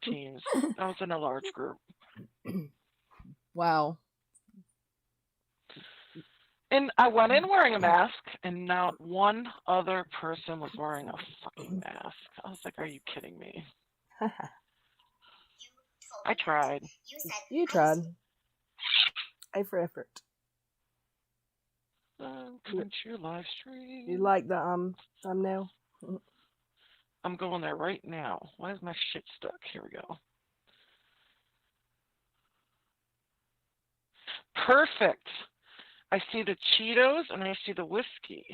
teens. I was in a large group. Wow. And I went in wearing a mask, and not one other person was wearing a fucking mask. I was like, are you kidding me? I tried. You tried. A for effort. Come to your live stream. You like the thumbnail? I'm going there right now. Why is my shit stuck? Here we go. Perfect. I see the Cheetos and I see the whiskey.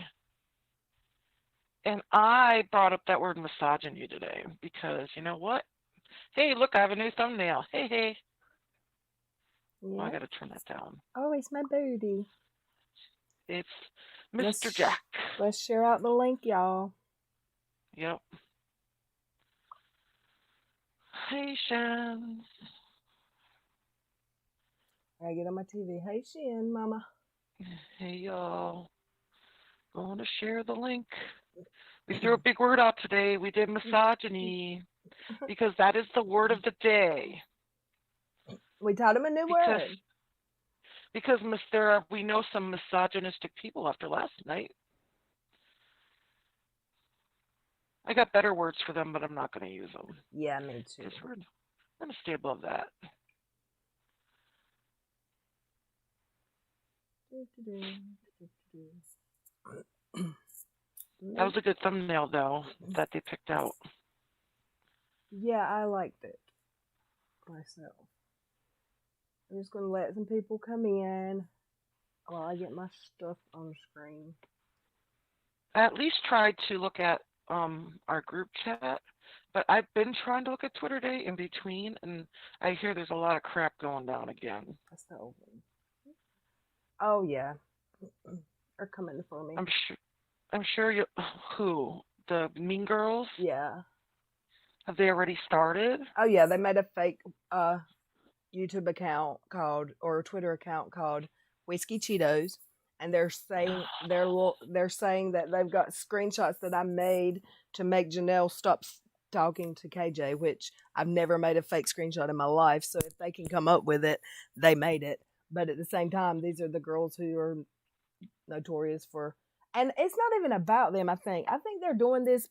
And I brought up that word misogyny today because you know what? Hey, look, I have a new thumbnail. Hey, hey. Yeah. Oh, I gotta turn that down. Oh, it's my birdie. It's Mr. Jack. Let's share out the link, y'all. Yep. Hey, Shan. I get on my TV. Hey, Shan, mama. Hey, y'all. Going to share the link. We threw a big word out today. We did misogyny because that is the word of the day. We taught him a new word. Because we know some misogynistic people after last night. I got better words for them, but I'm not going to use them. Yeah, me too. Because we're going to stay above that. That was a good thumbnail, though, that they picked out. Yeah, I liked it myself. I'm just going to let some people come in while I get my stuff on the screen. I at least tried to look at our group chat, but I've been trying to look at Twitter Day in between, and I hear there's a lot of crap going down again. That's the old one. Oh, yeah. They're coming for me. I'm sure you. Who? The Mean Girls? Yeah. Have they already started? Oh, yeah. They made a fake YouTube account or Twitter account called Whiskey Cheetos, and they're saying that they've got screenshots that I made to make Janelle stop talking to KJ, which I've never made a fake screenshot in my life. So if they can come up with it, they made it. But at the same time, these are the girls who are notorious for, and it's not even about them. I think they're doing this.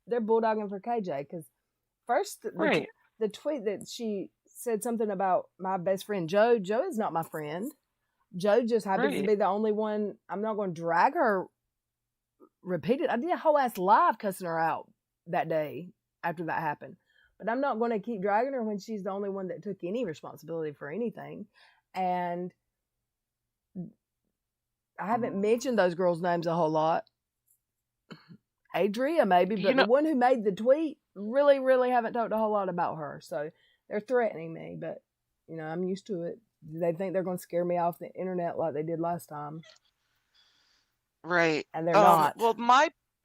They're bulldogging for KJ because first the tweet that she said something about my best friend Joe. Joe is not my friend. Joe just happens to be the only one. I'm not going to drag her. Repeated. I did a whole ass live cussing her out that day after that happened. But I'm not going to keep dragging her when she's the only one that took any responsibility for anything. And I haven't mentioned those girls' names a whole lot. Adria, maybe, but the one who made the tweet, really, really haven't talked a whole lot about her. So they're threatening me, but, I'm used to it. They think they're going to scare me off the internet like they did last time. Right. And they're not. Well,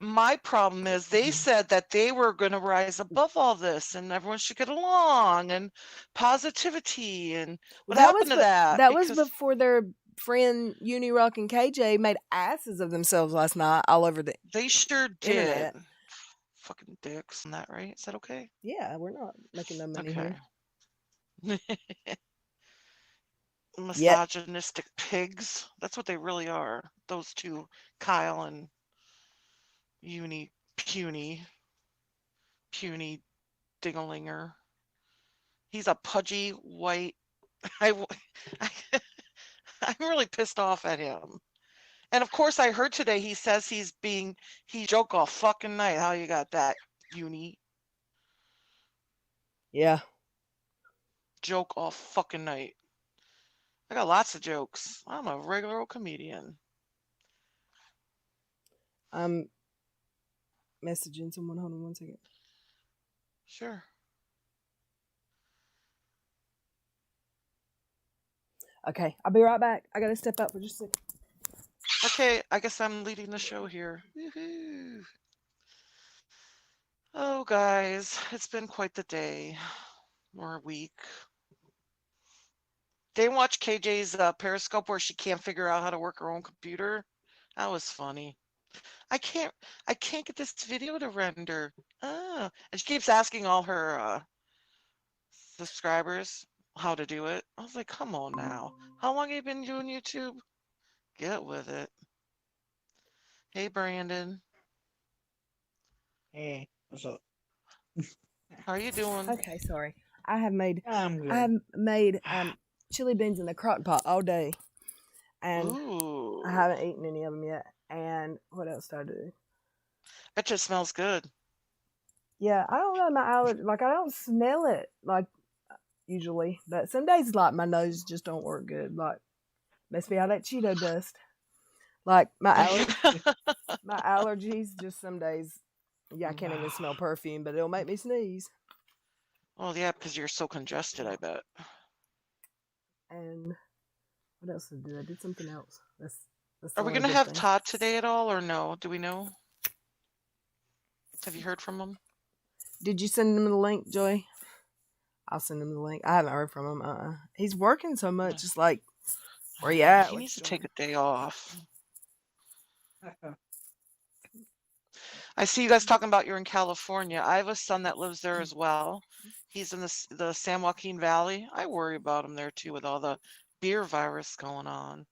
my problem is they said that they were going to rise above all this and everyone should get along and positivity. And what happened to that? That was before their friend Unirock and KJ made asses of themselves last night all over the They sure internet. did. Fucking dicks on that, right? Is that okay? Yeah, we're not making no money here. Misogynistic pigs. That's what they really are. Those two, Kyle and Puny Dingalinger. He's a pudgy white. I'm really pissed off at him. And of course, I heard today he says he joke all fucking night. How you got that, Uni? Yeah. Joke all fucking night. I got lots of jokes. I'm a regular old comedian. I'm messaging someone. Hold on 1 second. Sure. Okay, I'll be right back. I gotta step out for just a second. Okay, I guess I'm leading the show here. Woohoo! Oh, guys, it's been quite the day or a week. Didn't watch KJ's Periscope where she can't figure out how to work her own computer. That was funny. I can't get this video to render. And she keeps asking all her subscribers how to do it. I was like, come on now. How long have you been doing YouTube? Get with it. Hey, Brandon. Hey, what's up? How are you doing? Okay, sorry. I have made I'm good. I have made chili beans in the crock pot all day, and Ooh. I haven't eaten any of them yet. And what else did I do? It just smells good. Yeah, I don't know my allergy. Like I don't smell it like usually, but some days like my nose just don't work good. Like must be all that Cheeto dust. Like my allergies just some days. Yeah, I can't even smell perfume, but it'll make me sneeze. Well, yeah, because you're so congested, I bet. And what else did I do? I did something else. That's Are the we only going to big have thing. Todd today at all, or no? Do we know? Have you heard from him? Did you send him the link, Joy? I'll send him the link. I haven't heard from him. He's working so much. It's like, where you at? He What needs you to take doing? a day off. I see you guys talking about you're in California. I have a son that lives there as well. He's in the San Joaquin Valley. I worry about him there too with all the beer virus going on.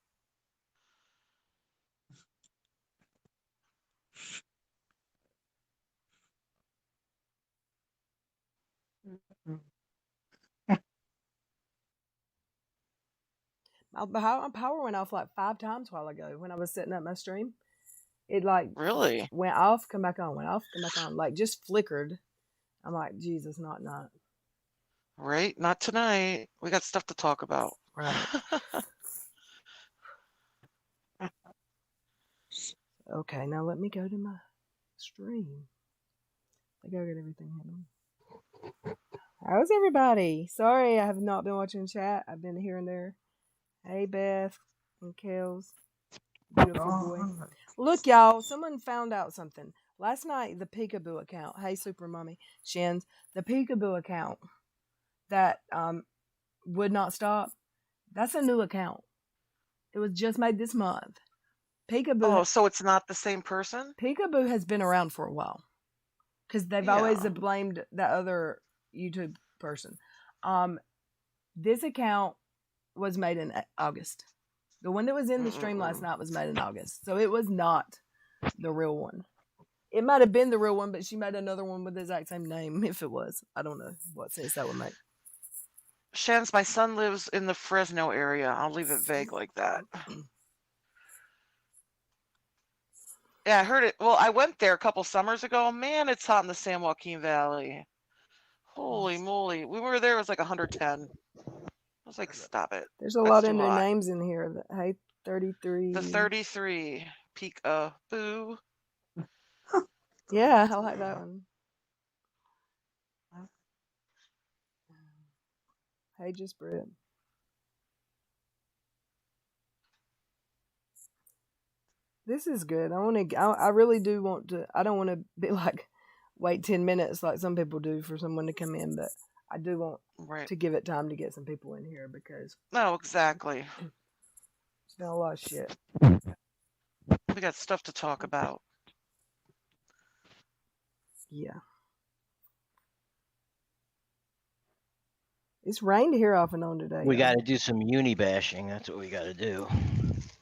My power went off like 5 times a while ago when I was setting up my stream. It like Really? went off, come back on, went off, come back on, like just flickered. I'm like, Jesus, not. Right? Not tonight. We got stuff to talk about. Right. Okay, now let me go to my stream. I think I got everything handled. How's everybody? Sorry, I have not been watching chat. I've been here and there. Hey, Beth and Kels. Beautiful boy. Look, y'all, someone found out something. Last night, the Peekaboo account, hey, Super Mommy, Shins, the Peekaboo account that would not stop, that's a new account. It was just made this month. Peekaboo. Oh, so it's not the same person? Peekaboo has been around for a while because they've always blamed that other YouTube person. This account was made in August. The one that was in the stream last night was made in August. So it was not the real one. It might have been the real one, but she made another one with the exact same name if it was. I don't know what sense that would make. Shans, my son lives in the Fresno area. I'll leave it vague like that. Yeah, I heard it. Well, I went there a couple summers ago. Man, it's hot in the San Joaquin Valley. Holy moly. We were there, it was like 110. I was like, stop it. There's a lot of new names in here. Hey, 33. The 33. Peek-a-boo. Yeah, I like that one. Hey, just Brit. This is good. I really do want to. I don't want to be like wait 10 minutes like some people do for someone to come in, but I do want to give it time to get some people in here because. No, exactly. It's been a lot of shit. We got stuff to talk about. Yeah. It's rained here off and on today. We got to do some uni bashing. That's what we got to do.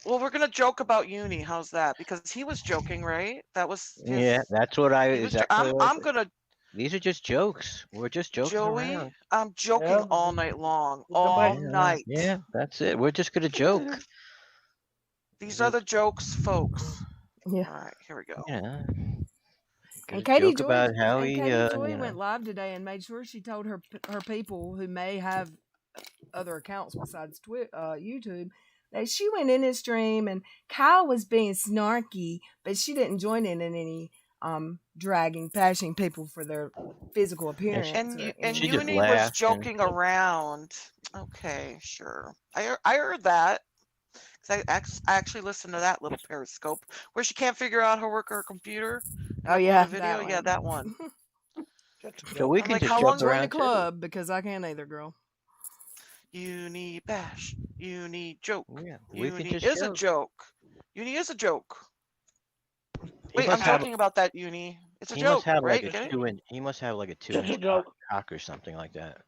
Well, we're gonna joke about uni. How's that? Because he was joking, right? That was his, yeah. That's what I exactly. I'm gonna. These are just jokes. We're just joking Joey, around. I'm joking all night long. All night. Yeah, that's it. We're just gonna joke. These are the jokes, folks. Yeah. All right, here we go. Yeah. And Katie Joy, went live today and made sure she told her people who may have other accounts besides YouTube that she went in his stream and Kyle was being snarky, but she didn't join in any bashing people for their physical appearance. And Uni was joking around. Okay, sure. I heard that. I actually listened to that little Periscope where she can't figure out how to work her computer. Oh yeah, video. That one. So we can just how long around the club because I can't either, girl. Uni bash. Uni joke. Yeah, Uni is a joke. Uni is a joke. Wait, I'm joking about that, Uni. It's a joke, right? He must have like a 2-inch cock or something like that.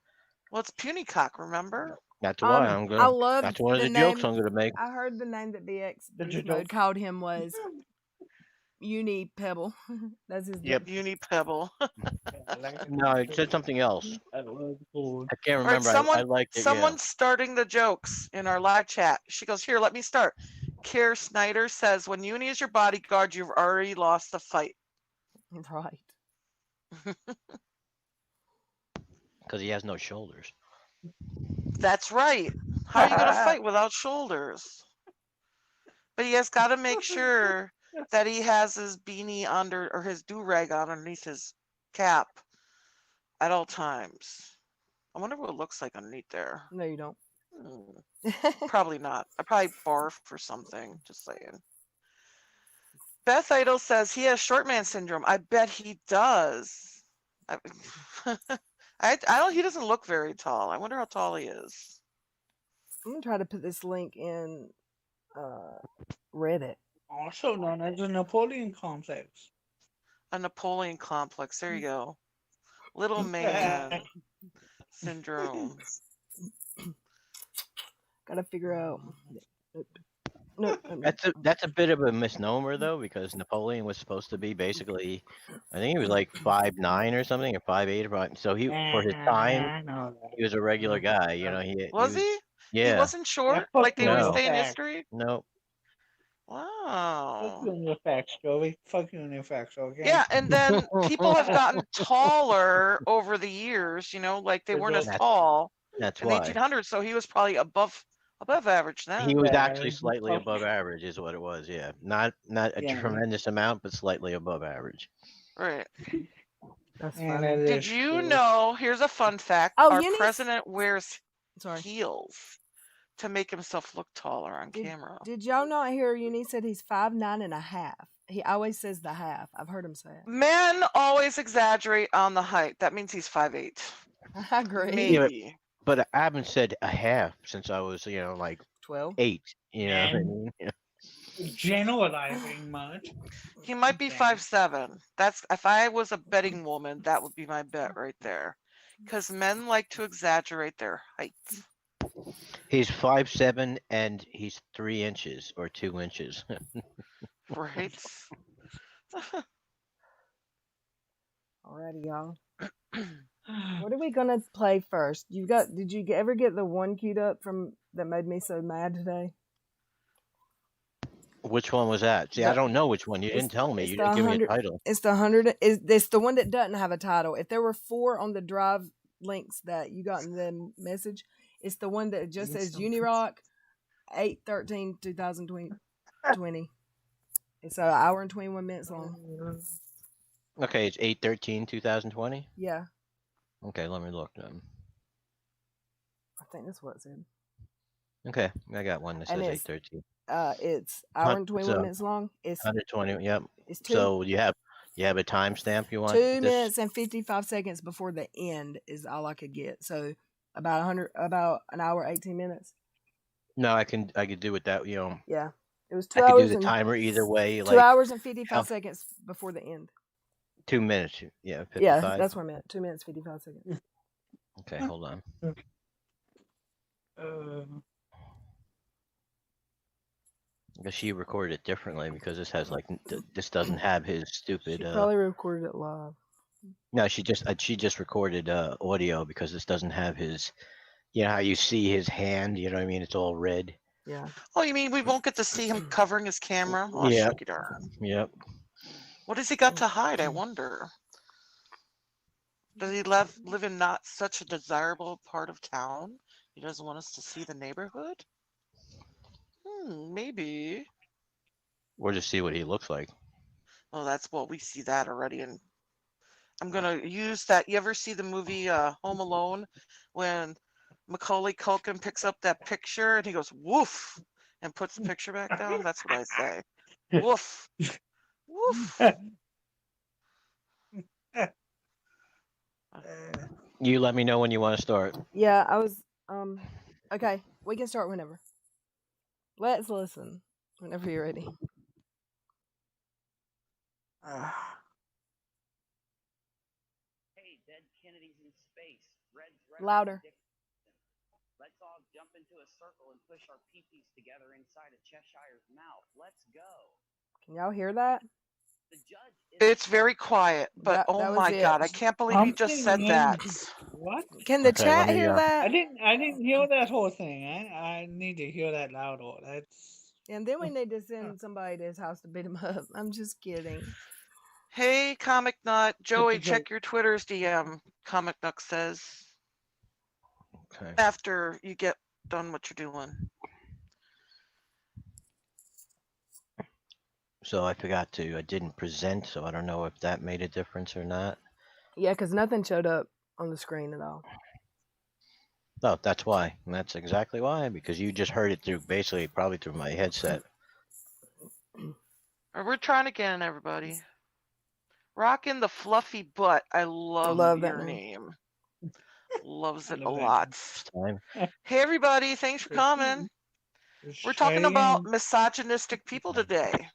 Well, it's puny cock, remember? That's why I I'm gonna. love That's one of the the jokes name. I'm gonna make. I heard the name that BX Beast Digital. Mode called him was Uni Pebble. That's his Yep. Uni Pebble. No, it said something else. I can't All right, remember. I liked it. Yeah. someone's starting the jokes in our live chat. She goes, here, let me start. Kier Snyder says, when Uni is your bodyguard, you've already lost the fight. Right. Because he has no shoulders. That's right. How are you going to fight without shoulders? But he has got to make sure that he has his beanie under, or his do-rag underneath his cap at all times. I wonder what it looks like underneath there. No, you don't. Probably not. I probably barf or something. Just saying. Beth Idol says he has short man syndrome. I bet he does. I don't. He doesn't look very tall. I wonder how tall he is. I'm gonna try to put this link in Reddit. Also known as the Napoleon complex. A Napoleon complex. There you go. Little man syndrome. Gotta figure out. No, That's a bit of a misnomer though, because Napoleon was supposed to be basically, I think he was like 5'9" or something, or 5'8", or 5. So he, for his time, he was a regular guy. You know, Was he? Yeah. He wasn't short, Yeah, like they always no. say in history. No. Wow. Fuck you and your facts, Joey. Fuck you and your facts, okay? Yeah, and then people have gotten taller over the years. You know, like they weren't as tall That's in the why 1800s, so he was probably above average then. he was actually slightly above average, is what it was. Yeah, not a tremendous amount, but slightly above average. Right. That's funny. Did you know? Here's a fun fact. Oh, our Eunice? president wears Sorry. heels to make himself look taller on camera. Did y'all not hear Eunice said he's 5'9.5"? He always says the half. I've heard him say it. Men always exaggerate on the height. That means he's 5'8". I agree. Maybe. Yeah, but I haven't said a half since I was, like 12. 8. You know what I mean? Yeah. Generalizing much. He might be 5'7". That's, if I was a betting woman, that would be my bet right there. Because men like to exaggerate their height. He's 5'7" and he's 3 inches or 2 inches. Right. Alrighty, y'all. What are we gonna play first? Did you ever get the one queued up from that made me so mad today? Which one was that? See, I don't know which one. You didn't tell me. You didn't give me a title. It's the 100. It's the one that doesn't have a title. If there were 4 on the drive links that you got in the message, it's the one that just says Unirock 8/13/2020. It's an hour and 21 minutes long. Okay, it's 8/13/2020. Yeah. Okay, let me look then. I think that's what it said. Okay, I got one that says 8/13. It's hour and 21 minutes long. It's 120. Yep. It's 2. So you have a timestamp you want? 2 minutes and 55 seconds before the end is all I could get. So about an hour 18 minutes. No, I could do it that. Yeah, it was 2 I hours. Could do the timer either way. 2 hours and 55 seconds before the end. 2 minutes. Yeah. 55. Yeah, that's what I meant. 2 minutes 55 seconds. Okay, hold on. Because she recorded it differently because this has this doesn't have his stupid. She probably recorded it live. No, she just recorded audio because this doesn't have his. You know how you see his hand? You know what I mean? It's all red. Yeah. Oh, you mean we won't get to see him covering his camera? Oh, yeah. shucky darn. Yep. What has he got to hide? I wonder. Does he live in not such a desirable part of town? He doesn't want us to see the neighborhood? Maybe. Or just see what he looks like. Oh, we see that already. And I'm going to use that. You ever see the movie Home Alone when Macaulay Culkin picks up that picture and he goes, woof, and puts the picture back down? That's what I say. Woof. Woof. You let me know when you want to start. Yeah, I was okay, we can start whenever. Let's listen whenever you're ready. Hey, dead Kennedy's in space. Red's Louder. Can y'all hear that? It's very quiet, but oh That was my it. God, I can't believe you just said that. What? Can the Okay, chat let me, hear that? I didn't hear that whole thing. I need to hear that louder. That's And then we need to send somebody to his house to beat him up. I'm just kidding. Hey, Comic Nut. Joey, joke. check your Twitter's DM, Comic Nut says, okay. after you get done what you're doing. So I didn't present, so I don't know if that made a difference or not. Yeah, because nothing showed up on the screen at all. No, that's why. And that's exactly why, because you just heard it probably through my headset. We're trying again, everybody. Rockin' the fluffy butt. I love Love that your name. name. Loves I it a love that lot. Time. Hey, everybody. Thanks for coming. We're talking about misogynistic people today.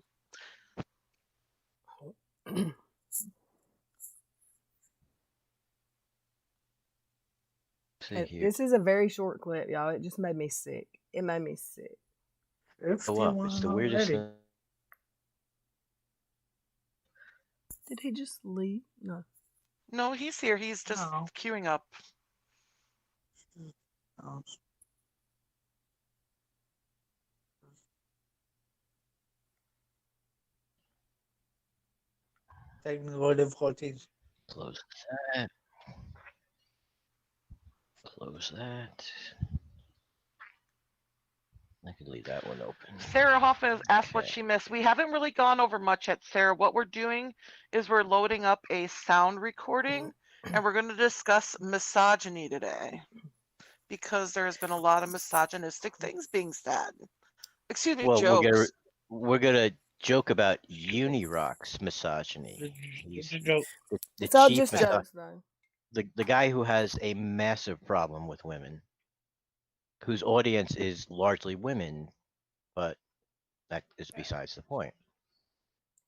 See here. This is a very short clip, y'all. It just made me sick. It made me sick. It's the weirdest thing. Did he just leave? No. No, he's here. He's just queuing up. Technical difficulties. Close that. Close that. I could leave that one open. Sarah Hoffman asked what she missed. We haven't really gone over much yet, Sarah. What we're doing is we're loading up a sound recording, and we're going to discuss misogyny today, because there has been a lot of misogynistic things being said. Excuse me, Well, jokes. we're gonna joke about Unirock's misogyny. It's a joke. It's all just jokes, though. The guy who has a massive problem with women, whose audience is largely women, but that is besides the point.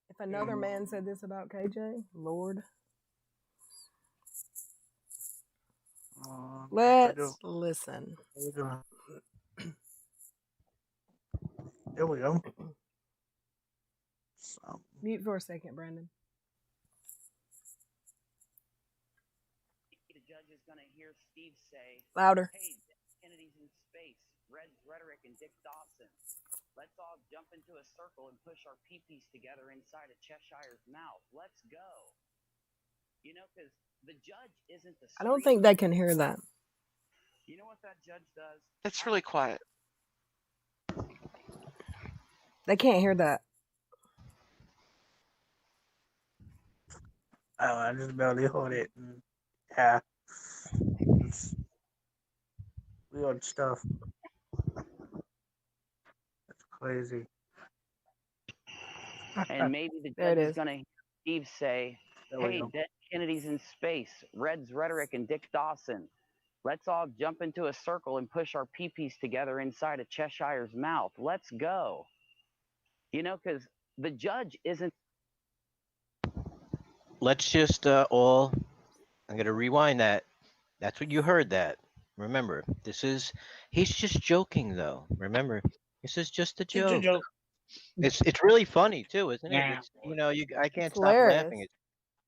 If another man said this about KJ, Lord. Let's listen. There we go. Mute for a second, Brandon. The judge is going to hear Steve say, Louder. "Hey, Kennedy's in space. Red's rhetoric and Dick Dawson. Let's all jump into a circle and push our pee-pees together inside a Cheshire's mouth. Let's go." You know, because the judge isn't the. I don't think they can hear that. You know what that judge does? It's really quiet. They can't hear that. Oh, I just barely hold it. Yeah. It's weird stuff. That's crazy. And maybe the judge is going to hear Steve say, "Hey, Dead Kennedy's in space. Red's rhetoric and Dick Dawson. Let's all jump into a circle and push our pee-pees together inside a Cheshire's mouth. Let's go." You know, because the judge isn't. Let's just I'm gonna rewind that. That's what you heard. That. Remember, he's just joking though. Remember, this is just a joke. It's a joke. It's really funny too, isn't it? Yeah. It's, I can't It's stop hilarious. laughing.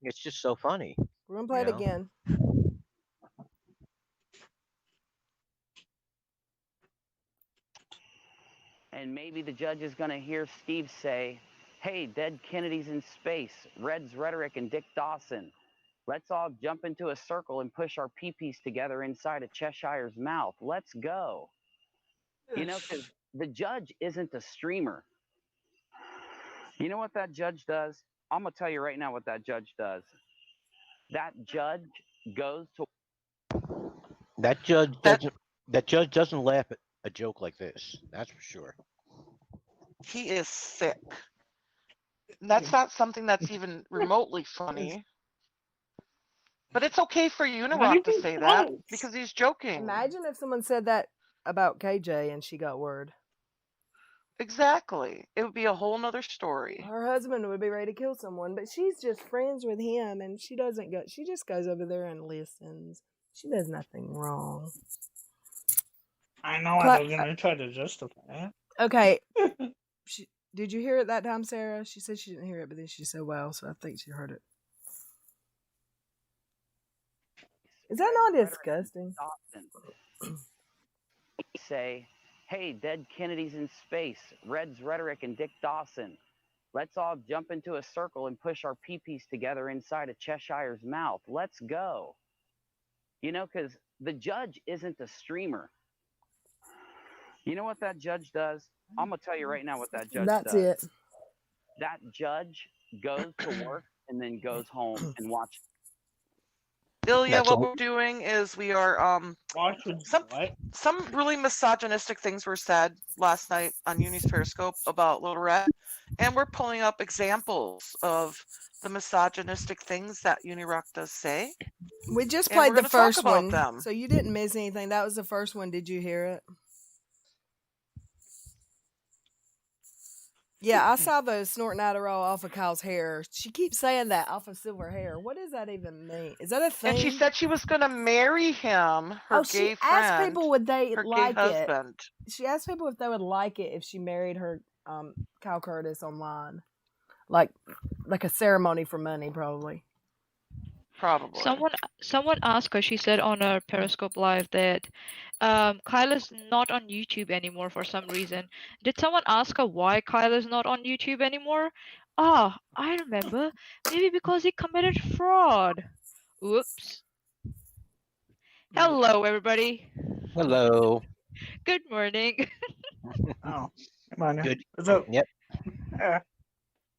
It's just so funny. We're going to play it again. And maybe the judge is going to hear Steve say, "Hey, Dead Kennedy's in space. Red's rhetoric and Dick Dawson. Let's all jump into a circle and push our pee-pees together inside a Cheshire's mouth. Let's go." You know, because the judge isn't a streamer. You know what that judge does? I'm going to tell you right now what that judge does. That judge goes to... That judge doesn't laugh at a joke like this. That's for sure. He is sick. That's not something that's even remotely funny. But it's okay for Unirock to say that because he's joking. Imagine if someone said that about KJ and she got word. Exactly. It would be a whole nother story. Her husband would be ready to kill someone, but she's just friends with him and she doesn't go. She just goes over there and listens. She does nothing wrong. I know I was gonna try to justify Okay. it. Did you hear it that time, Sarah? She said she didn't hear it, but then she said, "Well," so I think she heard it. Is that not disgusting? Say, hey, dead Kennedys in space, Red's rhetoric and Dick Dawson. Let's all jump into a circle and push our pee-pees together inside a Cheshire's mouth. Let's go. You know, because the judge isn't a streamer. You know what that judge does? I'm going to tell you right now what that judge does. That's it. That judge goes to work and then goes home and watches. Ilya, what we're doing is we are Watching some really misogynistic things were said last night on Uni's Periscope about LilRed, and we're pulling up examples of the misogynistic things that Unirock does say. We just and played we're the gonna talk first about one, them. so you didn't miss anything. That was the first one. Did you hear it? Yeah, I saw the snorting Adderall off of Kyle's hair. She keeps saying that, off of silver hair. What does that even mean? Is that a thing? And she said she was going to marry him, her gay she friend, asked people would they her like gay husband. She asked people if they would like it if she married her Kyle Curtis online, like a ceremony for money, probably. Probably. Someone asked her. She said on her Periscope live that Kyle is not on YouTube anymore for some reason. Did someone ask her why Kyle is not on YouTube anymore? Ah, I remember. Maybe because he committed fraud. Whoops. Hello, everybody. Hello. Good morning. Oh, come on. Good. What's up? Yep.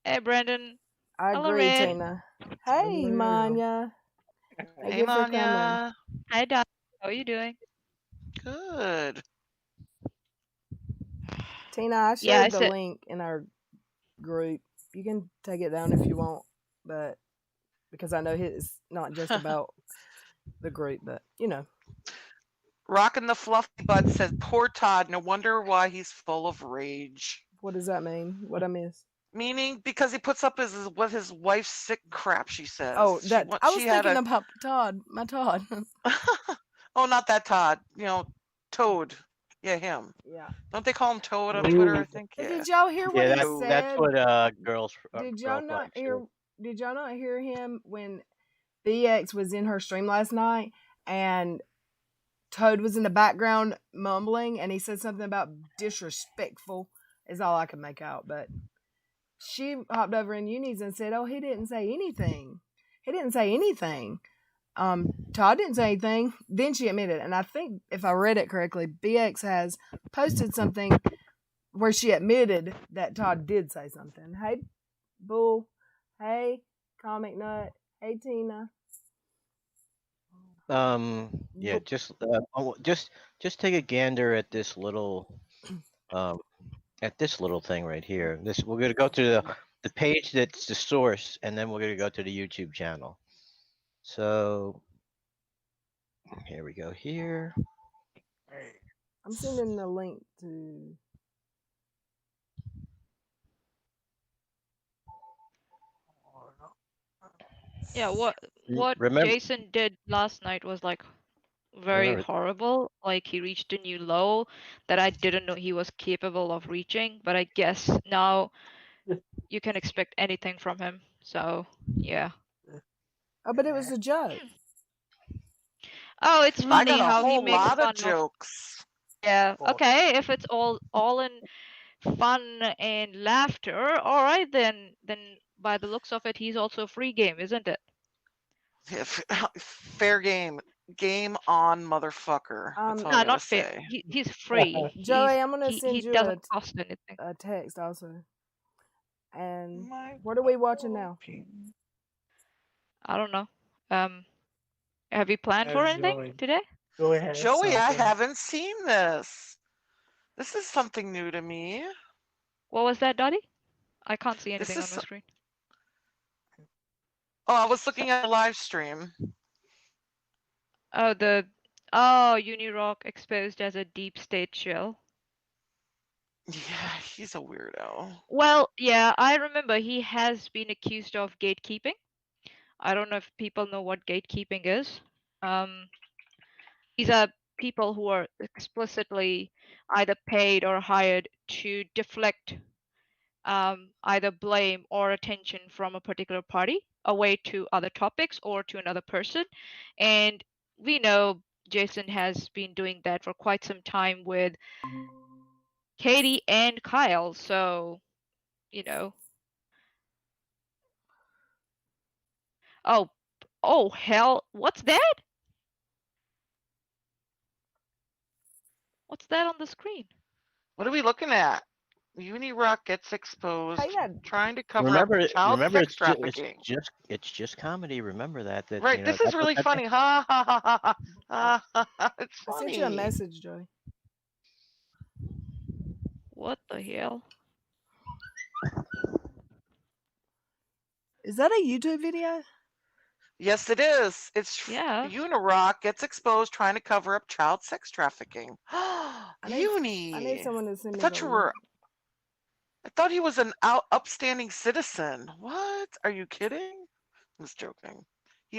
Hey, Brandon. I Hello, agree, Red. Tina. Hey, Hello. Manya. Thank Hey, you for coming. Manya. Hi, Don. How are you doing? Good. Tina, I shared Yeah, I the said- link in our group. You can take it down if you want, but because I know it's not just about the group, but you know. Rockin' the Fluffy Bud says, poor Todd, no wonder why he's full of rage. What does that mean? What I miss? Meaning, because he puts up with his wife's sick crap, she says. Oh, that I was thinking a... about Todd, my Todd. Oh, not that Todd. You know, Toad. Yeah, him. Yeah. Don't they call him Toad on Twitter, I think? But Yeah. did y'all hear what he said? That's what girls. Did y'all not hear? Did y'all not hear him when BX was in her stream last night and Toad was in the background mumbling and he said something about disrespectful is all I could make out, but she hopped over in Uni's and said, "Oh, he didn't say anything. He didn't say anything. Todd didn't say anything." Then she admitted, and I think if I read it correctly, BX has posted something where she admitted that Todd did say something. Hey, Bull. Hey, Comic Nut. Hey, Tina. Yeah, just take a gander at this little thing right here. We're gonna go to the page that's the source, and then we're gonna go to the YouTube channel. So here we go here. I'm sending the link to. Yeah, what Remember- Jason did last night was like very horrible. Like he reached a new low that I didn't know he was capable of reaching, but I guess now you can expect anything from him. So, yeah. Oh, but it was a joke. Oh, it's I funny got a how he whole makes lot fun of jokes. Yeah, okay, if it's all in fun and laughter, all right then by the looks of it, he's also free game, isn't it? Yeah, fair game. Game on, motherfucker. That's all I No, gotta not fair. say. He's free. Joey, I'm gonna send he you doesn't cost anything. a text also. And what are we watching now? I don't know. Have you planned for anything today? Joey, I haven't seen this. This is something new to me. What was that, Dottie? I can't see This anything on is my screen. Oh, I was looking at a live stream. Oh, Unirock exposed as a deep state shill. Yeah, he's a weirdo. Well, yeah, I remember he has been accused of gatekeeping. I don't know if people know what gatekeeping is. He's a people who are explicitly either paid or hired to deflect either blame or attention from a particular party away to other topics or to another person. And we know Jason has been doing that for quite some time with Katie and Kyle. So, you know. Oh, oh, hell. What's that? What's that on the screen? What are we looking at? Unirock gets exposed Hey, that trying to cover up Remember, child remember, sex trafficking. it's just comedy. Remember that Right, you know this is that's what really that. funny. Ha ha ha ha ha. Ha, ha, ha. It's I sent you a funny. message, Joey. What the hell? Is that a YouTube video? Yes, it is. It's Yeah. Unirock gets exposed trying to cover up child sex trafficking. I need Uni. someone to send I me thought the you link. were. I thought he was an upstanding citizen. What? Are you kidding? I was joking.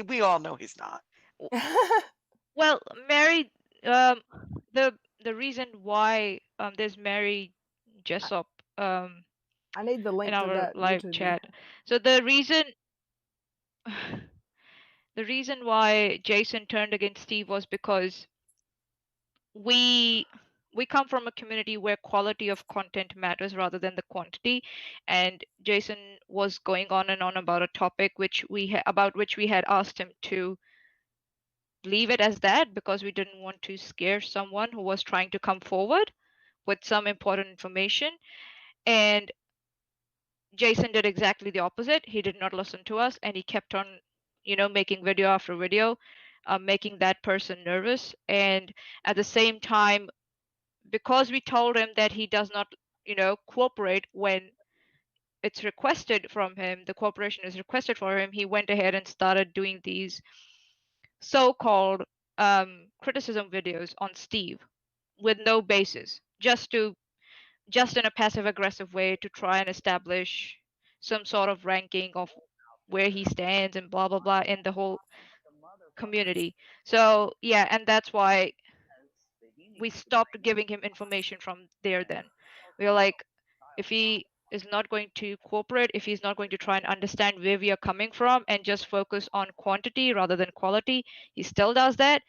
We all know he's not. Well, Mary, the reason why there's Mary Jessup I need the link in to our that live YouTube chat. video. So the reason why Jason turned against Steve was because we come from a community where quality of content matters rather than the quantity, and Jason was going on and on about a topic which about which we had asked him to leave it as that because we didn't want to scare someone who was trying to come forward with some important information. And Jason did exactly the opposite. He did not listen to us, and he kept on, making video after video, making that person nervous. And at the same time, because we told him that he does not, cooperate when it's requested from him, the cooperation is requested for him, he went ahead and started doing these so-called criticism videos on Steve with no basis, just in a passive aggressive way to try and establish some sort of ranking of where he stands and blah blah blah in the whole community. So yeah, and that's why we stopped giving him information from there. Then we were like, if he is not going to cooperate, if he's not going to try and understand where we are coming from and just focus on quantity rather than quality, he still does that.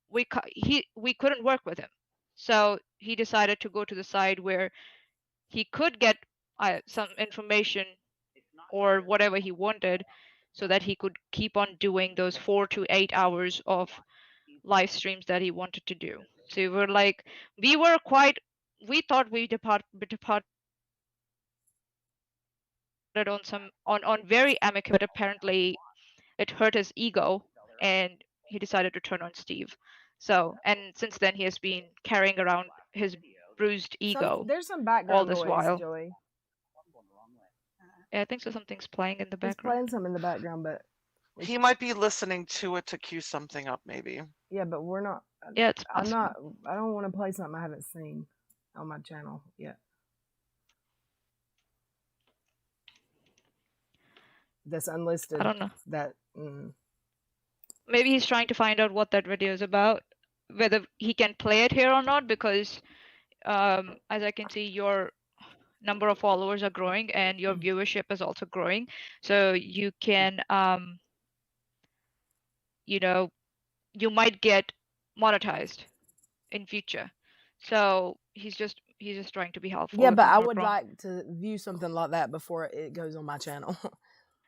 We couldn't work with him, so he decided to go to the side where he could get some information or whatever he wanted, so that he could keep on doing those 4 to 8 hours of live streams that he wanted to do. So we thought we departed on very amicable, but apparently it hurt his ego, and he decided to turn on Steve. So, and since then he has been carrying around his bruised ego There's some all background this noise, while. Joey. Yeah, I think so. Something's playing in the He's background. playing some in the background, but He might be listening to it to cue something up, maybe. yeah, but we're not. Yeah, it's I'm possible. not. I don't want to play something I haven't seen on my channel yet. That's unlisted. I don't know. That. Maybe he's trying to find out what that video is about, whether he can play it here or not, because as I can see, your number of followers are growing and your viewership is also growing. So you can, you might get monetized in future. So he's just trying to be helpful. Yeah, if but I'm I not would wrong. like to view something like that before it goes on my channel.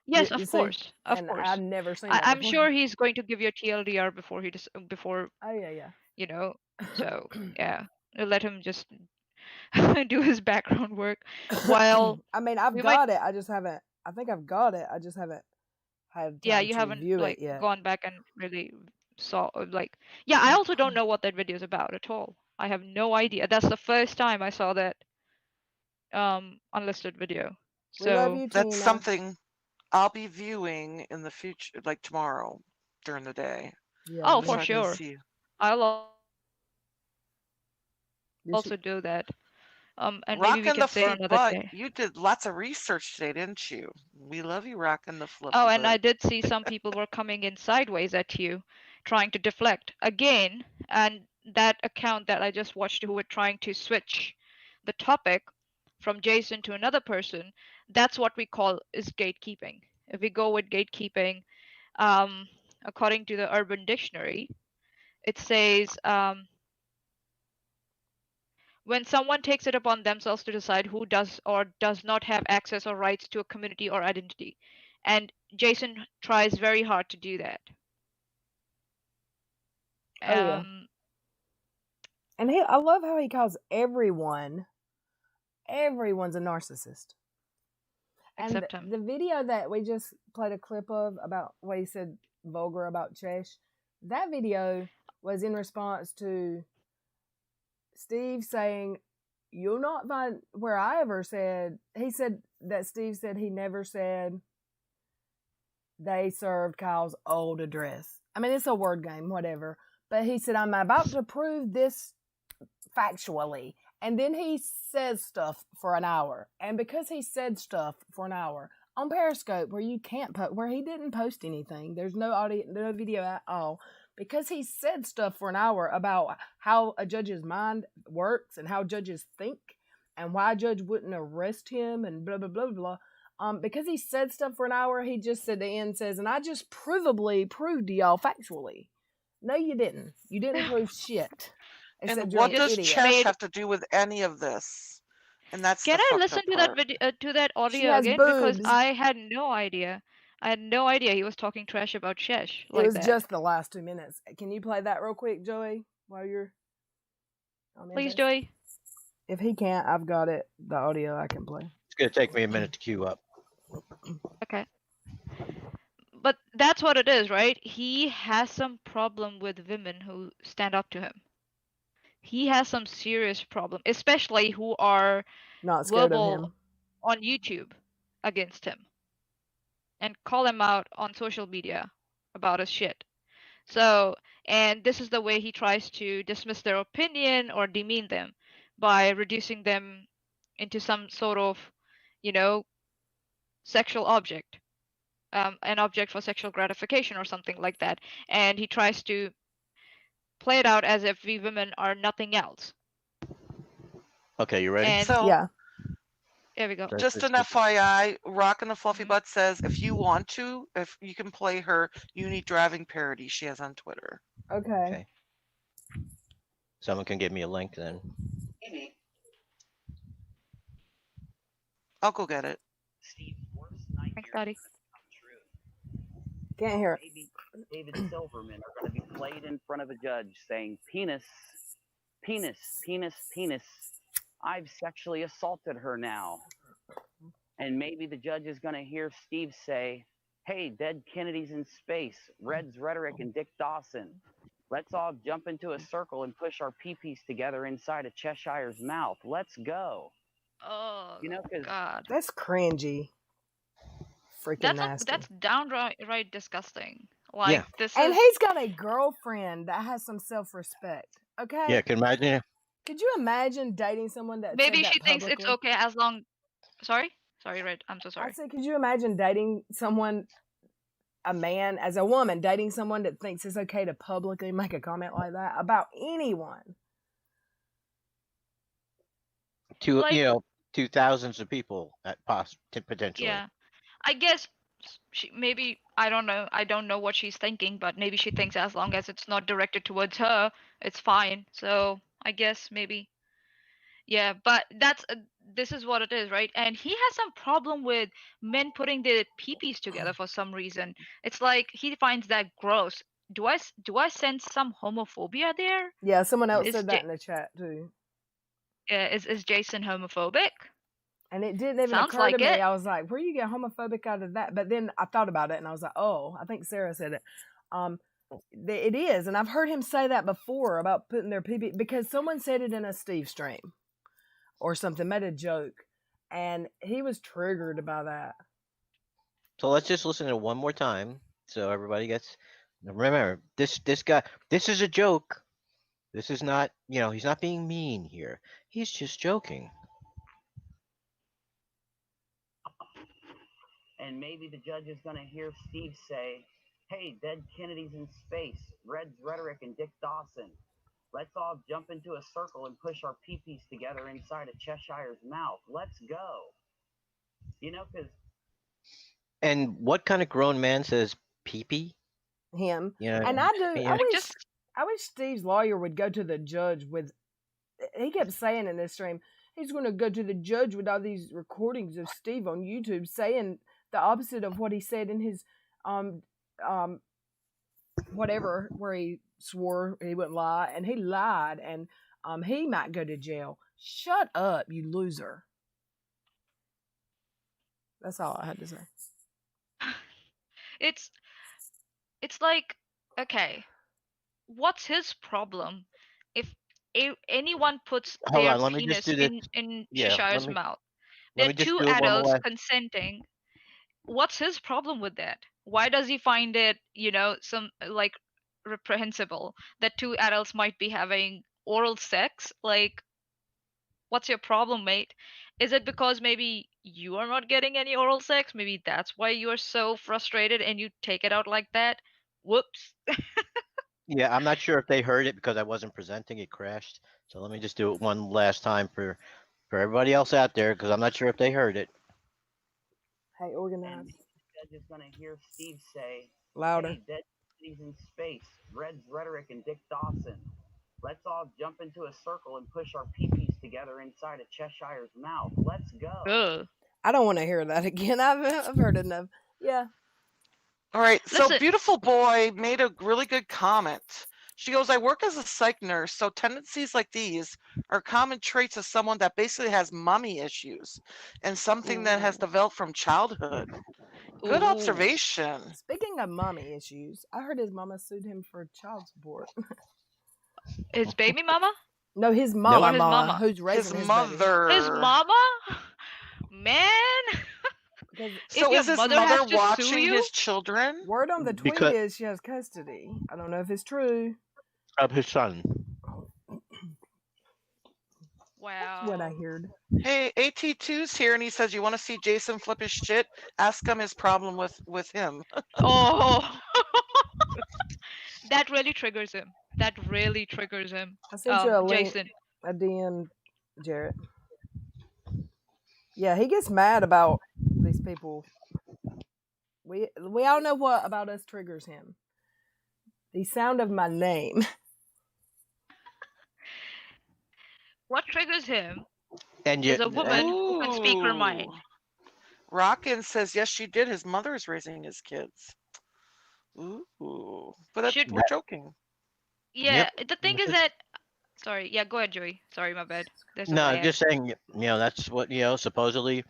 Yes, you of see? course, of And course. I've never seen that I'm before. sure he's going to give you a TLDR before Oh yeah. So yeah, we'll let him just do his background work while I mean, I've got it. I just haven't. I think I've got it. I just haven't had time you to haven't view it yet. gone back and really saw I also don't know what that video is about at all. I have no idea. That's the first time I saw that unlisted video. We love So you, That's Tina. something I'll be viewing in the future, like tomorrow during the day. Yeah, for sure. I'll also do that. And maybe we Rockin' can the say flip another butt. day. You did lots of research today, didn't you? We love you, rocking the flip. Oh, and I did see some people were coming in sideways at you, trying to deflect again. And that account that I just watched who were trying to switch the topic from Jason to another person, that's what we call is gatekeeping. If we go with gatekeeping, according to the Urban Dictionary, it says when someone takes it upon themselves to decide who does or does not have access or rights to a community or identity. And Jason tries very hard to do that. Oh yeah. And I love how he calls everyone's a narcissist. And Except him. the video that we just played a clip of about what he said vulgar about Chesh, that video was in response to Steve saying, "You'll not find where I ever said." He said that Steve said he never said they served Kyle's old address. I mean, it's a word game, whatever. But he said, "I'm about to prove this factually." And then he says stuff for an hour. And because he said stuff for an hour on Periscope where you can't where he didn't post anything, there's no audio, no video at all. Because he said stuff for an hour about how a judge's mind works and how judges think and why a judge wouldn't arrest him and blah, blah, blah, blah. Because he said stuff for an hour, he just at the end says, "And I just provably proved to y'all factually." No, you didn't. You didn't prove shit. And what does Chesh have to do with any of this? And that's Can the I listen to part. that video, to that audio again? Because I had no idea. I had no idea he was talking trash about Chesh like it was that. just the last 2 minutes. Can you play that real quick, Joey? While you're on Please, Joey. If he can't, I've got it. The audio I can play. It's gonna take me a minute to queue up. Okay. But that's what it is, right? He has some problem with women who stand up to him. He has some serious problem, especially who are not scared verbal of him on YouTube against him and call him out on social media about his shit. So, and this is the way he tries to dismiss their opinion or demean them by reducing them into some sort of, sexual object, an object for sexual gratification or something like that. And he tries to play it out as if we women are nothing else. Okay, you ready? And so, yeah. There we go. Just an FYI, Rockin' the Fluffy Butt says if you want to, if you can play her Uni Driving parody she has on Twitter. Okay. Someone can give me a link then. I'll go get it. Thanks, Daddy. Can't hear it. Maybe David Silverman are going to be played in front of a judge saying, "Penis, penis, penis, penis. I've sexually assaulted her now." And maybe the judge is going to hear Steve say, "Hey, dead Kennedys in space, Red's rhetoric and Dick Dawson. Let's all jump into a circle and push our pee-pees together inside a Cheshire's mouth. Let's go." Oh, because God. That's cringy. Freaking nasty. That's downright disgusting. Like, this and is... he's got a girlfriend that has some self-respect. Okay. Yeah, can imagine. Could you imagine dating someone that Maybe said she that thinks it's publicly? okay as long. Sorry, Red. I'm so sorry. I said, could you imagine dating someone, a man, as a woman, dating someone that thinks it's okay to publicly make a comment like that about anyone? To thousands of people at potentially. Yeah, I guess maybe I don't know what she's thinking, but maybe she thinks as long as it's not directed towards her, it's fine. So I guess maybe, yeah. But this is what it is, right? And he has some problem with men putting their peepees together for some reason. It's like he finds that gross. Do I sense some homophobia there? Yeah, someone else said that in the chat too. Is Jason homophobic? And it didn't even occur to me. I was like, where do you get homophobic out of that? But then I thought about it and I was like, oh, I think Sarah said it. It is. And I've heard him say that before about putting their pee because someone said it in a Steve stream or something, made a joke. And he was triggered by that. So let's just listen to it one more time so everybody gets... Remember, this guy, this is a joke. This is not, he's not being mean here. He's just joking. And maybe the judge is going to hear Steve say, Hey, dead Kennedys in space, Red's rhetoric and Dick Dawson. Let's all jump into a circle and push our peepees together inside a Cheshire's mouth. Let's go. You know, because And what kind of grown man says pee-pee? Him. You know, And I do. you I know, wish. I wish Steve's lawyer would go to the judge with. He kept saying in this stream he's going to go to the judge with all these recordings of Steve on YouTube saying the opposite of what he said in his whatever, where he swore he wouldn't lie, and he lied, and he might go to jail. Shut up, you loser. That's all I had to say. It's like, okay, what's his problem if anyone puts hold their on, let me just penis do this. in Yeah, Cheshire's mouth? let They're me just two do it one more adults last. consenting. What's his problem with that? Why does he find it, some like reprehensible that two adults might be having oral sex? Like, what's your problem, mate? Is it because maybe you are not getting any oral sex? Maybe that's why you are so frustrated and you take it out like that? Whoops. Yeah, I'm not sure if they heard it because I wasn't presenting. It crashed. So let me just do it one last time for everybody else out there because I'm not sure if they heard it. Hey, and organize. the judge is going to hear Steve say, Louder. hey, dead Kennedys in space, Red's rhetoric and Dick Dawson. Let's all jump into a circle and push our peepees together inside a Cheshire's mouth. Let's go. Ugh. I don't want to hear that again. I've heard enough. Yeah. All right, so Listen. Beautiful Boy made a really good comment. She goes, I work as a psych nurse, so tendencies like these are common traits of someone that basically has mommy issues and something that has Ooh. developed from childhood. Good Ooh. observation. Speaking of mommy issues, I heard his mama sued him for child support. His baby mama? No, his mama, Or his mama? who's raising His his mother. His mama? Man. baby. So If is your his mother has mother to sue watching you? his children? Word on the tweet Because is she has custody. I don't know if it's true. of his son. Wow. That's what I heard. Hey, AT2's here and he says, you want to see Jason flip his shit? Ask him his problem with him. Oh. That really triggers him. That really triggers him. I sent you a link, Jason. a DM, Jarrett. Yeah, he gets mad about these people. We all know what about us triggers him. The sound of my name. What triggers him And is yet, a woman who can speak her mind. Ooh. Rockin says, yes, she did. His mother is raising his kids. Ooh. But Should- we're joking. Yeah, Yep. the thing is that. Sorry, yeah, go ahead, Joey. Sorry, my bad. There's a no, lag. just saying. That's what supposedly.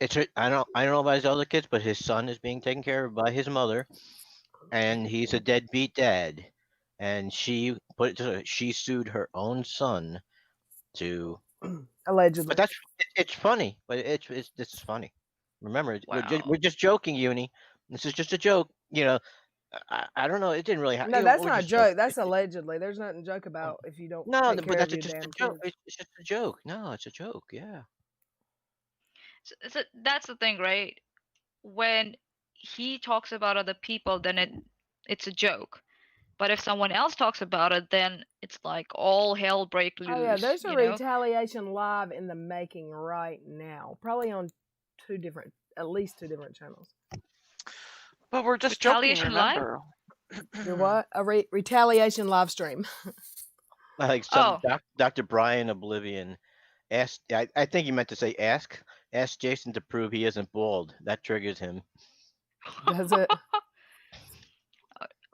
I don't know about his other kids, but his son is being taken care of by his mother, and he's a deadbeat dad. And she sued her own son to. Allegedly. But it's funny. But this is funny. Remember, Wow. we're just joking, Uni. This is just a joke. I don't know. It didn't really happen. No, that's not a joke. That's allegedly. There's nothing to joke about if you don't No, take but care of that's your just a damn joke. kids. It's just a joke. No, it's a joke. Yeah. So that's the thing, right? When he talks about other people, then it's a joke. But if someone else talks about it, then it's like all hell break loose. Oh yeah, there's a retaliation live in the making right now. Probably on at least two different channels. But we're just Retaliation joking, remember? You're what? A retaliation live stream. Like Dr. Brian Oblivion asked. I think he meant to say ask Jason to prove he isn't bald. That triggers him. Does it?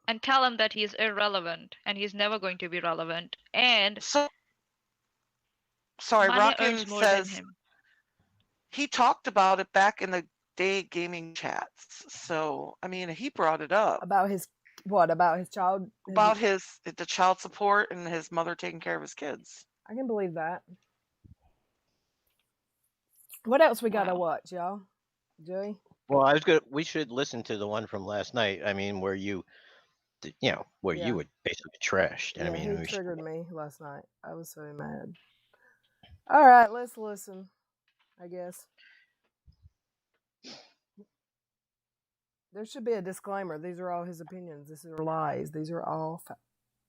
And tell him that he's irrelevant and he's never going to be relevant. And sorry, money Rockin earns more than says him. he talked about it back in the day gaming chats. So I mean, he brought it up About his what? About his child? about the child support and his mother taking care of his kids. I can believe that. What else we gotta watch, y'all? Joey? Well, we should listen to the one from last night. I mean, where you were basically trashed. Yeah, I mean, he triggered me last night. I was so mad. All right, let's listen. I guess. There should be a disclaimer. These are all his opinions. These are lies. These are all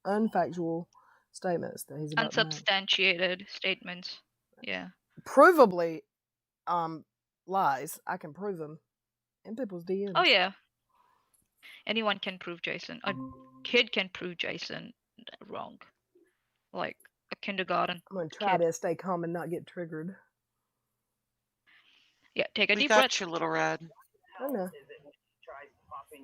unfactual statements that he's about to make. Unsubstantiated statements. Yeah. Provably, lies. I can prove them in people's DMs. Oh yeah. Anyone can prove Jason. A kid can prove Jason wrong. Like a kindergarten. I'm gonna try to stay calm and not get triggered. Yeah, take a We deep got breath. you, Little Red. I know.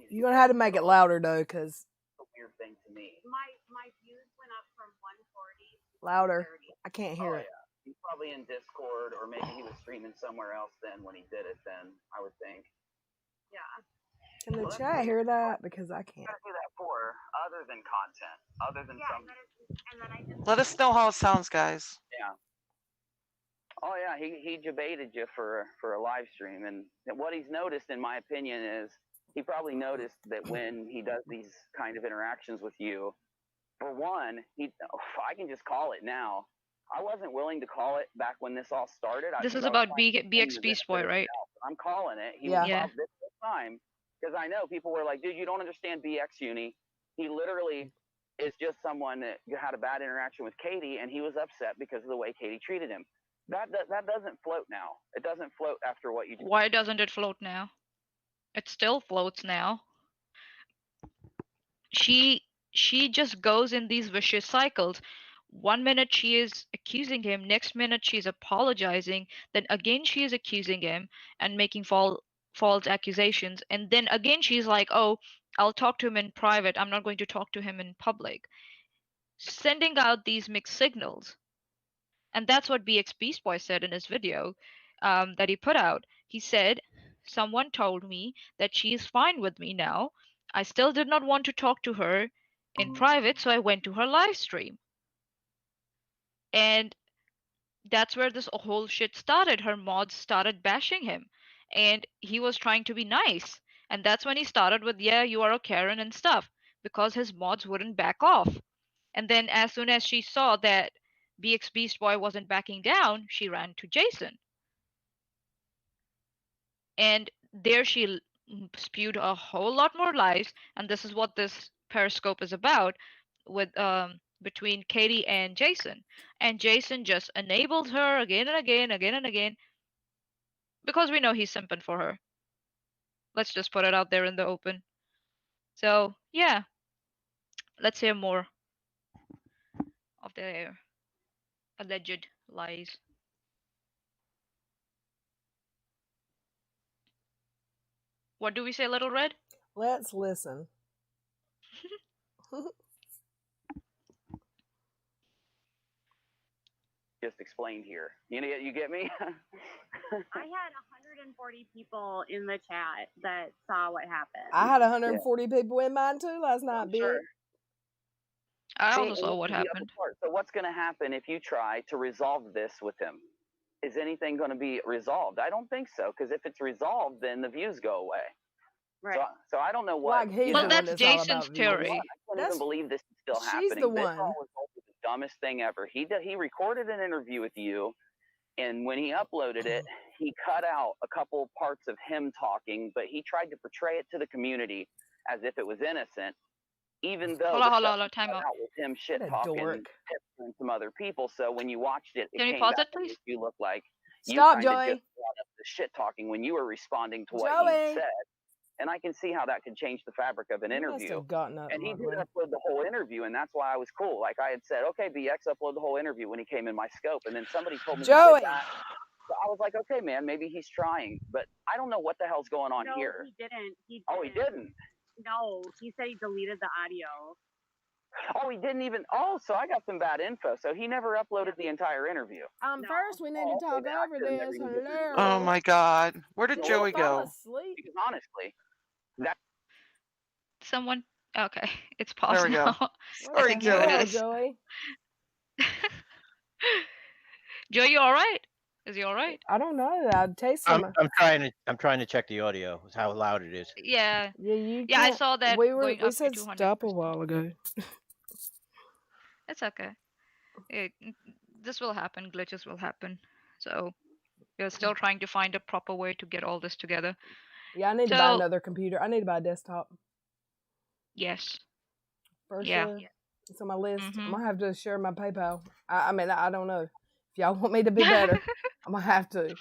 You're gonna have to make it louder though, cause Weird thing to me. My views went up from 140 to louder. 130. I can't hear it. Yeah. He's probably in Discord, or maybe he was streaming somewhere else then when he did it. Then I would think. Yeah. Can the chat hear that? Because I can't. What do you do that for? Other than content, other than some. And then I just Let us know how it sounds, guys. Yeah. Oh yeah, he debated you for a live stream, and what he's noticed, in my opinion, is he probably noticed that when he does these kind of interactions with you, for one, I can just call it now. I wasn't willing to call it back when this all started. This is about BX Beast Boy, right? I'm calling it. He Yeah. was probably this time, because I know people were like, dude, you don't understand BX Uni. He literally is just someone that had a bad interaction with Katie, and he was upset because of the way Katie treated him. That doesn't float now. It doesn't float after what you did. Why doesn't it float now? It still floats now. She just goes in these vicious cycles. 1 minute she is accusing him, next minute she's apologizing, then again she is accusing him and making false accusations, and then again she's like, oh, I'll talk to him in private, I'm not going to talk to him in public. Sending out these mixed signals. And that's what BX Beast Boy said in his video that he put out. He said, someone told me that she is fine with me now. I still did not want to talk to her in private, so I went to her live stream. And that's where this whole shit started. Her mods started bashing him, and he was trying to be nice. And that's when he started with, yeah, you are a Karen and stuff, because his mods wouldn't back off. And then as soon as she saw that BX Beast Boy wasn't backing down, she ran to Jason. And there she spewed a whole lot more lies, and this is what this Periscope is about, with between Katie and Jason. And Jason just enabled her again and again, because we know he's simping for her. Let's just put it out there in the open. So yeah, let's hear more of their alleged lies. What do we say, Little Red? Let's listen. Just explained here. You get me? I had 140 people in the chat that saw what happened. I had 140 people in mine too last night, bitch. Sure. I See, also saw what the other happened. part. So what's going to happen if you try to resolve this with him? Is anything going to be resolved? I don't think so, because if it's resolved, then the views go away. Right. So I don't know what. Like he's Well, the that's one that's all Jason's about views. theory. I can't That's- even believe this is still she's happening. the This one. all was the dumbest thing ever. He recorded an interview with you, and when he uploaded it, he cut out a couple parts of him talking, but he tried to portray it to the community as if it was innocent, even though Hold the on, stuff time cut out. out with him shit What a talking dork. and some other people. So when you watched it, Can you came pause back it, please? and you look like you Stop, kind of Joey. just brought up the shit talking when you were responding to what Joey. he said. And I can see how that could change the fabric of an You must interview. have gotten up, And he did Lachlan. upload the whole interview, and that's why I was cool. Like I had said, okay, BX, upload the whole interview when he came in my scope. And then somebody told me he Joey. did that. So I was like, okay, man, maybe he's trying. But I don't know what the hell's going on No, here. he didn't. Oh, he didn't? No, he said he deleted the audio. Oh, he didn't even. Oh, so I got some bad info. So he never uploaded the entire interview. No. First we need to talk then I over couldn't this. never even get through the Hello. Oh my God. Where did No, Joey Fall go? asleep. Because honestly, Someone. Okay, it's There paused we go. now. What's Sorry, think the so it hell, is. Joey? Joe, you all right? Is he all right? I don't know. I'd taste some. I'm trying to check the audio, how loud it is. Yeah. Yeah, you. Yeah, I can't- saw that We going up to said 200%. stop a while ago. It's okay. This will happen. Glitches will happen. So we're still trying to find a proper way to get all this together. Yeah, I need to buy So another computer. I need to buy a desktop. yes, For yeah. sure. It's on my list. I'm Mm-hmm. gonna have to share my PayPal. I mean, I don't know. If y'all want me to be better, I'm gonna have to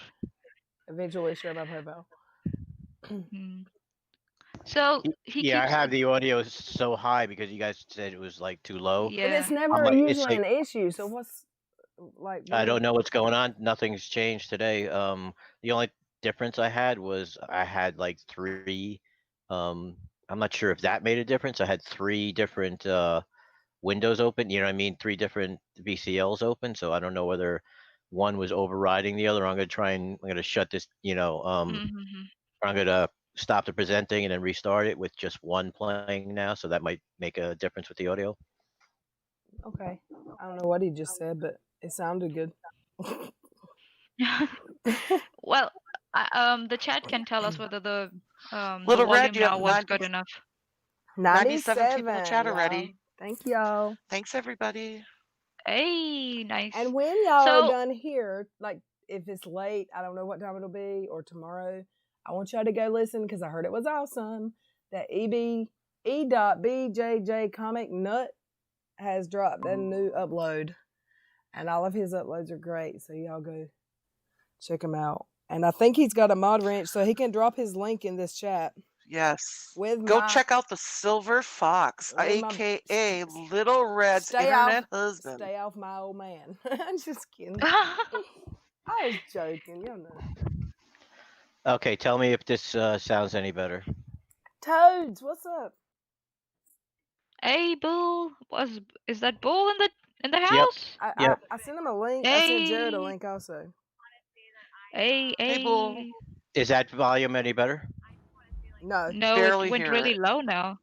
eventually share my PayPal. Mm. So he Yeah, I keeps have the audio so high because you guys said it was like too low. But it's yeah. never It's usually like an issue. So what's like? I What don't know what's going on. Nothing's changed today. The only difference I had was I had like three. I'm not sure if that made a difference. I had three different windows open. You know what I mean? Three different VCLs open. So I don't know whether one was overriding the other. I'm gonna shut this. Mm-hmm. I'm gonna stop the presenting and then restart it with just one playing now. So that might make a difference with the audio. Okay. I don't know what he just said, but it sounded good. Well, the chat can tell us whether the Little Red, volume you have now was good enough. 97 people in the 97, chat y'all. already. Thank y'all. Thanks, everybody. Hey, nice. And when y'all are So done here, like if it's late, I don't know what time it'll be, or tomorrow, I want y'all to go listen because I heard it was awesome. That E.BJJ Comic Nut has dropped a new upload, and all of his uploads are great. So y'all go check him out. And I think he's got a mod wrench, so he can drop his link in this chat Yes. with Go my check out the Silver Fox, with my aka Little Red's stay internet off husband. stay off my old man. I'm just kidding. I was joking, you know. Okay, tell me if this sounds any better. Toads, what's up? hey, Bull, is that Bull in the Yep. house? I sent him a link. I sent Jared a Hey, link also. hey, Hey, Bull. hey. Is that volume any better? No. No, it Barely went hear really it. low now.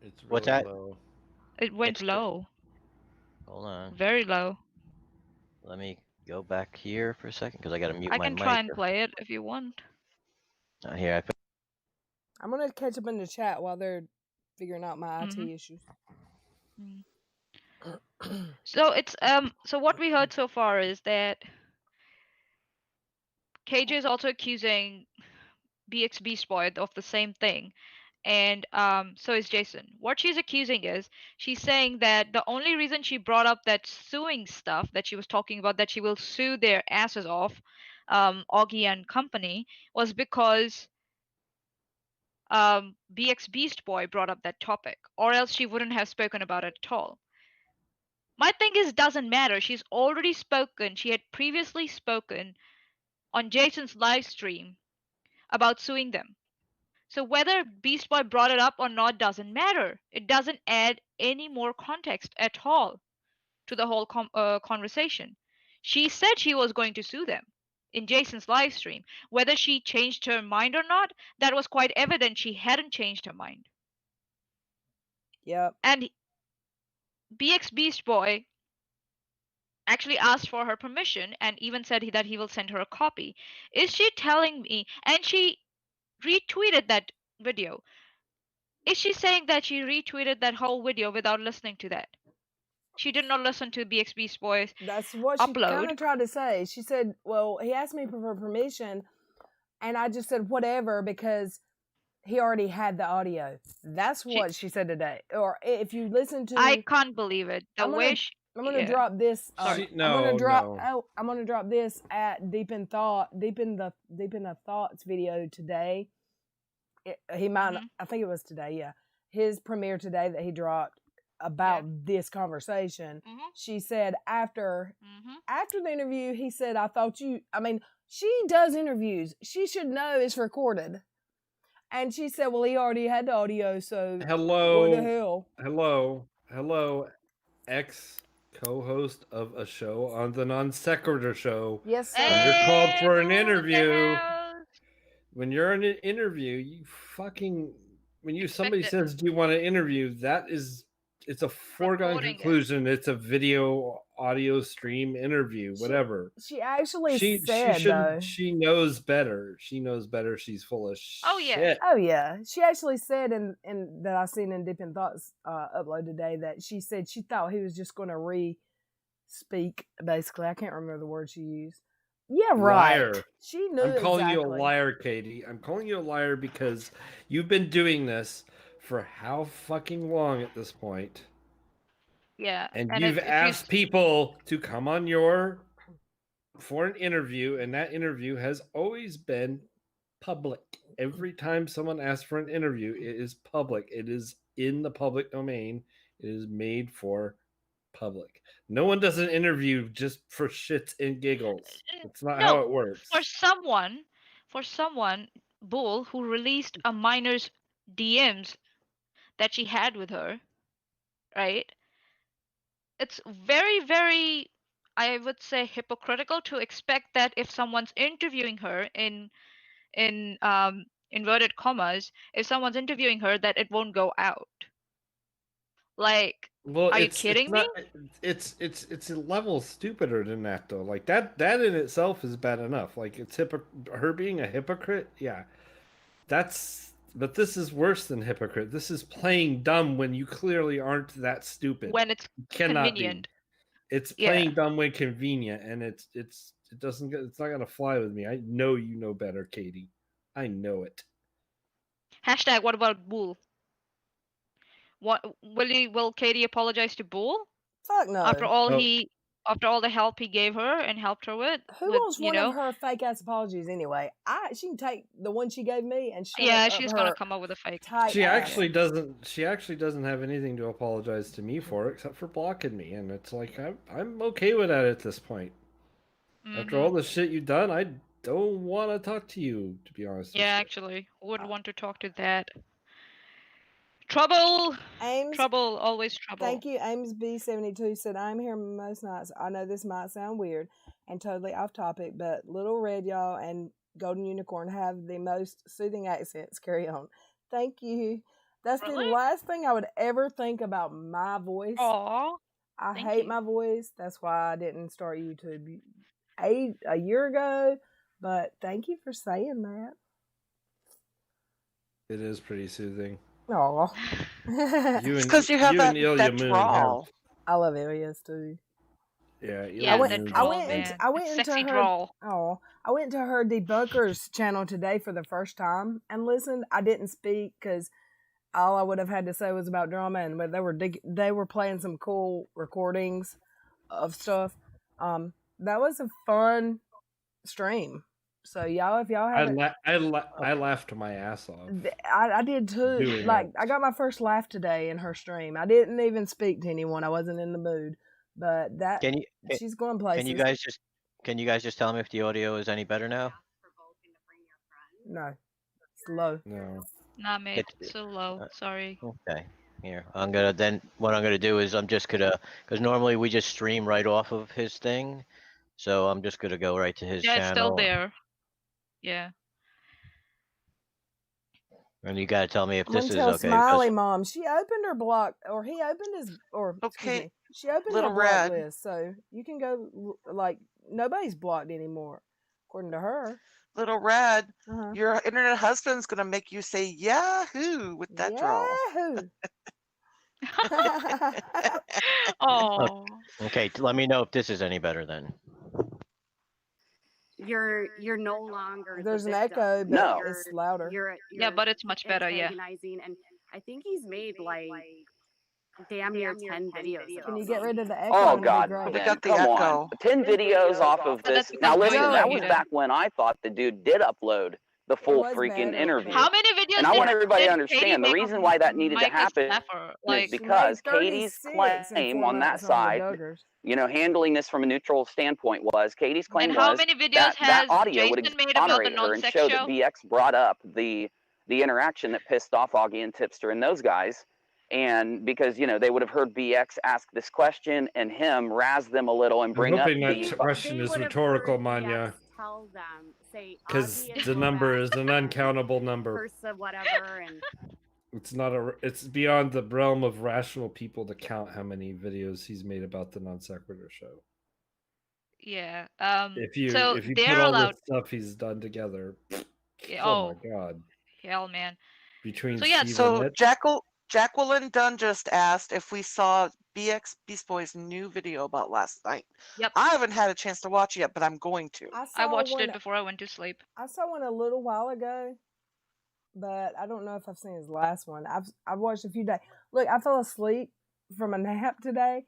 It's What's really that? low. It went It's low, hold on. very low. Let me go back here for a second because I got to mute I my can try mic. and play it if you want. Here, I'm gonna catch up in the chat while they're figuring out my IT Mhm. issues. Mm. So it's so what we heard so far is that KJ is also accusing BX Beast Boy of the same thing. And so is Jason. What she's accusing is she's saying that the only reason she brought up that suing stuff that she was talking about, that she will sue their asses off, Augie and company, was because BX Beast Boy brought up that topic, or else she wouldn't have spoken about it at all. My thing is, doesn't matter. She's already spoken. She had previously spoken on Jason's live stream about suing them. So whether Beast Boy brought it up or not doesn't matter. It doesn't add any more context at all to the whole conversation. She said she was going to sue them in Jason's live stream. Whether she changed her mind or not, that was quite evident she hadn't changed her mind. Yep. And BX Beast Boy actually asked for her permission and even said that he will send her a copy. Is she telling me? And she retweeted that video. Is she saying that she retweeted that whole video without listening to that? She did not listen to BX Beast Boy's That's what she kind upload. of tried to say. She said, well, he asked me for permission, and I just said whatever because he already had the audio. That's what she said today. Or if you listen to, I can't believe it. The I'm way gonna drop this. Sorry. I'm gonna drop this at Deep in the Thoughts video today. He might. Mhm. I think it was today. Yeah, his premiere today that he dropped about this conversation. Mhm. She said after Mhm. the interview, he said, "I thought you." I mean, she does interviews. She should know it's recorded. And she said, "Well, he already had the audio, so what the hell?" Hello, ex co-host of a show on the Non Sequitur Show. Yes, sir. When you're called for an Bull in the interview, house. when you're in an interview, somebody says, "Do you want to interview?" It's a foregone Recording it. conclusion. It's a video audio stream interview, whatever. She actually She said, though. she knows better. She knows better. She's full of Oh yeah. shit. Oh yeah, she actually said in that I seen in Deep in Thoughts upload today that she said she thought he was just going to re-speak. Basically, I can't remember the word she used, Yeah, right. Liar. She knew I'm calling you a exactly. liar, Katie. I'm calling you a liar because you've been doing this for how fucking long at this point? Yeah, And and you've if you asked people to come on for an interview, and that interview has always been public. Every time someone asks for an interview, it is public. It is in the public domain. It is made for public. No one does an interview just for shits and giggles. It's not how it no, works. for someone, Bull, who released a minor's DMs that she had with her, right? It's very, very, I would say, hypocritical to expect that if someone's interviewing her in inverted commas, if someone's interviewing her, that it won't go out. Like, Well, are you it's kidding me? not it's a level stupider than that though. Like that in itself is bad enough. Like it's her being a hypocrite. Yeah, but this is worse than hypocrite. This is playing dumb when you clearly aren't that stupid. When it's You cannot convenient. be. It's Yeah. playing dumb when convenient, and it's it's not gonna fly with me. I know you know better, Katie. I know it. Hashtag what about Bull? What will Katie apologize to Bull Fuck no. after all Oh. after all the help he gave her and helped her with? Who with, wants you one know? of her fake ass apologies anyway? She can take the one she gave me and shove Yeah, it up she's her gonna come up with a fake. tight She ass. actually doesn't. She actually doesn't have anything to apologize to me for, except for blocking me, and it's like I'm okay with that at this point. After all the shit you've done, I don't want to talk to you. To be honest. Yeah, actually, would want to talk to that. Trouble. Ames, Trouble, always trouble. Thank you. Ames B72 said, I'm here most nights. I know this might sound weird and totally off topic, but LilRed, y'all, and Golden Unicorn have the most soothing accents. Carry on. Thank you. That's the last thing I would ever think about my voice. Aww. I hate my voice. That's why I didn't start YouTube a year ago. But thank you for saying that. It is pretty soothing. Aw. It's because you have that drawl. I love Ilya's too. Yeah, I went into her Debunkers channel today for the first time and listened. I didn't speak because all I would have had to say was about drama, and they were playing some cool recordings of stuff. That was a fun stream. So y'all, if y'all haven't, I laughed my ass off. I did too. Like I got my first laugh today in her stream. I didn't even speak to anyone. I wasn't in the mood. But she's going places. Can you guys just tell me if the audio is any better now? No, it's low. No. Nah, mate, it's so low. Sorry. Okay. Here, what I'm gonna do is I'm just gonna, because normally we just stream right off of his thing, so I'm just gonna go right to his channel. Yeah, it's still there. Yeah. And you gotta tell me if this is okay. Smiley Mom, she opened her block, or he opened his, or okay. She opened her block list, so you can go. Like nobody's blocked anymore, according to her. LilRed, your internet husband's gonna make you say Yahoo with that drawl. Yahoo. Oh. Okay, let me know if this is any better then. You're no longer. There's an echo, but it's louder. Yeah, but it's much better. Yeah. And I think he's made like damn near 10 videos. Can you get rid of the echo? Oh God, come on! 10 videos off of this. Now listen, that was back when I thought the dude did upload the full freaking interview. How many videos? And I want everybody to understand the reason why that needed to happen is because Katie's claim on that side, handling this from a neutral standpoint was Katie's claim was that audio would exonerate her and show that BX brought up the interaction that pissed off Augie and Tipster and those guys. And because, they would have heard BX ask this question and him razz them a little and bring up that question is rhetorical, Manya. Tell them, say, because the number is an uncountable number. Whatever, and it's beyond the realm of rational people to count how many videos he's made about the Non Sequitur show. Yeah. If you so put all the stuff he's done together, oh my God. Hell, man. Between Jacqueline Dunn just asked if we saw Beast Boy's new video about last night. Yep. I haven't had a chance to watch it yet, but I'm going to. I watched it before I went to sleep. I saw one a little while ago, but I don't know if I've seen his last one. I've watched a few days. Look, I fell asleep from a nap today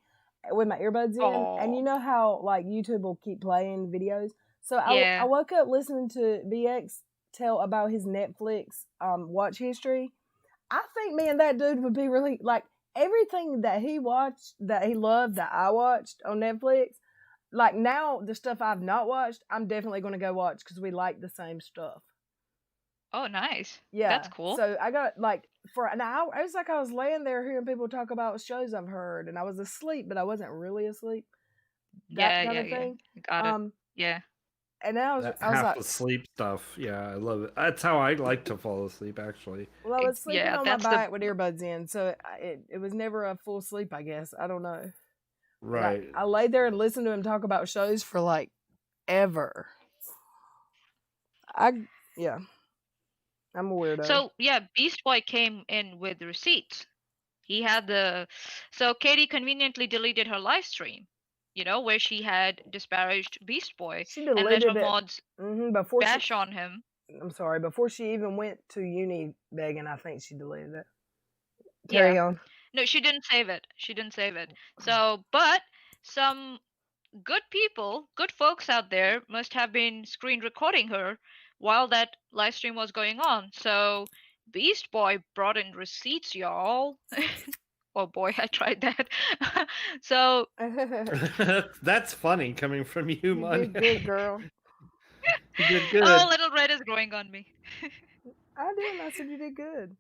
with my earbuds in, and you know how like YouTube will keep playing videos. So I woke up listening to BX tell about his Netflix watch history. I think me and that dude would be really like everything that he watched, that he loved, that I watched on Netflix. Like now, the stuff I've not watched, I'm definitely going to go watch because we like the same stuff. Oh, nice. Yeah, that's cool. So I got like for an hour. It was like I was laying there hearing people talk about shows I've heard, and I was asleep, but I wasn't really asleep. That kind of thing. Got it. Yeah. And then I was half like, asleep stuff. Yeah, I love it. That's how I like to fall asleep, actually. Well, I was sleeping on my back with earbuds in, so it was never a full sleep. I guess I don't know. Right. I laid there and listened to him talk about shows for like ever. I'm a weirdo. So yeah, Beast Boy came in with receipts. He had so Katie conveniently deleted her live stream, where she had disparaged Beast Boy and let her mods before bash on him. I'm sorry, before she even went to uni begging, I think she deleted it. Carry on. No, she didn't save it. So, but some good folks out there must have been screen recording her while that live stream was going on. So Beast Boy brought in receipts, y'all. Oh boy, I tried that. So that's funny coming from you, Money. You did good, girl. You did good. Oh, LilRed is growing on me. I didn't. I said you did good.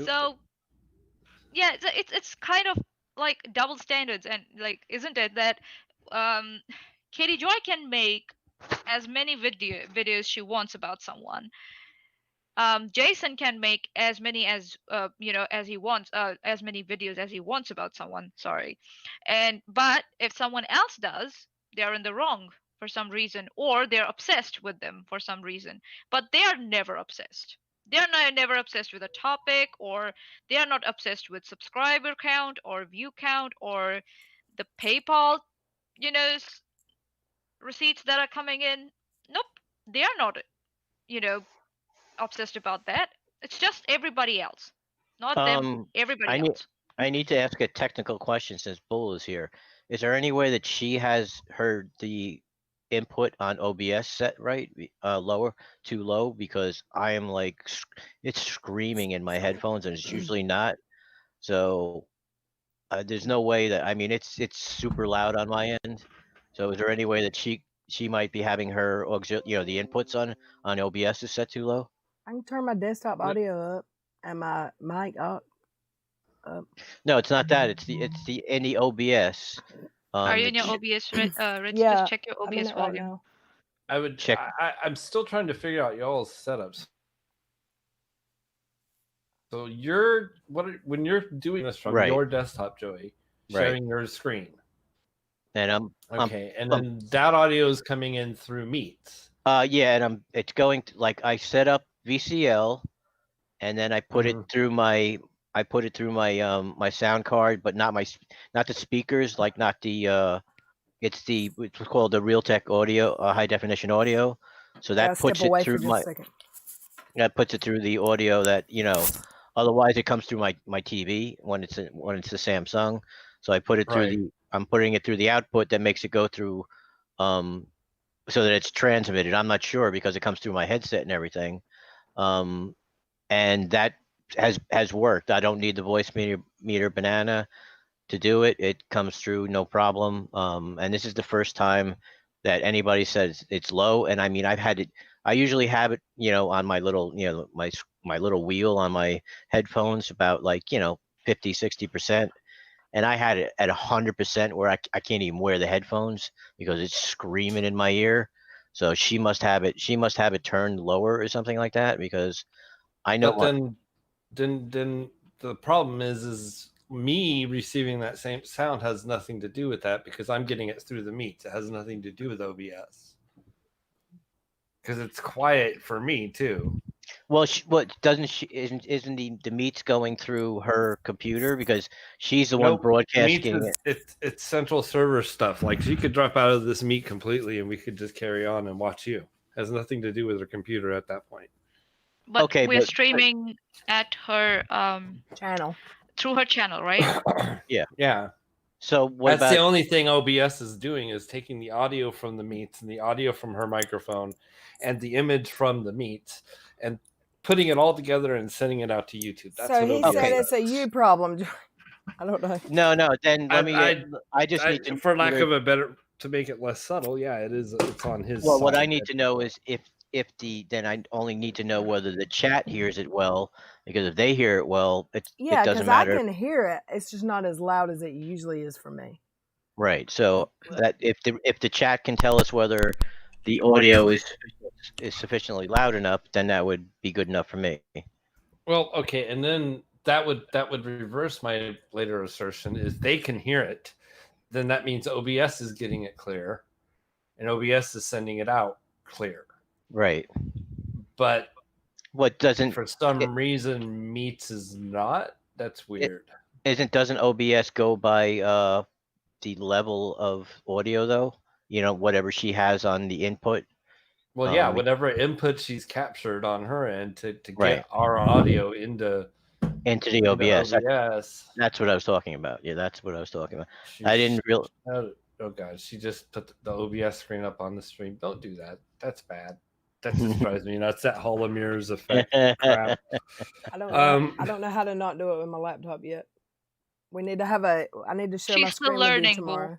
So yeah, it's kind of like double standards, and like, isn't it that Katie Joy can make as many videos she wants about someone. Jason can make as many as as he wants, as many videos as he wants about someone. Sorry, but if someone else does, they're in the wrong for some reason, or they're obsessed with them for some reason. But they are never obsessed. They're never obsessed with a topic, or they are not obsessed with subscriber count or view count or the PayPal, receipts that are coming in. Nope, they are not, obsessed about that. It's just everybody else, not them. Everybody else. I need to ask a technical question since Bull is here. Is there any way that she has heard the input on OBS set right, too low? Because I am like, it's screaming in my headphones, and it's usually not. So there's no way that, I mean, it's super loud on my end. So is there any way that she might be having her the inputs on OBS is set too low? I can turn my desktop audio up and my mic up. No, it's not that. It's the in the OBS. Are you in your OBS, Rich? Just check your OBS volume. Right, I would check. I'm still trying to figure out y'all's setups. So when you're doing this from your desktop, Joey, sharing your screen. And then that audio is coming in through Meet. Yeah, and it's going to, like, I set up VCL, and then I put it through my my sound card, but not the speakers, like not the it's called the Realtek audio, high definition audio. So that puts it through puts it through the audio that, otherwise it comes through my TV when it's the Samsung. So I put it through I'm putting it through the output that makes it go through so that it's transmitted. I'm not sure because it comes through my headset and everything. And that has worked. I don't need the voice meter banana to do it. It comes through no problem. And this is the first time that anybody says it's low. And I mean, I usually have it, on my little, my little wheel on my headphones about 50-60%. And I had it at 100% where I can't even wear the headphones because it's screaming in my ear. So she must have it turned lower or something like that, because I know. But then the problem is me receiving that same sound has nothing to do with that, because I'm getting it through the Meet. It has nothing to do with OBS because it's quiet for me too. Well, what doesn't she? Isn't the meets going through her computer because she's the one Nope. Meets broadcasting it? it's central server stuff. Like she could drop out of this meet completely, and we could just carry on and watch you. Has nothing to do with her computer at that point. But Okay, we're but streaming at her Channel. through her channel, right? Yeah. Yeah. So what That's about the only thing OBS is doing is taking the audio from the meets and the audio from her microphone and the image from the meets and putting it all together and sending it out to YouTube. That's So what he OBS said does. it's a you problem. I don't know. no? Then let me. I just need to. for lack of a better, to make it less subtle, yeah, it is. It's on his. Well, what side I need to know is if then I only need to know whether the chat hears it well, because if they hear it well, it Yeah, doesn't because I matter. can hear it. It's just not as loud as it usually is for me. Right. So that if the chat can tell us whether the audio is sufficiently loud enough, then that would be good enough for me. Well, okay, and then that would reverse my later assertion is they can hear it, then that means OBS is getting it clear, and OBS is sending it out clear. Right. But what doesn't for some reason Meets is not? That's weird. Doesn't OBS go by the level of audio though? You know, whatever she has on the input. Well, yeah, whatever input she's captured on her end to Right. get our audio into the OBS. OBS. That's what I was talking about. Yeah, that's what I was talking about. I didn't real. Oh god, she just put the OBS screen up on the stream. Don't do that. That's bad. That just drives me nuts. That Hall of Mirrors effect crap. I don't know how to not do it with my laptop yet. We need to have I need to share my She's still screen with you learning, tomorrow.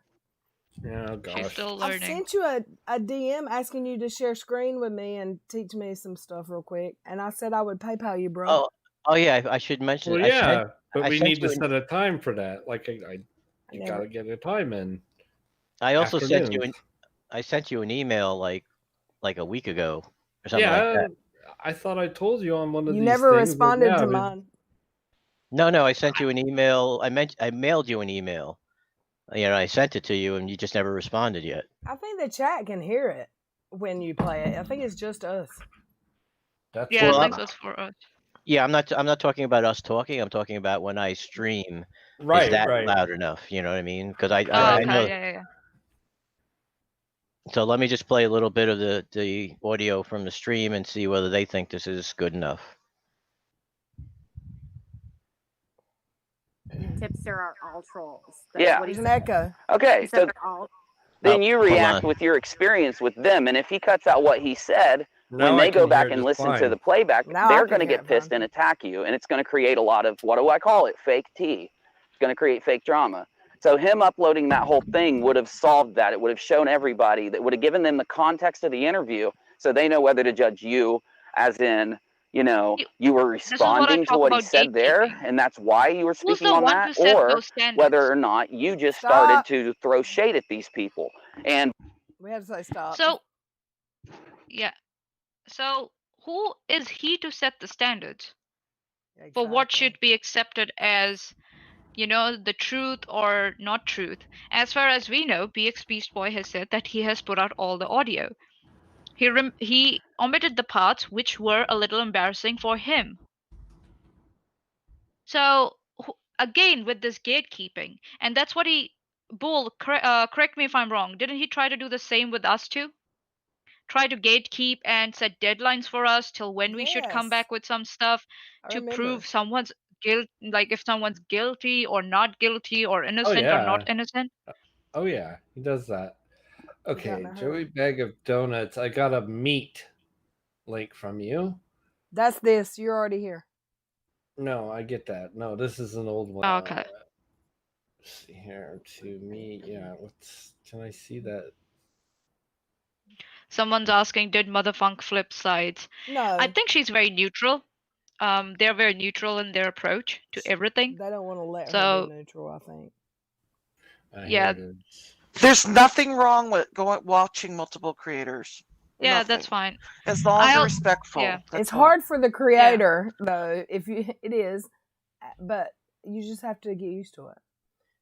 Oh gosh. She's still I learning. sent you a DM asking you to share screen with me and teach me some stuff real quick, and I said I would PayPal you, bro. Oh yeah, I should mention. Well, it. yeah, but I we sent need to you set a time for that. Like you gotta get a time in. I also sent you afternoons. I sent you an email like a week ago or something Yeah, like that. I thought I told you on one of You these never things, responded yeah, to mine. No, I sent you an email. I mailed you an email. You know, I sent it to you, and you just never responded yet. I think the chat can hear it when you play it. I think it's just us. That's Yeah, I think that's for us. Yeah, I'm not talking about us talking. I'm talking about when I stream. Right, is that right. loud enough? You know what I mean? Because I okay, know. yeah. So let me just play a little bit of the audio from the stream and see whether they think this is good enough. Tipster are all trolls. Yeah. There's an echo. Okay, so then you hold react on. with your experience with them, and if he cuts out what he said, Now when I they go can back hear and just listen to fine. the playback, Now I they're can going to hear get it pissed fine. and attack you, and it's going to create a lot of, what do I call it, fake tea. It's going to create fake drama. So him uploading that whole thing would have solved that. It would have shown everybody, that would have given them the context of the interview so they know whether to judge you, as in, you know, you were responding to what he said there, and that's why you were Who's speaking the on one that, who set or those standards? whether or not you just started to throw shade at these people. And We have to say stop. So, yeah. So, who is he to set the standards for what should be accepted as, you know, the truth or not truth? As far as we know, BX Beast Boy has said that he has put out all the audio. He omitted the parts which were a little embarrassing for him. So again, with this gatekeeping, and that's what Bull, correct me if I'm wrong. Didn't he try to do the same with us too? Try to gatekeep and set deadlines for us till when we should come Yes. back with some stuff to prove someone's guilt, like if someone's guilty or not guilty or innocent or not innocent. Oh yeah, he does that. Okay, Joey Bag of Donuts. I got a meat link from you. That's this. You're already here. No, I get that. No, this is an old one. Oh, okay. Let's see here to me. Yeah, can I see that? Someone's asking, did Motherfunk flip sides? No. I think she's very neutral. They're very neutral in their approach to everything. They don't want to let her be neutral, I think. Yeah. There's nothing wrong with watching multiple creators. Yeah, Nothing. that's fine. As long as they're respectful. Yeah. It's hard for the creator, though, it is, but you just have to get used to it.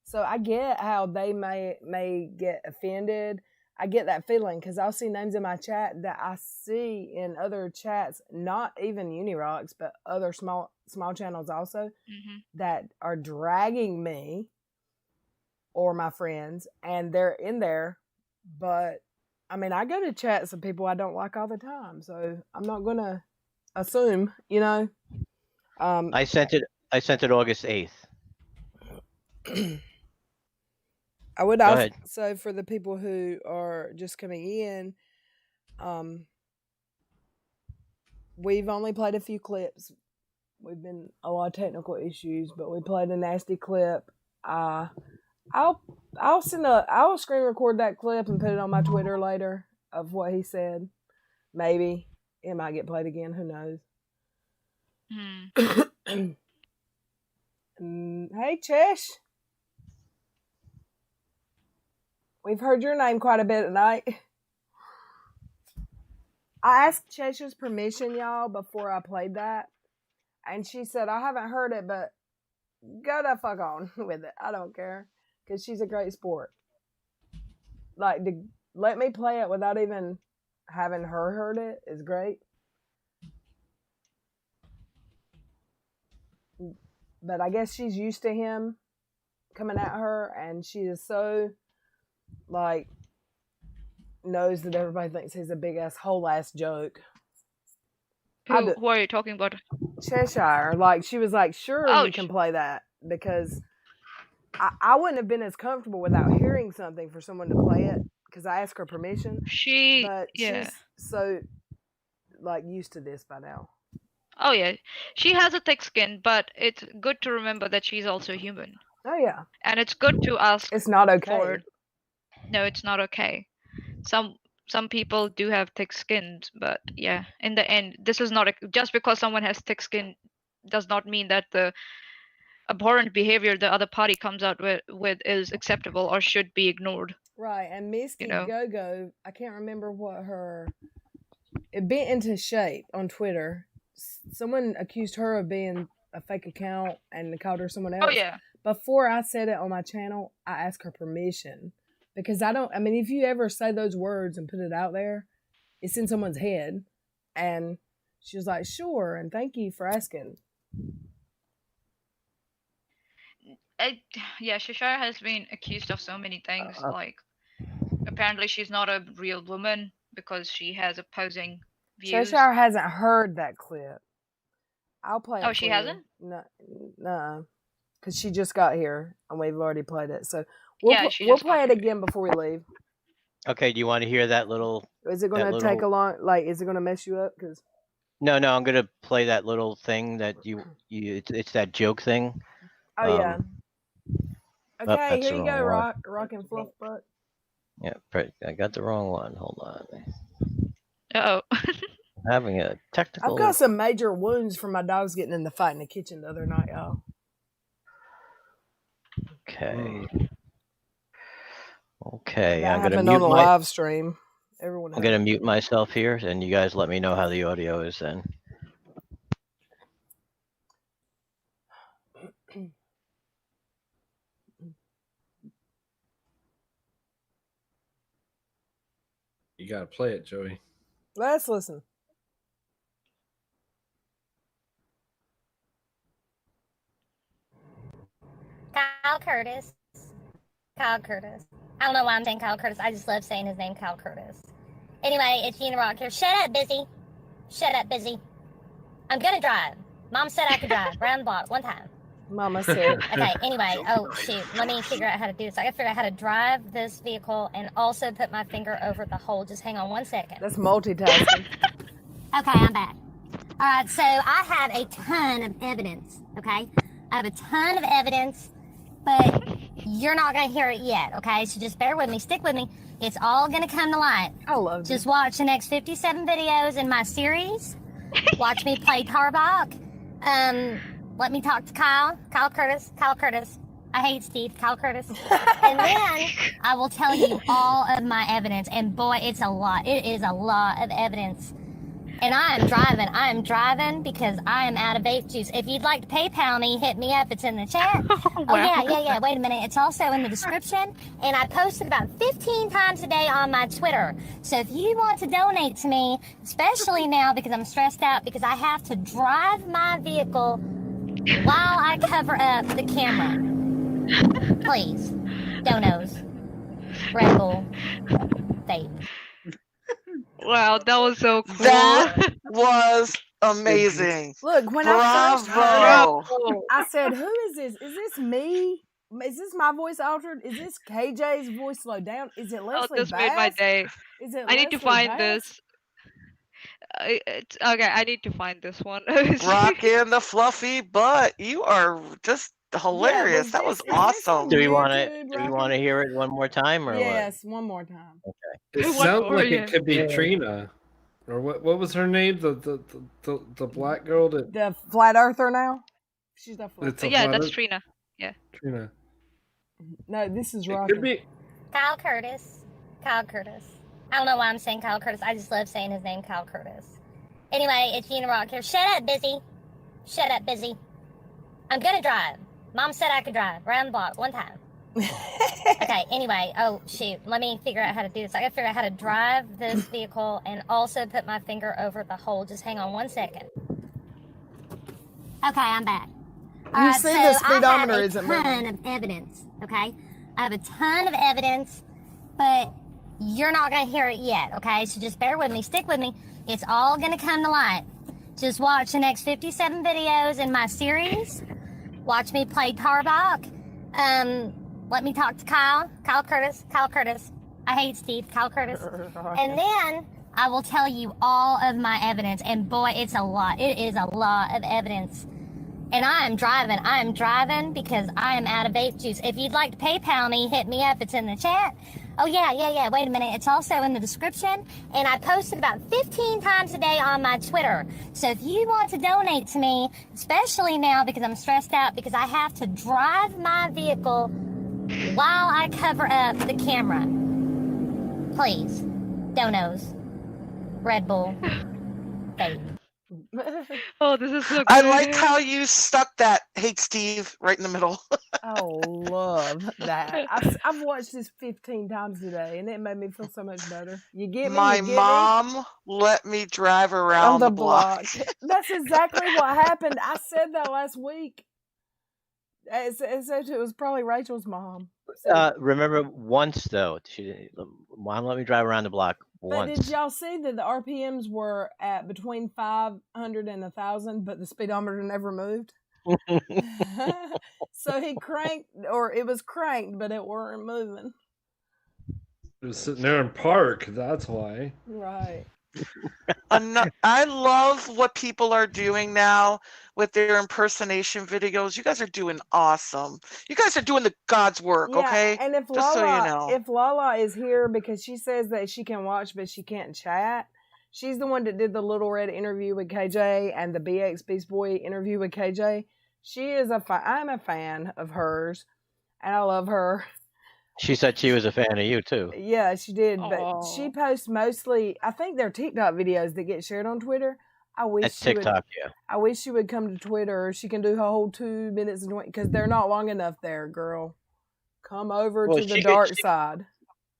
So I get how they may get offended. I get that feeling because I'll see names in my chat that I see in other chats, not even Unirocks, but other small channels also, that are dragging me or my friends, and they're in there. But I mean, I go to chats of people I don't like all the time, so I'm not gonna assume, you know. I sent it August 8th. I would Go also ahead. say for the people who are just coming in, we've only played a few clips. We've been a lot of technical issues, but we played a nasty clip. I'll screen record that clip and put it on my Twitter later of what he said. Maybe it might get played again. Who knows? Hey, Chesh. We've heard your name quite a bit tonight. I asked Chesh's permission, y'all, before I played that. And she said, I haven't heard it, but go the fuck on with it. I don't care. Because she's a great sport. Like, to let me play it without even having her heard it is great. But I guess she's used to him coming at her, and she is so, like, knows that everybody thinks he's a big ass whole ass joke. Who are you talking about? Cheshire. Like, she was like, sure, you can play that, because I wouldn't have been as comfortable without hearing something for someone to play it, because I asked her permission. But she's so, like, used to this by now. Oh yeah, she has a thick skin, but it's good to remember that she's also human. Oh yeah. And it's good to ask. It's not okay. No, it's not okay. Some people do have thick skins, but yeah, in the end, this is not just because someone has thick skin does not mean that the abhorrent behavior the other party comes out with is acceptable or should be ignored. Right, and Misty Go-Go, I can't remember what it bent into shape on Twitter. Someone accused her of being a fake account and called her someone else. Oh yeah. Before I said it on my channel, I asked her permission. Because if you ever say those words and put it out there, it's in someone's head. And she was like, sure, and thank you for asking. Yeah, Cheshire has been accused of so many things. Like, apparently she's not a real woman because she has opposing views. Cheshire hasn't heard that clip. I'll play it. Oh, she hasn't? No. Because she just got here and we've already played it. So we'll play it again before we leave. Okay, do you want to hear that little... Is it going to take a long... Like, is it going to mess you up? Cause... No, I'm going to play that little thing that it's that joke thing. Oh, yeah. Okay, here you go, Rock and Fluff Butt. Yeah, I got the wrong one. Hold on. Uh-oh. Having a technical... I've got some major wounds from my dogs getting in the fight in the kitchen the other night, y'all. Okay. I'm going to mute on the live stream. I'm going to mute myself here, and you guys let me know how the audio is then. You got to play it, Joey. Let's listen. Kyle Curtis. I don't know why I'm saying Kyle Curtis. I just love saying his name, Kyle Curtis. Anyway, it's Unirock here. Shut up, busy. I'm gonna drive. Mom said I could drive around the block one time. Mama said. Okay, anyway. Oh, shoot. Let me figure out how to do this. I gotta figure out how to drive this vehicle and also put my finger over the hole. Just hang on 1 second. That's multitasking. Okay, I'm back. All right, so I have a ton of evidence, okay? I have a ton of evidence, but you're not going to hear it yet, okay? So just bear with me. Stick with me. It's all going to come to light. I love it. Just watch the next 57 videos in my series. Watch me play Tarbach. Let me talk to Kyle Curtis. I hate Steve. Kyle Curtis. And then I will tell you all of my evidence. And boy, it's a lot. It is a lot of evidence. And I am driving. I am driving because I am out of vape juice. If you'd like to PayPal me, hit me up. It's in the chat. Oh, yeah. Wait a minute. It's also in the description. And I post it about 15 times a day on my Twitter. So if you want to donate to me, especially now because I'm stressed out because I have to drive my vehicle while I cover up the camera. Please. Donos. Red Bull. Vape. Wow, that was so cool. That was amazing. Look, when I first heard Bravo. it, I said, "Who is this? Is this me? Is this my voice altered? Is this KJ's voice slowed down? Is it Oh, Leslie this made my Bass? day. Is it I need to Leslie find Bass?" this. Okay, I need to find this one. Rocking the fluffy butt. You are just hilarious. That was is this awesome. on Do we want YouTube, to? Do we Rocky? want to hear it one more time or Yes, one more time. what? It One sounds more, like yeah. it could be Yeah. Trina, or what was her name? The black girl that The flat earther now. She's the flat. it's a Yeah, flat that's earth- Trina. Yeah. Trina. No, this is It Rocky. could be. Kyle Curtis. Kyle Curtis. I don't know why I'm saying Kyle Curtis. I just love saying his name, Kyle Curtis. Anyway, it's Gina Rock here. Shut up, busy. Shut up, busy. I'm gonna drive. Mom said I could drive around the block one time. Okay, anyway. Oh, shoot. Let me figure out how to do this. I gotta figure out how to drive this vehicle and also put my finger over the hole. Just hang on 1 second. Okay, I'm back. You see the speedometer I isn't have a ton moving. of evidence, okay? I have a ton of evidence, but you're not going to hear it yet, okay? So just bear with me, stick with me. It's all going to come to light. Just watch the next 57 videos in my series. Watch me play Tarbach. Let me talk to Kyle Curtis. I hate Steve, Kyle Curtis. And then I will tell you all of my evidence. And boy, it's a lot. It is a lot of evidence. And I am driving. I am driving because I am out of vape juice. If you'd like to PayPal me, hit me up. It's in the chat. Oh, yeah. Wait a minute. It's also in the description. And I post it about 15 times a day on my Twitter. So if you want to donate to me, especially now because I'm stressed out because I have to drive my vehicle while I cover up the camera. Please. Donos. Red Bull. Vape. Oh, this is so good. I like how you stuck that "Hate Steve" right in the middle. Oh, love that. I've watched this 15 times today, and it made me feel so much better. You get me? My You get mom let me drive me? around On the block. That's exactly what happened. I said that last week. It was probably Rachel's mom. Remember once though, Mom let me drive around the block But once. did y'all see that the RPMs were at between 500 and 1,000, but the speedometer never moved? So he cranked, or it was cranked, but it weren't moving. It was sitting there in park. That's why. Right. I love what people are doing now with their impersonation videos. You guys are doing awesome. You guys are doing the God's work, Yeah, okay? and if Just so Lala, you know. if Lala is here because she says that she can watch but she can't chat, she's the one that did the LilRed interview with KJ and the BX Beast Boy interview with KJ. She is I'm a fan of hers, and I love her. She said she was a fan of you too. Yeah, she did, but she Aw. posts mostly. I think they're TikTok videos that get shared on Twitter. I wish That's she would. TikTok, yeah. I wish she would come to Twitter. She can do her whole 2 minutes and 20 because they're not long enough there, girl. Come over Well, to the she dark could- side.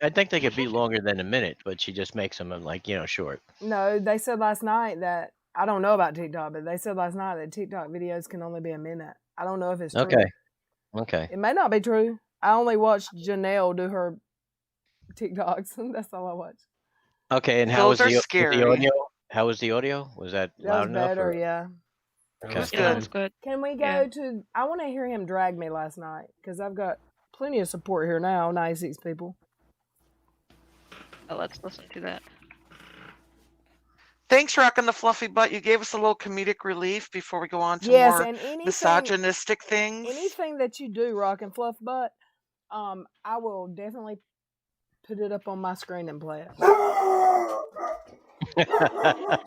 I think they could be longer than a minute, but she just makes them short. No, they said last night that I don't know about TikTok, but they said last night that TikTok videos can only be a minute. I don't know if it's true. Okay. It may not be true. I only watched Janelle do her TikToks. That's all I watched. Okay, and how Those was are the scary. audio? How was the audio? Was that That loud was enough? better, or- yeah. It was Yeah, that good. was good. Can we go Yeah. to? I want to hear him drag me last night because I've got plenty of support here now. 96 people. Oh, let's listen to that. Thanks, Rockin' the Fluffy Butt. You gave us a little comedic relief before we go on to Yes, more and anything misogynistic things. that you do, Rock and Fluff Butt, I will definitely put it up on my screen and play it.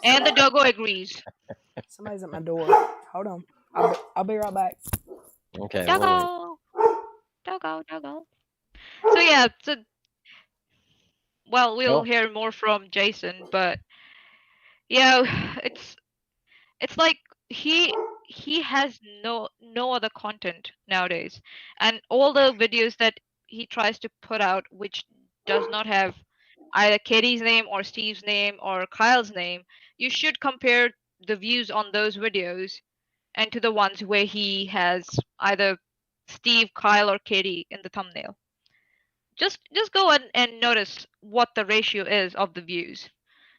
And the doggo agrees. Somebody's at my door. Hold on. I'll be right back. Okay. well, Doggo. So yeah, well, we'll Cool. hear more from Jason, but Yeah, it's like he has no other content nowadays, and all the videos that he tries to put out which does not have either Katie's name or Steve's name or Kyle's name, you should compare the views on those videos and to the ones where he has either Steve, Kyle, or Katie in the thumbnail. Just go and notice what the ratio is of the views,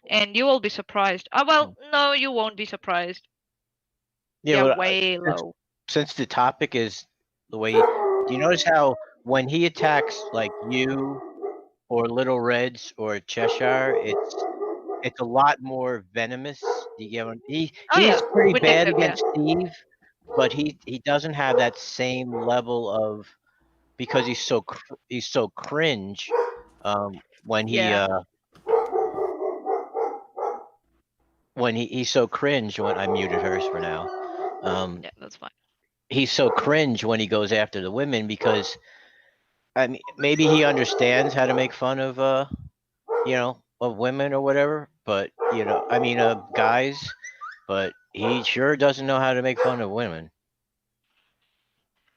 and you will be surprised. Well, no, you won't be surprised. Yeah, They're but way since, low. since the topic is the way, do you notice how when he attacks like you or Little Reds or Cheshire, it's a lot more venomous. Do you get what Oh he's yeah, pretty bad vindictive. Yeah, against Steve, but he doesn't have that same level of, because he's so cringe. When yeah, he's so cringe when I muted hers for now. yeah. That's fine. He's so cringe when he goes after the women because I mean maybe he understands how to make fun of of women or whatever, but I mean guys, but he sure doesn't know how to make fun of women.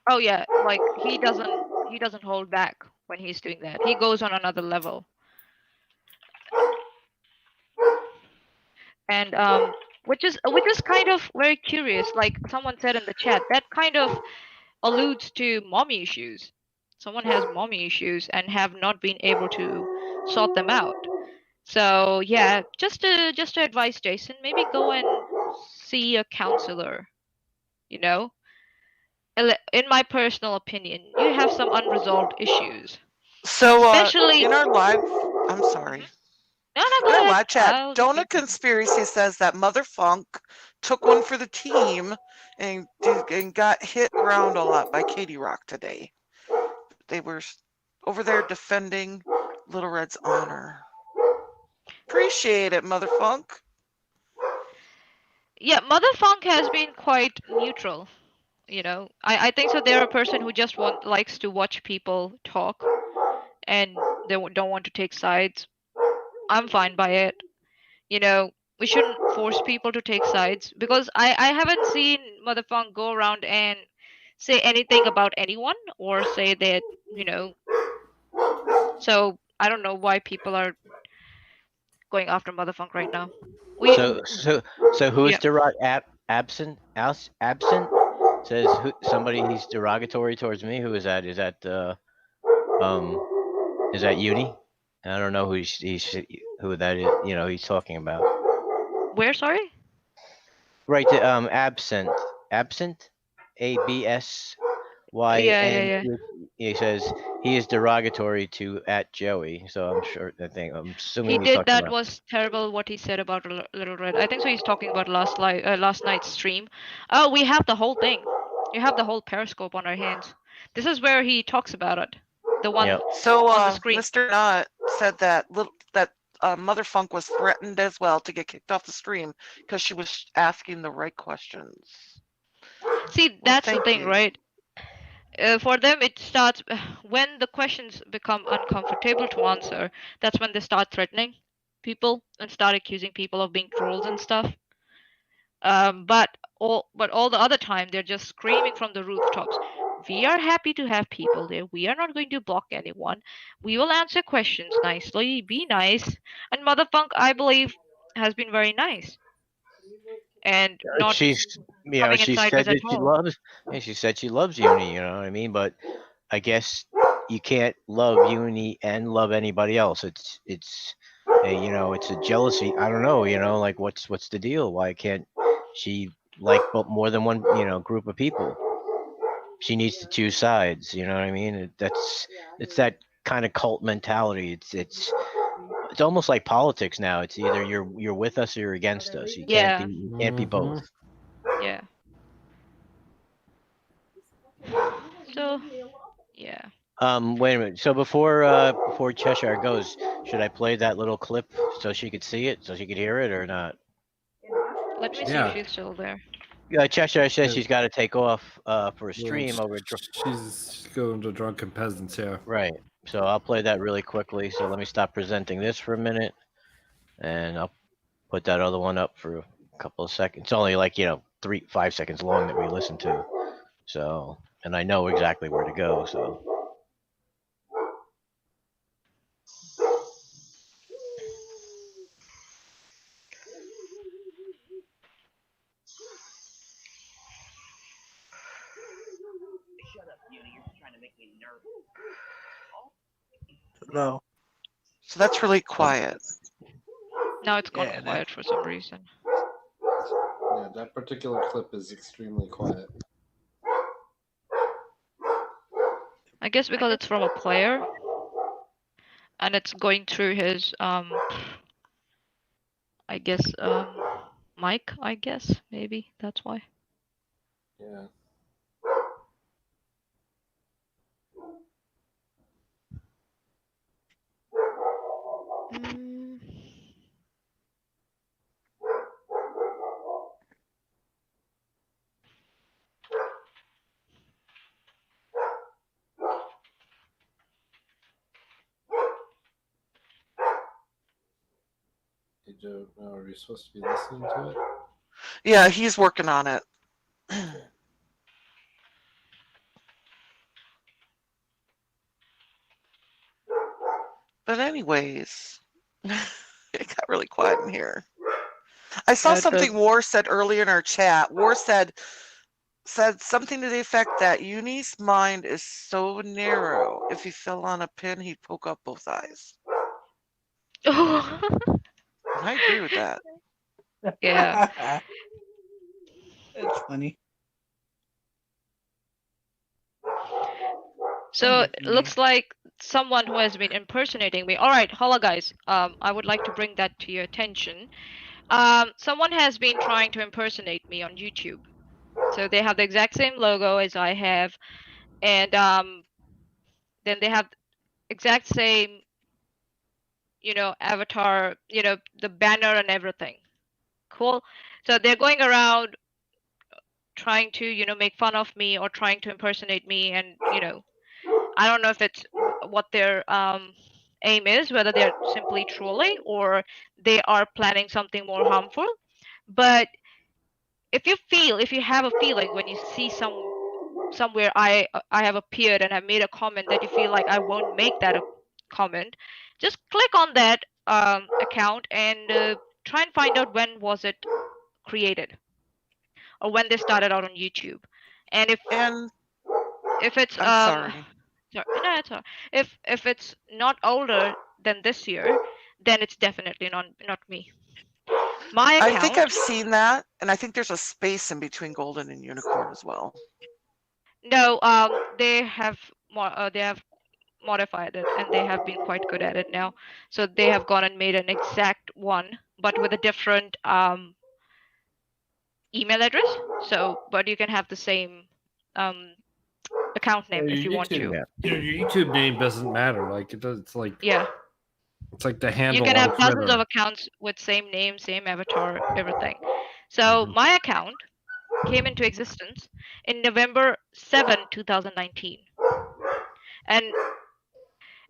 Oh yeah, like he doesn't hold back when he's doing that. He goes on another level. And which is kind of very curious. Like someone said in the chat, that kind of alludes to mommy issues. Someone has mommy issues and have not been able to sort them out. So yeah, just to advise Jason, maybe go and see a counselor. You know, in my personal opinion, you have some unresolved issues, So, especially. in our live, Mhm. I'm sorry. No, In go our ahead. live chat, I'll just Donut wait for you. Conspiracy says that Mother Funk took one for the team and got hit around a lot by Katie Rock today. They were over there defending Little Red's honor. Appreciate it, Mother Funk. Yeah, Mother Funk has been quite neutral. I think so. They're a person who just likes to watch people talk, and they don't want to take sides. I'm fine by it. We shouldn't force people to take sides because I haven't seen Mother Funk go around and say anything about anyone or say that, you know. So I don't know why people are going after Mother Funk right now. So who is Yeah. absent? Says somebody he's derogatory towards me. Who is that? Is that Uni? I don't know who that is. He's talking about. Where? Sorry. Right. Absent. ABSYN. Yeah. He says he is derogatory to at Joey. So I'm He assuming he's did. talking That about. was terrible what he said about Little Red. I think so. He's talking about last night's stream. Oh, we have the whole thing. You have the whole Periscope on our hands. This is where he talks about it. The one Yep. So, on the screen. Mr. Nutt said that Mother Funk was threatened as well to get kicked off the stream because she was asking the right questions. See, Well, that's the thank thing, you. right? For them, it starts when the questions become uncomfortable to answer. That's when they start threatening people and start accusing people of being trolls and stuff. But all the other time, they're just screaming from the rooftops. We are happy to have people there. We are not going to block anyone. We will answer questions nicely. Be nice. And Mother Funk, I believe, has been very nice and not coming in She sideways said at that she all. loves. Yeah, she said she loves Uni. You know what I mean? But I guess you can't love Uni and love anybody else. It's it's a jealousy. I don't know. Like what's the deal? Why can't she like more than one group of people? She needs to choose sides. You know what I mean? It's that kind of cult mentality. It's almost like politics now. It's either you're with us or you're against us. Yeah, You can't be both. yeah. So, yeah. Wait a minute. So before Cheshire goes, should I play that little clip so she could see it, so she could hear it, or not? Let me see if Yeah. she's still there. Yeah, Cheshire says Yeah. she's got to take off for a Well, stream over. she's going to Drunken Peasants, yeah. Right. So I'll play that really quickly. So let me stop presenting this for a minute, and put that other one up for a couple of seconds. It's only like 3-5 seconds long that we listen to. So, and I know exactly where to go. So. Shut up, Beauty. You're trying to make me nervous. No. So that's really quiet. Now it's gone Yeah, quiet for some reason. Yeah, that particular clip is extremely quiet. I guess because it's from a player, and it's going through his I guess mic. I guess maybe that's why. Yeah. Hey, Joe, are we supposed to be listening to it? Yeah, he's working on it. But anyways, it got really quiet in here. I saw something War said earlier in our chat. War said something to the effect that Uni's mind is so narrow, if he fell on a pin, he'd poke up both eyes. I agree with that. Yeah. That's funny. So it looks like someone who has been impersonating me. All right, hello guys. I would like to bring that to your attention. Someone has been trying to impersonate me on YouTube. So they have the exact same logo as I have, and then they have exact same, avatar, the banner and everything. Cool. So they're going around trying to, make fun of me or trying to impersonate me, and I don't know if it's what their aim is, whether they're simply trolling or they are planning something more harmful. But if you have a feeling when you see somewhere I have appeared and have made a comment that you feel like I won't make that a comment, just click on that account and try and find out when was it created or when they started out on YouTube. And if it's I'm sorry. no, it's all right. If it's not older than this year, then it's definitely not me. My account. I think I've seen that, and I think there's a space in between golden and unicorn as well. No, they have modified it, and they have been quite good at it now. So they have gone and made an exact one, but with a different email address. So, but you can have the same account name if you want to. Your YouTube name doesn't matter. Like it does. It's like It's like the handle. You can have on dozens Twitter. of accounts with same name, same avatar, everything. So my account came into existence in November 7, 2019. And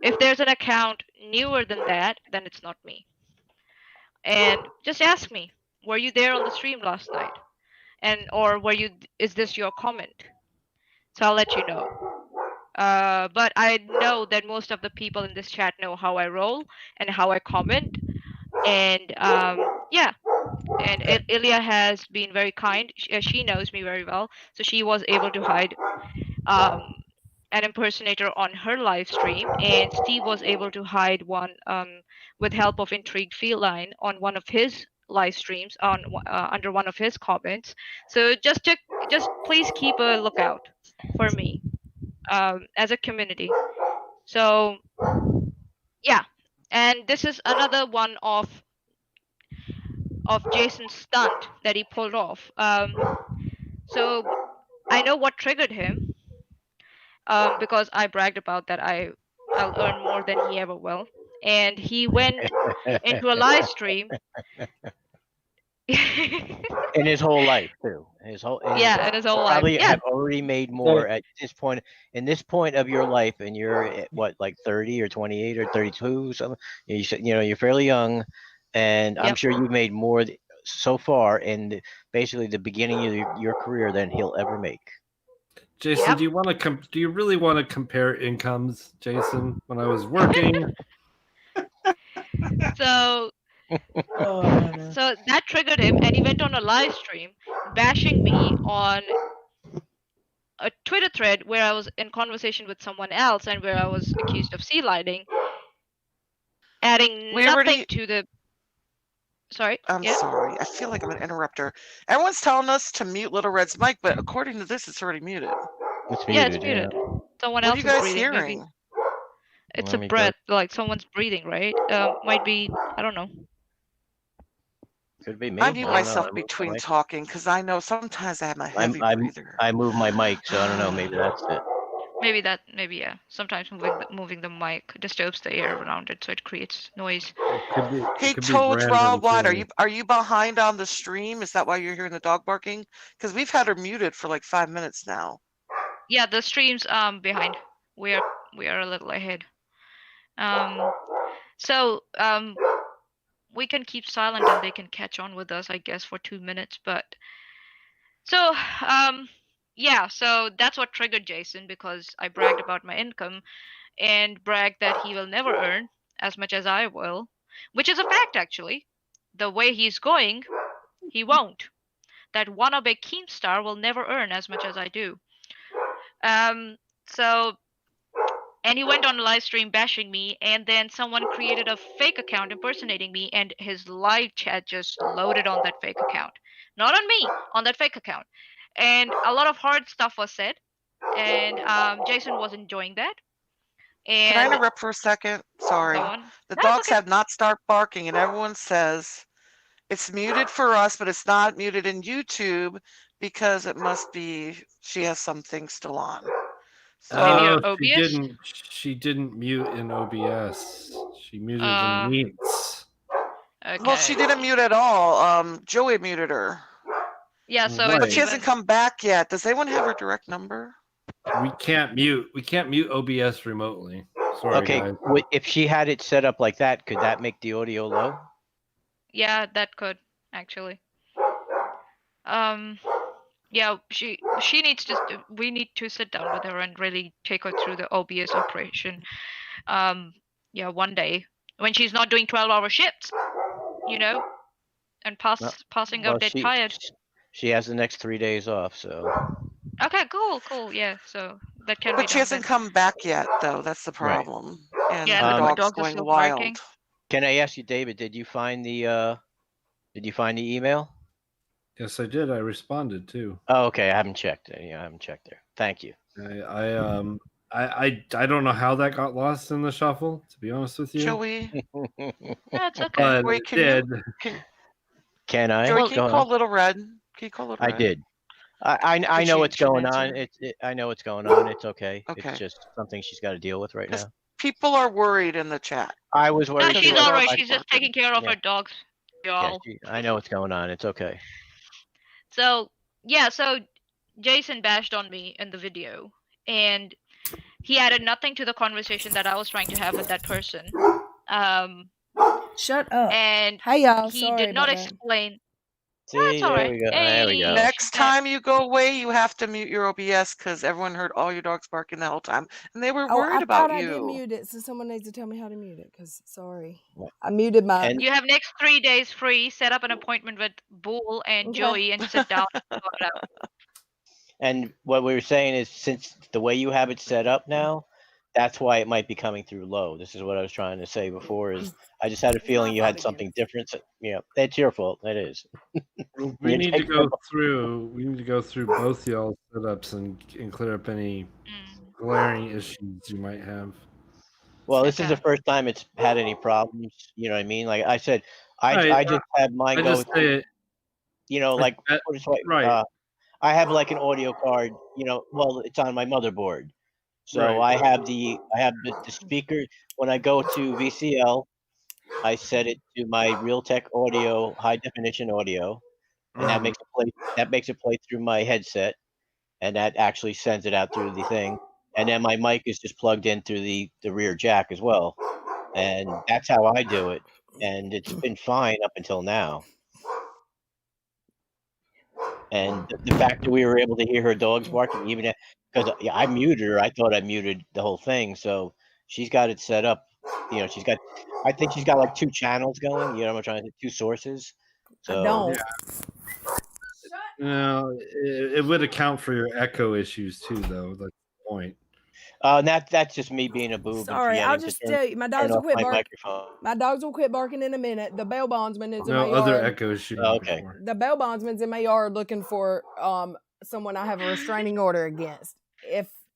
if there's an account newer than that, then it's not me. And just ask me, were you there on the stream last night? Or is this your comment? So I'll let you know. But I know that most of the people in this chat know how I roll and how I comment. And yeah. And Ilya has been very kind. She knows me very well. So she was able to hide an impersonator on her live stream, and Steve was able to hide one with help of Intrigued Feline on one of his live streams under one of his comments. So just please keep a lookout for me as a community. So yeah, and this is another one of Jason's stunt that he pulled off. So I know what triggered him. Because I bragged about that I'll earn more than he ever will. And he went into a live stream. In his whole life too. In his whole life. Probably have already made more at this point. In this point of your life, and you're at what, like 30 or 28 or 32, something. You said, you're fairly young. and I'm Yep. sure you've made more so far in basically the beginning of your career than he'll ever make. Jason, Yep. do you want to do you really want to compare incomes, Jason? When I was working, So Oh, so that triggered him, and he went on a live stream bashing me on a Twitter thread where I was in conversation with someone else and where I was accused of sea lighting, adding We nothing already. to the. Sorry. I'm Yeah. sorry. I feel like I'm an interrupter. Everyone's telling us to mute LilRed's mic, but according to this, it's already muted. It's Yeah, it's muted. muted. Someone What are else you is guys breathing. Maybe hearing? it's Let a me go. breath, like someone's breathing, right? Might be. I don't know. Could be me. I mute I don't know. myself I moved my between mic. talking because I know sometimes I have my heavy breather. I moved my mic, so I don't know. Maybe that's it. Maybe yeah. Sometimes moving the mic disturbs the air around it, so it creates noise. it could be. Hey, It could be Toads Brandon Worldwide, too. are you behind on the stream? Is that why you're hearing the dog barking? Because we've had her muted for like 5 minutes now. Yeah, the stream's behind. We are a little ahead. So we can keep silent and they can catch on with us, I guess, for 2 minutes. But so yeah, so that's what triggered Jason, because I bragged about my income and bragged that he will never earn as much as I will, which is a fact actually. The way he's going, he won't. That wannabe Keemstar will never earn as much as I do. So and he went on a live stream bashing me, and then someone created a fake account impersonating me, and his live chat just loaded on that fake account. Not on me, on that fake account. And a lot of hard stuff was said, and Jason was enjoying that. Can I And interrupt for a second? Sorry. go on. The That's dogs okay. have not started barking, and everyone says it's muted for us, but it's not muted in YouTube because it must be she has something still on. So Maybe your Oh, OBS? she didn't mute in OBS. She muted Uh, in Meets. well, she Okay. didn't mute at all. Joey muted her, Yeah, so Right. but it's she hasn't even. come back yet. Does anyone have her direct number? We can't mute. We can't mute OBS remotely. Sorry, Okay, guys. if she had it set up like that, could that make the audio low? Yeah, that could actually. Yeah, she needs to. We need to sit down with her and really take her through the OBS operation. Yeah, one day when she's not doing 12-hour shifts, you know, and passing Well, out dead tired. she has the next 3 days off, so. Okay, cool. Yeah, so that can be But she done hasn't then. come back yet, though. That's the Right. problem. And Yeah, the and my dog's dogs are going still wild. barking. Can I ask you, David? Did you find the email? Yes, I did. I responded too. Oh, okay. I haven't checked. Yeah, I haven't checked there. Thank you. I don't know how that got lost in the shuffle. To be honest with you, Joey, That's okay. but Joey, it did. Can I? Joey, Well, can you Go call on. LilRed? Can you call LilRed? I did. I Did know she- what's she going answer? on. I know what's going on. It's okay. Okay. It's just something she's got to deal with right 'Cause now. People are worried in the chat. I was no, worried Because she's too. the all dog's right. She's just barking. taking care of Yeah. her dogs, Yeah, y'all. I know what's going on. It's okay. So yeah, so Jason bashed on me in the video, and he added nothing to the conversation that I was trying to have with that person. Shut up. And Hey y'all, he sorry did not about that. explain. See, That's all there right. we go. There we go. Next time you go away, you have to mute your OBS because everyone heard all your dogs barking the whole time, and they were Oh, worried I about thought I you. did mute it, so someone needs to tell me how to mute it. Cause sorry, What? I muted my. And You have next 3 days free. Set up an appointment with Bull and Okay. Joey and sit down and sort it out. and what we were saying is, since the way you have it set up now, that's why it might be coming through low. This is what I was trying to say before. Is I just had a It's feeling my you fault had again. something different. So, it's your fault. It is. We You need to take go through. We need to go through both y'all's setups and clear up any glaring issues you might have. Well, this is the Okay. first time it's had any problems. You know what I mean? Like I said, I Right, just had mine I go just say through. it. Like that- put it this way, right. I have like an audio card. Well, it's on my motherboard. So Right. I have the speaker. When I go to VCL, I set it to my Realtek audio, high definition audio, and that makes it play through my headset, and that actually sends it out through the thing. And then my mic is just plugged in through the rear jack as well, and that's how I do it. and it's been fine up until now. And the fact that we were able to hear her dogs barking, even because I muted her, I thought I muted the whole thing. So she's got it set up. I think she's got like 2 channels going. You know what I'm trying to say? 2 sources. So I don't. No, it would account for your echo issues too, though. That's the point. That's just me being a boob Sorry, and I'll forgetting just to tell you, my turn dogs will off quit my barking. microphone. My dogs will quit barking in a minute. The bail bondsman is in No my other yard. echoes should Oh, okay. The bail bondsman's in my yard looking for someone I have a restraining order against.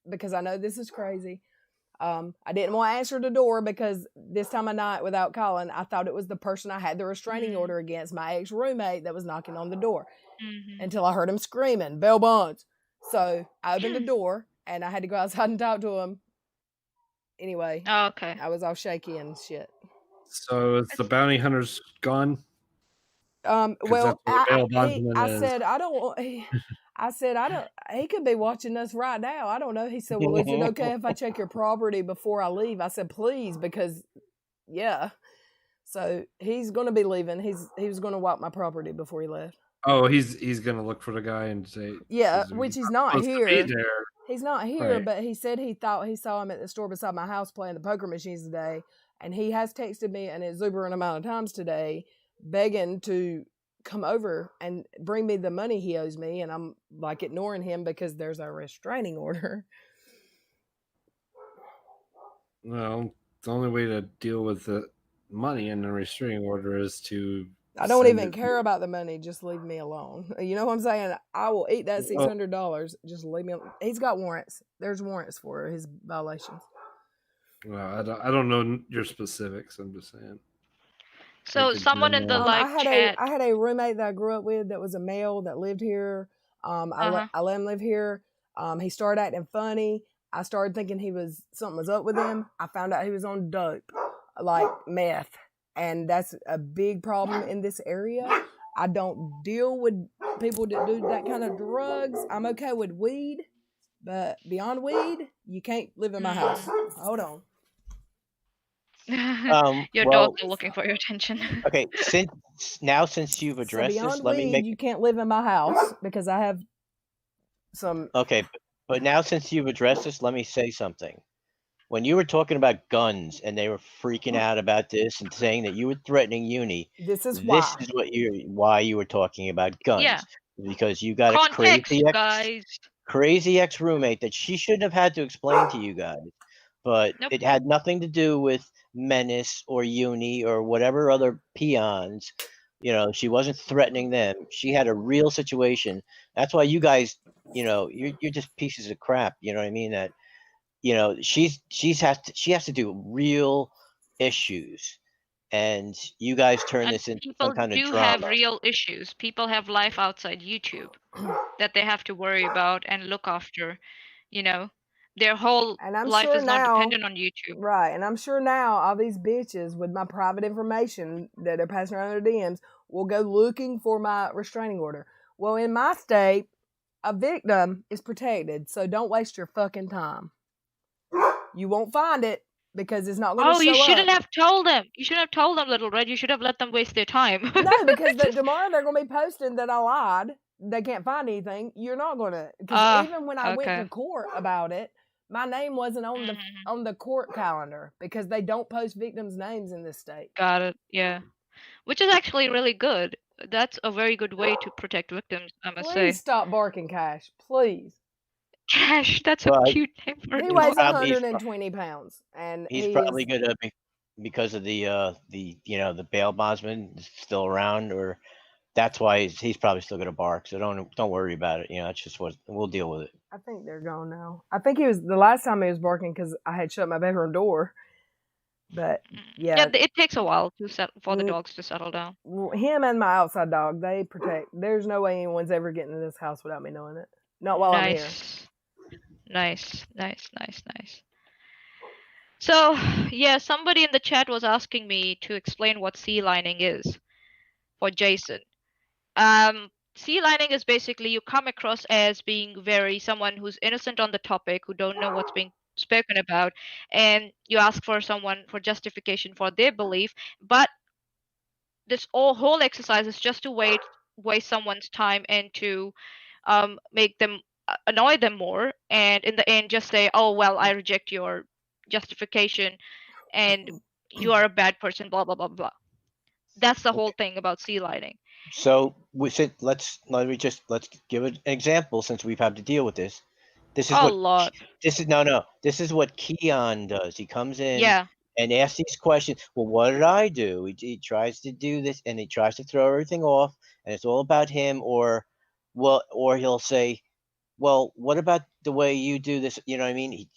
Because I know this is crazy. I didn't want to answer the door because this time of night without calling, I thought it was the person I had the restraining order against, my ex-roommate that was knocking on the door. Until I heard him screaming, bail bonds. So I opened the door and I had to go outside and talk to him. Anyway, okay. I was all shaky and shit. So is the bounty hunters gone? Well, I is. said I don't. I said I don't. He could be watching us right now. I don't know. He said, "Well, is it okay if I check your property before I leave?" I said, "Please," because yeah. So he's going to be leaving. He was going to wipe my property before he left. Oh, he's gonna look for the guy and say, yeah, which he's not here. He's not here, Right. but he said he thought he saw him at the store beside my house playing the poker machines today, and he has texted me an exuberant amount of times today, begging to come over and bring me the money he owes me, and I'm like ignoring him because there's a restraining order. Well, the only way to deal with the money and the restraining order is to. I don't even care about the money. Just leave me alone. You know what I'm saying? I will eat that $600. Just leave me alone. He's got warrants. There's warrants for his violations. Well, I don't know your specifics. I'm just saying. So someone in the live chat. I had a roommate that I grew up with that was a male that lived here. I let him live here. He started acting funny. I started thinking something was up with him. I found out he was on dope, like meth. And that's a big problem in this area. I don't deal with people that do that kind of drugs. I'm okay with weed, but beyond weed, you can't live in my house. Hold on. Your dogs are looking for your attention. Okay, since you've addressed beyond this, let me weed, you can't live in my house because I have some. Okay, but now since you've addressed this, let me say something. When you were talking about guns and they were freaking out about this and saying that you were threatening Uni, this is why why you were talking about guns. Yeah. Because you got Context, a crazy ex roommate that she shouldn't have had to explain to you guys. But it had nothing to do with Menace or Uni or whatever other peons. She wasn't threatening them. She had a real situation. That's why you guys, you're just pieces of crap. You know what I mean? That she has to do real issues, and you guys turn this into some kind of drama. People do have real issues. People have life outside YouTube that they have to worry about and look after. Their whole life is not dependent on YouTube. Right, and I'm sure now all these bitches with my private information that are passing around their DMs will go looking for my restraining order. Well, in my state, a victim is protected, so don't waste your fucking time. You won't find it because it's not going to show up. Oh, you shouldn't have told them. You shouldn't have told them, LilRed. You should have let them waste their time. No, because tomorrow they're going to be posting that I lied. They can't find anything. You're not going to. Because even when I went to court about it, my name wasn't on the court calendar because they don't post victims' names in this state. Got it. Yeah. Which is actually really good. That's a very good way to protect victims, I must say. Please stop barking, Cash. Please. Cash, that's a cute name for He weighs 120 pounds, and he's probably gonna be because of the bail bondsman is still around, or that's why he's probably still gonna bark. So don't worry about it. It's just what we'll deal with it. I think they're gone now. I think he was the last time he was barking because I had shut my bedroom door. But yeah, it takes a while for the dogs to settle down. Him and my outside dog, they protect. There's no way anyone's ever getting in this house without me knowing it. Not while I'm here. Nice. So, yeah, somebody in the chat was asking me to explain what sea lining is for Jason. Sea lining is basically you come across as being someone who's innocent on the topic, who don't know what's being spoken about, and you ask for someone for justification for their belief, but this whole exercise is just to waste someone's time and to make them annoy them more, and in the end just say, oh well, I reject your justification and you are a bad person, blah blah blah blah. That's the whole thing about sea lighting. So let's give an example since we've had to deal with this. This is A what lot. This is what Keon does. He comes in Yeah. and asks these questions. Well, what did I do? He tries to do this and he tries to throw everything off, and it's all about him. Or he'll say, well, what about the way you do this? You know what I mean?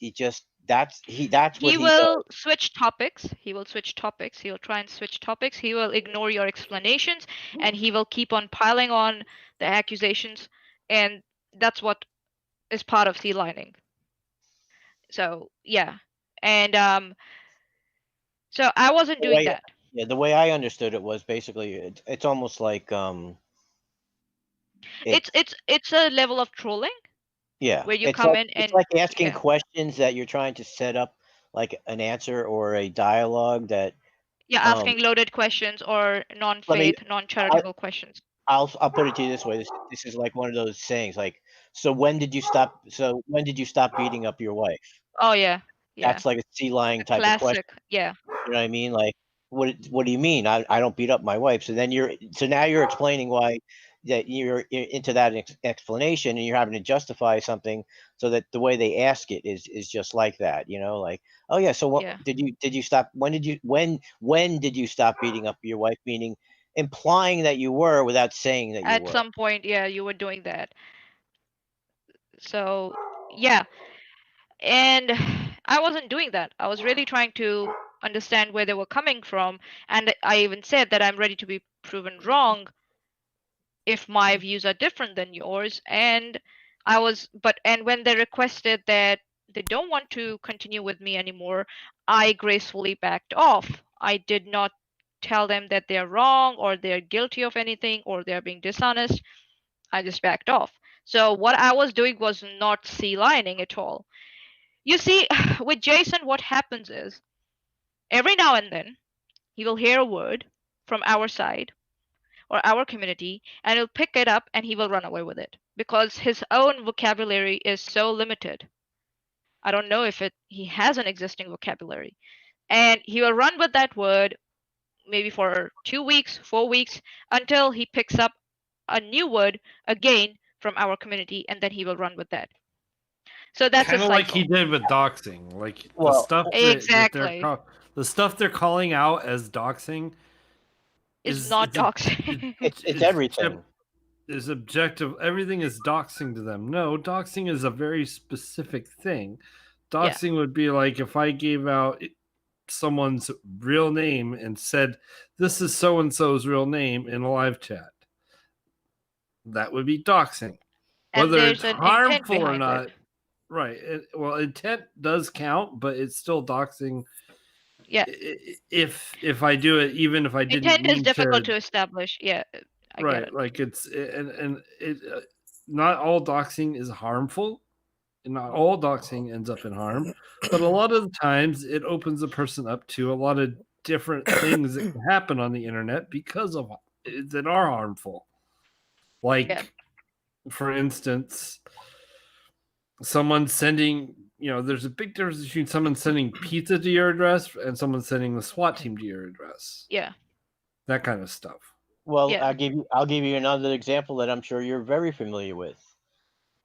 That's what He he does. will switch topics. He will switch topics. He will try and switch topics. He will ignore your explanations, and he will keep on piling on the accusations, and that's what is part of sea lining. So yeah, and so I wasn't doing that. Yeah, the way I understood it was basically it's almost like It's a level of trolling. Yeah, Where you it's come like in and it's like asking questions that you're trying to set up like an answer or a dialogue that yeah, asking loaded questions or non-faith, non-charitable questions. I'll put it to you this way. This is like one of those sayings like, so when did you stop beating up your wife? Oh yeah. Yeah. That's like a sea lying type of question. Classic. Yeah. You know what I mean? Like what do you mean? I don't beat up my wife. So now you're explaining why that you're into that explanation and you're having to justify something so that the way they ask it is just like that, you know, like, oh yeah, so what did you stop when did you stop beating up your wife, meaning implying that you were without saying that you At were. some point, yeah, you were doing that. So yeah, and I wasn't doing that. I was really trying to understand where they were coming from, and I even said that I'm ready to be proven wrong if my views are different than yours. And when they requested that they don't want to continue with me anymore, I gracefully backed off. I did not tell them that they're wrong or they're guilty of anything or they're being dishonest. I just backed off. So what I was doing was not sea lining at all. You see, with Jason, what happens is every now and then he will hear a word from our side or our community and he'll pick it up and he will run away with it because his own vocabulary is so limited. I don't know if he has an existing vocabulary. And he will run with that word maybe for 2 weeks, 4 weeks, until he picks up a new word again from our community, and then he will run with that. So that's kind a of like he cycle. did with doxing, like Well, Exactly. the stuff they're calling out as doxing is not doxing. It's everything. Is objective. Everything is doxing to them. No, doxing is a very specific thing. Doxing would be like if I gave out someone's real name and said, "This is so and so's real name" in a live chat. That would be doxing. And Whether there's it's an intent harmful or behind not, it. right? Well, intent does count, but it's still doxing. Yeah. If I do it, even if I didn't Intent mean is difficult to establish. Yeah, I right, get it. like it's and it not all doxing is harmful, and not all doxing ends up in harm, but a lot of the times it opens a person up to a lot of different things that can happen on the internet because of that are harmful. Like, for instance, someone sending, there's a big difference between someone sending pizza to your address and someone sending the SWAT team to your address. Yeah. That kind of stuff. Well, I'll give you another example that I'm sure you're very familiar with.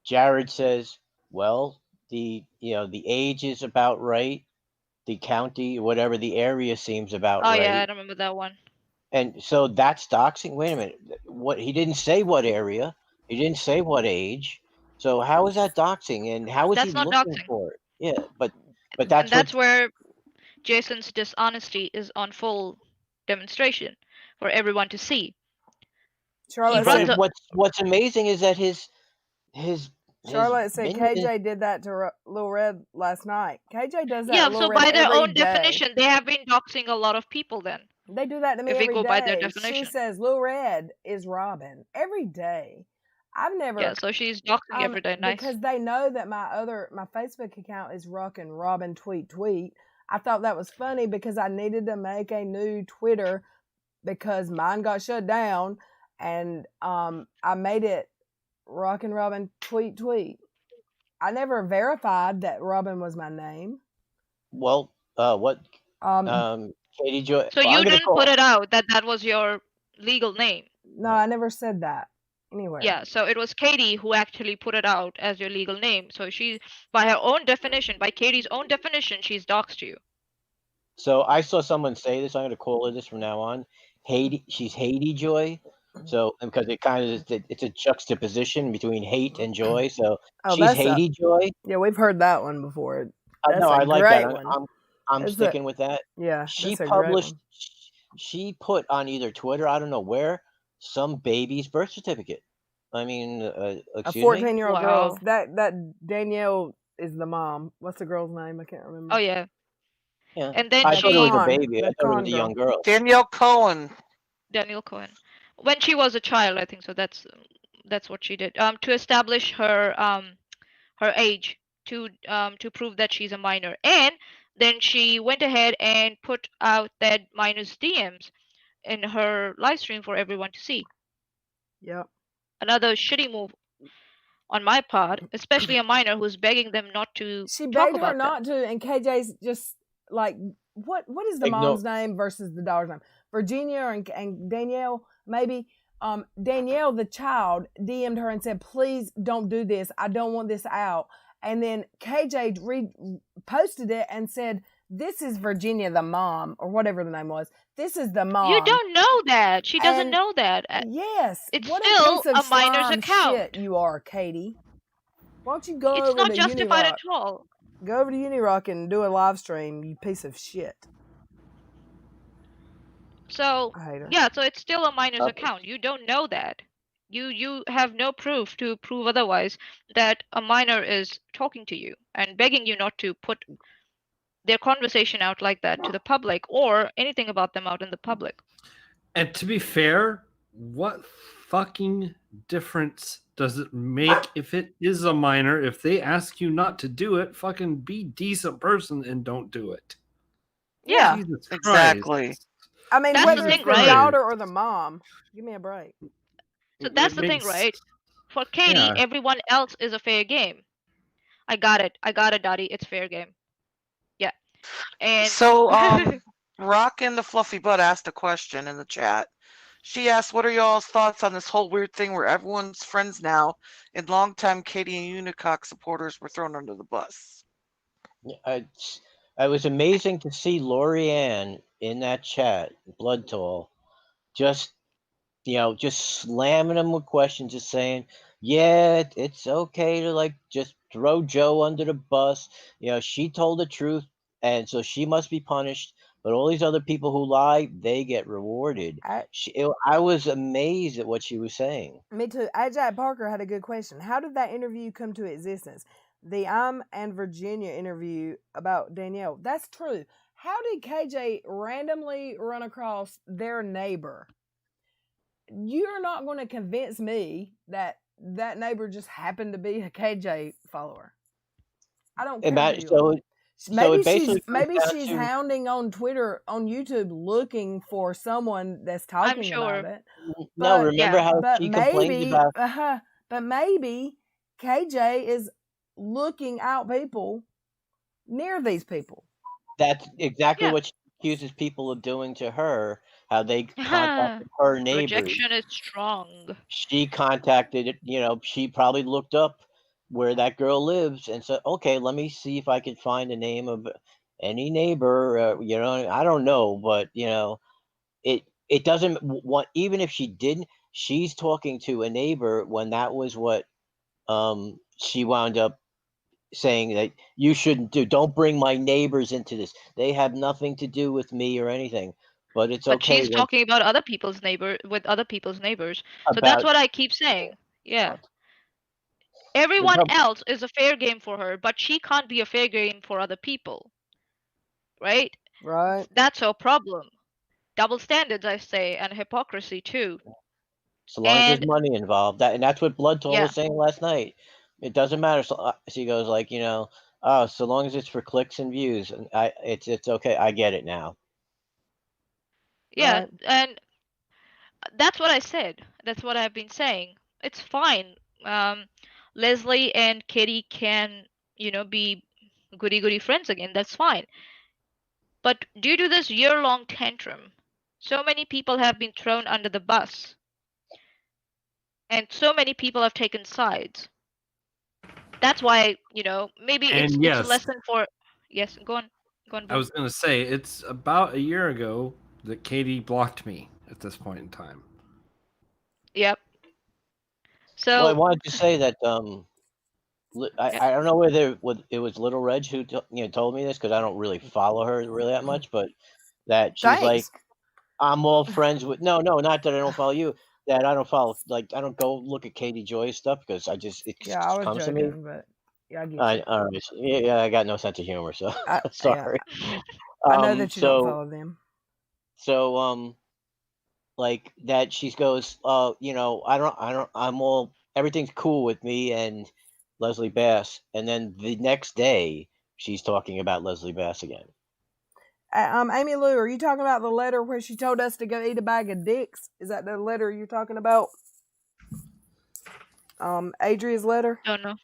Jared says, well, the age is about right. The county, whatever the area seems about right. Yeah, I remember that one. And so that's doxing. Wait a minute. What, he didn't say what area. He didn't say what age. So how is that doxing? And how is he looking for it? Yeah, but that's where Jason's dishonesty is on full demonstration for everyone to see. Charlotte what's amazing is that his Charlotte said KJ did that to LilRed last night. KJ does that. Yeah, to so LilRed by their every own day. definition, they have been doxing a lot of people. Then they do that to me if every we go day. by their definition. She says LilRed is Robin every day. I've never. Yeah, so she's doxing every day. Nice. Because they know that my Facebook account is Rockin' Robin Tweet. I thought that was funny because I needed to make a new Twitter because mine got shut down, and I made it Rockin' Robin tweet. I never verified that Robin was my name. Well, what? Katie Joy. So well, you I'm gonna didn't put call. it out that was your legal name. No, I never said that anywhere. Yeah, so it was Katie who actually put it out as your legal name. So she, by her own definition, by Katie's own definition, she's doxed you. So I saw someone say this. I'm gonna call her this from now on. Haiti. She's Haiti Joy. So because it kind of it's a juxtaposition between hate and joy. So Oh, she's that's Haiti Joy. yeah, we've heard that one before. That's No, a I like great that. one. I'm That's sticking with that. Yeah, She that's a great published. one. She put on either Twitter, I don't know where, some baby's birth certificate. I mean, A excuse me. 14-year-old girl. Wow. That Danielle is the mom. What's the girl's name? I can't remember. Oh yeah. Yeah, And then I thought it was a Con, baby. I the thought it was con a young girl. girl. Danielle Cohen. Danielle Cohen, when she was a child, I think so. That's what she did. To establish her her age, to prove that she's a minor, and then she went ahead and put out that minor's DMs in her live stream for everyone to see. Yep. Another shitty move on my part, especially a minor who's begging them not to She talk begged her about not to, and KJ's just like, what is the mom's name versus the daughter's name? Virginia and Danielle, maybe. Danielle, the child, DM'd her and said, please don't do this. I don't want this out. And then KJ posted it and said, this is Virginia, the mom, or whatever the name was. This is the mom. You don't know that. She doesn't And know that. Yes. It's what still a piece of a minor's slime account. shit you are, Katie. Why don't you go It's over not to justified Unirock? at all. Go over to Unirock and do a live stream, you piece of shit. So I hate her. yeah, so it's still a minor's account. You don't know that. You have no proof to prove otherwise that a minor is talking to you and begging you not to put their conversation out like that to the public or anything about them out in the public. And to be fair, what fucking difference does it make if it is a minor? If they ask you not to do it, fucking be decent person and don't do it. Yeah, Jesus exactly. Christ. I mean, that's whether the it's thing, the right? daughter or the mom, give me a break. So that's the thing, right? For Katie, everyone else is a fair game. I got it, Daddy. It's fair game. Yeah. And so, Rockin' the Fluffy Butt asked a question in the chat. She asked, what are y'all's thoughts on this whole weird thing where everyone's friends now and longtime Katie and Unicock supporters were thrown under the bus? It was amazing to see Lorianne in that chat, Blood Toll, just slamming them with questions, just saying, yeah, it's okay to like just throw Joe under the bus. She told the truth, and so she must be punished. But all these other people who lie, they get rewarded. I was amazed at what she was saying. Me too. Ajay Parker had a good question. How did that interview come to existence? The and Virginia interview about Danielle. That's true. How did KJ randomly run across their neighbor? You're not going to convince me that that neighbor just happened to be a KJ follower. I don't care. Maybe she's hounding on Twitter, on YouTube, looking for someone that's talking about it. No, remember how she complained about? But maybe KJ is looking out people near these people. That's exactly what she accuses people of doing to her. How they contacted her neighbors. Rejection is strong. She contacted, she probably looked up where that girl lives and said, okay, let me see if I can find the name of any neighbor. I don't know, but it doesn't want, even if she didn't, she's talking to a neighbor when that was what she wound up saying that you shouldn't do. Don't bring my neighbors into this. They have nothing to do with me or anything. But it's okay. But she's talking about other people's neighbors. So that's what I keep saying. Yeah. Everyone else is a fair game for her, but she can't be a fair game for other people. Right? Right. That's her problem. Double standards, I say, and hypocrisy too. So long as there's money involved. And that's what Blood Toll was saying last night. It doesn't matter. So she goes like, so long as it's for clicks and views, and it's okay. I get it now. Yeah, and That's what I said. That's what I've been saying. It's fine. Leslie and Katie can, be goody friends again. That's fine. But due to this year-long tantrum, so many people have been thrown under the bus, and so many people have taken sides. That's why, maybe it's And it's a yes, lesson for. Yes, go on, I Bo. was going to say, it's about a year ago that Katie blocked me at this point in time. Yep. Well, I So wanted to say that yeah. I don't know whether it was LilRed who told me this, because I don't really follow her really that much, but that she's like, Thanks. I'm all friends with no, not that I don't follow you, that I don't follow, like, I don't go look at Katie Joy's stuff because it Yeah, I just was comes to me. joking, but yeah, I get you. All right, so, yeah, I got no sense of humor, so Yeah, sorry. I know that you don't follow them. So like that she goes, everything's cool with me and Leslie Bass, and then the next day she's talking about Leslie Bass again. Amy Lou, are you talking about the letter where she told us to go eat a bag of dicks? Is that the letter you're talking about? Adria's letter? Don't know.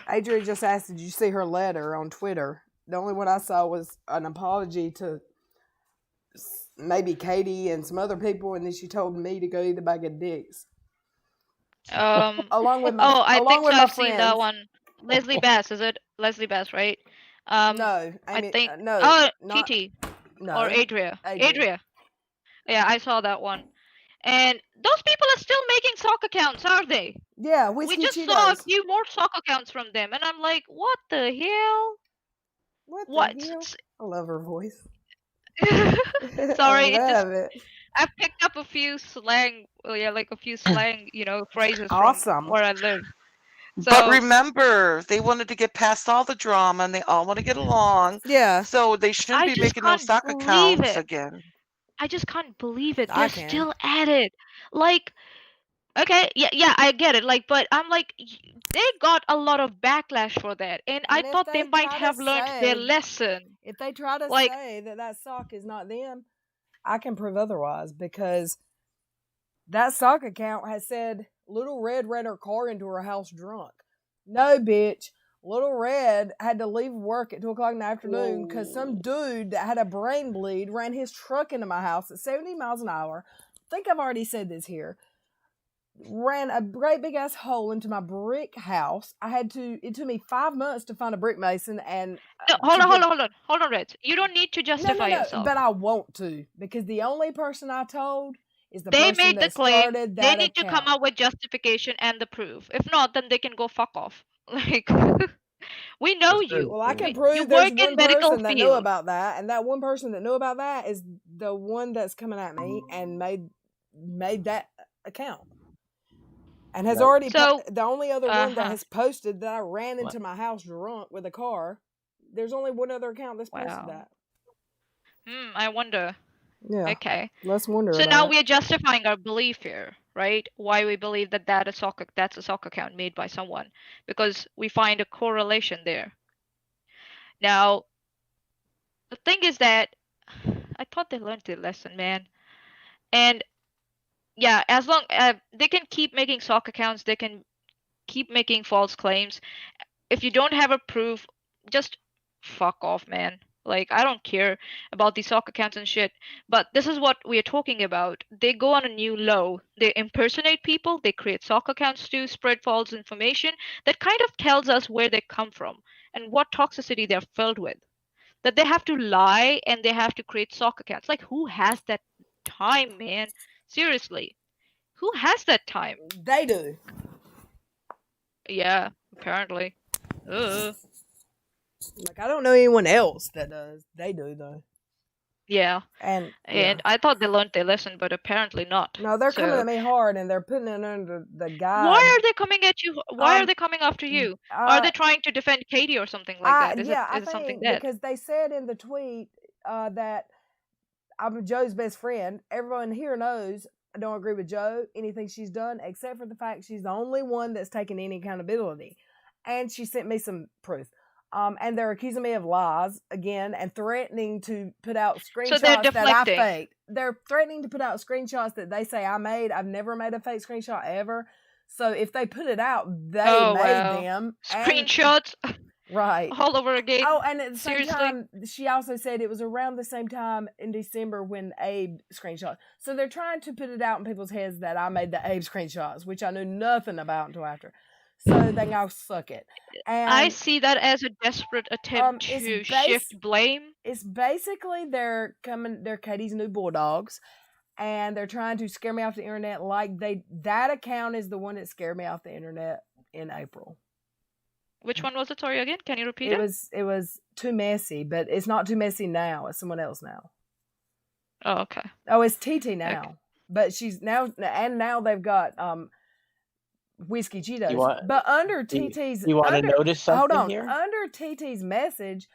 Adria just asked, did you see her letter on Twitter? The only one I saw was an apology to maybe Katie and some other people, and then she told me to go eat a bag of dicks. Along with my I think so. I've seen that friends. one. Leslie Bass, is it Leslie Bass, right? No, I think no. oh, not, TT no, or Adria. Yeah, I saw that one. And those people are still making sock accounts, are they? Yeah, We Whiskey just Cheetos. saw a few more sock accounts from them, and I'm like, what the hell? What the hell? I love her voice. Sorry, I love it. I picked up a few slang, like a few slang, phrases Awesome. from where I live. So, But remember, they wanted to get past all the drama and they all want to get along. Yeah. So they shouldn't be making those sock accounts again. I just can't believe it. They're still at it. Like, okay, yeah, I get it. Like, but I'm like, they got a lot of backlash for that, and I thought they might have learned their lesson. If they try to say that sock is not them, I can prove otherwise, because that sock account has said LilRed ran her car into her house drunk. No, bitch. LilRed had to leave work at 2 o'clock in the afternoon because some dude that had a brain bleed ran his truck into my house at 70 miles an hour. I think I've already said this here. Ran a great big ass hole into my brick house. It took me 5 months to find a brick mason. And no, hold on, Red. You don't need to justify yourself. But I want to, because the only person I told is the they person made that the claim. started that They need account. to come up with justification and the proof. If not, then they can go fuck off. Like, we know you. Well, I can prove you there's work in one medical person that knew field. about that, and that one person that knew about that is the one that's coming at me and made that account, and has already the only other one that has posted that I ran into my house drunk with a car. There's only one other account that's posted that. I wonder. Yeah. Okay. Let's wonder. So now we're justifying our belief here, right? Why we believe that's a sock account made by someone, because we find a correlation there. Now, the thing is that I thought they learned their lesson, man. And yeah, as long they can keep making sock accounts, they can keep making false claims. If you don't have a proof, just fuck off, man. Like, I don't care about these sock accounts and shit, but this is what we are talking about. They go on a new low. They impersonate people. They create sock accounts to spread false information that kind of tells us where they come from and what toxicity they're filled with. That they have to lie and they have to create sock accounts. Like, who has that time, man? Seriously. Who has that time? They do. Yeah, apparently. Like, I don't know anyone else that does. They do, though. Yeah. And I thought they learned their lesson, but apparently not. No, they're coming at me hard, and they're putting it under the guide. Why are they coming at you? Why are they coming after you? Are they trying to defend Katie or something like that? Is it something that? Because they said in the tweet that I'm Joe's best friend. Everyone here knows I don't agree with Joe, anything she's done, except for the fact she's the only one that's taken any accountability. And she sent me some proof. And they're accusing me of lies again and threatening to put out screenshots that I faked. they're threatening to put out screenshots that they say I made. I've never made a fake screenshot ever. So if they put it out, they made them. Screenshots. Right. All over again. Oh, and at the same Seriously? time, she also said it was around the same time in December when Abe screenshot. So they're trying to put it out in people's heads that I made the Abe screenshots, which I knew nothing about until after. So they all suck it. And I see that as a desperate attempt to shift blame. It's basically they're Katie's new bulldogs, and they're trying to scare me off the internet. Like that account is the one that scared me off the internet in April. Which one was it? Sorry, again. Can you repeat it? It was Too Messy, but it's not Too Messy now. It's someone else now. Oh, okay. Oh, it's TT now. Okay. But she's now, and now they've got Whiskey Cheetos. But under TT's, you want to notice something hold on, here? under TT's message,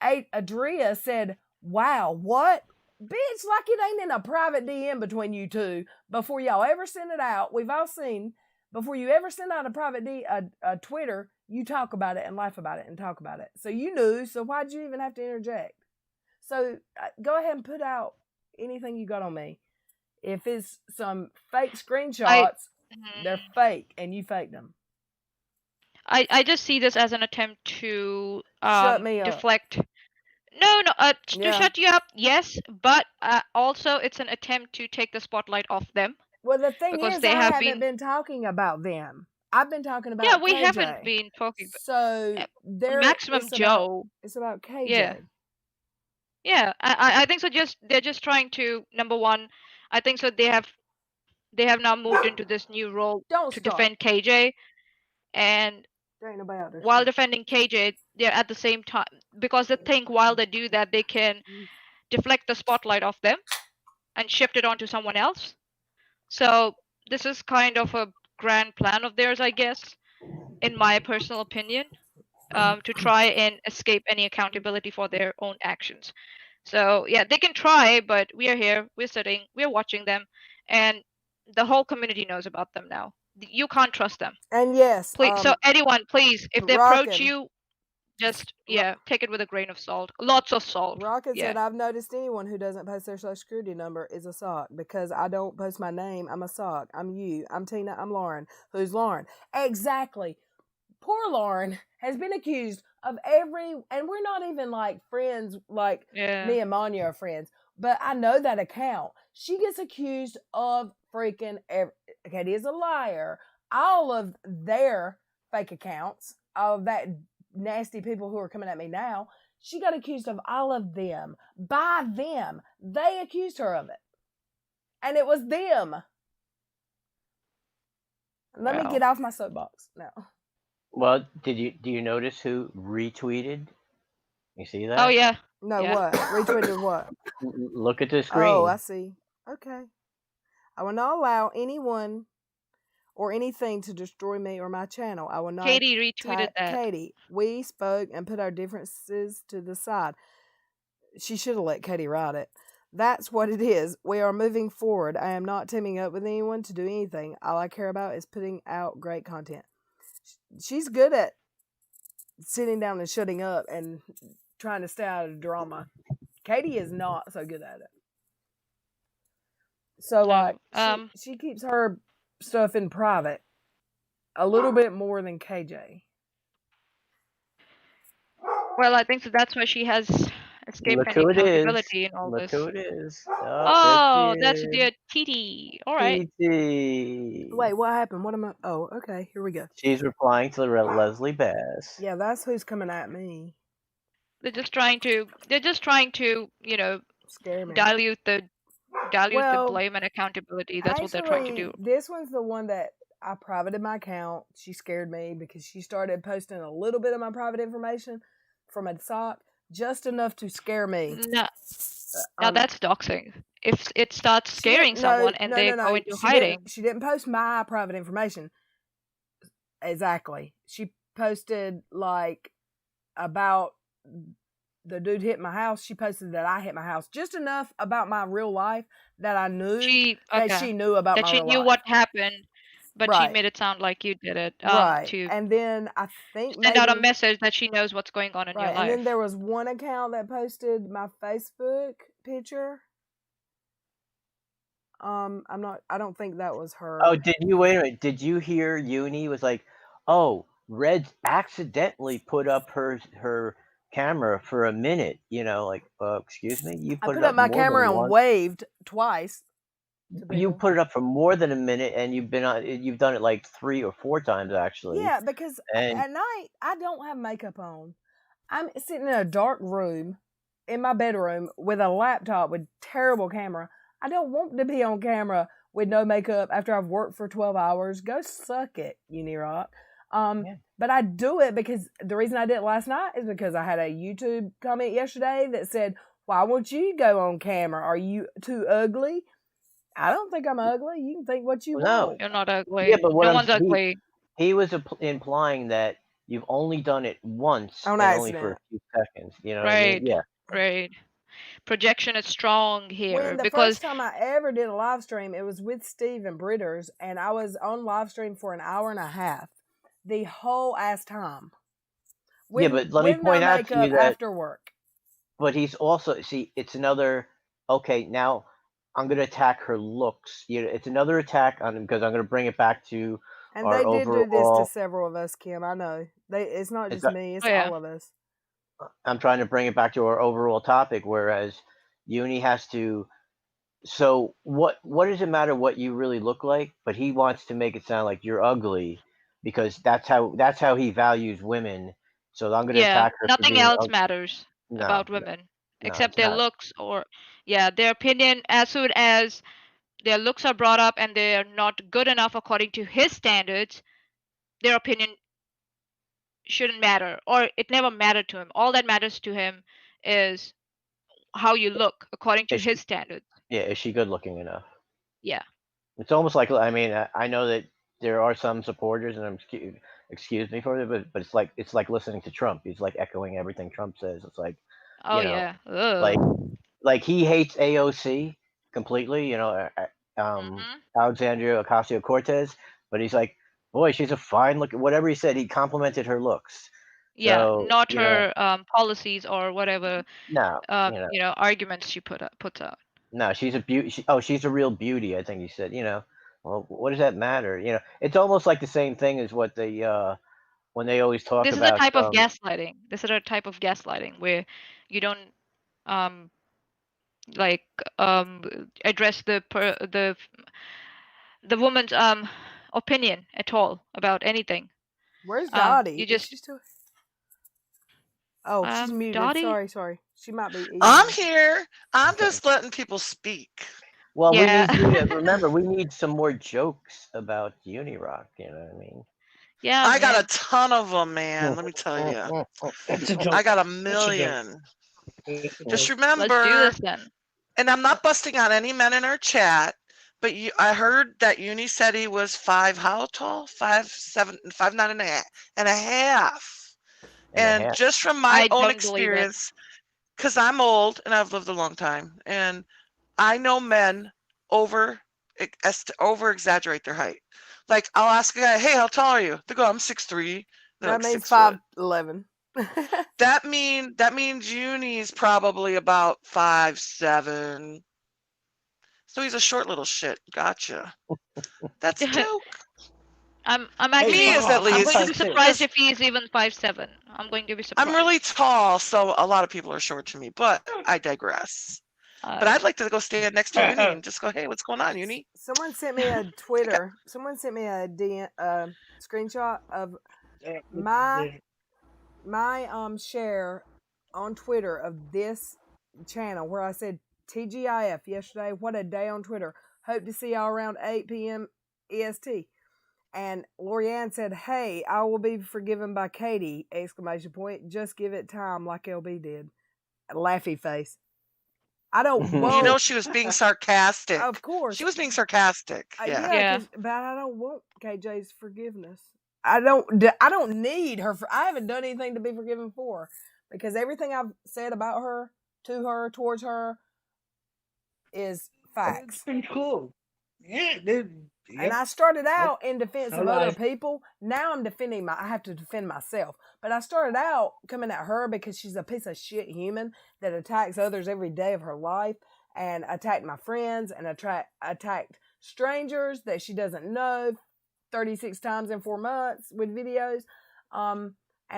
Adria said, "Wow, what, bitch? Like it ain't in a private DM between you two before y'all ever send it out. We've all seen before you ever send out a private a Twitter." You talk about it and laugh about it and talk about it. So you knew, so why'd you even have to interject? So go ahead and put out anything you got on me. If it's some fake screenshots, they're fake and you faked them. I just see this as an attempt to Shut me up. deflect. No, to shut you up, yes, but also it's an attempt to take the spotlight off them. Well, the thing is, I haven't been talking about them. I've been talking about we KJ. haven't been talking about... So Maximum Joe. It's about KJ. Yeah, I think so. They're just trying to, number one, I think so they have now moved into this new role to defend KJ, and while defending KJ, they're at the same time, because they think while they do that they can deflect the spotlight off them and shift it onto someone else. So this is kind of a grand plan of theirs, I guess, in my personal opinion, to try and escape any accountability for their own actions. So yeah, they can try, but we are here, we're sitting, we're watching them, and the whole community knows about them now. You can't trust them. And yes, please, so anyone, please, if they approach you, just take it with a grain of salt. Lots of salt. Rocket said, "I've noticed anyone who doesn't post their social security number is a sock because I don't post my name. I'm a sock. I'm you. I'm Tina. I'm Lauren. Who's Lauren?" Exactly. Poor Lauren has been accused of and we're not even like friends, like me and Manya are friends, but I know that account. She gets accused of freaking Katie is a liar. All of their fake accounts, all of that nasty people who are coming at me now, she got accused of all of them by them. They accused her of it, and it was them. Let me get off my soapbox now. Well, do you notice who retweeted? You see that? Oh yeah. No, what? Retweeted what? Look at the screen. Oh, I see. Okay. I will not allow anyone or anything to destroy me or my channel. I will not. Katie retweeted that. Katie, we spoke and put our differences to the side. She should have let Katie write it. That's what it is. We are moving forward. I am not teaming up with anyone to do anything. All I care about is putting out great content. She's good at sitting down and shutting up and trying to stay out of drama. Katie is not so good at it. So, like, she keeps her stuff in private a little bit more than KJ. Well, I think so. That's why she has escaped any accountability in all this. Look who it is. Oh, that's dear TT. All right. TT. Wait, what happened? What am I? Oh, okay. Here we go. She's replying to Leslie Bass. Yeah, that's who's coming at me. They're just trying to, you know, scare me. dilute the blame and accountability. That's what they're trying to do. This one's the one that I privated my account. She scared me because she started posting a little bit of my private information from a sock, just enough to scare me. No, now that's doxing. If it starts scaring someone and they go into hiding. She didn't post my private information. Exactly. She posted like about the dude hit my house. She posted that I hit my house. Just enough about my real life that I knew that she knew about that my she real knew life. what happened, but she made it sound like you did it. To and then I think send out a message that she knows what's going on in your life. And then there was one account that posted my Facebook picture. I'm not. I don't think that was her. Oh, did you wait a minute? Did you hear Uni was like, "Oh, Red accidentally put up her camera for a minute." Like, excuse me, you I put put it up up my more than camera and once. waved twice to You people. put it up for more than a minute, and you've done it like 3 or 4 times actually. Yeah, because And at night I don't have makeup on. I'm sitting in a dark room in my bedroom with a laptop with terrible camera. I don't want to be on camera with no makeup after I've worked for 12 hours. Go suck it, Unirock. Yeah. But I do it because the reason I did it last night is because I had a YouTube comment yesterday that said, "Why won't you go on camera? Are you too ugly?" I don't think I'm ugly. You can think what you No. want. You're not ugly. Yeah, but what No one's ugly. he was implying that you've only done it once On and only for a accident. few seconds. You know what I Right. mean? Yeah. Right. Projection is strong here When the because first time I ever did a live stream, it was with Steve and Britters, and I was on live stream for an hour and a half, the whole ass time. Yeah, but let me with point no out to you makeup that. after work. But he's also it's another. Okay, now I'm gonna attack her looks. It's another attack on him because I'm gonna bring it back to And our they did do this to overall. several of us, Kim. I know. It's not It's just me, it's oh yeah. all of us. I'm trying to bring it back to our overall topic, whereas Uni has to. So what does it matter what you really look like? But he wants to make it sound like you're ugly because that's how he values women. So I'm going to Yeah. attack her for Nothing being else matters no, about women no, except it's their not. looks or their opinion. As soon as their looks are brought up and they're not good enough according to his standards, their opinion shouldn't matter, or it never mattered to him. All that matters to him is how you look according to Is his she, standards. yeah, is she good looking enough? Yeah. It's almost like I mean I know that there are some supporters, and excuse me for it, but it's like listening to Trump. He's like echoing everything Trump says. It's like Oh you know yeah. Ugh. like like he hates AOC completely. Mhm. Alexandria Ocasio Cortez, but he's like, boy, she's a fine look. Whatever he said, he complimented her looks. Yeah, So not her policies or whatever no, arguments she puts out. no, she's a beauty. She's a real beauty. I think he said. Well, what does that matter? It's almost like the same thing as what they when they always talk This is a about type of gaslighting. This is a type of gaslighting where you don't like address the woman's opinion at all about anything. Where's Dottie? You Is just she still? Oh, she's muted. Dottie? Sorry. She might be eating. I'm here. I'm just letting people speak. Well, Yeah. we need remember we need some more jokes about Unirock. You know what I mean? Yeah, I got man. a ton of them, man. Let me tell you. It's a joke. I got a It's a joke. million. It's a Just joke. Let's do remember, this then. and I'm not busting on any men in our chat, but I heard that Uni said he was how tall? 5'7", 5'9" and a half. And just from my I own don't believe it. experience, because I'm old and I've lived a long time, and I know men over exaggerate their height. Like I'll ask a guy, "Hey, how tall are you?" They go, "I'm 6'3". They're That like means 6 foot. 5'11". That means Uni's probably about 5'7". So he's a short little shit. Gotcha. That's a joke. I'm actually He is at I'm going to be least. surprised if he is even 5'7". I'm going to be surprised. I'm really tall, so a lot of people are short to me, but I digress. But I'd like to go stand next to Uni and just go, "Hey, what's going on, Uni?" Someone sent me a Twitter. Someone sent me a screenshot of my share on Twitter of this channel where I said TGIF yesterday. What a day on Twitter. Hope to see y'all around 8 p.m. EST. And Lorianne said, "Hey, I will be forgiven by Katie!" ! Just give it time, like LB did. Laughy face. I don't want. You know she was being sarcastic. Of course, she was being sarcastic. Yeah. But I don't want KJ's forgiveness. I don't need her. I haven't done anything to be forgiven for, because everything I've said about her, to her, towards her, is facts. It's been cool. Yeah, dude. Yep. And I started out in defense of other people. Now I'm defending I have to defend myself. But I started out coming at her because she's a piece of shit human that attacks others every day of her life. and attacked my friends and attacked strangers that she doesn't know 36 times in 4 months with videos. And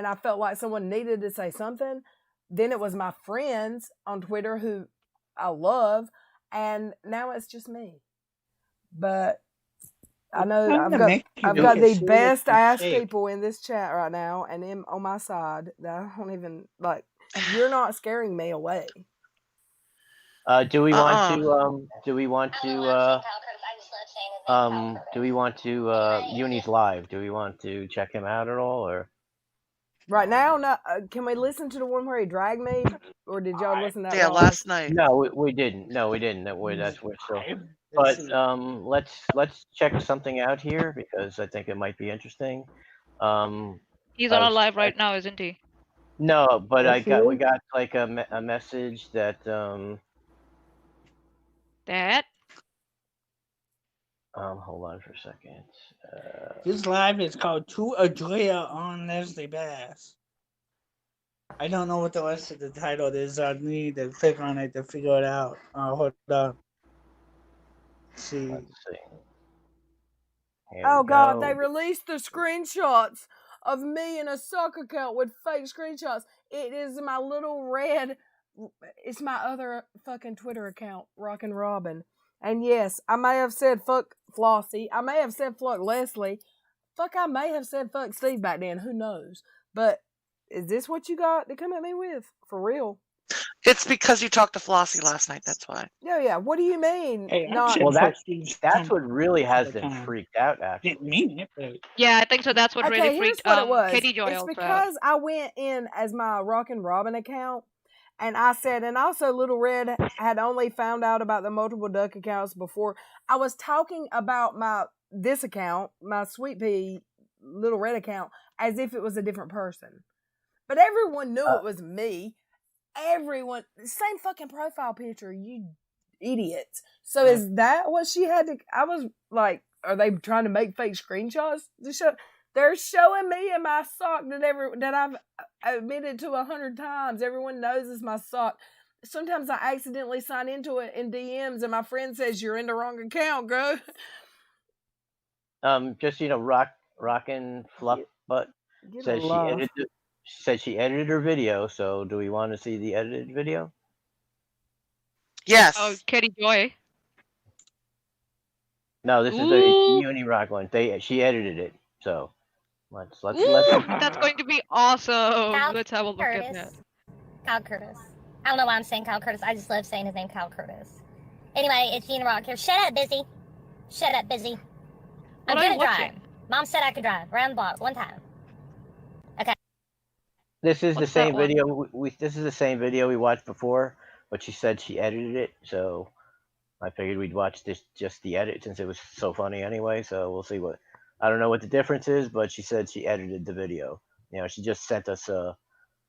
I felt like someone needed to say something. Then it was my friends on Twitter who I love, and now it's just me. But I know I've got the best ass people in this chat right now, and them on my side that I don't even like. You're not scaring me away. Do we want to? Do we want to? Uni's live. Do we want to check him out at all, or? Right now, no. Can we listen to the one where he dragged me, or did y'all listen to that? Yeah, live? last night. No, we didn't. No, we didn't. That's we're still. But let's check something out here because I think it might be interesting. He's on a live right now, isn't he? No, but we got like a message that That. Hold on for a second. This live is called To Adria on Leslie Bass. I don't know what the rest of the title is. I need to click on it to figure it out. Hold on. Let's see. Oh God, they released the screenshots of me in a sock account with fake screenshots. It is my LilRed. It's my other fucking Twitter account, Rockin' Robin. And yes, I may have said fuck Flossie. I may have said fuck Leslie. I may have said fuck Steve back then. Who knows? But is this what you got to come at me with? For real? It's because you talked to Flossie last night. That's why. Yeah. What do you mean? Hey, well, that's what really has them freaked out. Actually, didn't mean it. But... Yeah, I think so. That's what really freaked Katie Joy It's out. because I went in as my Rockin' Robin account, and I said, and also LilRed had only found out about the multiple duck accounts before. I was talking about this account, my Sweet Pea LilRed account, as if it was a different person. But everyone knew it was me. Everyone, same fucking profile picture, you idiots. So is that what she had to? I was like, are they trying to make fake screenshots to show? They're showing me in my sock that I've admitted to 100 times. Everyone knows it's my sock. Sometimes I accidentally sign into it in DMs, and my friend says you're in the wrong account, bro. Just Rockin' Fluff Butt said she edited her video. So do we want to see the edited video? Yes. Oh, Katie Joy. No, this is the Uni Rock one. She edited it. So let's. That's going to be awesome. Let's have a look Curtis. at that. Kyle Curtis. I don't know why I'm saying Kyle Curtis. I just love saying his name, Kyle Curtis. Anyway, it's Uni Rock here. Shut up, busy. Shut up, busy. I'm gonna drive. Mom said I could drive around the block one time. Okay. This is the same video. This is the same video we watched before, but she said she edited it. So I figured we'd watch just the edit since it was so funny anyway. So we'll see what. I don't know what the difference is, but she said she edited the video. You know, she just sent us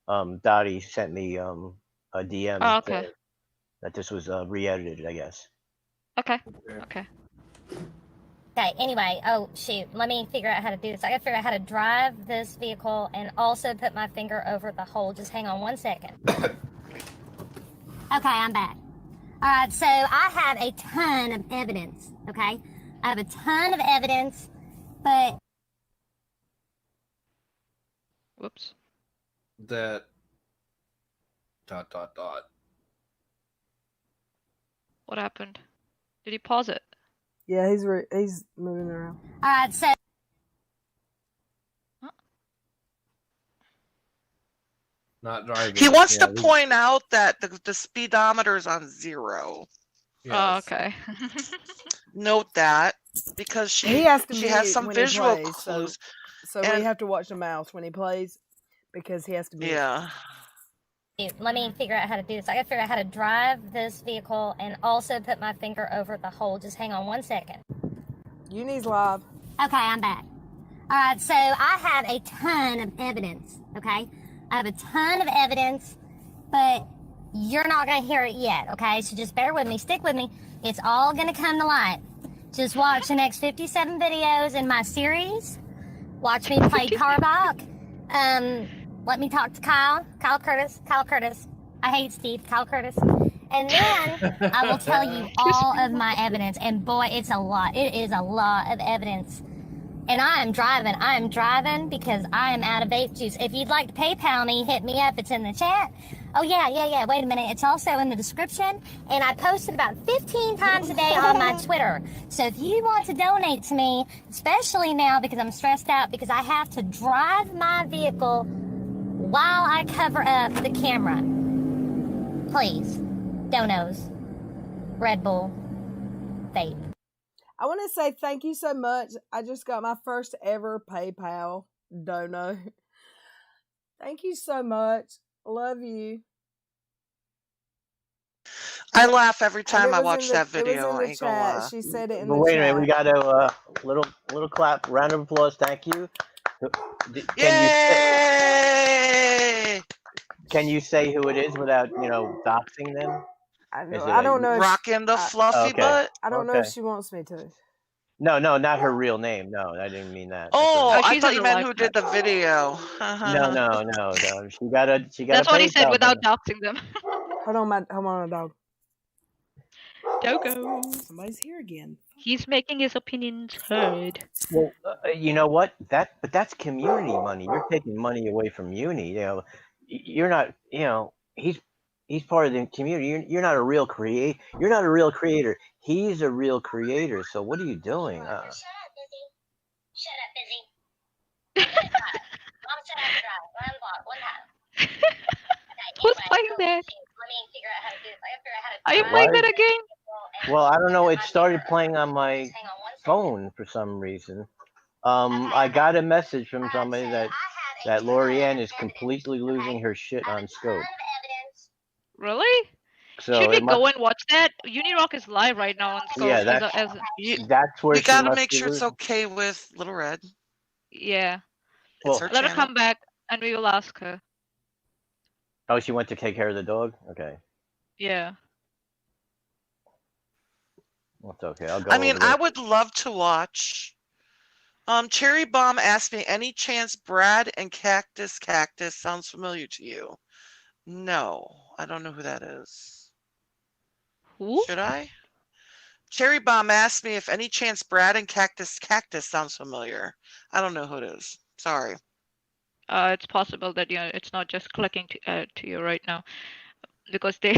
Dottie sent me a DM that this was re-edited, I guess. Okay. Okay, anyway, oh shoot, let me figure out how to do this. I gotta figure out how to drive this vehicle and also put my finger over the hole. Just hang on 1 second. Okay, I'm back. All right, so I have a ton of evidence, okay? I have a ton of evidence, but... Whoops. That... ... What happened? Did he pause it? Yeah, he's moving around. All right, so... Not driving. He wants to point out that the speedometer's on 0. Yes. Oh, okay. Note that because she has some visual clues. So we have to watch the mouse when he plays because he has to be. Yeah. Let me figure out how to do this. I gotta figure out how to drive this vehicle and also put my finger over the hole. Just hang on 1 second. Uni's live. Okay, I'm back. All right, so I have a ton of evidence, okay? I have a ton of evidence, but you're not gonna hear it yet, okay? So just bear with me, stick with me. It's all gonna come to light. Just watch the next 57 videos in my series. Watch me play Carbach. Let me talk to Kyle Curtis. I hate Steve, Kyle Curtis. And then I will tell you all of my evidence. And boy, it's a lot. It is a lot of evidence. And I am driving because I am out of vape juice. If you'd like to PayPal me, hit me up. It's in the chat. Oh, yeah. Wait a minute. It's also in the description. And I post it about 15 times a day on my Twitter. So if you want to donate to me, especially now because I'm stressed out because I have to drive my vehicle while I cover up the camera. Please. Donos. Red Bull. Vape. I want to say thank you so much. I just got my first ever PayPal dono. Thank you so much. Love you. I laugh every And time it I was in watch the that it was video. in I the ain't gonna chat. lie. She said it in But the wait a chat. minute, we got a little clap, round of applause. Thank you. Can you say who it is without doxing them? I don't know. Rocking the fluffy butt. I don't know if she wants me to. No, not her real name. No, I didn't mean that. Oh, I she's thought in you the meant live who chat. did the video. No. She got a That's what he said PayPal without number. doxing them. Hold on, dog. Dogo. Somebody's here again. He's making his opinions heard. Well, you know what? But that's community money. You're taking money away from uni. You're not. He's part of the community. You're not a real creator. You're not a real creator. He's a real creator. So what are you doing? Shut up, busy. Mom said I could drive. One block, one time. Who's playing that? Let me figure out how to do it. I gotta figure out how to Are you playing that again? Well, I don't know. It started playing on my phone for some reason. I got a message from somebody that Lorianne is completely losing her shit on Scope. Really? So Should we go and watch that? Unirock is live right now on Scope. Yeah, that's where we she gotta must make be sure it's losing. okay with LilRed. Yeah. It's her Let her channel. come back and we will ask her. Oh, she went to take care of the dog? Okay. Yeah. That's okay. I'll go I mean, over there. I would love to watch. Cherry Bomb asked me, any chance Brad and Cactus sounds familiar to you? No, I don't know who that is. Who? Should I? Cherry Bomb asked me if any chance Brad and Cactus sounds familiar. I don't know who it is. Sorry. It's possible that it's not just clicking to you right now, because they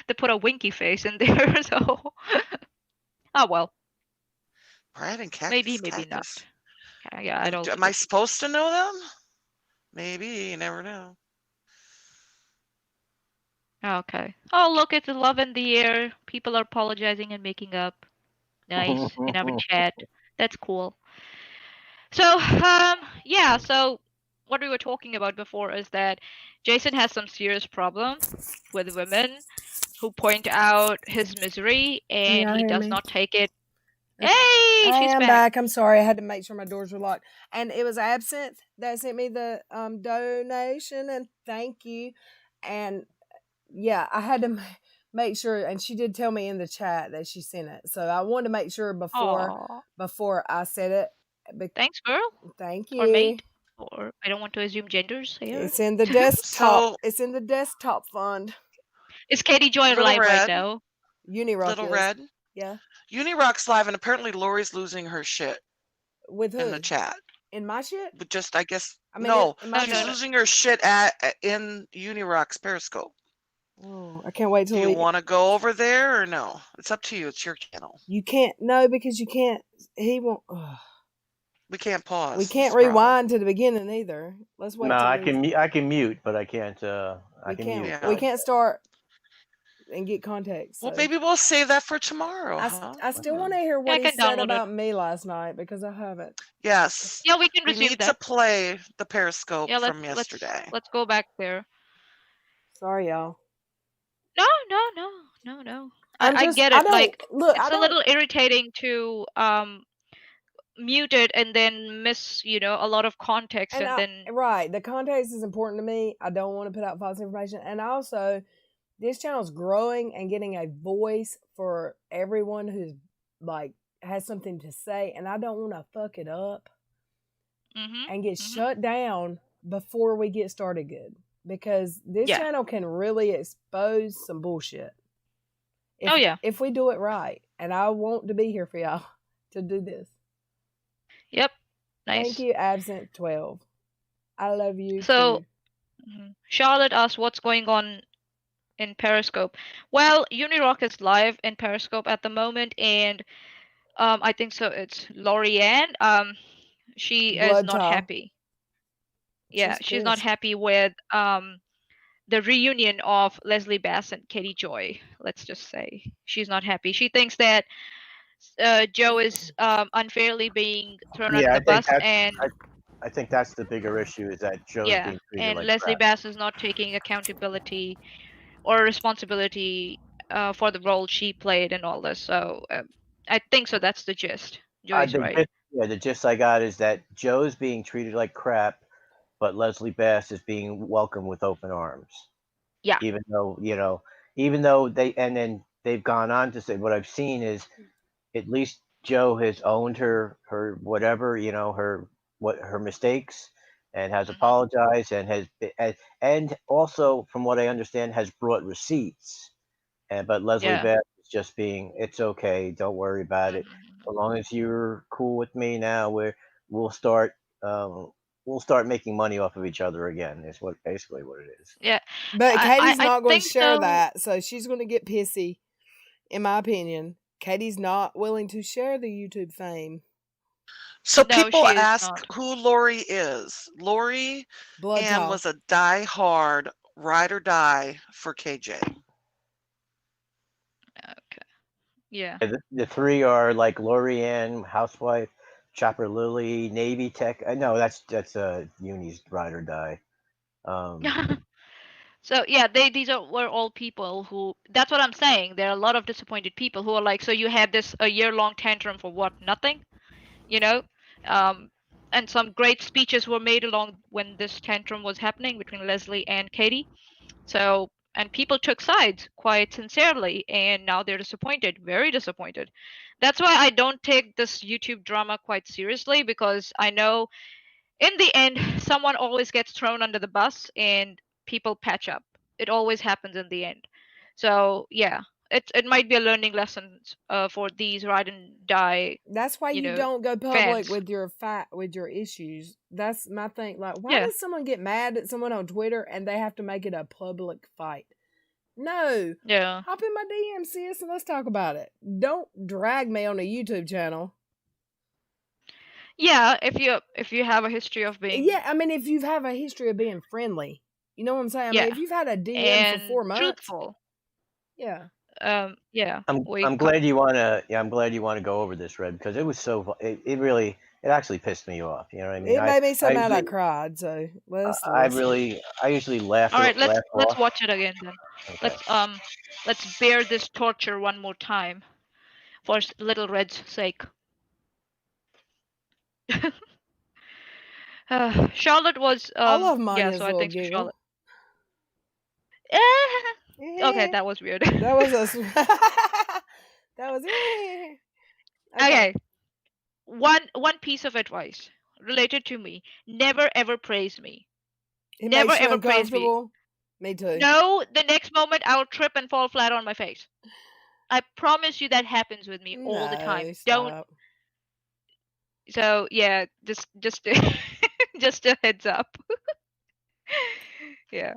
they put a winky face in there. So, oh well. Brad and Cactus. Maybe not. Yeah, I don't. Am I supposed to know them? Maybe. You never know. Okay. Oh, look, it's love in the air. People are apologizing and making up. Nice. In our chat. That's cool. So, yeah, so what we were talking about before is that Jason has some serious problem with women who point out his misery and he does not take it. Hey, she's I'm back. back. I'm sorry. I had to make sure my doors were locked. And it was Absinthe that sent me the donation, and thank you. And yeah, I had to make sure, and she did tell me in the chat that she sent it. So I wanted to make sure before I said it. Thanks, girl. Thank you. Or mate. Or I don't want to assume genders here. It's in the desktop. It's in the desktop fund. Is Katie Joy live right now? Unirock LilRed. Yeah. Unirock's live, and apparently Lori's losing her shit. With who? In the chat. In my shit? But just, I guess, I mean, no. she's losing her shit in Unirock's Periscope. Oh, I can't wait till Do you want to go over there or no? It's up to you. It's your channel. You can't. No, because you can't. He won't. We can't pause. We can't rewind to the beginning either. Let's wait. No, I can mute, but I can't. Mute. We can't start and get context. Well, maybe we'll save that for tomorrow. I still want to hear what he said about me last night because I haven't. Yes. Yeah, we can resume need that. to play the Periscope from yesterday. Let's go back there. Sorry, y'all. No. I get it. It's a little irritating to mute it and then miss, a lot of context right. The context is important to me. I don't want to put out false information, and also this channel is growing and getting a voice for everyone who's has something to say, and I don't want to fuck it up and get shut down before we get started good, because this channel can really expose some bullshit. If yeah. if we do it right, and I want to be here for y'all to do this. Yep. Thank Nice. you, Absent 12. I love you So, too. Charlotte asked what's going on in Periscope. Well, Unirock is live in Periscope at the moment, and I think so. It's Lorianne. She is Blood not tile. happy. Yeah, she's not pissed. happy with the reunion of Leslie Bass and Katie Joy. Let's just say she's not happy. She thinks that Joe is unfairly being thrown under Yeah, the bus, and I think that's the bigger issue is that Joe's yeah, being treated and like Leslie crap. Bass is not taking accountability or responsibility for the role she played and all this. So I think so. That's the gist. Joey's right. The gist I got is that Joe's being treated like crap, but Leslie Bass is being welcomed with open arms. Yeah. Even though they've gone on to say what I've seen is at least Joe has owned her whatever, her mistakes and has apologized and also from what I understand has brought receipts. But Leslie Bass is just being, it's okay, don't worry about it. As long as you're cool with me now, we'll start making money off of each other again. Is basically what it is. Yeah. But Katie's I not going to think share so. that, so she's going to get pissy, in my opinion. Katie's not willing to share the YouTube fame. So No, people she is ask not. who Lori is. Lori Blood Ann tile. was a die-hard ride or die for KJ. Okay. Yeah. The three are like Lorianne, housewife, Chopper Lily, Navy tech. I know that's Uni's ride or die. So yeah, were all people who. That's what I'm saying. There are a lot of disappointed people who are like, so you had this a year-long tantrum for what? Nothing, you know. And some great speeches were made along when this tantrum was happening between Leslie and Katie. So and people took sides quite sincerely, and now they're disappointed, very disappointed. That's why I don't take this YouTube drama quite seriously, because I know in the end someone always gets thrown under the bus and people patch up. It always happens in the end. So yeah, it might be a learning lesson for these ride and die. That's why you don't go public with your issues. That's my thing. Like, why does someone get mad at someone on Twitter and they have to make it a public fight? No. Yeah. Hop in my DM, sis, and let's talk about it. Don't drag me on a YouTube channel. Yeah, if you have a history of being. Yeah, I mean, if you have a history of being friendly, you know what I'm saying. I mean, if you've had a DM for 4 months, truthful. Yeah. Yeah. I'm glad you wanna. Yeah, I'm glad you want to go over this, Red, because it was so. It really. It actually pissed me off. You know what I mean? It made me so mad I cried. So I usually laugh. All right, let's watch it again then. Okay. Let's bear this torture one more time, for Little Red's sake. Charlotte was. I love Manya's yeah, so I little think so, giggle. Charlotte. Okay, that was weird. That was a. That was. Okay. One piece of advice related to me: never ever praise me. It never makes you ever praise me. uncomfortable. Me too. No, the next moment I'll trip and fall flat on my face. I promise you that happens with me all the time. Don't. So yeah, just just a heads up. Yeah.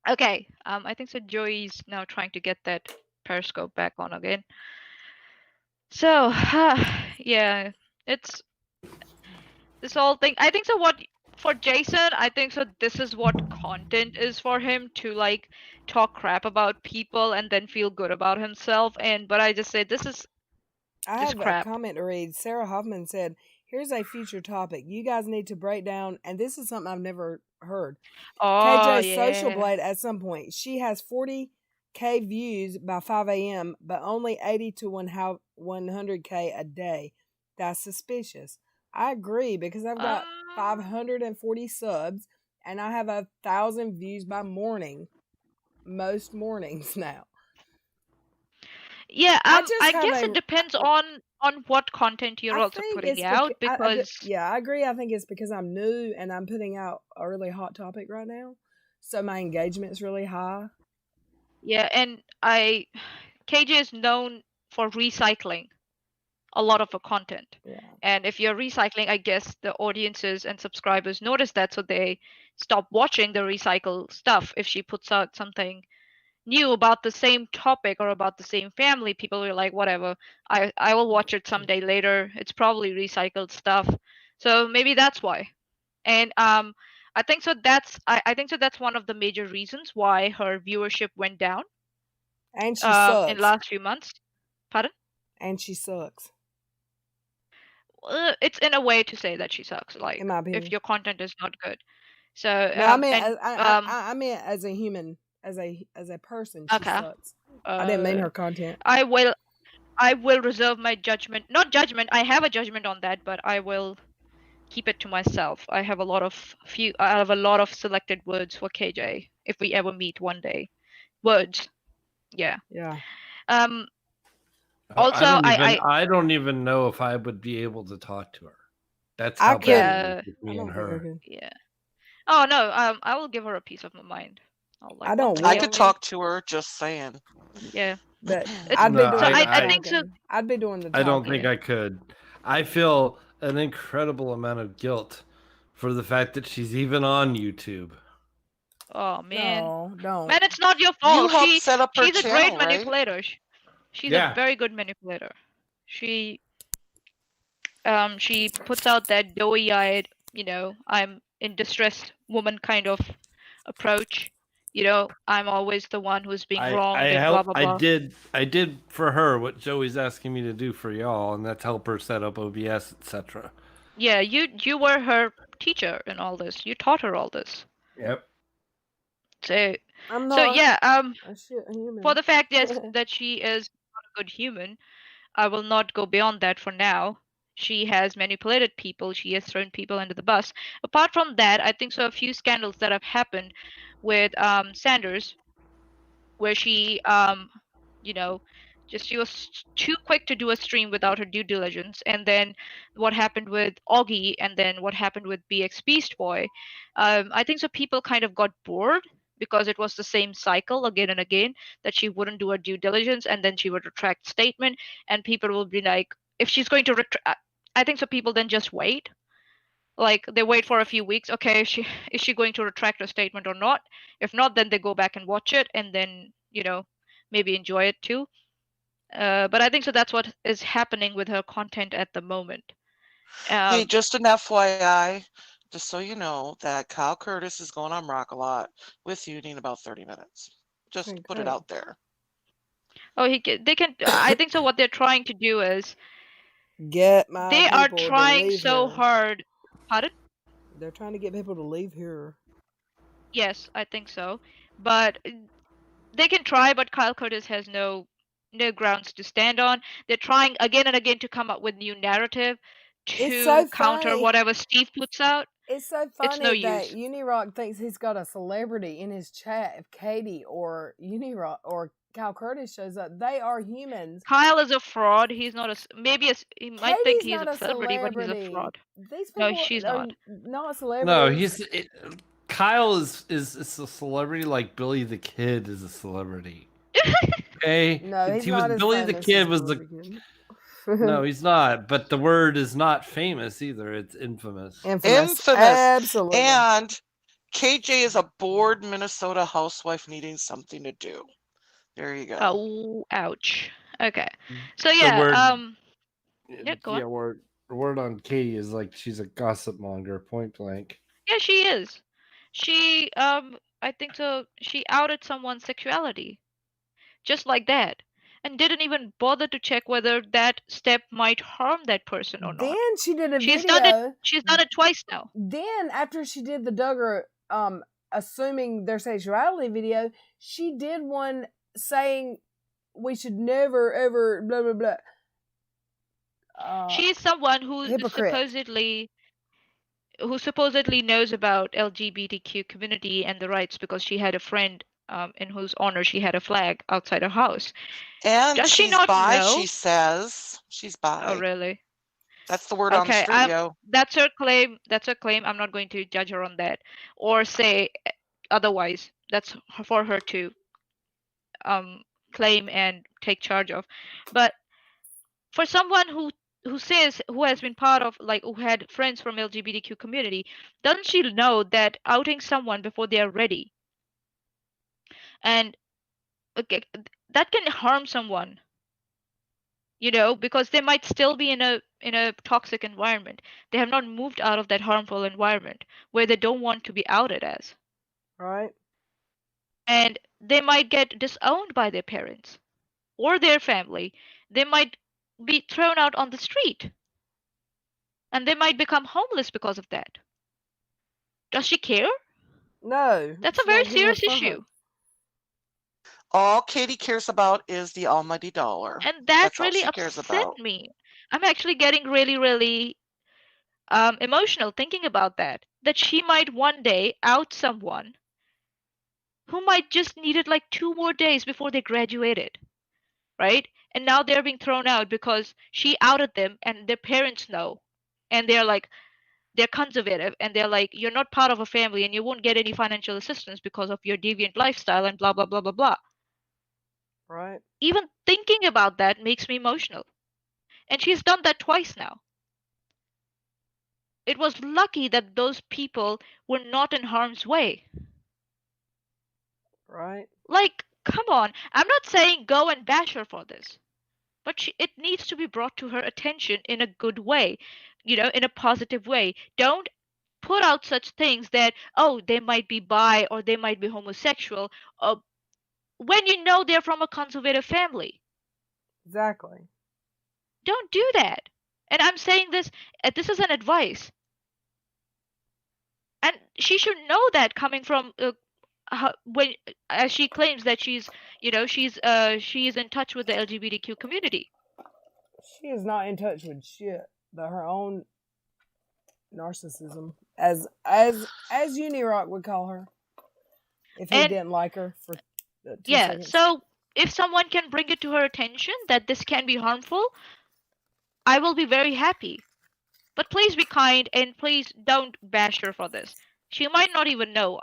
Okay. I think so. Joey's now trying to get that Periscope back on again. So yeah, it's this whole thing. I think so. What for Jason? I think so. This is what content is for him, to like talk crap about people and then feel good about himself. But I just say this is. I have crap. a comment to read. Sarah Hoffman said, "Here's a future topic. You guys need to break down, and this is something I've never heard. KJ's Social Blade at some point. She has 40K views by 5 a.m., but only 80 to 100K a day. That's suspicious. I agree, because I've got 540 subs, and I have 1,000 views by morning. Most mornings now. Yeah, I guess it depends on what content you're also putting out, because I agree. I think it's because I'm new and I'm putting out a really hot topic right now, so my engagement's really high. Yeah, and KJ is known for recycling a lot of her content. Yeah. And if you're recycling, I guess the audiences and subscribers notice that, so they stop watching the recycle stuff. If she puts out something new about the same topic or about the same family, people are like, whatever, I will watch it someday later. It's probably recycled stuff. So maybe that's why. And I think so that's one of the major reasons why her viewership went down And she in sucks. the last few months. Pardon? And she sucks. It's in a way to say that she sucks, like In my opinion. if your content is not good. So No, I mean, and I mean, as a human, as a person, she okay. sucks. I didn't mean her content. I will reserve my judgment. Not judgment. I have a judgment on that, but I will keep it to myself. I have a lot of selected words for KJ if we ever meet one day. Words. Yeah. Yeah. Also, I don't even know if I would be able to talk to her. That's I how could. bad it is with me I and don't think I her. could. Yeah. Oh no. I will give her a piece of my mind. I don't I will. could talk to her, just saying. Yeah. But It's, I'd be No, doing so the I think so. talking. I'd be doing the talking. I don't think I could. I feel an incredible amount of guilt for the fact that she's even on YouTube. Oh man. No, don't. Man, it's not your You fault. helped set up her She's a channel, great right? manipulator. She's Yeah. a very good manipulator. She puts out that doughy-eyed, I'm in distress woman kind of approach. I'm always the one who's being wronged and blah blah blah. I did for her what Joey's asking me to do for y'all, and that's help her set up OBS, etc. Yeah, you were her teacher in all this. You taught her all this. Yep. So I'm not. so yeah, a shit human. for the fact that she is not a good human, I will not go beyond that for now. She has manipulated people. She has thrown people under the bus. Apart from that, I think so. A few scandals that have happened with Sanders, where she she was too quick to do a stream without her due diligence, and then what happened with Augie, and then what happened with BX Beast Boy. I think so. People kind of got bored because it was the same cycle again and again, that she wouldn't do her due diligence and then she would retract statement, and people will be like, if she's going to I think so people then just wait. Like they wait for a few weeks. Okay, is she going to retract her statement or not? If not, then they go back and watch it and then maybe enjoy it too. But I think so that's what is happening with her content at the moment. Hey, just an FYI, just so you know, that Kyle Curtis is going on Rock a Lot with you in about 30 minutes. Just to put it out there. Oh, they can. I think so. What they're trying to do is get my. They are people to trying leave so here. hard. Pardon? They're trying to get people to leave here. Yes, I think so. But they can try, but Kyle Curtis has no grounds to stand on. They're trying again and again to come up with new narrative to so counter funny. whatever Steve puts out. It's so funny no that use. Unirock thinks he's got a celebrity in his chat. If Katie or Unirock or Kyle Curtis shows up, they are humans. Kyle is a fraud. He's not he might think he's not a celebrity, but he's a fraud. These people no, she's are not. Celebrities. No, Kyle is a celebrity like Billy the Kid is a celebrity. Okay? No, he's he not was as Billy the famous Kid as was Billy the the Kid. No, he's not, but the word is not famous either. It's infamous. Infamous. Absolutely. And KJ is a bored Minnesota housewife needing something to do. There you go. Oh, ouch. Okay. So yeah, yeah, go on. The word on Katie is like she's a gossip monger, point blank. Yeah, she is. She I think so she outed someone's sexuality. Just like that. And didn't even bother to check whether that step might harm that person or not. Then she did a She's video. Done it. She's done it twice now. Then after she did the Duggar assuming their sexuality video, she did one saying we should never ever blah blah blah. She's someone who supposedly knows about LGBTQ community and the rights because she had a friend in whose honor she had a flag outside her house. And does she's she not bi, know? she says. She's bi. Oh, really? That's the word on the street, yo. That's her claim. That's her claim. I'm not going to judge her on that or say otherwise. That's for her to claim and take charge of. But for someone who says who has been part of like who had friends from LGBTQ community, doesn't she know that outing someone before they are ready and okay, that can harm someone, because they might still be in a toxic environment. They have not moved out of that harmful environment where they don't want to be outed as. Right. And they might get disowned by their parents or their family. They might be thrown out on the street and they might become homeless because of that. Does she care? No. That's a She's very not giving a serious issue. fuck. All Katie cares about is the almighty dollar. And that That's all really she cares upset about. me. I'm actually getting really, really emotional thinking about that. That she might one day out someone who might just needed like 2 more days before they graduated, right? And now they're being thrown out because she outed them and their parents know. And they're conservative and they're like, you're not part of a family and you won't get any financial assistance because of your deviant lifestyle and blah, blah, blah, blah, blah. Right. Even thinking about that makes me emotional. And she's done that twice now. It was lucky that those people were not in harm's way. Right. Like, come on. I'm not saying go and bash her for this, but it needs to be brought to her attention in a good way, in a positive way. Don't put out such things that, oh, they might be bi or they might be homosexual, when you know they're from a conservative family. Exactly. Don't do that. And I'm saying this is an advice. And she should know that coming from when as she claims that she's in touch with the LGBTQ community. She is not in touch with shit but her own narcissism, as Unirock would call her, if he And didn't like her for 2 yeah, seconds. so if someone can bring it to her attention that this can be harmful, I will be very happy. But please be kind and please don't bash her for this. She might not even know.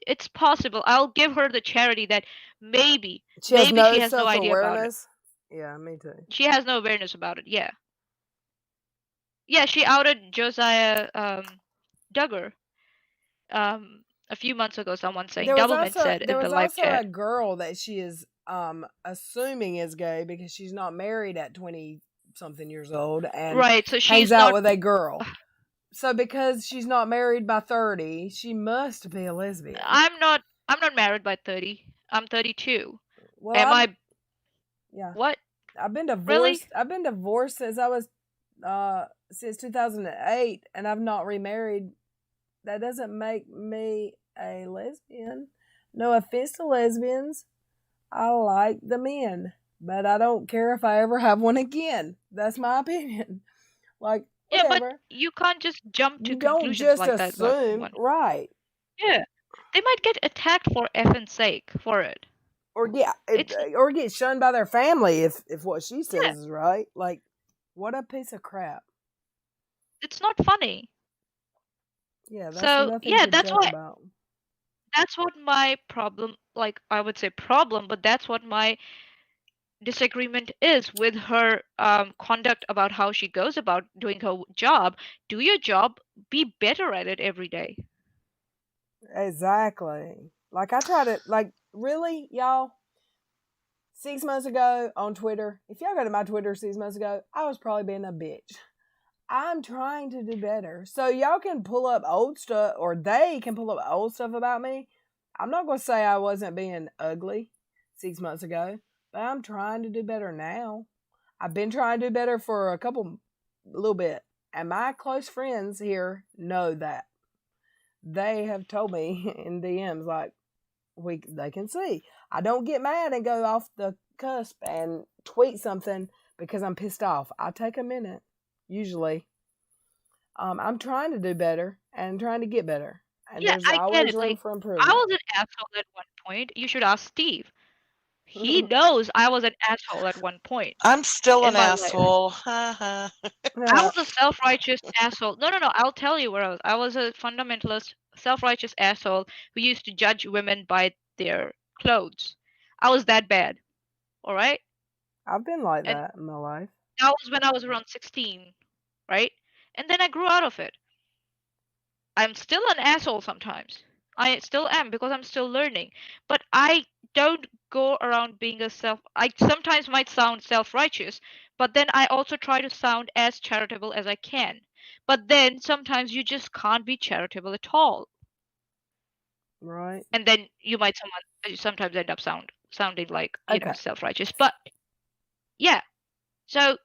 It's possible. I'll give her the charity that maybe She has no she has no idea about it. self-awareness. Yeah, me too. She has no awareness about it. Yeah. Yeah, she outed Josiah Duggar a few months ago. Someone saying Doublemint said in the live chat. A girl that she is assuming is gay because she's not married at 20 something years old and right, so hangs out with a girl. So because she's not married by 30, she must be a lesbian. I'm not married by 30. I'm 32. Well, am I? Yeah. What? I've been divorced. Really? I've been divorced since I was since 2008 and I've not remarried. That doesn't make me a lesbian. No offense to lesbians. I like the men, but I don't care if I ever have one again. That's my opinion. Like, whatever. Yeah, but you can't just jump to you conclusions don't just like that. assume, right? Yeah, they might get attacked for effing sake for it. Or or get shunned by their family if what she says is right. Like, what a piece of crap. It's not funny. Yeah, that's so nothing yeah, to that's joke what about. That's what my problem, like I would say problem, but that's what my disagreement is with her conduct about how she goes about doing her job. Do your job, be better at it every day. Exactly. Like I try to, like, really, y'all, 6 months ago on Twitter, if y'all go to my Twitter 6 months ago, I was probably being a bitch. I'm trying to do better. So y'all can pull up old stuff, or they can pull up old stuff about me. I'm not going to say I wasn't being ugly 6 months ago, but I'm trying to do better now. I've been trying to do better for a little bit. And my close friends here know that. They have told me in DMs, like, they can see. I don't get mad and go off the cusp and tweet something because I'm pissed off. I take a minute, usually. I'm trying to do better and trying to get better. And yeah, there's I always get it. room Like, for improvement. I was an asshole at one point. You should ask Steve. He knows I was an asshole at one point. I'm still an life. asshole. I was a self-righteous asshole. No. I'll tell you where I was. I was a fundamentalist, self-righteous asshole who used to judge women by their clothes. I was that bad. All right. I've been like And that in my life. that was when I was around 16, right? And then I grew out of it. I'm still an asshole sometimes. I still am because I'm still learning. But I don't go around being I sometimes might sound self-righteous, but then I also try to sound as charitable as I can. But then sometimes you just can't be charitable at all. Right. And then you might sometimes end up sounding like, you know, Okay. self-righteous. But yeah. So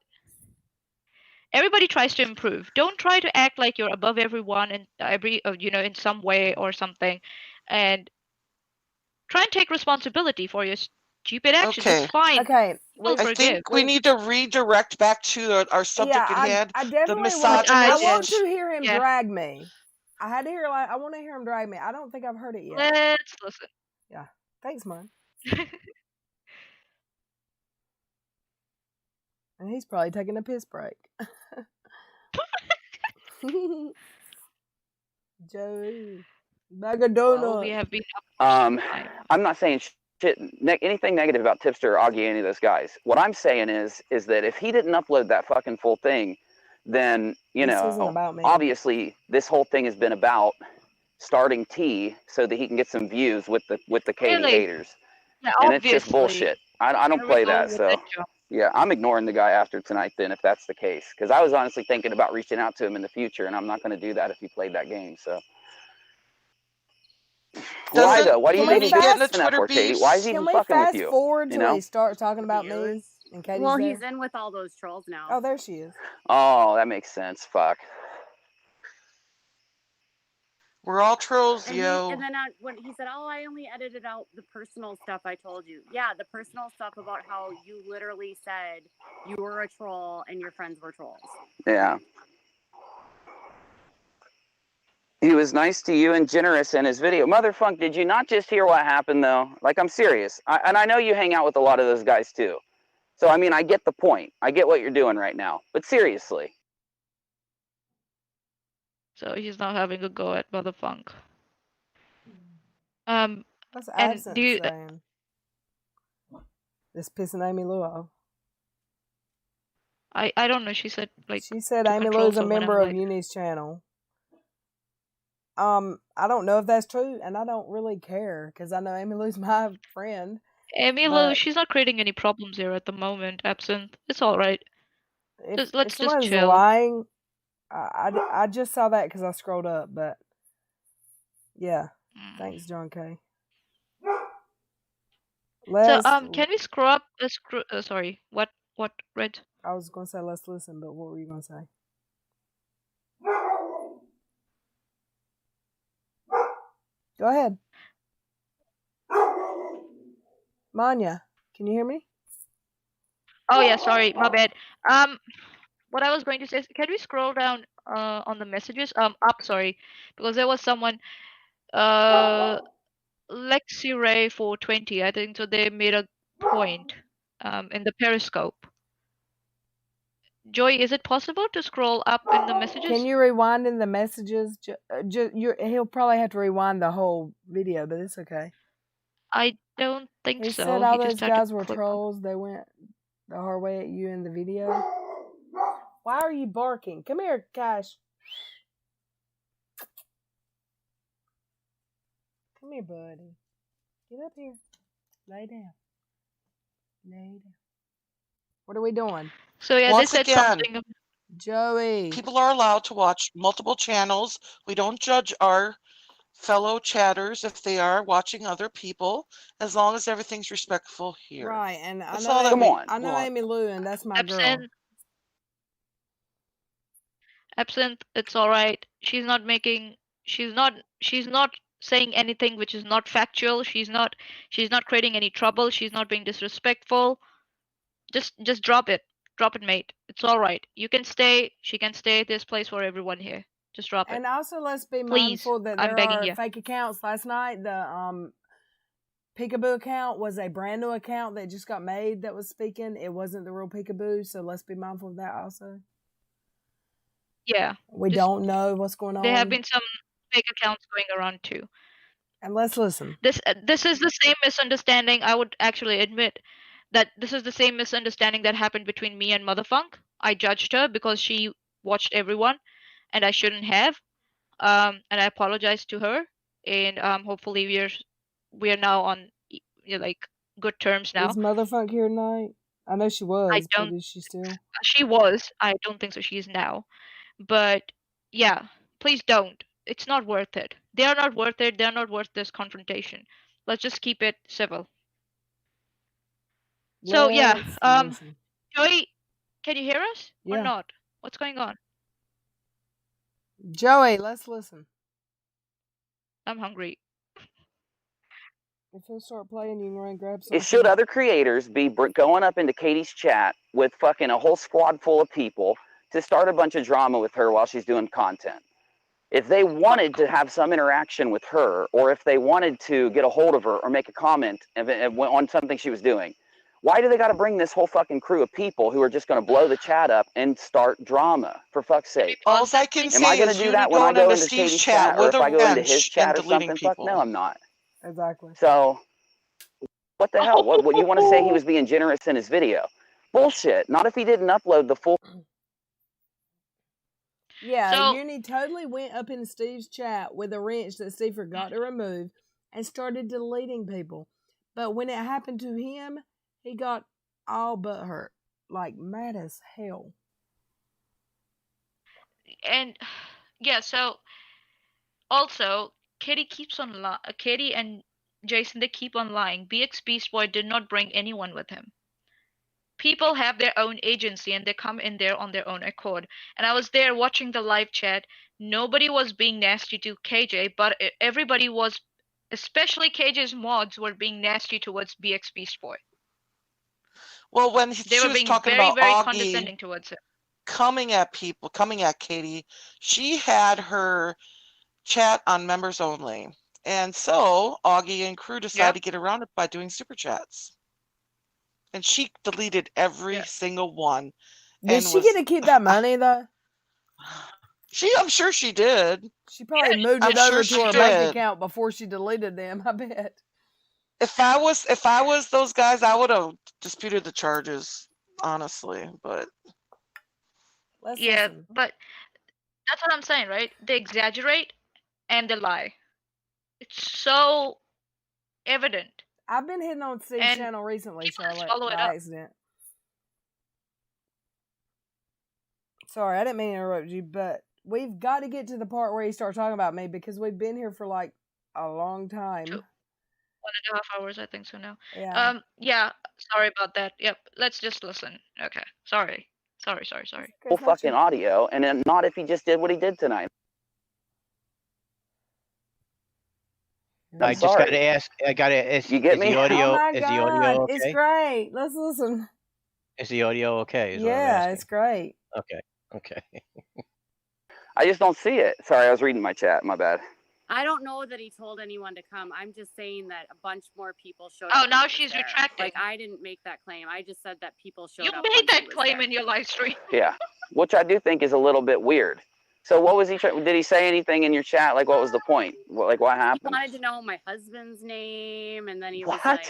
everybody tries to improve. Don't try to act like you're above everyone and you know, in some way or something, and try and take responsibility for your stupid actions. Okay. It's fine. Okay. We'll I forgive. think we need to redirect back to our subject at hand. I The definitely want. I I misogynist. want to hear him Yeah. drag me. I had to hear. I want to hear him drag me. I don't think I've heard it yet. Let's listen. Yeah. Thanks, man. And he's probably taking a piss break. Joey, bag of donuts. Well, we have been I'm not saying shit, anything negative about Tipster or Augie, any of those guys. What I'm saying is that if he didn't upload that fucking full thing, then This isn't about me. obviously this whole thing has been about starting tea so that he can get some views with the Katie Really? haters. Yeah, And obviously. it's just bullshit. I don't Here we play go that, with so that joke. yeah, I'm ignoring the guy after tonight then, if that's the case, because I was honestly thinking about reaching out to him in the future, and I'm not going to do that if he played that game. So why though? Why do you Can we think he's fast- doing that for, Katie? Why is he even Can we fucking with fast you? forward You till know? he starts talking about me and Katie's Well, there? he's in with all those trolls now. Oh, there she is. Oh, that makes sense. Fuck. We're all trolls, And yo. and then when he said, "Oh, I only edited out the personal stuff I told you." Yeah, the personal stuff about how you literally said you were a troll and your friends were trolls. Yeah. He was nice to you and generous in his video. Motherfunk, did you not just hear what happened though? Like, I'm serious. And I know you hang out with a lot of those guys too. So, I mean, I get the point. I get what you're doing right now. But seriously. So he's now having a go at Motherfunk. What's and Absent do you, saying? This pissing Amy Lou off. I don't know. She said like She said to Amy control Lou's a someone, member I'm of like, Uni's channel. I don't know if that's true, and I don't really care because I know Amy Lou's my friend. Amy Lou, but she's not creating any problems here at the moment. Absinthe, it's all right. If Let's just someone's chill. lying, I just saw that because I scrolled up, but yeah. Thanks, John K. So can we scroll up? Sorry, what Red? I was gonna say let's listen, but what were you gonna say? Go ahead. Manya, can you hear me? Oh yeah, sorry, my bad. What I was going to say is, can we scroll down on the messages? Up, sorry, because there was someone, Lexi Ray 420, I think. So they made a point, in the Periscope. Joy, is it possible to scroll up in the messages? Can you rewind in the messages? He'll probably have to rewind the whole video, but it's okay. I don't think He so. said all He those just had to guys were click. trolls. They went the hard way at you in the video. Why are you barking? Come here, Cash. Come here, buddy. Get up here. Lay down. Lay down. What are we doing? So yeah, Once they said again, something. Joey. people are allowed to watch multiple channels. We don't judge our fellow chatters if they are watching other people, as long as everything's respectful here. Right, and That's all that I know want. Amy Lou, and that's my girl. Absinthe, it's all right. She's not saying anything which is not factual. She's not creating any trouble. She's not being disrespectful. Just drop it, mate. It's all right. You can stay. She can stay. There's place for everyone here. Just drop it. And also, let's be Please, mindful that I'm there begging are you. fake accounts. Last night, the Peekaboo account was a brand new account that just got made that was speaking. It wasn't the real Peekaboo, so let's be mindful of that also. Yeah. We don't know what's going on. There have been some fake accounts going around too. And let's listen. This is the same misunderstanding, I would actually admit, that this is the same misunderstanding that happened between me and Motherfunk. I judged her because she watched everyone, and I shouldn't have. And I apologize to her, and hopefully we're now on like good terms now. Is Motherfunk here tonight? I know she I was, but don't. is she still? She was. I don't think so. She is now. But yeah, please don't. It's not worth it. They are not worth it. They're not worth this confrontation. Let's just keep it civil. So yeah, Let's listen. Joey, can you hear us or Yeah. not? What's going on? Joey, let's listen. I'm hungry. If he'll start playing, you can run and grab something. Should other creators be going up into Katie's chat with fucking a whole squad full of people to start a bunch of drama with her while she's doing content? If they wanted to have some interaction with her, or if they wanted to get a hold of her or make a comment on something she was doing, why do they got to bring this whole fucking crew of people who are just going to blow the chat up and start drama? For fuck's sake! All I can Am say I going to is do you that when I going go into into Steve's Katie's chat chat, or with if a I go into his wrench chat and or deleting something? Fuck people. no, I'm not. Exactly. So, what the hell? What you want to say he was being generous in his video? Bullshit. Not if he didn't upload the full. Yeah, So- Uni totally went up in Steve's chat with a wrench that Steve forgot to remove and started deleting people. But when it happened to him, he got all but hurt. Like mad as hell. And yeah, so also Katie keeps on Katie and Jason, they keep on lying. BX Beast Boy did not bring anyone with him. People have their own agency and they come in there on their own accord. And I was there watching the live chat. Nobody was being nasty to KJ, but everybody was, especially KJ's mods, were being nasty towards BX Beast Boy. Well, when They she were was being talking very, about very Augie condescending towards him. coming at people, coming at Katie, she had her chat on members only. And so Augie and crew decided to get around it by doing super chats. And she deleted every single one. Did she get to keep that money though? I'm sure she did. She probably moved I'm it sure over she to her bank did. account before she deleted them, I bet. If I was those guys, I would have disputed the charges, honestly. But listen. But that's what I'm saying, right? They exaggerate and they lie. It's so evident. I've been hitting on Steve's channel recently, Charlotte, by accident. Sorry, I didn't mean to interrupt you, but we've got to get to the part where you start talking about me because we've been here for like a long time. 1.5 hours, I think so now. Yeah. Yeah. Sorry about that. Yep. Let's just listen. Okay. Sorry. Full fucking audio, and then not if he just did what he did tonight. I just gotta ask. I gotta. You get me? The audio, Oh my is God, the audio okay? it's great. Let's listen. Is the audio okay? Is what I'm Yeah, asking. it's great. Okay. I just don't see it. Sorry, I was reading my chat. My bad. I don't know that he told anyone to come. I'm just saying that a bunch more people showed up. Oh, now she's retracting. Like, I didn't make that claim. I just said that people showed up. You made that claim in your live stream. Yeah, which I do think is a little bit weird. So what was he trying? Did he say anything in your chat? Like, what was the point? What happened? He wanted to know my husband's name, and then he was like,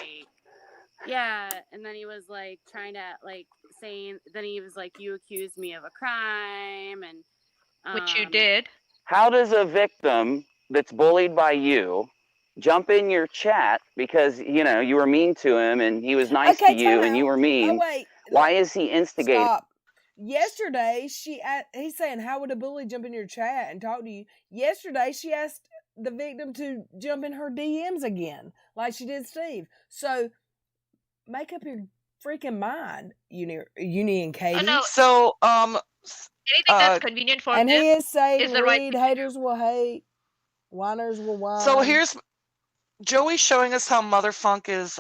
yeah, and then he was like trying to like saying. Then he was like, you accused me of a crime, and which you did. How does a victim that's bullied by you jump in your chat because you were mean to him and he was nice to you and you were mean? Oh, wait. Why is he instigating? Stop. Yesterday, he's saying, how would a bully jump in your chat and talk to you? Yesterday, she asked the victim to jump in her DMs again, like she did Steve. So, make up your freaking mind, Uni and Katie. So, anything that's convenient for and them he is saying, is the read, haters will hate, whiners will whine. So here's Joey showing us how Motherfunk is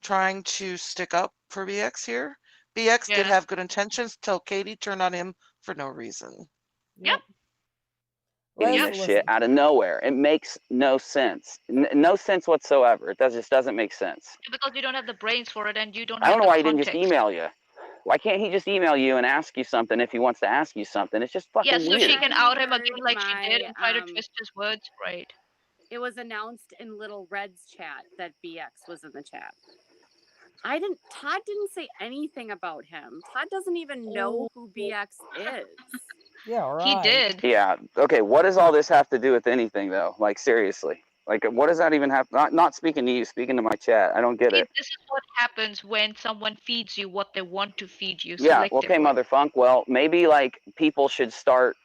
trying to stick up for BX here. BX did have good intentions till Katie turned on him for no reason. Yep. This shit out of nowhere. It makes no sense. No sense whatsoever. It just doesn't make sense. Because you don't have the brains for it and you don't I have don't know the why he context. didn't just email you. Why can't he just email you and ask you something if he wants to ask you something? It's just fucking so weird. she can out him again like she did and try to twist his words. Right. It was announced in LilRed's chat that BX was in the chat. Todd didn't say anything about him. Todd doesn't even know who BX is. Yeah, right. He did. Yeah. Okay. What does all this have to do with anything, though? Like, seriously. Like, what does that even have? Not speaking to you, speaking to my chat. I don't get it. This is what happens when someone feeds you what they want to feed you Yeah. selectively. Okay, Motherfunk. Well, maybe like people should start,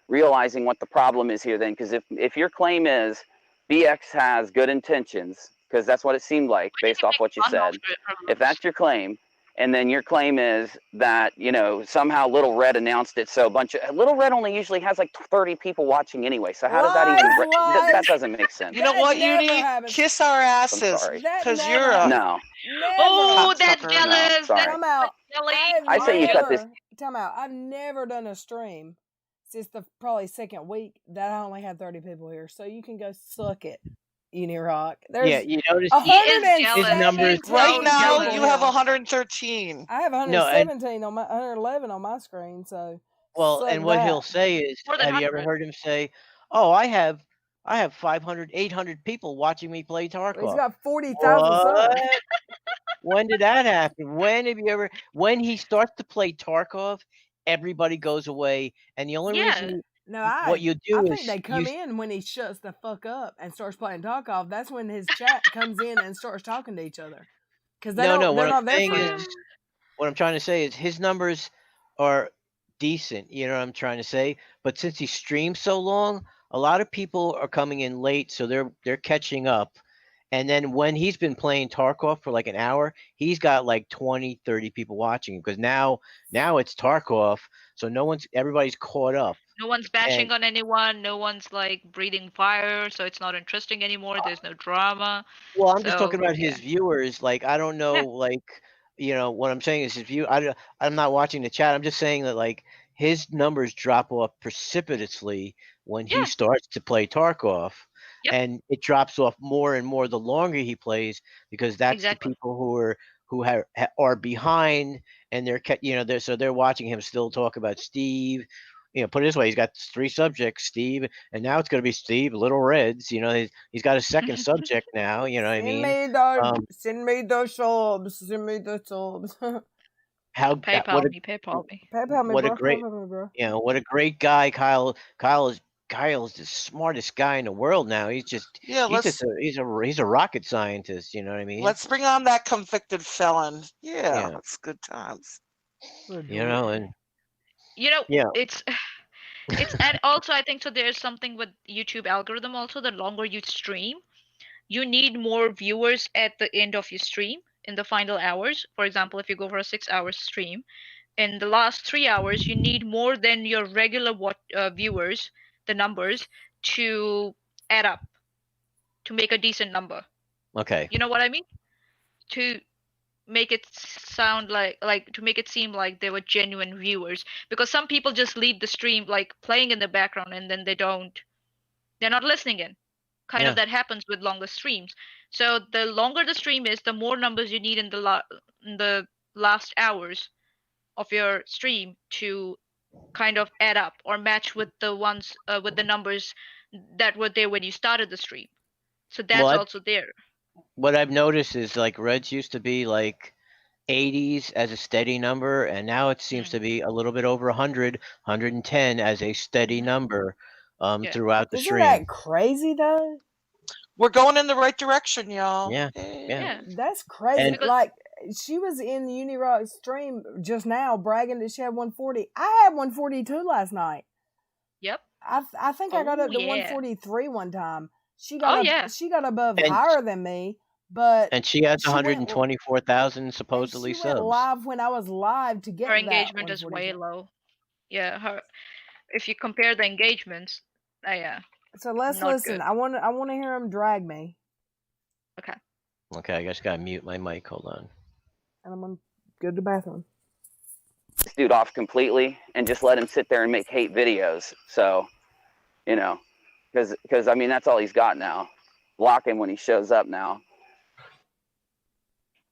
realizing what the problem is here then, because if your claim is BX has good intentions, because that's what it seemed like based off what you said, if that's your claim, and then your claim is that somehow LilRed announced it, so LilRed only usually has like 30 people watching anyway, so how does that even that doesn't make sense. You know That what, never Uni? happens. Kiss our asses, sorry. That because never you're a happens. No. Never. Oh, that's Cocksucker. jealous. No, sorry. That's Come out. jelly. I say you cut this. Time out. I've never done a stream since the probably second week that I only had 30 people here. So you can go suck it, Unirock. There's Yeah, you notice jealous. his numbers. Right now, jealous. you have 113. I have 117 on my 111 on my screen. So Well, suck and what that. he'll say is, More than have you ever 100. heard him say, "Oh, I have 500, 800 people watching me play Tarkov." He's got 40,000 subs. When did that happen? When he starts to play Tarkov, everybody goes away, and the only reason what you do I is think they come in when he shuts the fuck up and starts playing Tarkov. That's when his chat comes in and starts talking to each other. Because they're not there for him. What I'm trying to say is his numbers are decent. You know what I'm trying to say? But since he streams so long, a lot of people are coming in late, so they're catching up. And then when he's been playing Tarkov for like an hour, he's got like 20, 30 people watching him because now it's Tarkov, so everybody's caught up. No one's bashing on anyone. No one's like breathing fire, so it's not interesting anymore. There's no drama. Well, I'm just talking about his viewers. Like, I don't know, what I'm saying is his view. I'm not watching the chat. I'm just saying that like his numbers drop off precipitously when he starts to play Tarkov. And it drops off more and more the longer he plays because that's the people who are behind and they're watching him still talk about Steve. Put it this way, he's got 3 subjects, Steve, and now it's going to be Steve, LilReds. He's got a second subject now. You know what I mean? Send me the subs. Send me the subs. PayPal me. PayPal me, what bro. a great, bro. what a great guy Kyle is the smartest guy in the world now. He's a rocket scientist. You know what I mean? Let's bring on that convicted felon. Yeah, that's good times. It's and also I think so. There's something with YouTube algorithm also. The longer you stream, you need more viewers at the end of your stream in the final hours. For example, if you go for a 6-hour stream, in the last 3 hours, you need more than your regular viewers, the numbers, to add up, to make a decent number. Okay. You know what I mean? To make it sound like to make it seem like they were genuine viewers, because some people just leave the stream like playing in the background and then they're not listening in. Kind of that happens with longer streams. So the longer the stream is, the more numbers you need in the last hours of your stream to kind of add up or match with the ones with the numbers that were there when you started the stream. So that's also there. What I've noticed is like Reds used to be like 80s as a steady number, and now it seems to be a little bit over 100, 110 as a steady number throughout the stream. Isn't that crazy though? We're going in the right direction, y'all. Yeah. That's crazy. Like she was in Unirock's stream just now bragging that she had 140. I had 142 last night. Yep. I think I got up to 143 one time. She got above higher than me, but and she has 124,000 supposedly she subs. went live when I was live to get her engagement is way low. Yeah, if you compare the engagements, So let's listen. Good. I want to hear him drag me. Okay, I just gotta mute my mic. Hold on. And I'm gonna go to the bathroom. This dude off completely and just let him sit there and make hate videos. So, because I mean that's all he's got now. Block him when he shows up now.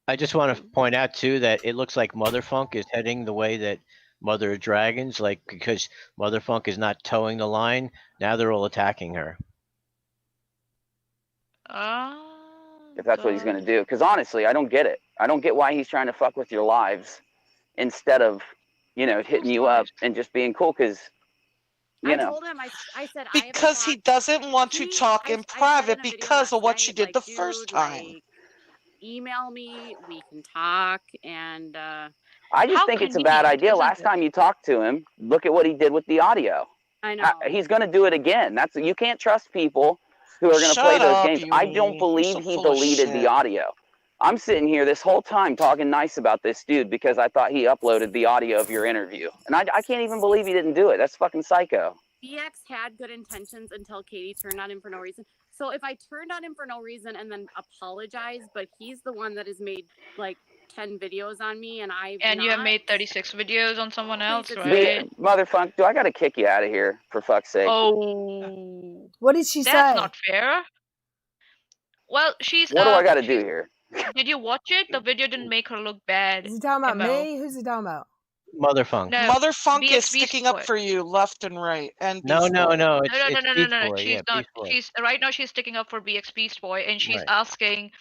I just want to point out too that it looks like Motherfunk is heading the way that Mother of Dragons, like because Motherfunk is not towing the line. Now they're all attacking her. If that's what he's going to do, because honestly, I don't get it. I don't get why he's trying to fuck with your lives instead of, hitting you up and just being cool. Because, I told him, I said, because he doesn't want to talk in private because of what she did the first time. Like, email me, we can talk, and I just think it's a bad idea. Last time you talked to him, look at what he did with the audio. I know. He's going to do it again. You can't trust people who are going to play those games. I don't believe he deleted the audio. I'm sitting here this whole time talking nice about this dude because I thought he uploaded the audio of your interview. And I can't even believe he didn't do it. That's fucking psycho. BX had good intentions until Katie turned on him for no reason. So if I turned on him for no reason and then apologized, but he's the one that has made like 10 videos on me and you have made 36 videos on someone else, right? Motherfucker, do I got to kick you out of here for fuck's sake? Oh. What did she say? That's not fair. Well, she's. What do I got to do here? Did you watch it? The video didn't make her look bad. Is he talking about me? Who's he talking about? Motherfunk. No, Mother Funk is sticking up for you left and right. And no. It's no. Beast Boy. She's not. She's right now. She's sticking up for BX Beast Boy, and she's asking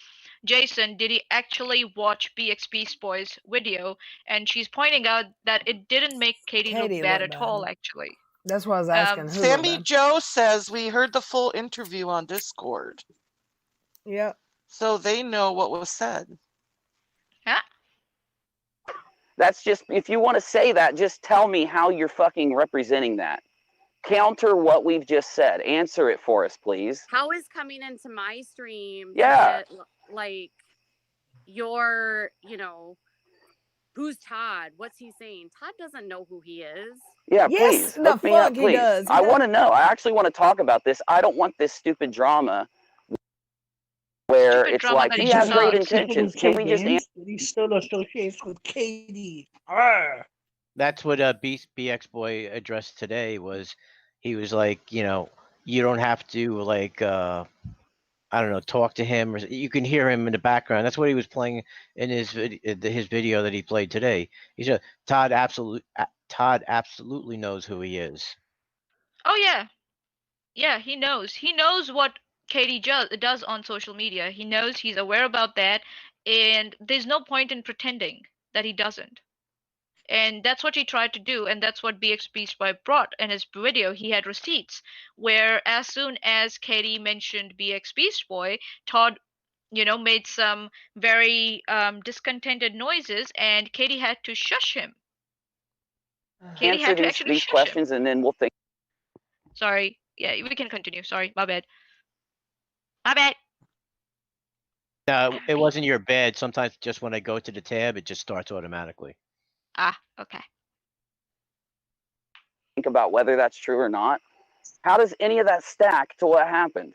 Jason, did he actually watch BX Beast Boy's video? And she's pointing out that it didn't make Katie look bad at all. Actually, that's what I was asking. Sammy Joe says we heard the full interview on Discord. Yep. So they know what was said. Yeah. That's just, if you want to say that, just tell me how you're fucking representing that. Counter what we've just said. Answer it for us, please. How is coming into my stream? Yeah. Like, you're, who's Todd? What's he saying? Todd doesn't know who he is. Yeah, yes, please. Hook me up, please. I want to know. I actually want to talk about this. I don't want this stupid drama where it's like he has great intentions. Can we just answer? He still associates with Katie. That's what BX Boy addressed today. Was he was like, you don't have to like I don't know, talk to him, or you can hear him in the background. That's what he was playing in his video that he played today. He said Todd absolutely knows who he is. Oh yeah, he knows. He knows what Katie does on social media. He knows, he's aware about that, and there's no point in pretending that he doesn't. And that's what he tried to do, and that's what BX Beast Boy brought in his video. He had receipts where as soon as Katie mentioned BX Beast Boy, Todd, made some very discontented noises, and Katie had to shush him. Katie had to actually these shush questions, him. and then we'll think. Sorry. Yeah, we can continue. Sorry, my bad. My bad. No, it wasn't your bad. Sometimes just when I go to the tab, it just starts automatically. Ah, okay. Think about whether that's true or not. How does any of that stack to what happened?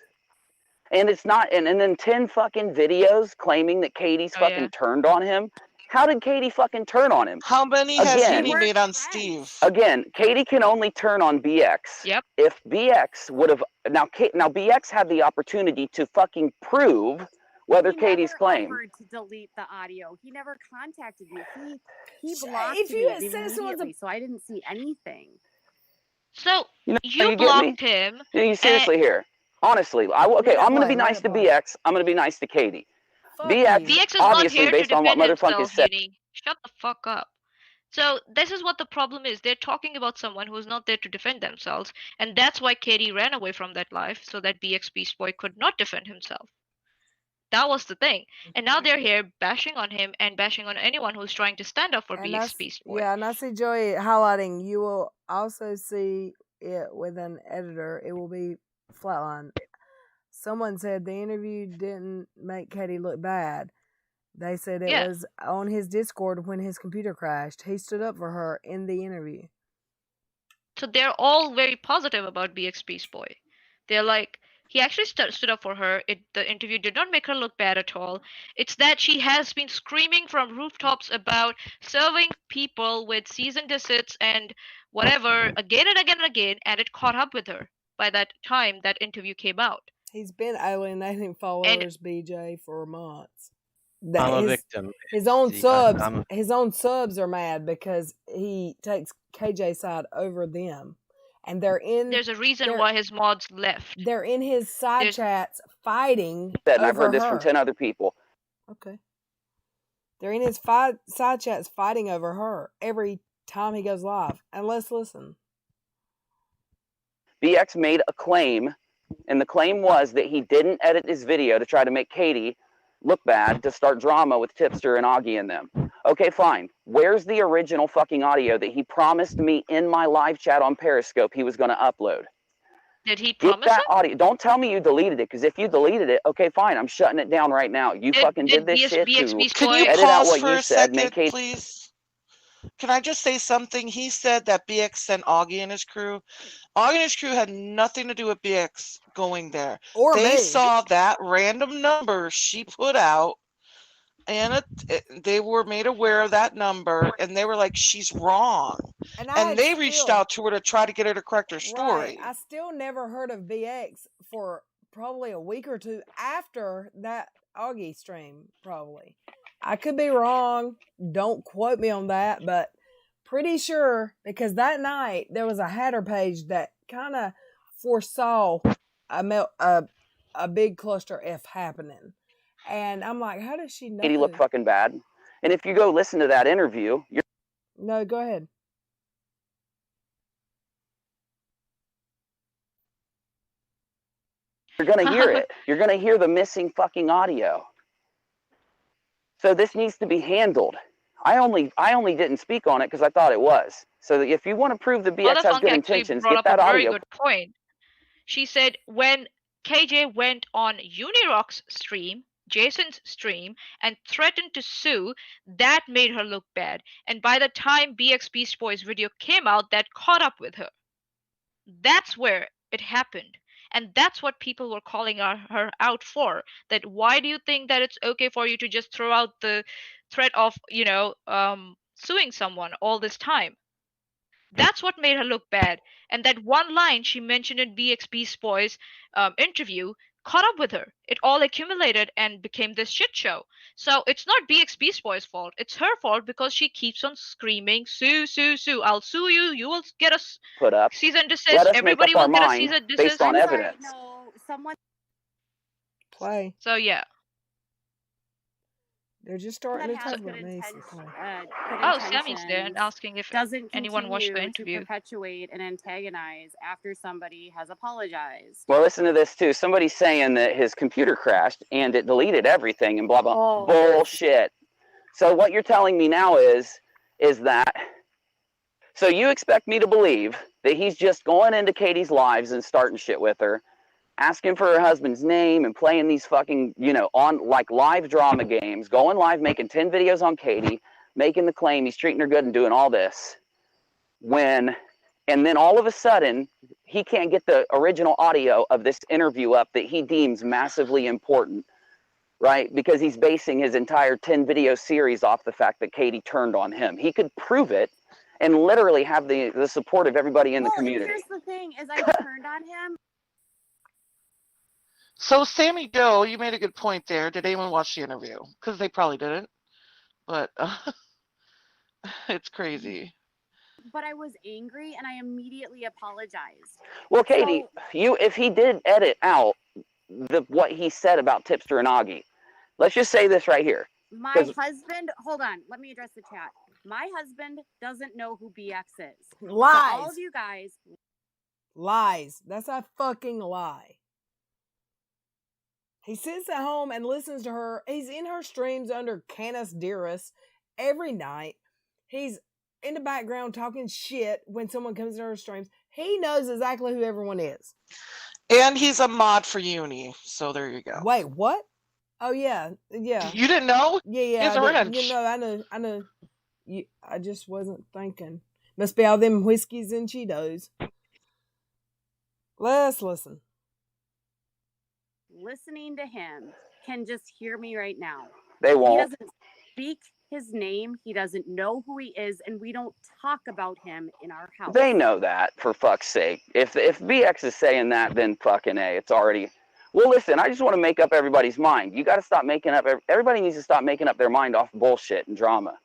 And it's not, and then 10 fucking videos claiming that Katie's fucking turned on him. How did Katie fucking turn on him? How many has Katie made on Steve? Again, Katie can only turn on BX. Yep. If BX would have now BX had the opportunity to fucking prove whether Katie's claim. He never offered to delete the audio. He never contacted me. He blocked me immediately, so I didn't see anything. So you blocked him. You seriously here? Honestly, I'm going to be nice to BX. I'm going to be nice to Katie. BX is obviously not here based to on what defend Motherfucker himself, said. Shut the fuck up. So this is what the problem is. They're talking about someone who's not there to defend themselves, and that's why Katie ran away from that life, so that BX Beast Boy could not defend himself. That was the thing. And now they're here bashing on him and bashing on anyone who's trying to stand up for BX Beast Boy. Yeah, and I see Joey highlighting. You will also see it with an editor. It will be flatline. Someone said the interview didn't make Katie look bad. They said it was on his Discord when his computer crashed. He stood up for her in the interview. So they're all very positive about BX Beast Boy. They're like, he actually stood up for her. The interview did not make her look bad at all. It's that she has been screaming from rooftops about serving people with cease and desist and whatever again and again and again, and it caught up with her by that time that interview came out. He's been alienating followers, BJ, for months. I'm a victim. His own subs are mad because he takes KJ's side over them. And there's a reason why his mods left. They're in his side chats fighting. And I've heard this from 10 other people. Okay. They're in his side chats fighting over her every time he goes live. And let's listen. BX made a claim, and the claim was that he didn't edit his video to try to make Katie look bad to start drama with Tipster and Augie and them. Okay, fine. Where's the original fucking audio that he promised me in my live chat on Periscope he was going to upload? Did he Get promise that it? audio. Don't tell me you deleted it, because if you deleted it, okay, fine. I'm shutting it down right now. You fucking did this shit to BXB's Can you edit out pause what for you a said, make second, Katie. please? Can I just say something? He said that BX sent Augie and his crew. Augie and his crew had nothing to do with BX going there. Or They me. saw that random number she put out, and they were made aware of that number, and they were like, she's wrong. And they reached out to her to try to get her to correct her story. Right. I still never heard of BX for probably a week or two after that Augie stream, probably. I could be wrong. Don't quote me on that, but pretty sure, because that night there was a Hatter page that kind of foresaw a big cluster F happening. And I'm like, how does she know? Katie looked fucking bad. And if you go listen to that interview, you're... No, go ahead. You're going to hear it. You're going to hear the missing fucking audio. So this needs to be handled. I only didn't speak on it because I thought it was. So if you want to prove the BX has good intentions, get that brought up a very audio. good point. She said when KJ went on Unirock's stream, Jason's stream, and threatened to sue, that made her look bad. And by the time BX Beast Boy's video came out, that caught up with her. That's where it happened. And that's what people were calling her out for. That why do you think that it's okay for you to just throw out the threat of, suing someone all this time? That's what made her look bad. And that one line she mentioned in BX Beast Boy's interview caught up with her. It all accumulated and became this shit show. So it's not BX Beast Boy's fault. It's her fault because she keeps on screaming, sue, sue, sue. I'll sue you. You will get a put up. cease and desist. Let us Everybody make up will our get a mind cease and based desist. on evidence. No, someone. Play. So yeah. They're just starting to That talk has about good me. Oh, Sammy's there and asking if doesn't anyone watched the continue to interview. perpetuate and antagonize after somebody has apologized. Well, listen to this too. Somebody's saying that his computer crashed and it deleted everything and blah, blah. Oh. Bullshit. So what you're telling me now is that, so you expect me to believe that he's just going into Katie's lives and starting shit with her, asking for her husband's name and playing these fucking, on like live drama games, going live, making 10 videos on Katie, making the claim he's treating her good and doing all this. And then all of a sudden, he can't get the original audio of this interview up that he deems massively important, right? Because he's basing his entire 10 video series off the fact that Katie turned on him. He could prove it and literally have the support of everybody in the community. Here's the thing, is I turned on him. So, Sammy Joe, you made a good point there. Did anyone watch the interview? Because they probably didn't. But it's crazy. But I was angry and I immediately apologized. Well, Katie, if he did edit out what he said about Tipster and Augie, let's just say this right here. My husband, hold on, let me address the chat. My husband doesn't know who BX is. Lies. So all of you guys. Lies. That's a fucking lie. He sits at home and listens to her. He's in her streams under Canis Dearest every night. He's in the background talking shit when someone comes to her streams. He knows exactly who everyone is. And he's a mod for Uni, so there you go. Wait, what? Oh, yeah. Yeah. You didn't know? Yeah. He's a wrench. I know. I just wasn't thinking. Must be all them whiskeys and Cheetos. Let's listen. Listening to him can just hear me right now. They won't. He doesn't speak his name. He doesn't know who he is, and we don't talk about him in our house. They know that, for fuck's sake. If BX is saying that, then fucking A, it's already... Well, listen, I just want to make up everybody's mind. You got to stop making up... Everybody needs to stop making up their mind off bullshit and drama.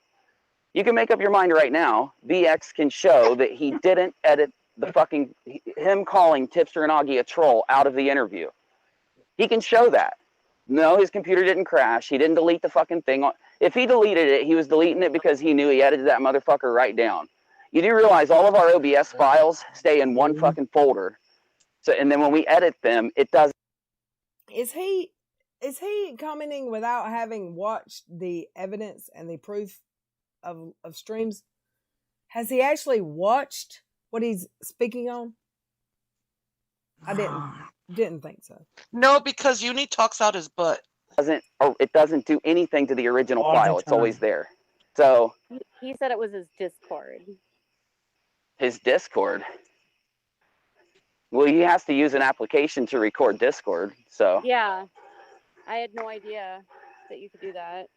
You can make up your mind right now. BX can show that he didn't edit the fucking... him calling Tipster and Augie a troll out of the interview. He can show that. No, his computer didn't crash. He didn't delete the fucking thing. If he deleted it, he was deleting it because he knew he edited that motherfucker right down. You do realize all of our OBS files stay in one fucking folder. So, and then when we edit them, it does. Is he commenting without having watched the evidence and the proof of streams? Has he actually watched what he's speaking on? I didn't think so. No, because Uni talks out his butt. It doesn't do anything to the original All the file. It's time. always there. So He said it was his Discord. his Discord. Well, he has to use an application to record Discord. So Yeah, I had no idea that you could do that.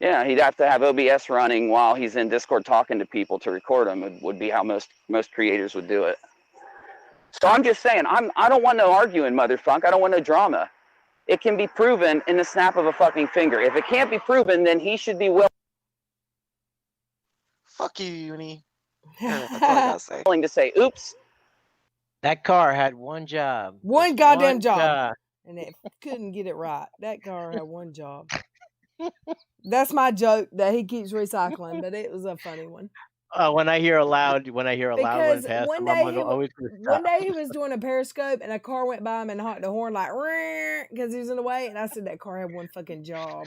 yeah, he'd have to have OBS running while he's in Discord talking to people to record them. Would be how most creators would do it. So I'm just saying, I don't want no arguing, motherfucker. I don't want no drama. It can be proven in the snap of a fucking finger. If it can't be proven, then he should be Fuck you, Uni. Yeah, that's all I gotta say. willing to say, oops. That car had one job. One Just goddamn one job. And it couldn't get it right. That car had one job. That's my joke that he keeps recycling, but it was a funny one. When I hear a loud one Because past one him, day, I'm always gonna one stop. day he was doing a periscope and a car went by him and honked the horn like because he was in the way, and I said that car had one fucking job.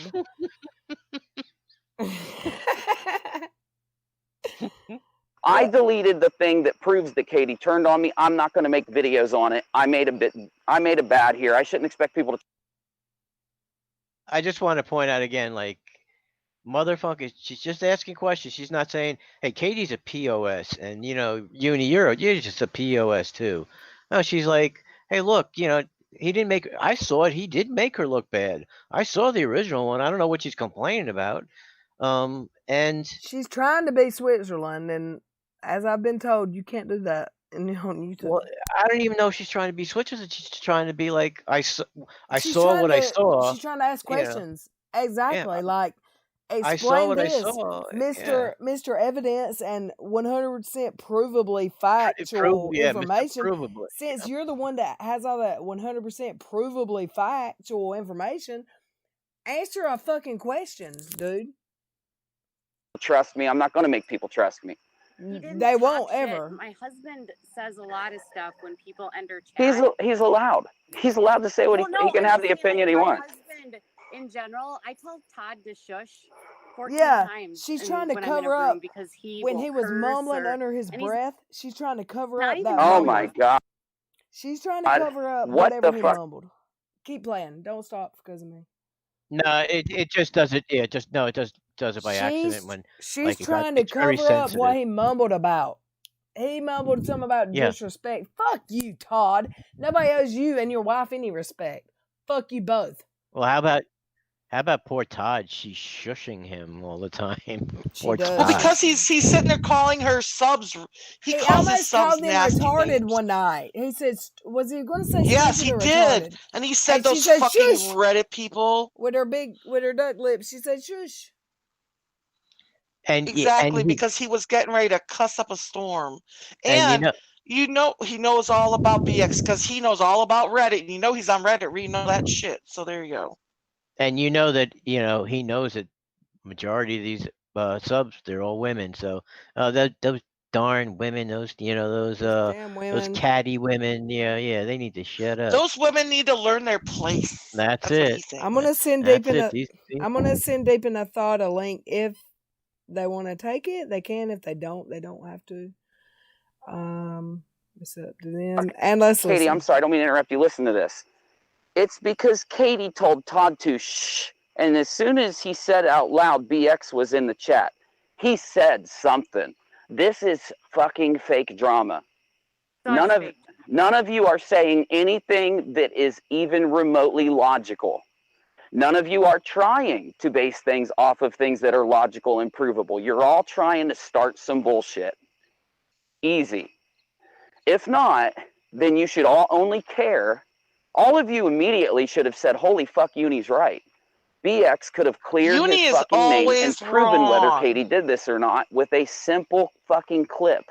I deleted the thing that proves that Katie turned on me. I'm not going to make videos on it. I made a bad here. I shouldn't expect people to. I just want to point out again, like, motherfucker, she's just asking questions. She's not saying, "Hey, Katie's a POS," and Uni, you're just a POS too. No, she's like, "Hey, look, he didn't make. I saw it. He did make her look bad. I saw the original one. I don't know what she's complaining about." And she's trying to be Switzerland, and as I've been told, you can't do that on YouTube. Well, I don't even know if she's trying to be Switzerland. She's trying to be like, I saw what I She's saw. trying to ask questions. Exactly. Yeah. Like, I saw explain what this, I saw. Mr. Evidence and 100% provably factual information. Provably. Since you're the one that has all that 100% provably factual information, answer a fucking question, dude. Trust me. I'm not going to make people trust me. They won't ever. My husband says a lot of stuff when people enter chat. He's allowed. He's allowed to say what he can have the opinion he wants. Husband, in general, I told Todd to shush 14 times. She's trying to cover up because when he was mumbling under his breath. She's trying to cover up that. Oh my God. She's trying to cover up whatever he mumbled. Keep playing. Don't stop because of me. No, it just does it. Yeah, it does it by accident when she's trying to cover up what he mumbled about. He mumbled something about disrespect. Fuck you, Todd. Nobody owes you and your wife any respect. Fuck you both. Well, how about poor Todd? She's shushing him all the time. Poor does. Todd. Well, because he's sitting there calling her subs. He calls his subs called them nasty retarded names. one night. He said, "Was he going to say?" Yes, he did, and he said those fucking shush. Reddit people with her duck lips. She said, "Shush." And exactly, because he was getting ready to cuss up a storm, and he knows all about BX because he knows all about Reddit. And he's on Reddit reading all that shit. So there you go. And he knows that majority of these subs, they're all women. So those darn women, those catty women, they need to shut up. Those women need to learn their place. That's it. I'm gonna send deep in a thought a link. If they want to take it, they can. If they don't have to. It's up to them. And let's Katie, listen. I'm sorry, I don't mean to interrupt you. Listen to this. It's because Katie told Todd to shh, and as soon as he said out loud BX was in the chat, he said something. This is fucking fake drama. None of you are saying anything that is even remotely logical. None of you are trying to base things off of things that are logical and provable. You're all trying to start some bullshit. Easy. If not, then you should all only care. All of you immediately should have said, holy fuck, Uni's right. BX could have cleared his fucking name and proven whether Katie did this or not with a simple fucking clip.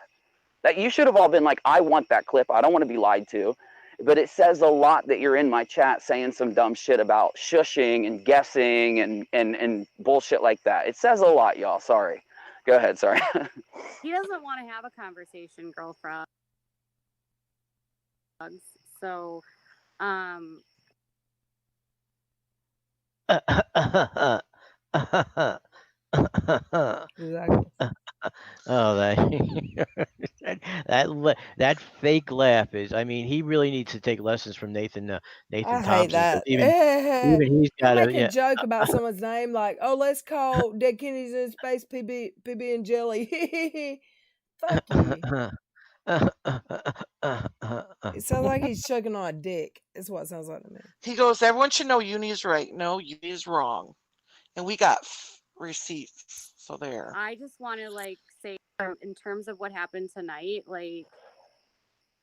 That you should have all been like, I want that clip. I don't want to be lied to. But it says a lot that you're in my chat saying some dumb shit about shushing and guessing and bullshit like that. It says a lot, y'all. Sorry. Go ahead. Sorry. He doesn't want to have a conversation, girlfriend. So, Exactly. Oh, that fake laugh is. I mean, he really needs to take lessons from Nathan I Thompson. hate 'Cause that. even he's He'll got make to. a joke about someone's name, like, "Oh, let's call Dead Kennedys in Space PB and Jelly." Fuck you. It sounds like he's choking on a dick. Is what it sounds like to me. He goes, everyone should know Uni's right. No, Uni's wrong. And we got receipts. So there. I just want to like say, in terms of what happened tonight, like,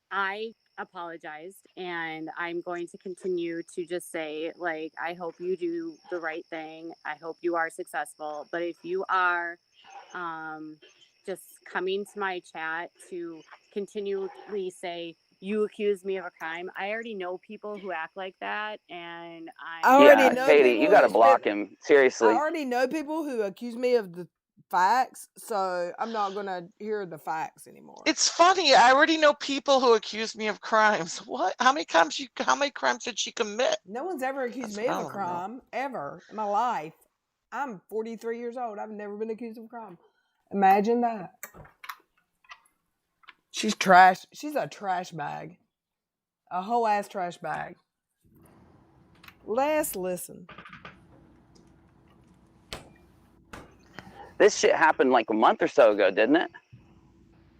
I apologized, and I'm going to continue to just say, like, I hope you do the right thing. I hope you are successful. But if you are just coming to my chat to continually say, you accuse me of a crime, I already know people who act like that, and I already Yeah, know Katie, people you got to who block spit- him. I Seriously. already know people who accuse me of the facts, so I'm not gonna hear the facts anymore. It's funny. I already know people who accuse me of crimes. What? How many crimes did she commit? No one's ever accused That's me what of I a wanna know. crime ever in my life. I'm 43 years old. I've never been accused of a crime. Imagine that. She's trash. She's a trash bag. A whole ass trash bag. Let's listen. This shit happened like a month or so ago, didn't it?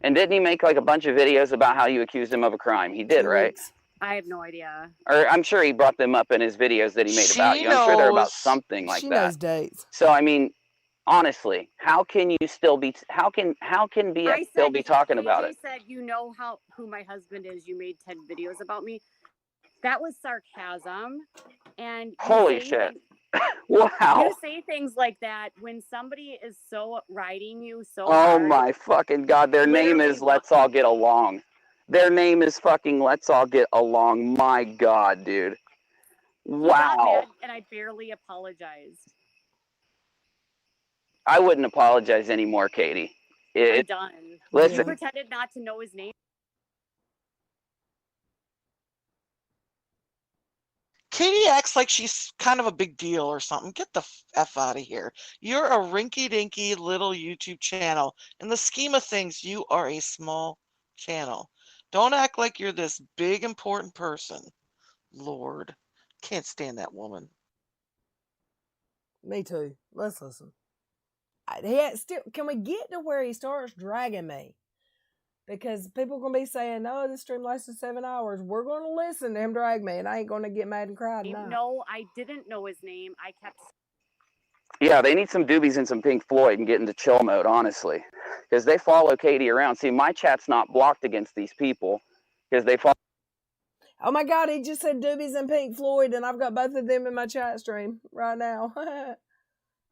And didn't he make like a bunch of videos about how you accused him of a crime? He did, 2 right? weeks. I have no idea. Or I'm sure he brought them up in his videos that he made about She you. I'm sure they're about knows. something like She that. knows dates. So I mean, honestly, how can you still be? How can BF still be talking about it? AJ said, you know who my husband is. You made 10 videos about me. That was sarcasm. And Holy shit! Wow. You say things like that when somebody is so riding you so Oh hard. my fucking God! Their name is Let's All Get Along. Their name is fucking Let's All Get Along. My God, dude. He got Wow. mad and I barely apologized. I wouldn't apologize anymore, Katie. I'm done. Listen. You pretended not to know his name. Katie acts like she's kind of a big deal or something. Get the F out of here. You're a rinky-dinky little YouTube channel. In the scheme of things, you are a small channel. Don't act like you're this big, important person. Lord. Can't stand that woman. Me too. Let's listen. Can we get to where he starts dragging me? Because people are going to be saying, "No, this stream lasted 7 hours." We're going to listen to him drag me, and I ain't going to get mad and cry tonight. No, I didn't know his name. I kept. Yeah, they need some doobies and some Pink Floyd and get into chill mode, honestly. Because they follow Katie around. See, my chat's not blocked against these people because they follow. Oh my God, he just said Doobies and Pink Floyd, and I've got both of them in my chat stream right now.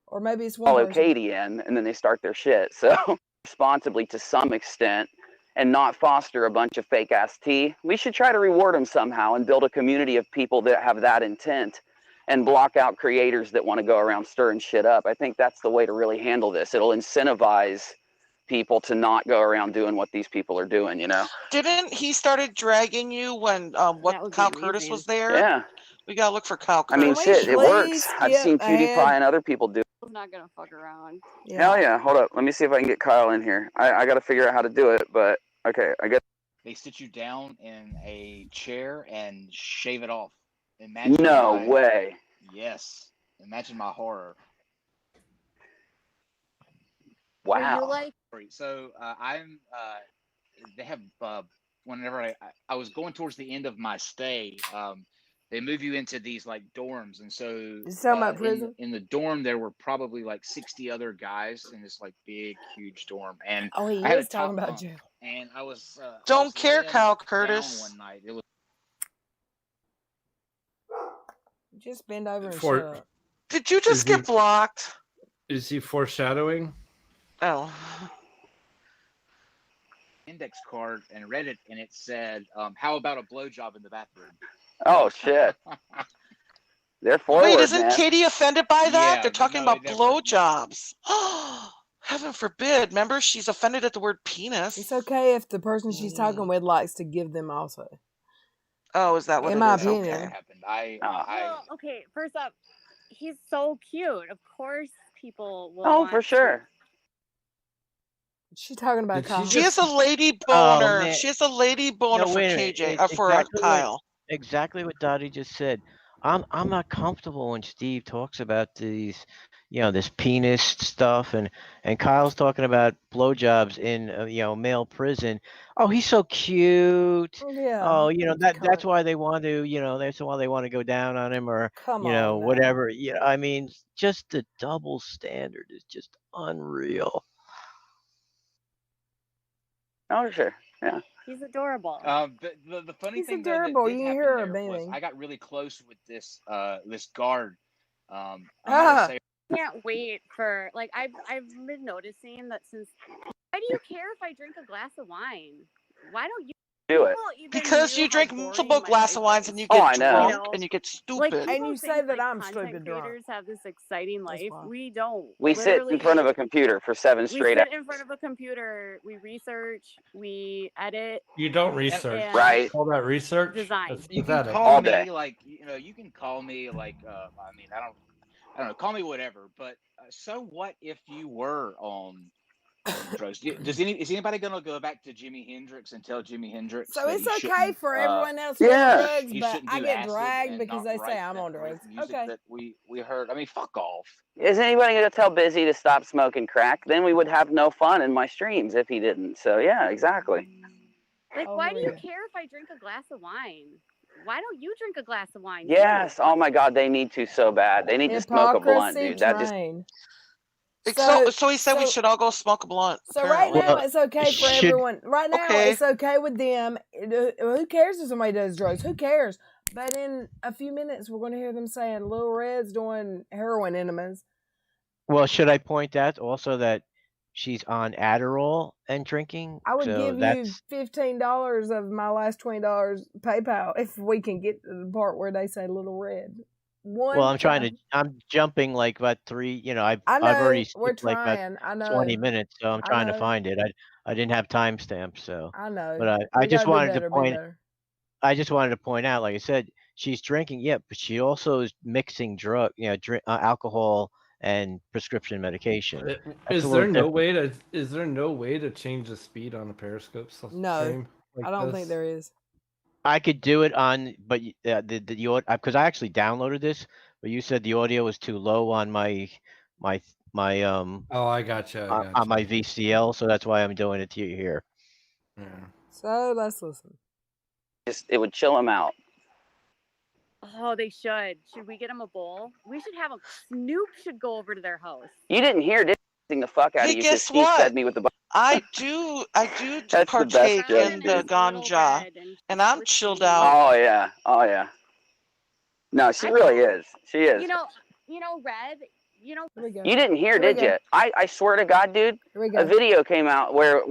Or maybe it's one follow person. Katie in, and then they start their shit. So, responsibly to some extent, and not foster a bunch of fake ass tea. We should try to reward them somehow and build a community of people that have that intent and block out creators that want to go around stirring shit up. I think that's the way to really handle this. It'll incentivize people to not go around doing what these people are doing, you know? Didn't he started dragging you when Kyle Curtis was there? Yeah. We gotta look for Kyle I Curtis. mean, shit, it works. I've seen PewDiePie and other people do it. I'm not gonna fuck around. Yeah. Hell yeah. Hold up. Let me see if I can get Kyle in here. I got to figure out how to do it, but okay. I guess. They sit you down in a chair and shave it off. Imagine No my, way. Yes. Imagine my horror. Wow. So I'm. They have whenever I was going towards the end of my stay. They move you into these like dorms, and so Is talking about prison? in the dorm there were probably like 60 other guys in this like big huge dorm, and Oh, he I had is a top talking about bunk, jail. and I was Don't care, laying Kyle down Curtis. one night. It was Just bend over and shut up. Did you just get blocked? Is he foreshadowing? Oh. index card and read it, and it said, "How about a blowjob in the bathroom?" Oh shit. They're Wait, forward, isn't man. Katie offended by that? Yeah, They're talking no, about blowjobs. Heaven forbid. Remember, she's offended at the word penis. It's okay if the person she's talking with likes to give them also. Oh, is that what In it my is? opinion. Okay. Happened. Well, okay. First up, he's so cute. Of course, people will. Oh, want for sure. She's talking about Did Kyle. She is a lady Oh, boner. man. She is a lady boner No, for wait a minute. KJ, It's for Kyle. exactly what Dottie just said. I'm not comfortable when Steve talks about these, this penis stuff, and Kyle's talking about blowjobs in male prison. Oh, he's so cute. Yeah. Oh, that's why they want to, that's why they want to go down on him, or Come on now. whatever. Yeah, I mean, just the double standard is just unreal. Oh, sure. Yeah. He's adorable. The funny He's thing adorable. though that did You happen hear her there was beaming. I got really close with this guard. I'm not gonna say Can't wait for I've been noticing that since. Why do you care if I drink a glass of wine? Why don't you do it? Because you drink multiple glass of wines and you Oh, get I know. drunk and you get stupid. Like, And people you say think, that like, I'm content stupid drunk. creators have this exciting life. why. We don't. We sit in front of a computer for 7 straight We hours. sit in front of a computer. We research. We edit. You don't research, and right? All that research. Design. That's you can pathetic. call All me day. like you can call me like I mean I don't know, call me whatever, but so what if you were on drugs? Is anybody gonna go back to Jimi Hendrix and tell Jimi Hendrix So that it's he okay shouldn't, for everyone else Yeah. on drugs, he but shouldn't I do get acid dragged and because not they write say I'm that on great drugs. music Okay. that we heard? I mean, fuck off. Is anybody going to tell Busy to stop smoking crack? Then we would have no fun in my streams if he didn't. So yeah, exactly. Like, Oh, why here do we you go. care if I drink a glass of wine? Why don't you drink a glass of wine? Yes. Oh my God, they need to so bad. They need to smoke a blunt, Hypocrisy dude. That just train. So he said we should all go smoke a blunt. So right apparently. now it's okay for should- everyone. Right now Okay. it's okay with them. Who cares if somebody does drugs? Who cares? But in a few minutes we're going to hear them saying LilRed's doing heroin enemas. Well, should I point out also that she's on Adderall and drinking? I would so give that's you $15 of my last $20 PayPal if we can get to the part where they say LilRed. well, I'm jumping like about 3. I've I know, already we're skipped like about trying. I know. 20 minutes, so I'm I trying to know. find it. I didn't have timestamps, so. I know. But We I just gotta do wanted better, to point. be better. I just wanted to point out, like I said, she's drinking, yeah, but she also is mixing alcohol and prescription medication. That's Is a there little no way to change the speed on the Periscope No, stream? Like I don't this? think there is. I could do it on, but because I actually downloaded this, but you said the audio was too low on my Oh, I gotcha. on my VCL, so that's why I'm doing it to you here. Yeah. So let's listen. it would chill them out. Oh, they should. Should we get them a bowl? We should have a Snoop should go over to their house. You didn't hear the fuck out Hey, of you because guess Steve what? fed me with the. I do That's the partake best joke, in dude. the ganja, and I'm chilled out. Oh yeah. Oh yeah. No, she really is. She is. You know, Red. Here we go. You didn't hear, Here we did go. you? I swear to God, dude, Here we a go. video came out where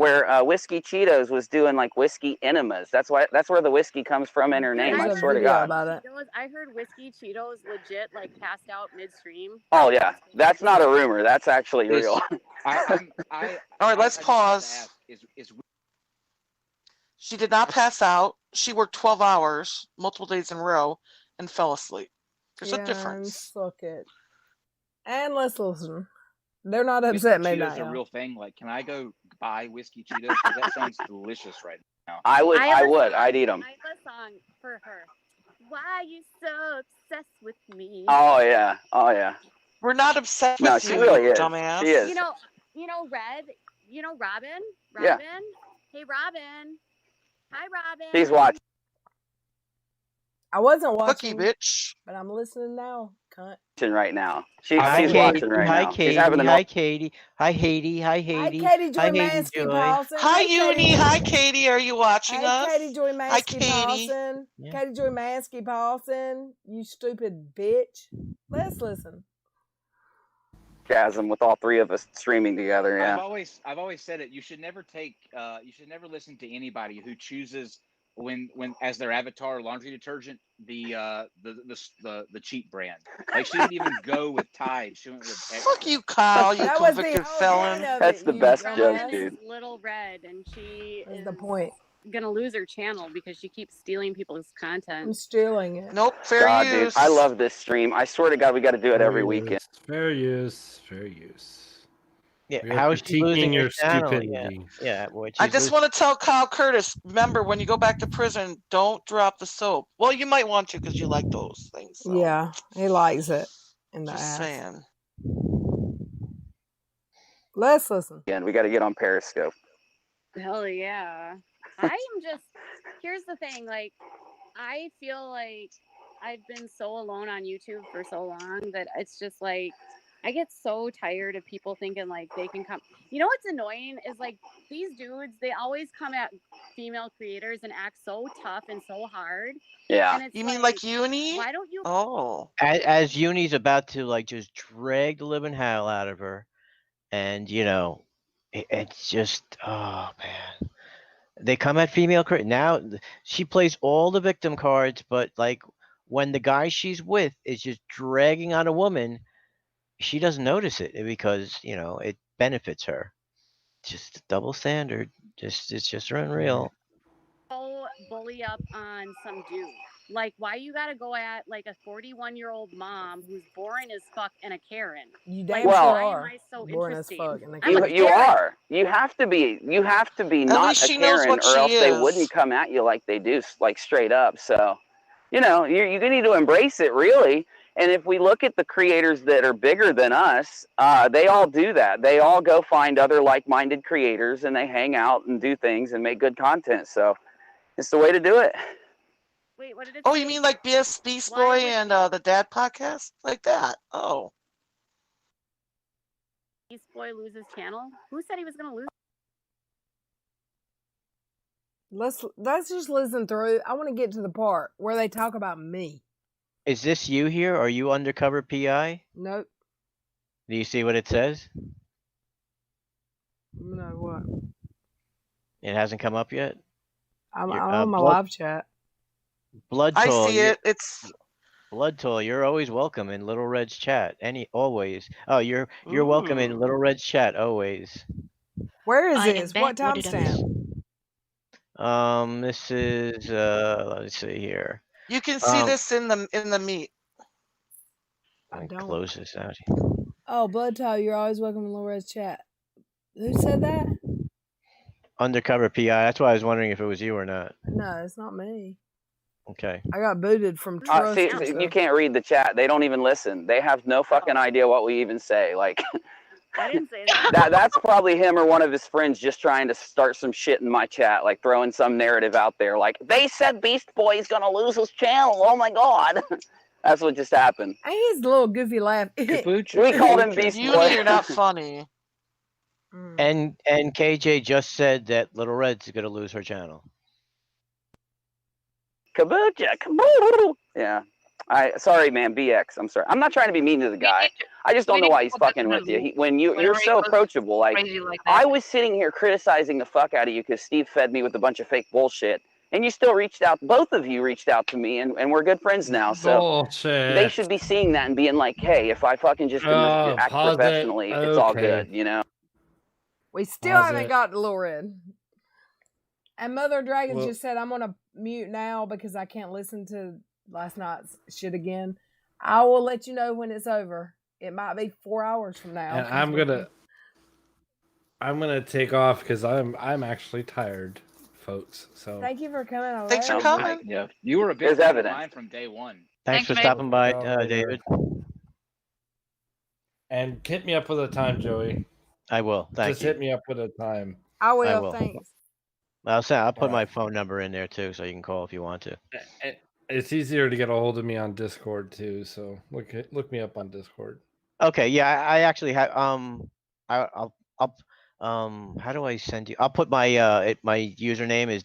Whiskey Cheetos was doing like whiskey enemas. That's where the whiskey comes from in her name. There's I a swear to video God. about it. I heard Whiskey Cheetos legit like passed out midstream. Oh yeah, that's not a rumor. That's actually real. All right, let's pause. She did not pass out. She worked 12 hours, multiple days in a row, and fell asleep. There's a difference. Suck it. And let's listen. They're not upset Whiskey midnight. Cheetos a real thing. Like, can I go buy whiskey Cheetos? Because that sounds delicious right now. I would. I'd eat them. I have a song for her. Why are you so obsessed with me? Oh yeah. Oh yeah. We're not obsessed No, with she you, really is. dumbass. She is. You know, Red. You know, Robin. Yeah. Hey, Robin. Hi, Robin. She's watching. I wasn't Lucky watching, bitch. but I'm listening now. Cunt. Right now. She's Hi, watching right hi, now. Katie. She's having Hi, Katie. Hi, Haiti. Hi, Hi, Haiti. Katie Joy Hi, Haiti Mansky Joy. Paulson. Hi, Hey, Uni. Katie. Hi, Katie. Are you watching Hey, us? Katie Joy Hi, Mansky Katie. Paulson. Yeah. Katie Joy Mansky Paulson. You stupid bitch. Let's listen. chasm with all three of us streaming together. I've Yeah. always said it. You should never listen to anybody who chooses when as their avatar laundry detergent the cheap brand. Like she didn't even go with Tide. She went with Fuck Extra. you, Kyle, you That was the convicted whole felon. point of That's it, the you best dumbass. joke, Robin dude. is Little Red, and she That's is the point. gonna lose her channel because she keeps stealing people's I'm content. stealing it. Nope, fair God, dude, use. I love this stream. I swear to God, we got to do it every weekend. Fair use. Fair use. Yeah, We are how is she losing critiquing her your channel? stupidity. Yeah. What I she's just losing. want to tell Kyle Curtis, remember, when you go back to prison, don't drop the soap. Well, you might want to because you like those things. So. Yeah, he likes it in the Just ass. saying. Let's listen. Again, we got to get on Periscope. Hell yeah. I'm just, here's the thing, like, I feel like I've been so alone on YouTube for so long that it's just like, I get so tired of people thinking like they can come. You know what's annoying is like these dudes, they always come at female creators and act so tough and so hard. Yeah. And it's You mean like Uni? why don't you? Oh. As Uni's about to like just drag the living hell out of her, and you know, it's just oh man. They come at female now. She plays all the victim cards, but like when the guy she's with is just dragging on a woman, she doesn't notice it because you know it benefits her. Just a double standard. It's just unreal. So bully up on some dude. Like, why you gotta go at like a 41-year-old mom who's boring as fuck and a Karen? You Like, damn Well, sure why am are. I so Boring as interesting? fuck. And I'm a You Karen. are. You have to be. You have to be At not least a she knows Karen, what or she else they is. wouldn't come at you like they do, like straight up. So, you know, you need to embrace it, really. And if we look at the creators that are bigger than us, they all do that. They all go find other like-minded creators and they hang out and do things and make good content. So it's the way to do it. Wait, what did it Oh, say? you mean like BS Beast Why Boy would- and the Dad podcast? Like that? Oh. Beast Boy lose his channel? Who said he was gonna lose? let's just listen through. I want to get to the part where they talk about me. Is this you here? Are you undercover PI? Nope. Do you see what it says? No, what? It hasn't come up yet. I'm You're, on my blood, live chat. blood I toll. see it. It's Blood toll. You're always welcome in Little Red's chat. Always. Oh, you're welcome in ooh. Little Red's chat always. Where is I am this? back. What What did I miss? timestamp? This is let's see here. You can see this in the meat. I Let me don't. close this out. Oh, Blood Tile, you're always welcome in Lil Red's chat. Who said that? Undercover PI. That's why I was wondering if it was you or not. No, it's not me. Okay. I got booted from Trust. See, you can't read the chat. They don't even listen. They have no fucking idea what we even say. Like, I didn't say that. that's probably him or one of his friends just trying to start some shit in my chat, like throwing some narrative out there. Like, they said Beast Boy's gonna lose his channel. Oh my god. That's what just happened. And his little goofy laugh. Kabucha. We called him Beast You Boy. you're not funny. And KJ just said that Little Red's gonna lose her channel. Kabucha, kaboodle. Yeah. Sorry, man, BX. I'm sorry. I'm not trying to be mean to the guy. I just don't know why he's fucking with you. You're so approachable. Like, I was sitting here criticizing the fuck out of you because Steve fed me with a bunch of fake bullshit, and you still reached out. Both of you reached out to me, and we're good friends now. So Bullshit. they should be seeing that and being like, hey, if I fucking just act pause it. professionally, it's all Okay. good, you know? We still Pause haven't it. got to Lil Red. And Mother Dragon Well- just said, I'm going to mute now because I can't listen to last night's shit again. I will let you know when it's over. It might be 4 hours from now. And I'm gonna take off because I'm actually tired, folks. So Thank you for coming over. Thanks for coming. Yeah, you were a big There's fan of evidence. mine from day one. Thanks for mate. stopping by, Oh, David. and hit me up with a time, Joey. I will. Thank Just you. hit me up with a time. I will. will. Thanks. I'll put my Alright. phone number in there too, so you can call if you want to. It's easier to get a hold of me on Discord too. So look me up on Discord. Okay. Yeah, I actually have. I'll how do I send you? I'll put my my username is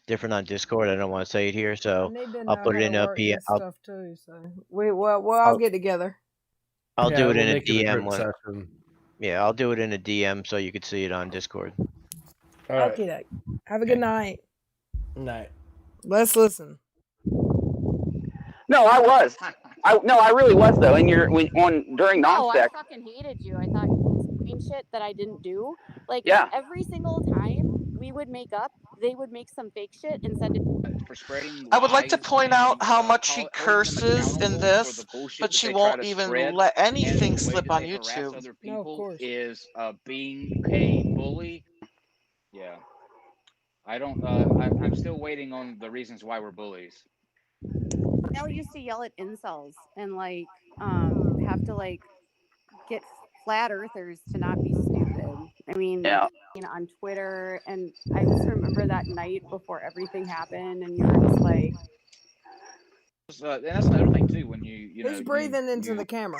different on Discord. I don't want to say it here, so I need to I'll know put it how in to a work P. this stuff too. So we'll all get together. I'll Yeah, do it we'll in a make it a DM. group session. Yeah, I'll do it in a DM so you could see it on Discord. All right. Okay, have a good night. Night. Let's listen. No, I was. I really was though. And during No, I non-spec. fucking hated you. I thought you were doing shit that I didn't do. Like Yeah. every single time we would make up, they would make some fake shit and send it for spreading I would like to lies point out and how much she holding them curses in accountable for this, the bullshit but that she they try won't to even spread. let And anything the way slip that on they harass YouTube. other No, of people course. is being a bully. Yeah, I don't. I'm still waiting on the reasons why we're bullies. Mel used to yell at incels and like have to like get flat earthers to not be stupid. I mean, Yeah. on Twitter, and I just remember that night before everything happened, and you were just like, and that's another thing too. When you Who's know breathing into the camera?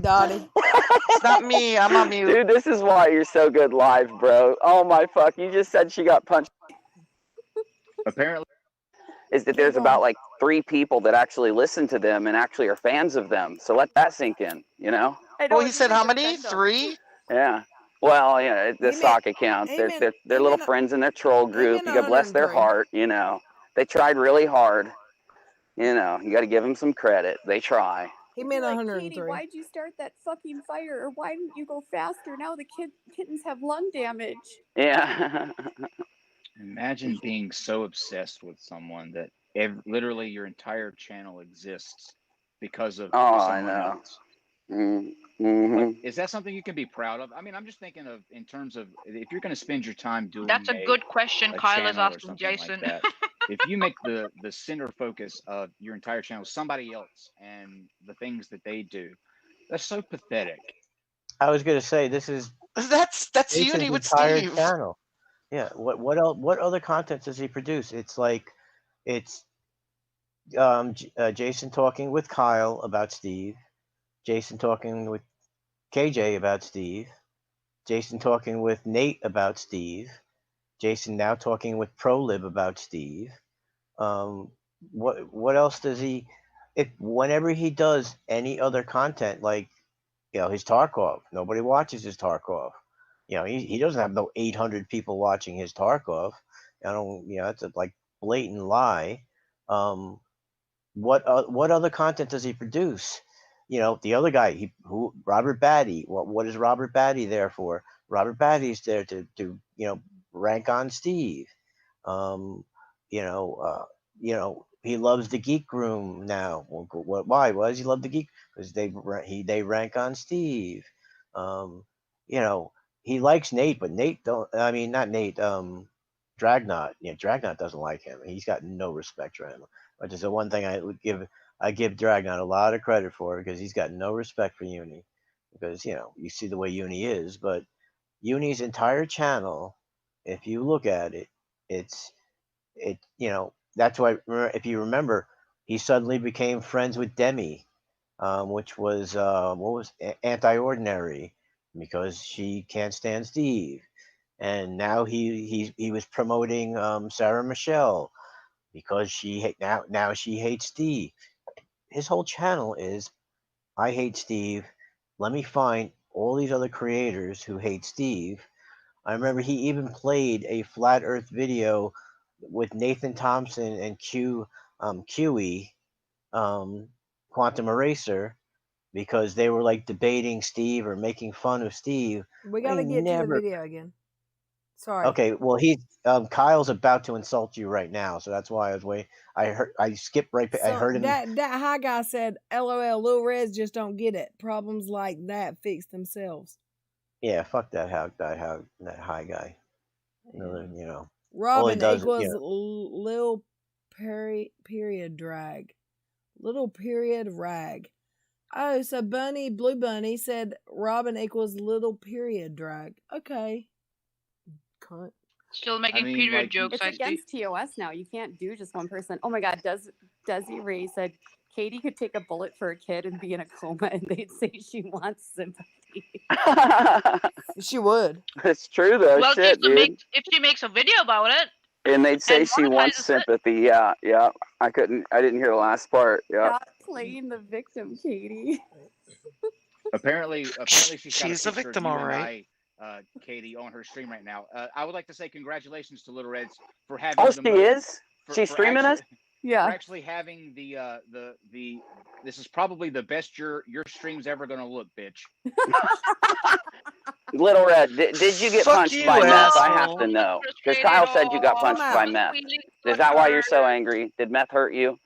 Dottie. It's not me. I'm on mute. Dude, this is why you're so good live, bro. Oh my fuck! You just said she got punched. apparently, Is that there's about like 3 people that actually listen to them and actually are fans of them. So let that sink in. You know. Oh, he said how many? 3? Yeah. Well, yeah, the sock accounts. They're little friends in their troll group. You got to bless their 103. heart. You know, they tried really hard. You know, you got to give them some credit. They try. He meant like, 103. Katie, why'd you start that fucking fire? Or why didn't you go faster? Now the kittens have lung damage. Yeah. imagine being so obsessed with someone that literally your entire channel exists because of someone else. Mm-hmm. Like, is that something you can be proud of? I mean, I'm just thinking of in terms of if you're going to spend your time doing That's a good question Kyle is asking Jason. Like that, if you make the center focus of your entire channel somebody else and the things that they do, that's so pathetic. I was gonna say that's That's Jason's Uni with entire Steve. channel. Yeah. What else? What other content does he produce? It's Jason talking with Kyle about Steve, Jason talking with KJ about Steve, Jason talking with Nate about Steve, Jason now talking with ProLib about Steve. What else does he? Whenever he does any other content, like his Tarkov, nobody watches his Tarkov. He doesn't have no 800 people watching his Tarkov. That's a like blatant lie. What other content does he produce? The other guy, Robert Batty. What is Robert Batty there for? Robert Batty's there to rank on Steve. He loves the Geek Room now. Why? Why does he love the Geek? Because they rank on Steve. He likes Nate, but Nate don't. I mean, not Nate. Dragnot. Dragnot doesn't like him. He's got no respect for him. Which is the one thing I give Dragnot a lot of credit for, because he's got no respect for Uni. Because you see the way Uni is, but Uni's entire channel, if you look at it, that's why, if you remember, he suddenly became friends with Demi, which was Anti-Ordinary, because she can't stand Steve. And now he was promoting Sarah Michelle because now she hates Steve. His whole channel is, I hate Steve. Let me find all these other creators who hate Steve. I remember he even played a flat Earth video with Nathan Thompson and QE, Quantum Eraser, because they were like debating Steve or making fun of Steve. We got to get to the video again. Sorry. Okay, well, Kyle's about to insult you right now, so that's why I was waiting. I skipped right. I heard him. That high guy said, "LOL, LilRed just don't get it. Problems like that fix themselves." Yeah, fuck that high guy. Robin equals Lil period drag. Little period rag. Oh, so Blue Bunny said Robin equals little period drag. Okay. Cunt. Still making period jokes. It's against TOS now. You can't do just one person. Oh my God, Desi Ray said Katie could take a bullet for a kid and be in a coma, and they'd say she wants sympathy. She would. It's true though. Well, shit, dude. if she makes a video about it. And they'd say she wants sympathy. Yeah. I didn't hear the last part. Yeah. playing the victim, Katie. Apparently she's got She's a a picture victim, of you all and right. Katie, on her stream right now. I would like to say congratulations to LilReds for having Oh, the she most is. She's for streaming actually us. for Yeah. actually having the this is probably the best your stream's ever gonna look, bitch. LilRed, did you get Fuck punched you, by meth? I have asshole. to know because Frustrated. Kyle said you got Oh, punched by Come meth. feelings Is got that why you're hurt. so angry? Did meth hurt you?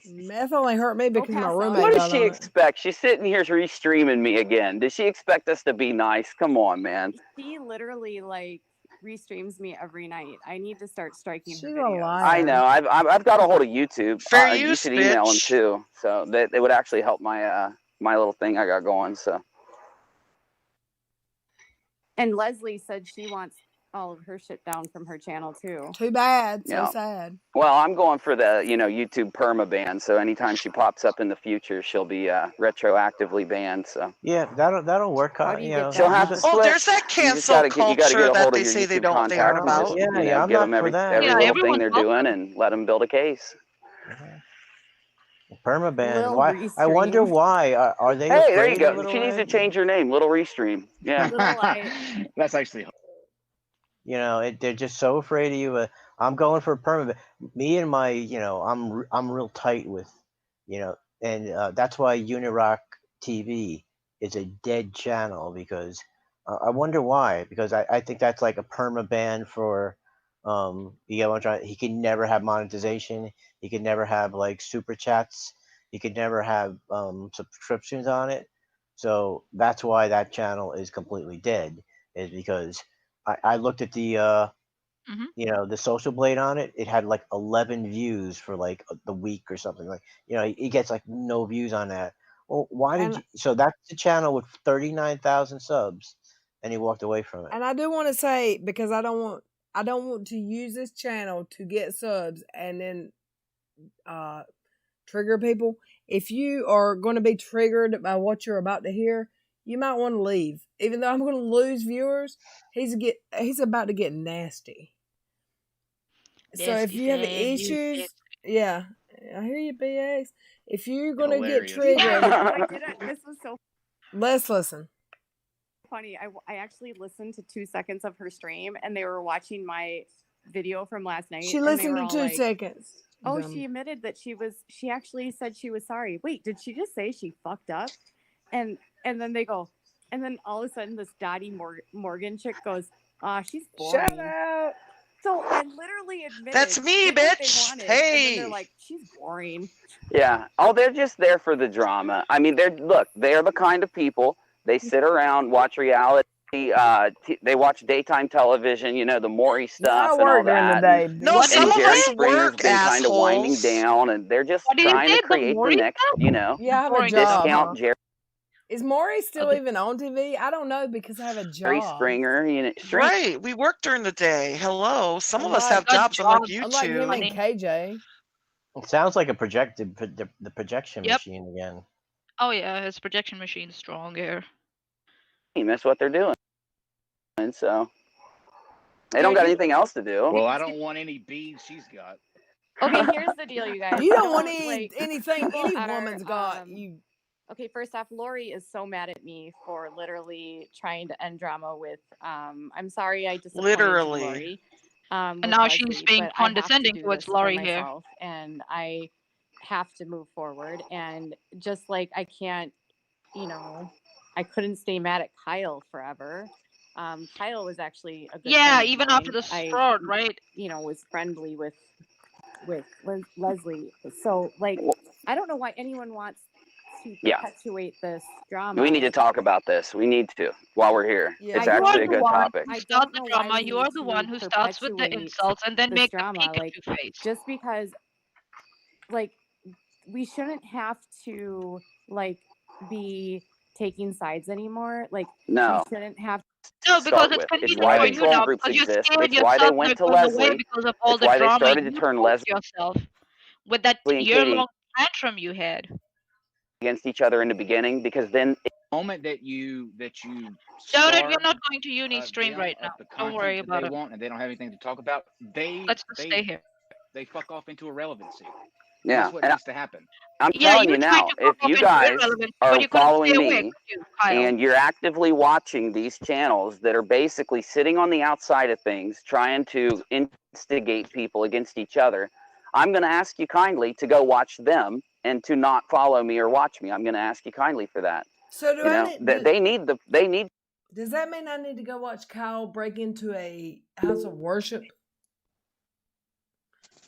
Meth only hurt me because my pass out. roommate What does got she on it. expect? She's sitting here re-streaming me again. Does she expect us to be nice? Come on, man. She literally like restreams me every night. I need to start striking her She's a videos. I liar. know. I've got a hold of YouTube. Fair You use, should email them bitch. too. So they would actually help my my little thing I got going. So And Leslie said she wants all of her shit down from her channel too. Too bad. So yeah. sad. Well, I'm going for the YouTube perma ban. So anytime she pops up in the future, she'll be retroactively banned. So Yeah, that'll work How out. do you You get know, she'll that? have to Oh, split. there's that You just cancel gotta get culture a that hold they of your say they YouTube don't, they aren't contact and about. just yeah, I'm give not them for that. every Yeah, little thing everyone's they're doing welcome. and let them build a case. Permaban. Lil Why? I wonder Restream. why. Are they Hey, there you afraid of go. Little She needs to Red? change her name. Little Restream. Yeah. Little I. That's actually You know, they're just so afraid of you. I'm going for permaban. Me and my, I'm real tight with, and that's why Unirock TV is a dead channel because I wonder why. Because I think that's like a permaban for, you get what I'm trying. He can never have monetization. He could never have like super chats. He could never have subscriptions on it. So that's why that channel is completely dead. Is because I looked at the the social blade on it. It had like 11 views for like the week or something. Like he gets like no views on that. Well, why did And you? So that's the channel with 39,000 subs, and he walked away from it. and I do want to say because I don't want to use this channel to get subs and then trigger people. If you are going to be triggered by what you're about to hear, you might want to leave. Even though I'm going to lose viewers, he's about to get nasty. So if you have issues, yeah, I hear you, BX. If you're going to get hilarious. triggered, I didn't. This was so let's listen. funny. I actually listened to 2 seconds of her stream, and they were watching my video from last night. She and they listened were to all 2 like, seconds. "Oh, Dumb. she admitted that she actually said she was sorry." Wait, did she just say she fucked up? And then they go, and then all of a sudden this Dottie Morgan chick goes, she's boring. Shut up. So I literally admitted That's me, did what they bitch. wanted, and then they're Hey. like, she's boring. Yeah. Oh, they're just there for the drama. I mean, they're the kind of people. They sit around, watch reality. They watch daytime television. The Maury stuff I and all work during the that. day. No, What some And of Jerry us Springer's work, been kind of winding assholes. down, and they're just What do you trying to say? The create the Maury next, stuff? Yeah, I have a Boring job. discount Huh? Jerry Is Maury still Okay. even on TV? I don't know because I have a job. Springer. Right. We work during the day. Hello. Some of us Unlike- have jobs unlike you Unlike him two. and KJ. It sounds like the projection Yep. machine again. Oh yeah, his projection machine's strong here. That's what they're doing. And so they don't got anything else to do. Well, I don't want any beads she's got. Okay, here's the deal, you guys. You I don't want like, anything people any at our, woman's got. You Okay, first off, Lori is so mad at me for literally trying to end drama with I'm sorry I disappointed Literally. you, Lori. And with now Leslie, she's being but I have to condescending do towards this for Laurie here. myself, and I have to move forward. And just like I can't, I couldn't stay mad at Kyle forever. Kyle was actually a good Yeah, friend of even mine. after the I, fraud, right? was friendly with Leslie. So like, I don't know why anyone wants to Yeah. perpetuate this drama. We need to talk about this. We need to while we're here. Yeah, It's you actually are a the good one topic. who I starts don't the know why drama. we You are need the to one who starts with the perpetuate insults and then this make drama, the peek like, at your face. just because, like, we shouldn't have to like be taking sides anymore. Like, No. we shouldn't have. No, to because start it's with. It's convenient why for the you troll now groups because you're exist. scared It's why they yourself went to going away Leslie. because of all It's the why they drama started to you turn caused Leslie yourself with that and Katie year-long tantrum you had. against each other in the beginning, because then The moment that you Donut, starve we're not going to uni stream them right of now. the Don't worry content that about they it. want and they don't have anything to talk about, Let's just stay here. they fuck off into irrelevancy. Yeah, That's what and needs to happen. I'm Yeah, telling you you tried now, to if pop you up into guys irrelevant, but are you couldn't stay following away, me could you, Kyle? and you're actively watching these channels that are basically sitting on the outside of things, trying to instigate people against each other, I'm going to ask you kindly to go watch them and to not follow me or watch me. I'm going to ask you kindly for that. So do You I know, need? they need. Does that mean I need to go watch Kyle break into a house of worship?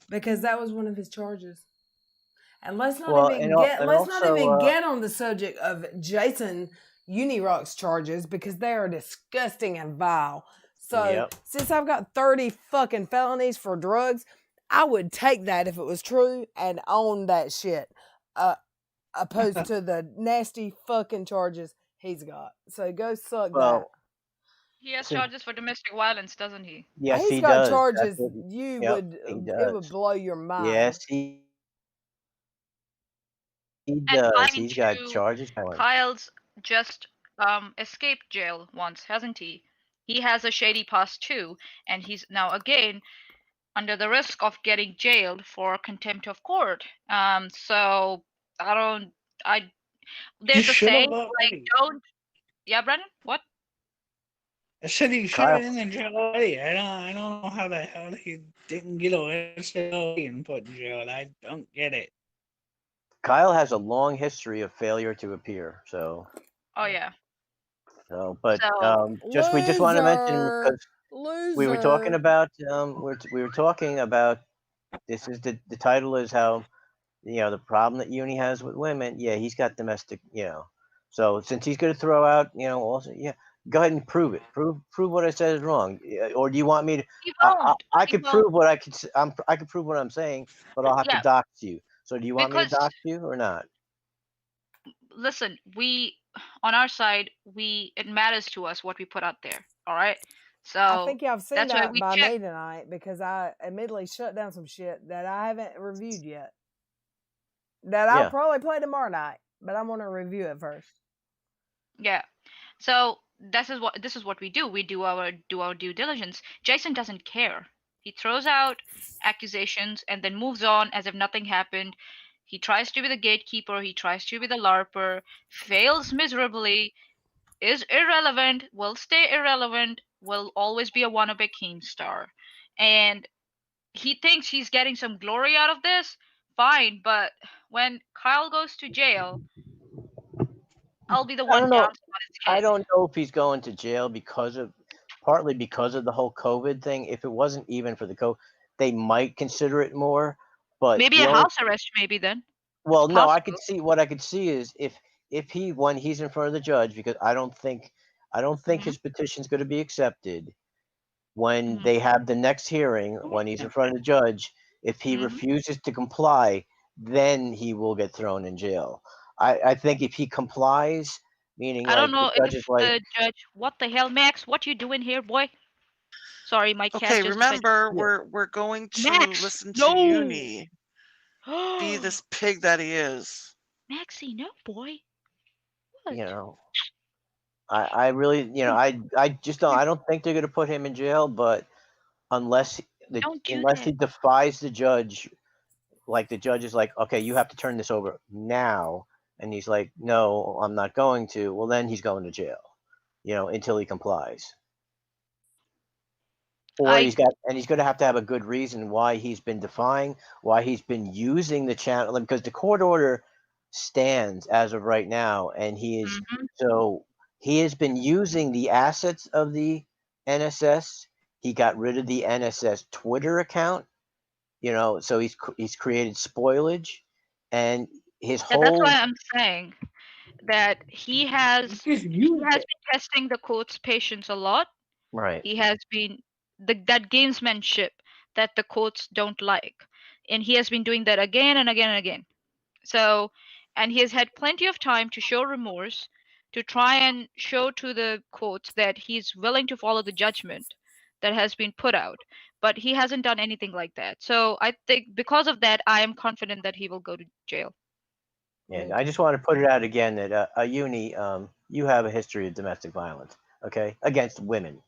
Because that was one of his charges. And let's not even get on the subject of Jason Unirock's charges because they are disgusting and vile. So since I've got 30 fucking felonies for drugs, I would take that if it was true and own that shit. Opposed to the nasty fucking charges he's got. So go suck that. He has charges for domestic violence, doesn't he? Yes, He's he got does. charges He it would does. blow your mind. Yes, he And does. He's got charges. Kyle's just escaped jail once, hasn't he? He has a shady past too, and he's now again under the risk of getting jailed for contempt of court. So there's a saying like yeah, Brennan, what? I said he should Kyle. have been in jail already. I don't know how the hell he didn't get arrested and put in jail. I don't get it. Kyle has a long history of failure to appear. So. Oh yeah. So, but So, we just want to mention because we were talking loser. about we were talking about this is the title is how the problem that Uni has with women. Yeah, he's got domestic. So since he's going to throw out also go ahead and prove it. Prove what I said is wrong. Or do you want me to? I could prove what I could. I could prove what I'm saying, but I'll have to dox you. So do you want me to dox you or not? Listen, we on our side, it matters to us what we put out there. All right. So I think y'all have seen that's why that we by check. me tonight because I immediately shut down some shit that I haven't reviewed yet. That I'll probably play tomorrow night, but I want to review it first. Yeah. So this is what we do. We do our due diligence. Jason doesn't care. He throws out accusations and then moves on as if nothing happened. He tries to be the gatekeeper. He tries to be the LARPer. Fails miserably. Is irrelevant. Will stay irrelevant. Will always be a wannabe Keemstar. And he thinks he's getting some glory out of this. Fine, but when Kyle goes to jail, I'll be the one pouncing on his head. I don't know if he's going to jail partly because of the whole COVID thing. If it wasn't even for the COVID, they might consider it more. But maybe a house arrest, maybe then. Well, no, I could see what I could see is if when he's in front of the judge, because I don't think his petition's going to be accepted. When they have the next hearing, when he's in front of the judge, if he refuses to comply, then he will get thrown in jail. I think if he complies, meaning I don't know the judge if is like, the judge. What the hell, Max? What you doing here, boy? Sorry, my cat Okay, just. remember we're going to Max, listen to no! Uni be this pig that he is. Maxie, no, boy. What? I really, I just don't. I don't think they're going to put him in jail, but unless he defies the judge, like the judge is like, okay, you have to turn this over now, and he's like, no, I'm not going to. Well, then he's going to jail, until he complies. Or he's going to have a good reason why he's been defying, why he's been using the channel, because the court order stands as of right now, and he is so he has been using the assets of the NSS. He got rid of the NSS Twitter account, so he's created spoilage, and his whole. That's why I'm saying that he has been testing the court's patience a lot. Right. He has been that gamesmanship that the courts don't like, and he has been doing that again and again and again. So, and he has had plenty of time to show remorse, to try and show to the courts that he's willing to follow the judgment that has been put out, but he hasn't done anything like that. So I think because of that, I am confident that he will go to jail. Yeah, I just want to put it out again that Uni, you have a history of domestic violence, okay, against women,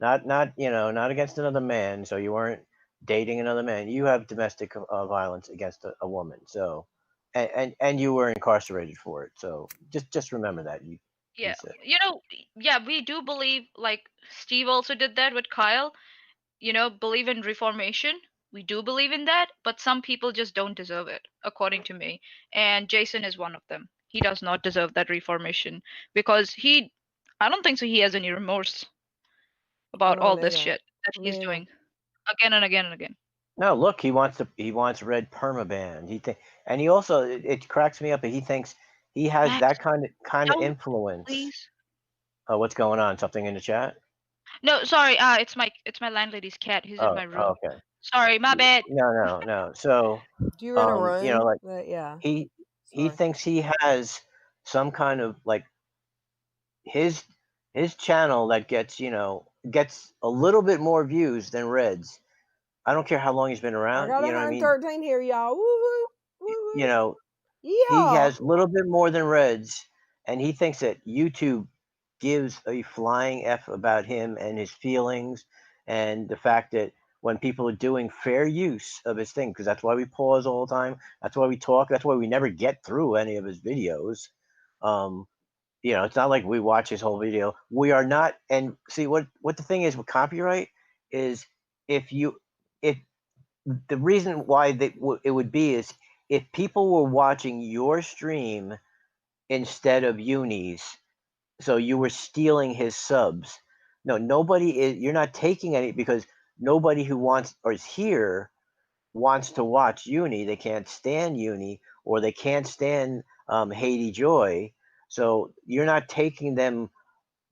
not against another man. So you weren't dating another man. You have domestic violence against a woman. So, and you were incarcerated for it. So just remember that. Yeah, said. yeah, we do believe, like Steve also did that with Kyle, believe in reformation. We do believe in that, but some people just don't deserve it, according to me. And Jason is one of them. He does not deserve that reformation because I don't think so he has any remorse about all this shit that he's doing again and again and again. No, look, he wants Red permaban. And he also it cracks me up. He thinks he has Max, that kind of don't, influence. please. Oh, what's going on? Something in the chat? No, sorry. It's my landlady's cat. He's in my room. Okay. Sorry, my bad. No. So, Do you in a room? like yeah. he Sorry. thinks he has some kind of like his channel that gets a little bit more views than Red's. I don't care how long he's been around. I got 113 here, y'all. Woo woo. Yeah. He has a little bit more than Red's, and he thinks that YouTube gives a flying F about him and his feelings, and the fact that when people are doing fair use of his thing, because that's why we pause all the time. That's why we talk. That's why we never get through any of his videos. It's not like we watch his whole video. We are not. And see what the thing is with copyright is if the reason why it would be is if people were watching your stream instead of Uni's, so you were stealing his subs. No, you're not taking any because nobody who wants or is here wants to watch Uni. They can't stand Uni or they can't stand Haiti Joy. So you're not taking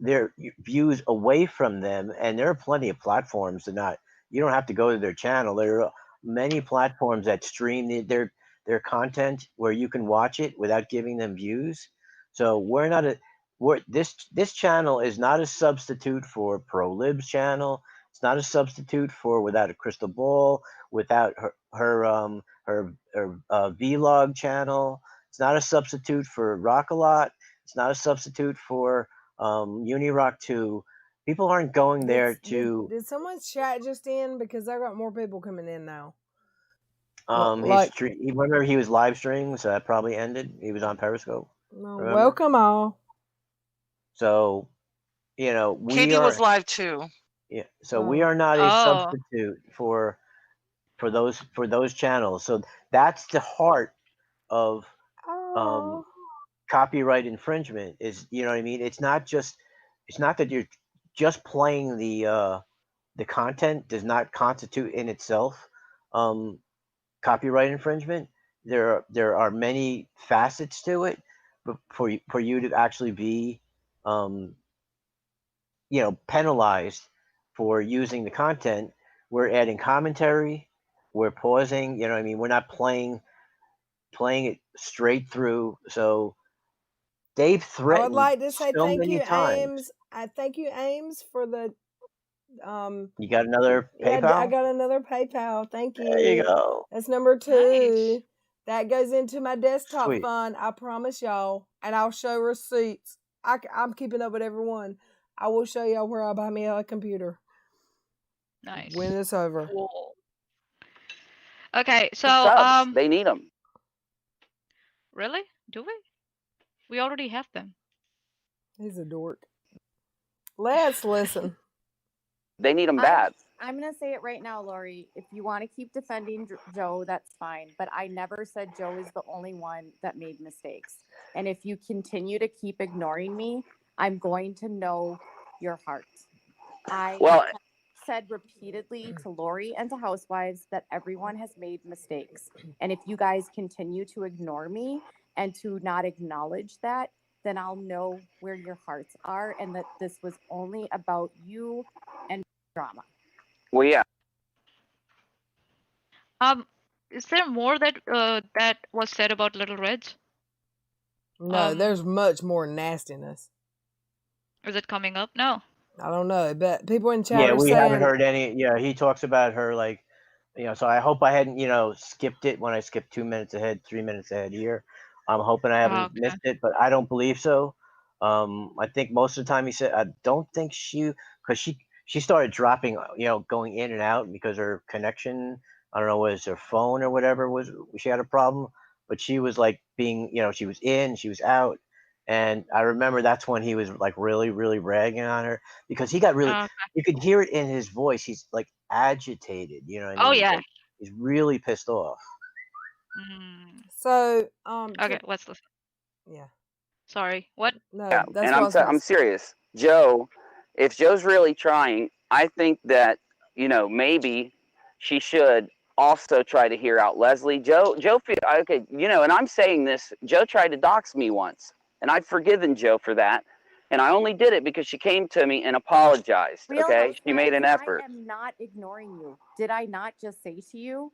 their views away from them, and there are plenty of platforms you don't have to go to their channel. There are many platforms that stream their content where you can watch it without giving them views. So this channel is not a substitute for ProLib's channel. It's not a substitute for Without a Crystal Ball, without her vlog channel. It's not a substitute for Rock-A-Lot. It's not a substitute for Unirock 2. People aren't going there to. Did someone's chat just in? Because I got more people coming in now. Remember he was live streaming, so that probably ended. He was on Periscope. No, welcome all. So, we Katie was live too. Yeah, so we are not a substitute for those channels. So that's the heart of copyright infringement. Is what I mean? It's not that you're just playing the content does not constitute in itself copyright infringement. There are many facets to it, but for you to actually be penalized for using the content, we're adding commentary, we're pausing. You know what I mean? We're not playing it straight through. So they've threatened. I would like to say thank you, Ames. I thank you, Ames, for the. You got another PayPal? Yeah, I got another PayPal. Thank you. There you go. That's number 2. Nice. That goes into my desktop Sweet. fund. I promise y'all, and I'll show receipts. I'm keeping up with everyone. I will show y'all where I buy me a computer. Nice. When it's over. Cool. Okay, so they need them. Really? Do we? We already have them. He's a dork. Let's listen. They need them bad. I'm going to say it right now, Lori. If you want to keep defending Joe, that's fine. But I never said Joe is the only one that made mistakes. And if you continue to keep ignoring me, I'm going to know your heart. I said repeatedly to Lori and to Housewives that everyone has made mistakes. And if you guys continue to ignore me and to not acknowledge that, then I'll know where your hearts are and that this was only about you and drama. Well, yeah. Is there more that was said about LilReds? No, there's much more nastiness. Is it coming up? No. I don't know, but people in chat are we saying... haven't heard any. Yeah, he talks about her like, so I hope I hadn't, skipped it when I skipped 2 minutes ahead, 3 minutes ahead here. I'm hoping I haven't missed it, but I don't believe so. I think most of the time he said, I don't think because she started dropping, going in and out because her connection, I don't know, was her phone or whatever, she had a problem. But she was like being, she was in, she was out. And I remember that's when he was like really, really ragging on her because he got really, Okay. you could hear it in his voice. He's like agitated, you know what I mean? Oh He's yeah. like, he's really pissed off. So Okay, let's listen. Yeah. Sorry. What? No, Yeah, that's and what I was I'm serious. Joe, if Joe's really trying, I think that, maybe she should also try to hear out Leslie. Joe, okay, and I'm saying this, Joe tried to dox me once, and I've forgiven Joe for that. And I only did it because she came to me and apologized, okay? She made an effort. I am not ignoring you. Did I not just say to you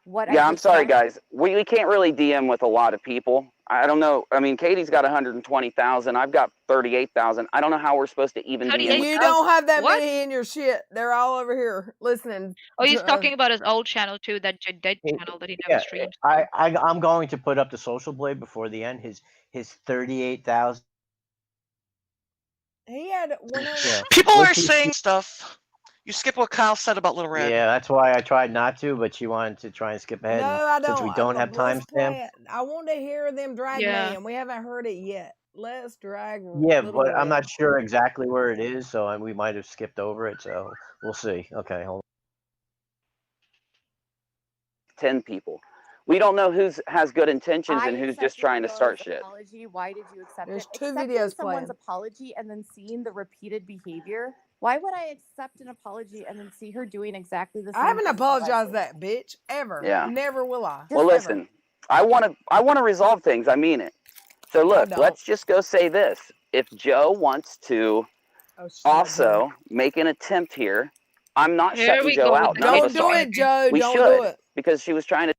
what I Yeah, I'm just sorry, said? guys. We can't really DM with a lot of people. I don't know. I mean, Katie's got 120,000. I've got 38,000. I don't know how we're supposed to even DM. You don't have that What? many in your shit. They're all over here listening. Oh, he's talking about his old channel too, that dead channel that he never streams. I'm going to put up the Social Blade before the end. His 38,000. He had 100. People are saying stuff. You skip what Kyle said about LilRed. Yeah, that's why I tried not to, but she wanted to try and skip ahead. No, and I don't. Since we don't have Let's play timestamp. it. I want to hear them drag me, Yeah. and we haven't heard it yet. Let's drag. Yeah, Little but I'm Red. not sure exactly where it is, so we might have skipped over it. So we'll see. Okay, hold on. 10 people. We don't know who has good intentions and who's just trying to start shit. Apology. Why did you accept There's it? two Accepting videos someone's playing. apology and then seeing the repeated behavior. Why would I accept an apology and then see her doing exactly the same? I haven't thing to apologized Leslie? that bitch ever. Yeah. Never will I. Well, listen, I want to resolve things. I mean it. So look, don't. let's just go say this. If Joe wants to also make an attempt here, I'm not Here shutting we Joe go out. with the None of Don't us do are. it, Joe. We Don't should, do it. because she was trying to.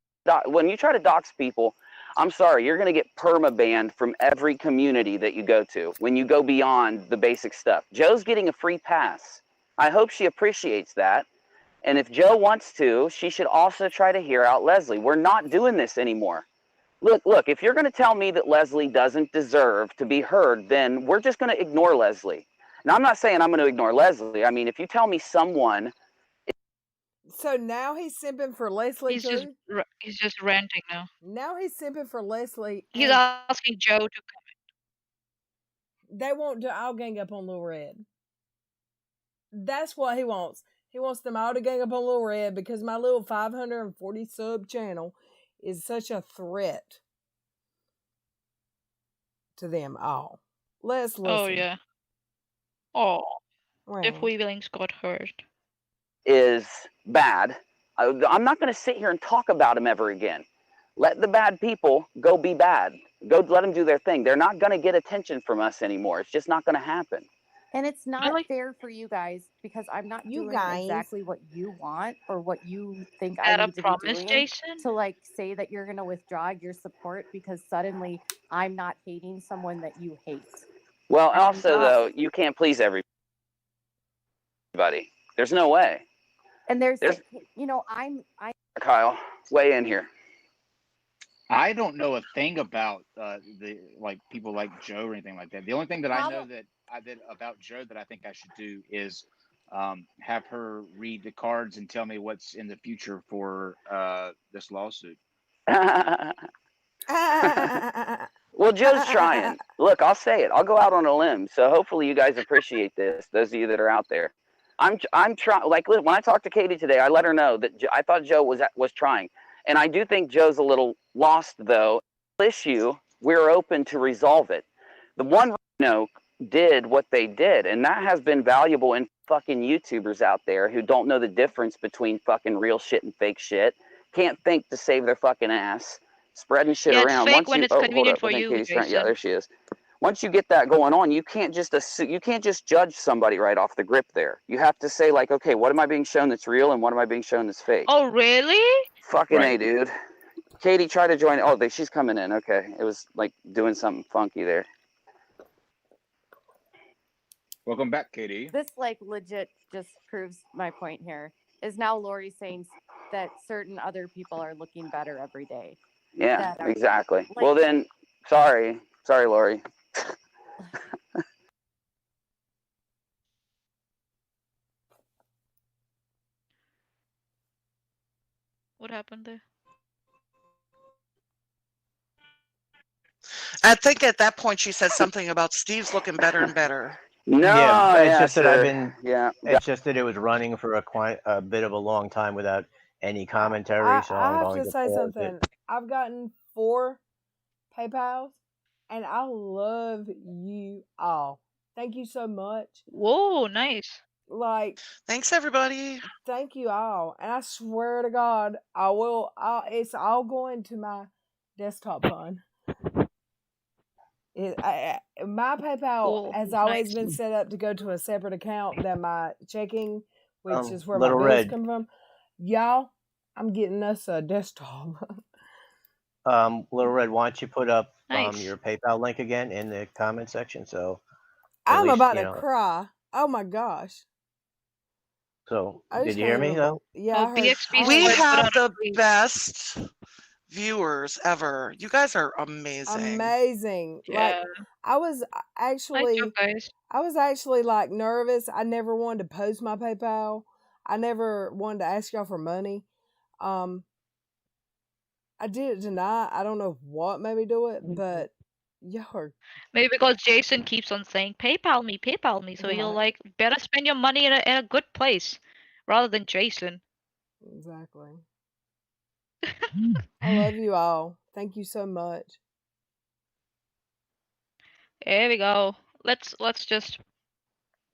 When you try to dox people, I'm sorry, you're going to get perma-banned from every community that you go to when you go beyond the basic stuff. Joe's getting a free pass. I hope she appreciates that. And if Joe wants to, she should also try to hear out Leslie. We're not doing this anymore. Look, if you're going to tell me that Leslie doesn't deserve to be heard, then we're just going to ignore Leslie. Now, I'm not saying I'm going to ignore Leslie. I mean, if you tell me someone... So now he's simping for Leslie too? He's just ranting now. Now he's simping for Leslie. He's asking Joe to come. They want to all gang up on LilRed. That's what he wants. He wants them all to gang up on LilRed because my little 540 sub channel is such a threat to them all. Let's listen. Oh yeah. Oh, Wow. the feelings got hurt. Is bad. I'm not going to sit here and talk about him ever again. Let the bad people go be bad. Go let them do their thing. They're not going to get attention from us anymore. It's just not going to happen. And it's not fair for you guys because I'm not doing exactly what you want or what you think I need to be doing. Jason? To like say that you're going to withdraw your support because suddenly I'm not hating someone that you hate. Well, also though, you can't please everybody. There's no way. And there's Kyle, weigh in here. I don't know a thing about the people like Joe or anything like that. The only thing that I know that I did about Joe that I think I should do is have her read the cards and tell me what's in the future for this lawsuit. Well, Joe's trying. Look, I'll say it. I'll go out on a limb. So hopefully you guys appreciate this. Those of you that are out there. I'm trying. Like when I talked to Katie today, I let her know that I thought Joe was trying, and I do think Joe's a little lost though. Issue, we're open to resolve it. The one did what they did, and that has been valuable in fucking YouTubers out there who don't know the difference between fucking real shit and fake shit. Can't think to save their fucking ass, spreading shit around. It's fake when it's convenient for you, Jason. Yeah, there she is. Once you get that going on, you can't just judge somebody right off the grip there. You have to say like, okay, what am I being shown that's real and what am I being shown that's fake? Oh, really? Fucking A, dude. Katie, try to join. Oh, she's coming in. Okay. It was like doing something funky there. Welcome back, Katie. This legit just proves my point here. Is now Lori saying that certain other people are looking better every day. Yeah, exactly. Well then, sorry, Lori. What happened there? I think at that point she said something about Steve's looking better and better. No, Yeah, it's yeah, just that I've sure. been. Yeah. It's just that it was running for a bit of a long time without any commentary, so I I'm have going to to say pause it. something. I've gotten 4 PayPals, and I love you all. Thank you so much. Whoa, nice. Like, thanks everybody. Thank you all, and I swear to God, I will. It's all going to my desktop fund. My PayPal Cool. has always Nice. been set up to go to a separate account than my checking, which is where my Little bills Red. come from. Y'all, I'm getting us a desktop. Little Red, why don't you put up Nice. your PayPal link again in the comment section? So I'm least, about to cry. Oh my gosh. So I did just you hear can't me even. though? Yeah, Oh, I heard. BXP We put have on the screen. best viewers ever. You guys are amazing. Amazing. Yeah. Like I was Nice actually job, guys. I was actually like nervous. I never wanted to post my PayPal. I never wanted to ask y'all for money. I did it tonight. I don't know what made me do it, but y'all are Maybe because Jason keeps on saying PayPal me, so you'll right. like better spend your money in a good place rather than Jason. Exactly. I love you all. Thank you so much. There we go. Let's just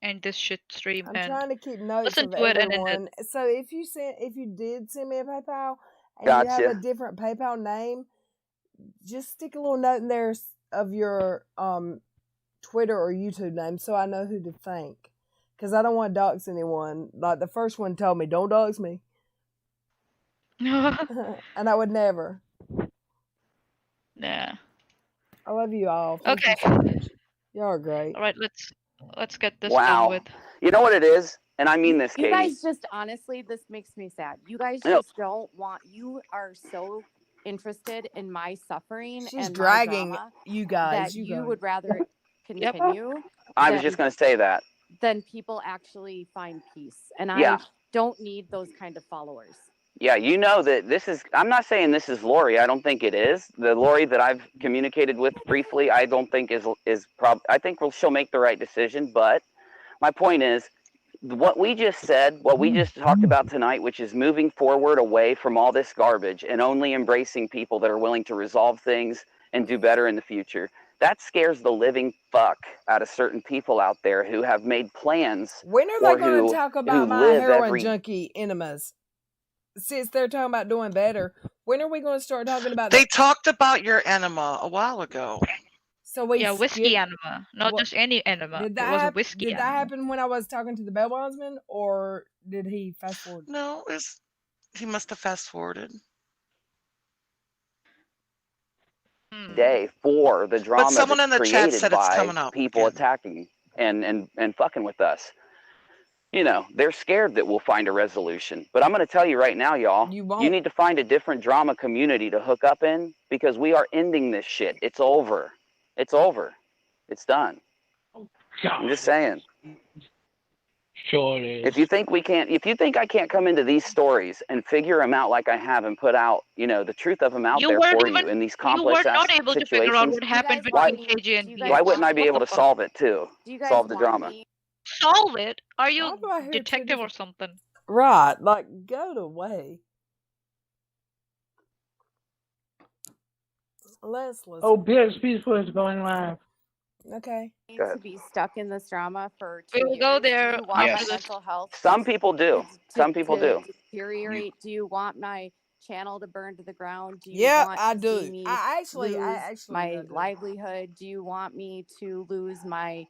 end this shit stream I'm and trying to keep notes listen of to it and end it. everyone. So if you did send me a PayPal and you have a Gotcha. different PayPal name, just stick a little note in there of your Twitter or YouTube name so I know who to thank. Because I don't want to dox anyone. Like the first one told me, don't dox me. And I would never. Yeah. I love you all. Thank you Okay. so much. Y'all are great. All right, let's get this done Wow. with. You know what it is? And I mean this, You Katie. guys just honestly, this makes me sad. You guys Yep. just don't want. You are so interested in my suffering She's and dragging my drama you guys. that you would rather Yep. continue I was just going to say that. than people actually find peace. And Yeah. I don't need those kind of followers. Yeah, you know that this is, I'm not saying this is Lori. I don't think it is. The Lori that I've communicated with briefly, I don't think I think she'll make the right decision. But my point is, what we just said, what we just talked about tonight, which is moving forward away from all this garbage and only embracing people that are willing to resolve things and do better in the future. That scares the living fuck out of certain people out there who have made plans. When are they going to talk about my heroin junkie enemas? Since they're talking about doing better, when are we going to start talking about They talked about your enema a while ago. So we whiskey enema, not just any enema. Did It that was a whiskey Did enema. that happen when I was talking to the bail bondsman, or did he fast forward? No, he must have fast forwarded. Day for the drama But someone that's in the chat created said it's by coming up people again. attacking and fucking with us. You know, they're scared that we'll find a resolution. But I'm going to tell you right now, y'all, you need to find a different drama community to hook up in, because we are ending this shit. It's over. It's over. It's done. I'm just saying. Sure it is. If you think I can't come into these stories and figure them out like I have and put out, you know, the truth of them out there for you in these complex not able to figure out what happened between KJ and BX. why wouldn't I be able to solve it too? Solve the drama. Solve it? Are you Why do I hear two detective or something? Right, like go to way. Let's listen. Oh, BXP's is going live. Okay. To be stuck in this drama for 2 We'll years. go there Do you want after my this. mental health? Some people do. Some people do. Deteriorate. Do you want my channel to burn to the ground? Do you Yeah, want I to do. see me I actually lose my do. livelihood? Do you want me to lose my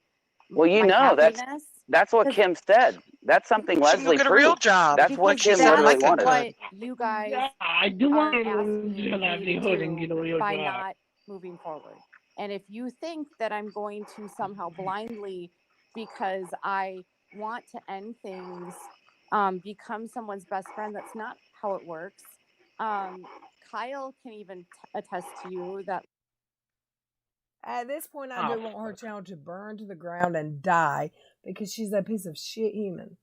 Well, you my know, happiness? that's what Kim said. That's something She can go Leslie get a real proved. job. That's what Because Kim that's literally wanted. what you guys Yeah, I do are want to asking lose me your to livelihood and get a do real by job. not moving forward. And if you think that I'm going to somehow blindly, because I want to end things, become someone's best friend, that's not how it works. Kyle can even attest to you that. At this point, I do want her channel to burn to the ground and die because she's a piece of shit human.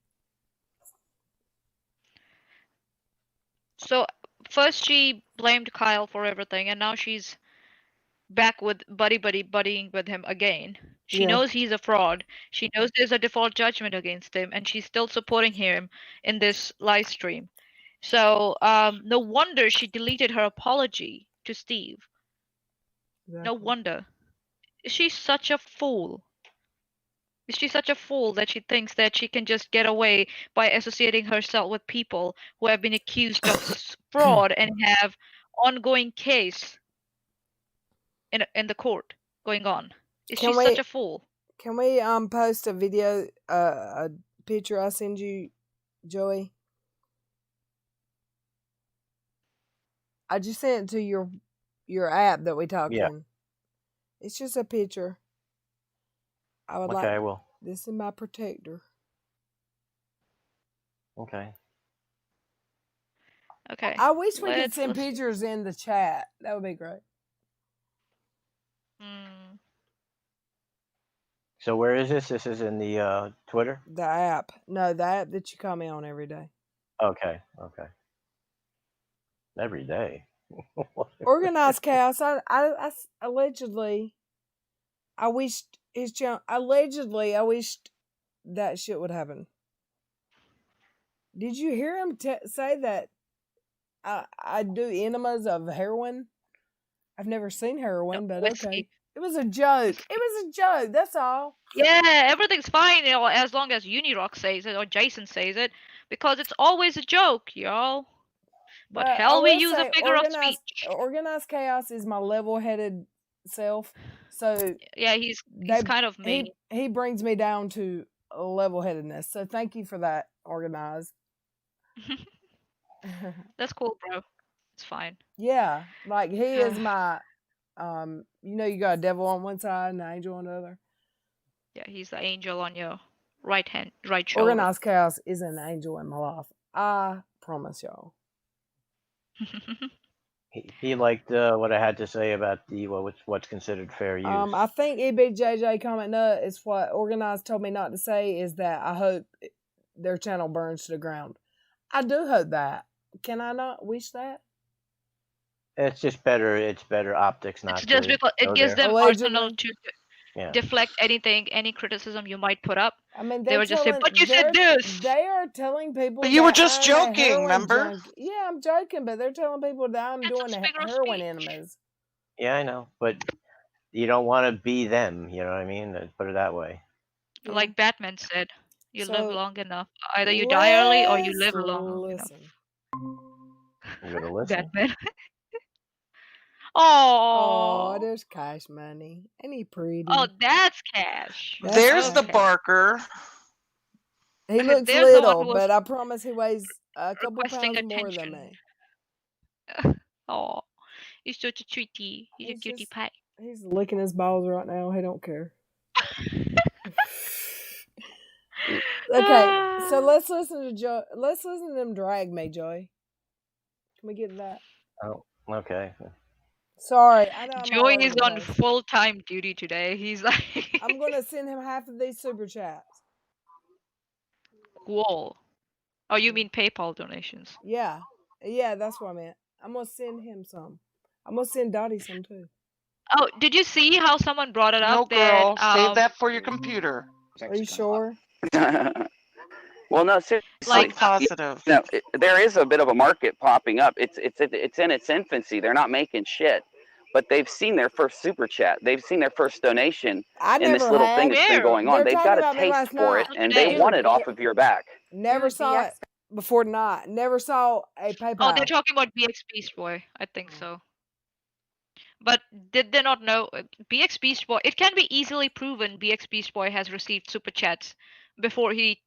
So, first she blamed Kyle for everything, and now she's back with buddying with him again. She Yeah. knows he's a fraud. She knows there's a default judgment against him, and she's still supporting him in this live stream. So no wonder she deleted her apology to Steve. No Exactly. wonder. She's such a fool. Is she such a fool that she thinks that she can just get away by associating herself with people who have been accused of fraud and have ongoing case in the court going on? Is she such a fool? Can we post a video, a picture I send you, Joey? I just sent it to your app that we talked in. It's just a picture. I would like. Okay, I will. This is my protector. Okay. Okay. I wish we could send pictures in the chat. That would be great. So where is this? This is in the Twitter? The app. No, the app that you comment on every day. Okay. Okay. Every day. Organized chaos. I allegedly. I wished his channel. Allegedly, I wished that shit would happen. Did you hear him say that? I do enemas of heroin. I've never seen heroin, but okay. It was a joke. It was a joke. That's all. Yeah, everything's fine, you know, as long as Unirock says it or Jason says it, because it's always a joke, y'all. But hell, we use a figure of speech. Organized chaos is my level-headed self. So yeah, he's kind of me. He brings me down to level-headedness. So thank you for that, Organized. That's cool, bro. It's fine. Yeah, like he is my. You know, you got a devil on one side and an angel on the other. Yeah, he's the angel on your right shoulder. Organized chaos is an angel in my life. I promise y'all. He liked what I had to say about the what's considered fair use. I think EBJJ comment nut is what Organized told me not to say is that I hope their channel burns to the ground. I do hope that. Can I not wish that? It's just better. It's better optics, not. It's just because it gives them arsenal to deflect any criticism you might put up. I mean, they were just saying, "But you said this." They are telling people. But you were just joking, remember? Yeah, I'm joking, but they're telling people that I'm doing heroin enemas. Yeah, I know, but you don't want to be them. You know what I mean? Put it that way. Like Batman said, "You live long enough. Either you die early or you live long enough." I'm gonna listen. Batman. Oh, there's Cash Money. Ain't he pretty? Oh, that's Cash. There's the Barker. He looks little, but I promise he weighs a couple pounds more than me. Oh, he's such a treaty. He's a cutie pie. He's licking his balls right now. He don't care. Okay, so let's listen to Joy. Let's listen to them drag me, Joy. Can we get that? Oh, okay. Sorry, I know. Joey is on full-time duty today. He's like, I'm gonna send him half of these super chats. Cool. Oh, you mean PayPal donations? Yeah, that's what I meant. I'm gonna send him some. I'm gonna send Dottie some too. Oh, did you see how someone brought it up? No, girl, save that for your computer. Are you sure? Well, no, seriously. Like positive. No, there is a bit of a market popping up. It's in its infancy. They're not making shit, but they've seen their first super chat. They've seen their first donation in this little thing that's been going on. They've got a taste for it, and they want it off of your back. Never saw it before. Never saw a PayPal. Oh, they're talking about BX Beast Boy. I think so. But did they not know BX Beast Boy? It can be easily proven BX Beast Boy has received super chats before he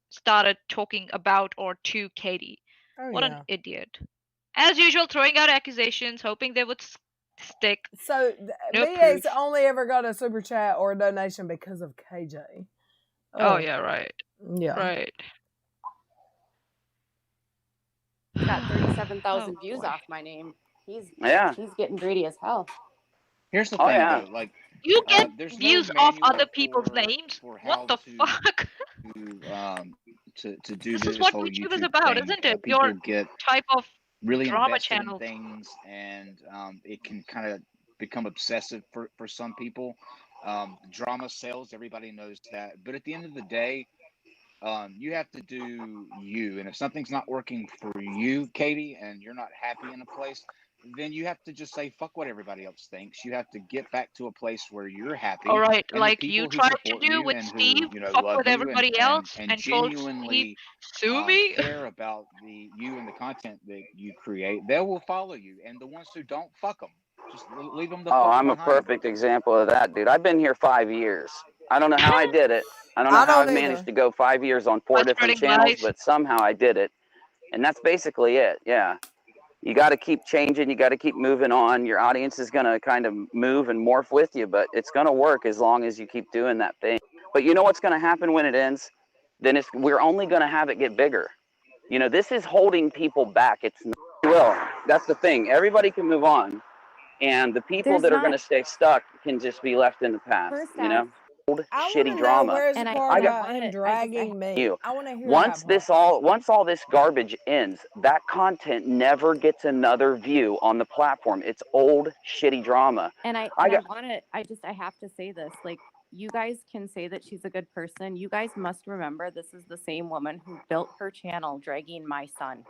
started talking about or to Katie. Oh, what an idiot. As usual, throwing out accusations, hoping they would stick. So BX only ever got a super chat or a donation because of KJ. Oh yeah, right. Yeah. Right. Got 37,000 views off my name. He's getting greedy as hell. Here's the thing, though, like you get there's views no off other manual people's names. What the fuck? To do this is what whole YouTube is YouTube about, thing isn't that it? people Your get type of really Drama invested in channels. things, and it can kind of become obsessive for some people. Drama sells, everybody knows that. But at the end of the day, you have to do you. And if something's not working for you, Katie, and you're not happy in a place, then you have to just say, fuck what everybody else thinks. You have to get back to a place where you're happy. All right, And like the you people who tried to support do you with and Steve, who, fuck love with you everybody else, and and told Steve, genuinely sue me. care about you and the content that you create, they will follow you. And the ones who don't, fuck them. Just leave them the Oh, fuck I'm a behind. perfect example of that, dude. I've been here 5 years. I don't know how I did it. I don't know I how don't I've managed either. to go 5 years on 4 By different spreading channels, lies. but somehow I did it. And that's basically it. Yeah. You got to keep changing. You got to keep moving on. Your audience is going to kind of move and morph with you, but it's going to work as long as you keep doing that thing. But you know what's going to happen when it ends? Then we're only going to have it get bigger. You know, this is holding people back. It's not, well, that's the thing. Everybody can move on. And the people There's that are going not to stay stuck can just be left in the past, first you know? off, Old, I want shitty to know drama. where's the and I part I got about him dragging me. you. I want to hear Once that part. once all this garbage ends, that content never gets another view on the platform. It's old, shitty drama. and I I got want to I have to say this, like, you guys can say that she's a good person. You guys must remember this is the same woman who built her channel dragging my son.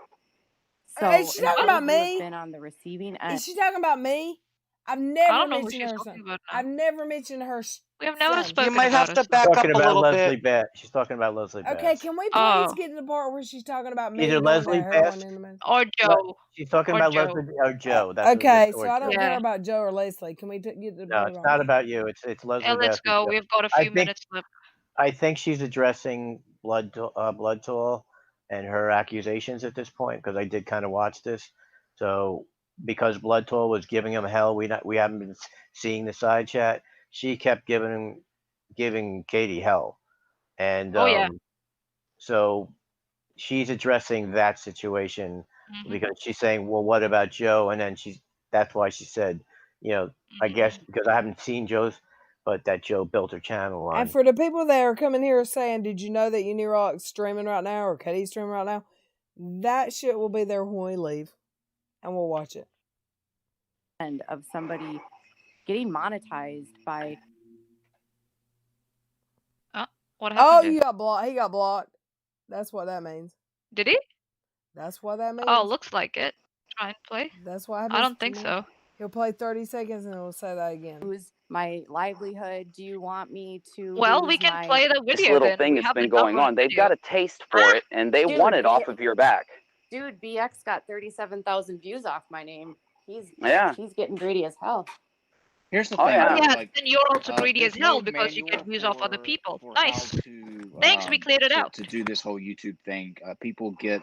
So Is she talking about you have me? been on the receiving end. Is she talking about me? I've I never don't know who mentioned she's her talking son. about now. I've never mentioned her We have never son. You spoken might about have her to son. back Talking up a about little Leslie bit. Bass. She's talking about Leslie Bass. Okay, can we please Oh, get to the part where she's talking about me Either going to Leslie heroin Bass in the minute? or Joe. She's talking Or about Joe. Leslie or Joe. That's what Okay, it's so I don't Yeah. care about Joe or Leslie. Can we get to the No, part it's about not me? about you. It's Leslie And let's Bass. go. We've got a few minutes left. I think she's addressing blood tool and her accusations at this point, because I did kind of watch this. So because blood tool was giving him hell, we haven't been seeing the side chat. She kept giving Katie hell, and Oh yeah. so she's addressing that situation because she's saying, well, what about Joe? And then that's why she said, I guess because I haven't seen Joe's, but that Joe built her channel on. And for the people that are coming here saying, did you know that Unirock's streaming right now or Katie's streaming right now? That shit will be there when we leave. And we'll watch it. And of somebody getting monetized by What happened? Oh, there? you got blocked. He got blocked. That's what that means. Did he? That's what that means. Oh, looks like it. Try and play. That's what happens. I don't think so. He'll play 30 seconds and he'll say that again. lose my livelihood? Do you want me to Well, lose we can my... play the this video little then. thing We that's have been the going on. download They've video. got a taste for it, and they Dude, want it off of your back. Dude, BX got 37,000 views off my name. He's getting greedy as hell. Here's the Oh, thing. yeah. Oh, yeah, Like, then you're also greedy as there's no hell because you manual get views off other for people. how Nice. to, Thanks, we cleared it out. to do this whole YouTube thing. People get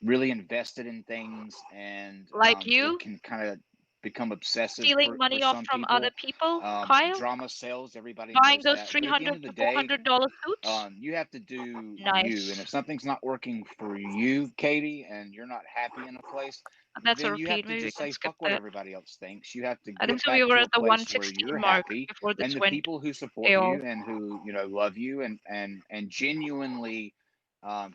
really invested in things, and Like you? it can kind of become obsessive Stealing for money some off from people. other people, Kyle? Drama sells, everybody Buying knows those that. But at the end $300 of the to day, $400 suits? you have to do you. Nice. And if something's not working for you, Katie, and you're not happy in a place, That's a then you have repeat. to Maybe we just can say skip fuck what that. everybody else thinks. You have to I think get so. We back were to a at the place where 116 you're mark happy, before this and the went people who support AOL. you and who love you and genuinely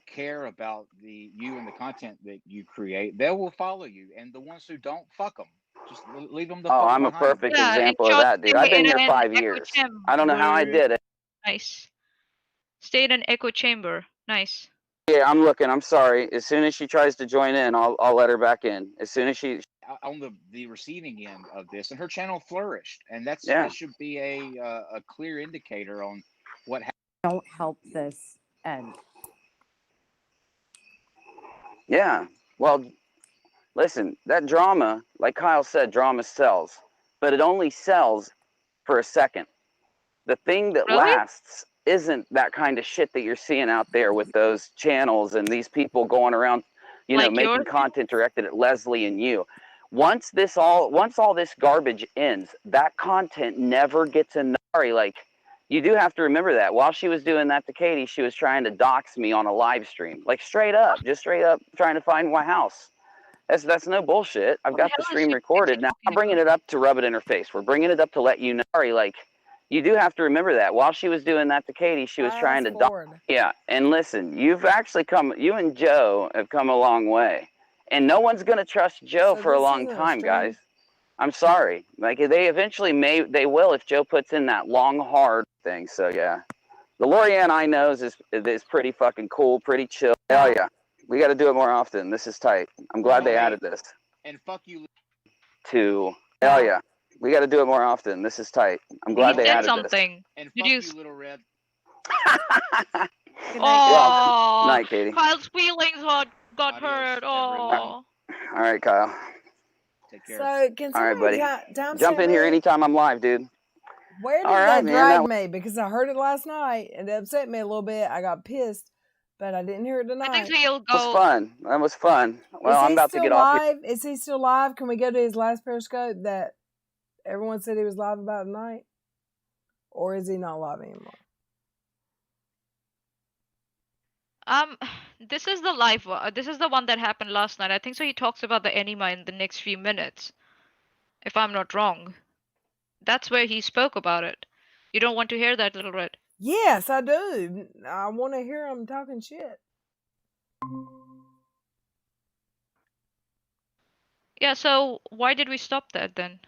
care about you and the content that you create, they will follow you. And the ones who don't, fuck them. Just leave them the fuck I'm behind. a perfect Yeah, example of just that, dude. I've stay been in here an 5 echo years. I don't know how I chamber. did it. Nice. Stay in an echo chamber. Nice. Yeah, I'm looking. I'm sorry. As soon as she tries to join in, I'll let her back in. As soon as she on the receiving end of this, and her channel flourished, and that should be a clear indicator on what happened. Don't help this end. Yeah. Well, listen, that drama, like Kyle said, drama sells, but it only sells for a second. The thing that lasts isn't that kind of shit that you're seeing out there with those channels and these people going around, making content directed at Leslie and you. Once all this garbage ends, that content never gets enough. Like, you do have to remember that. While she was doing that to Katie, she was trying to dox me on a live stream. Like, straight up trying to find my house. That's no bullshit. I've got the stream recorded. Now I'm bringing it up to rub it in her face. We're bringing it up to let you know. Like, you do have to remember that. While she was doing that to Katie, she was trying to dox. Yeah, and listen, you and Joe have come a long way. And no one's gonna trust Joe So for a this long isn't a time, stream? guys. I'm sorry. Like they eventually they will if Joe puts in that long hard thing. So yeah. The Lorianne I knows is pretty fucking cool, pretty chill. Hell yeah. We gotta do it more often. This is tight. I'm glad they added this. And fuck you. To hell yeah. We gotta do it more often. This is tight. I'm glad they said added something. And Did fuck you? you, Little Red. Good night, Oh, night, Katie. Kyle's feelings got Adios, hurt. everyone. Oh. All right, Kyle. Take care. So can All right, somebody buddy. timestamp Jump in here me? anytime I'm live, dude. Where did All right, they man, drag that- me? Because I heard it last night and it upset me a little bit. I got pissed, but I didn't hear it tonight. I think he'll That was go. fun. That was fun. Well, Is I'm he about to still get off here. live? Is he still live? Can we go to his last Periscope that everyone said he was live about tonight? Or is he not live anymore? This is the live one. This is the one that happened last night. I think so. He talks about the enema in the next few minutes, if I'm not wrong. That's where he spoke about it. You don't want to hear that, Little Red? Yes, I do. I want to hear him talking shit. Yeah. So why did we stop that then?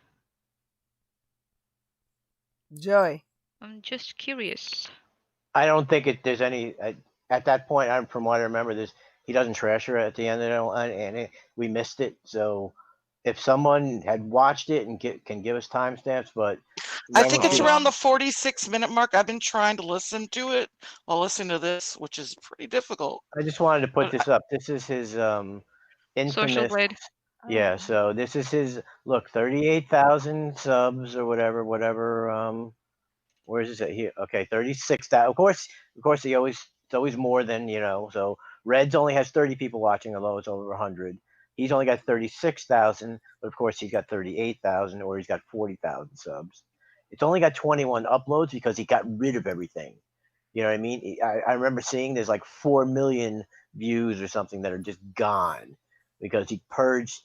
Joey. I'm just curious. I don't think there's any at that point. From what I remember, he doesn't trash her at the end of it, and we missed it. So if someone had watched it and can give us timestamps, but I think it's around the 46-minute mark. I've been trying to listen to it while listening to this, which is pretty difficult. I just wanted to put this up. This is his infamous. Blade. Yeah, so this is his look, 38,000 subs or whatever. Where is it here? Okay, 36,000. Of course, it's always more than, so Reds only has 30 people watching, although it's over 100. He's only got 36,000, but of course he's got 38,000 or he's got 40,000 subs. It's only got 21 uploads because he got rid of everything. You know what I mean? I remember seeing there's like 4 million views or something that are just gone because he purged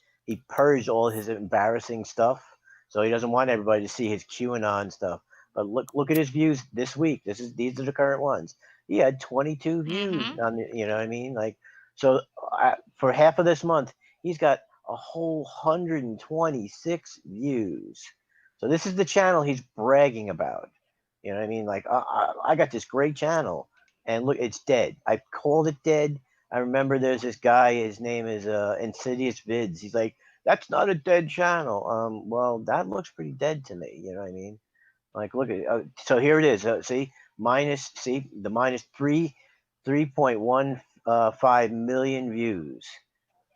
all his embarrassing stuff. So he doesn't want everybody to see his QAnon stuff. But look at his views this week. These are the current ones. He had 22 views on the, you know what I mean? Like, so for half of this month, he's got a whole 126 views. So this is the channel he's bragging about. You know what I mean? Like, I got this great channel, and look, it's dead. I called it dead. I remember there's this guy. His name is Insidious Vids. He's like, that's not a dead channel. Well, that looks pretty dead to me. You know what I mean? Like, look at so here it is. See, the minus 3.15 million views.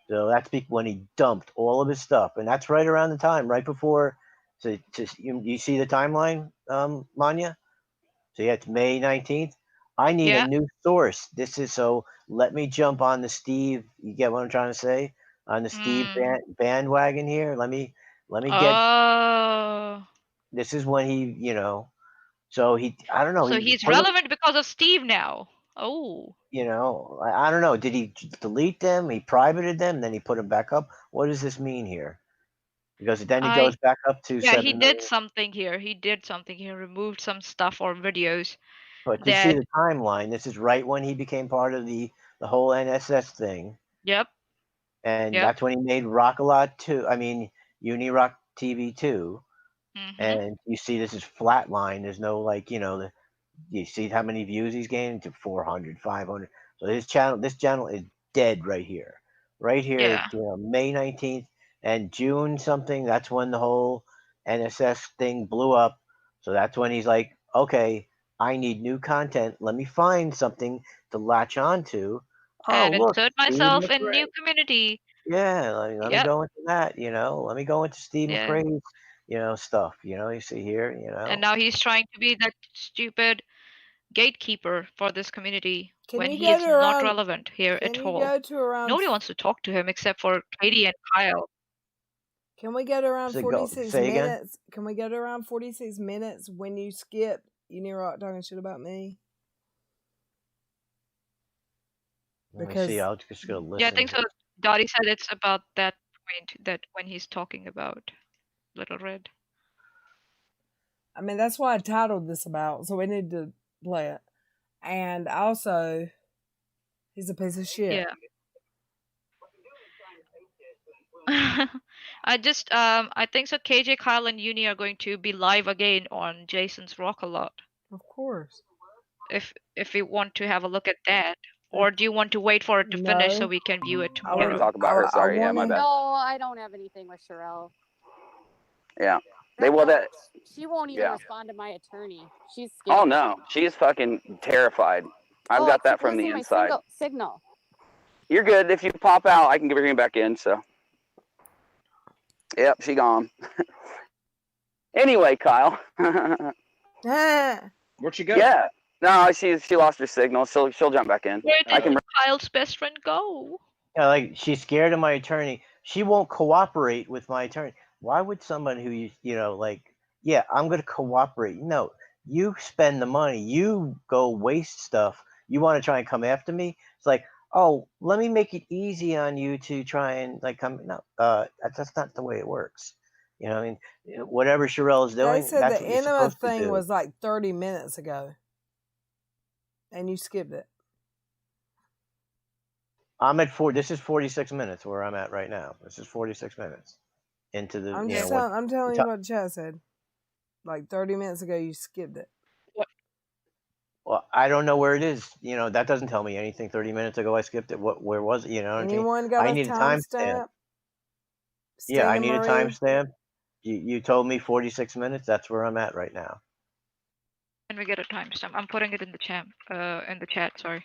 So that's when he dumped all of his stuff, and that's right around the time, right before. So you see the timeline, Manya? So yeah, it's May 19th. I need a new source. So let me jump on the Steve. You get what I'm trying to say? On the Steve bandwagon here. Let me get. This is when he, so I don't know. So he's relevant because of Steve now. Oh. I don't know. Did he delete them? He privated them, then he put them back up. What does this mean here? Because then he goes back up to 7 he million. did something here. He removed some stuff or videos. But you see the timeline. This is right when he became part of the whole NSS thing. Yep. And that's when he made Rock-A-Lot 2. I mean, Unirock TV 2. And you see this is flatline. There's no you see how many views he's gaining to 400, 500. So this channel is dead right here. Right here, May 19th and June something. That's when the whole NSS thing blew up. So that's when he's like, okay, I need new content. Let me find something to latch onto. And insert myself in new community. Yeah, let me go into that, Let me go into Steve McRae's, stuff, you see here, And now he's trying to be that stupid gatekeeper for this community when he is not relevant here at all. Nobody wants to talk to him except for Katie and Kyle. Can we go to around 46 minutes? Can we go to around 46 minutes when you skip Unirock talking shit about me? Because I'll just go listen. Yeah, I think so. Dottie said it's about that point that when he's talking about Little Red. I mean, that's why I titled this about, so we need to play it. And also, he's a piece of shit. Yeah. I think so. KJ, Kyle, and Uni are going to be live again on Jason's Rock a lot. Of course. If you want to have a look at that, or do you want to wait for it to finish so No. we can view it I tomorrow? would- Talk about her. Sorry, yeah, my wanna- bad. No, I don't have anything with Sherelle. Yeah, that. She won't even Yeah. respond to my attorney. She's scared. Oh no, she's fucking terrified. I've Oh, got I that keep from the losing my inside. signal. You're good. If you pop out, I can bring you back in. So. Yep, she gone. Anyway, Kyle. Where'd she go? Yeah. No, she lost her signal. She'll jump back in. Where I can. did Kyle's best friend go? Yeah, like she's scared of my attorney. She won't cooperate with my attorney. Why would someone who yeah, I'm going to cooperate? No, you spend the money. You go waste stuff. You want to try and come after me? It's like, oh, let me make it easy on you to try and come. No, that's not the way it works. You know, I mean, whatever Sherelle is doing, They said that's the what you're enema supposed to thing do. was like 30 minutes ago. And you skipped it. I'm at this is 46 minutes where I'm at right now. This is 46 minutes into the. I'm I'm telling you what the chat said. Like 30 minutes ago, you skipped it. Well, I don't know where it is. You know, that doesn't tell me anything. 30 minutes ago, I skipped it. Where was it? You know what Anyone I got mean? I a need a timestamp? Yeah, I need a Marie? timestamp. You told me 46 minutes. That's where I'm at right now. Can we get a timestamp? I'm putting it in the chat. Sorry.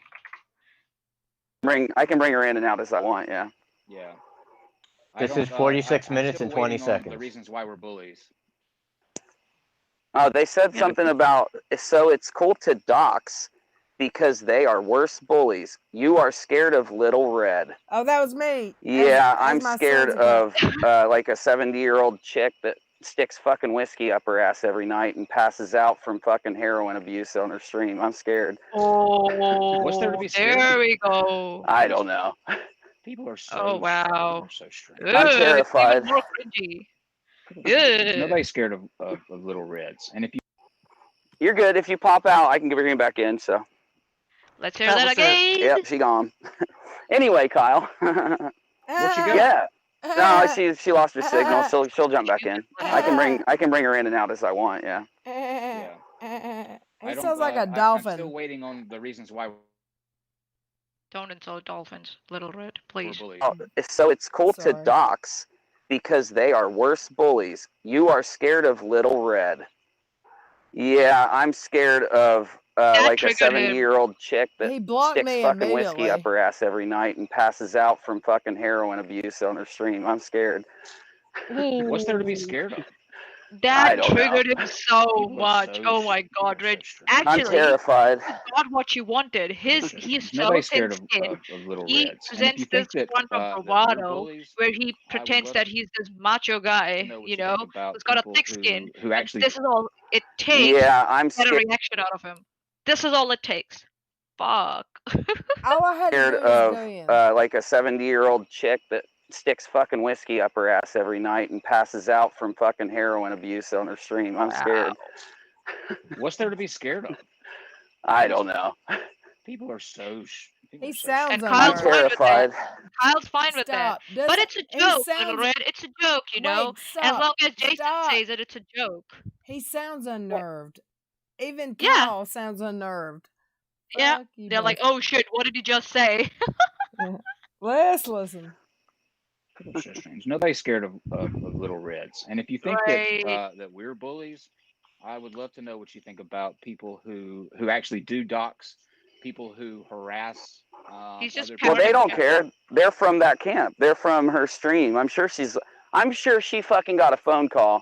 I can bring her in and out as I want. Yeah. Yeah. This is 46 I'm minutes still and 20 waiting on seconds. The reasons why we're bullies. They said something about so it's cool to dox because they are worse bullies. You are scared of LilRed. Oh, that was me. Yeah, I'm my scared son's of like a 70-year-old chick that sticks fucking whiskey up her ass every night and passes out from fucking heroin abuse on her stream. I'm scared. Oh, What's there to be scared there of? we go. I don't know. People are so. Oh wow. So strange. I'm Ugh, terrified. It's even more cringy. Nobody's scared of LilReds, and if you're good. If you pop out, I can bring you back in. So. Let's hear that again. Yep, she gone. Anyway, Kyle. Where'd she go? Yeah. No, she lost her signal. She'll jump back in. I can bring her in and out as I want. Yeah. He sounds like a dolphin. I'm still waiting on the reasons why. Don't insult dolphins, LilRed, please. Oh, so it's cool to dox because they are worse bullies. You are scared of LilRed. Yeah, I'm scared of like a 70-year-old chick that sticks fucking whiskey up her ass every night and passes out from fucking heroin abuse on her stream. I'm scared. What's there to be scared of? That triggered him so much. Oh my god, Red. Actually, I'm terrified. he got what you wanted. He's so Nobody's scared thin-skinned. of LilReds. He presents this front of bravado where he pretends that he's this macho guy, you know, who's got a thick skin. Who actually? This is all it takes. Yeah, I'm to get a scared. reaction out of him. This is all it takes. Fuck. All I had to Scared do was go in. of like a 70-year-old chick that sticks fucking whiskey up her ass every night and passes out from fucking heroin abuse on her stream. I'm scared. What's there to be scared of? I don't know. People are so. He sounds I'm terrified. Kyle's fine with that. But it's a joke, LilRed. It's a joke, you know. As long as Jason says it, it's a joke. He sounds unnerved. Even Kyle sounds unnerved. Yeah. They're like, oh shit, what did he just say? Let's listen. People are so strange. Nobody's scared of LilReds, and if you think that we're bullies, I would love to know what you think about people who actually do dox, people who harass. He's just well, they don't care. They're from that camp. They're from her stream. I'm sure she fucking got a phone call,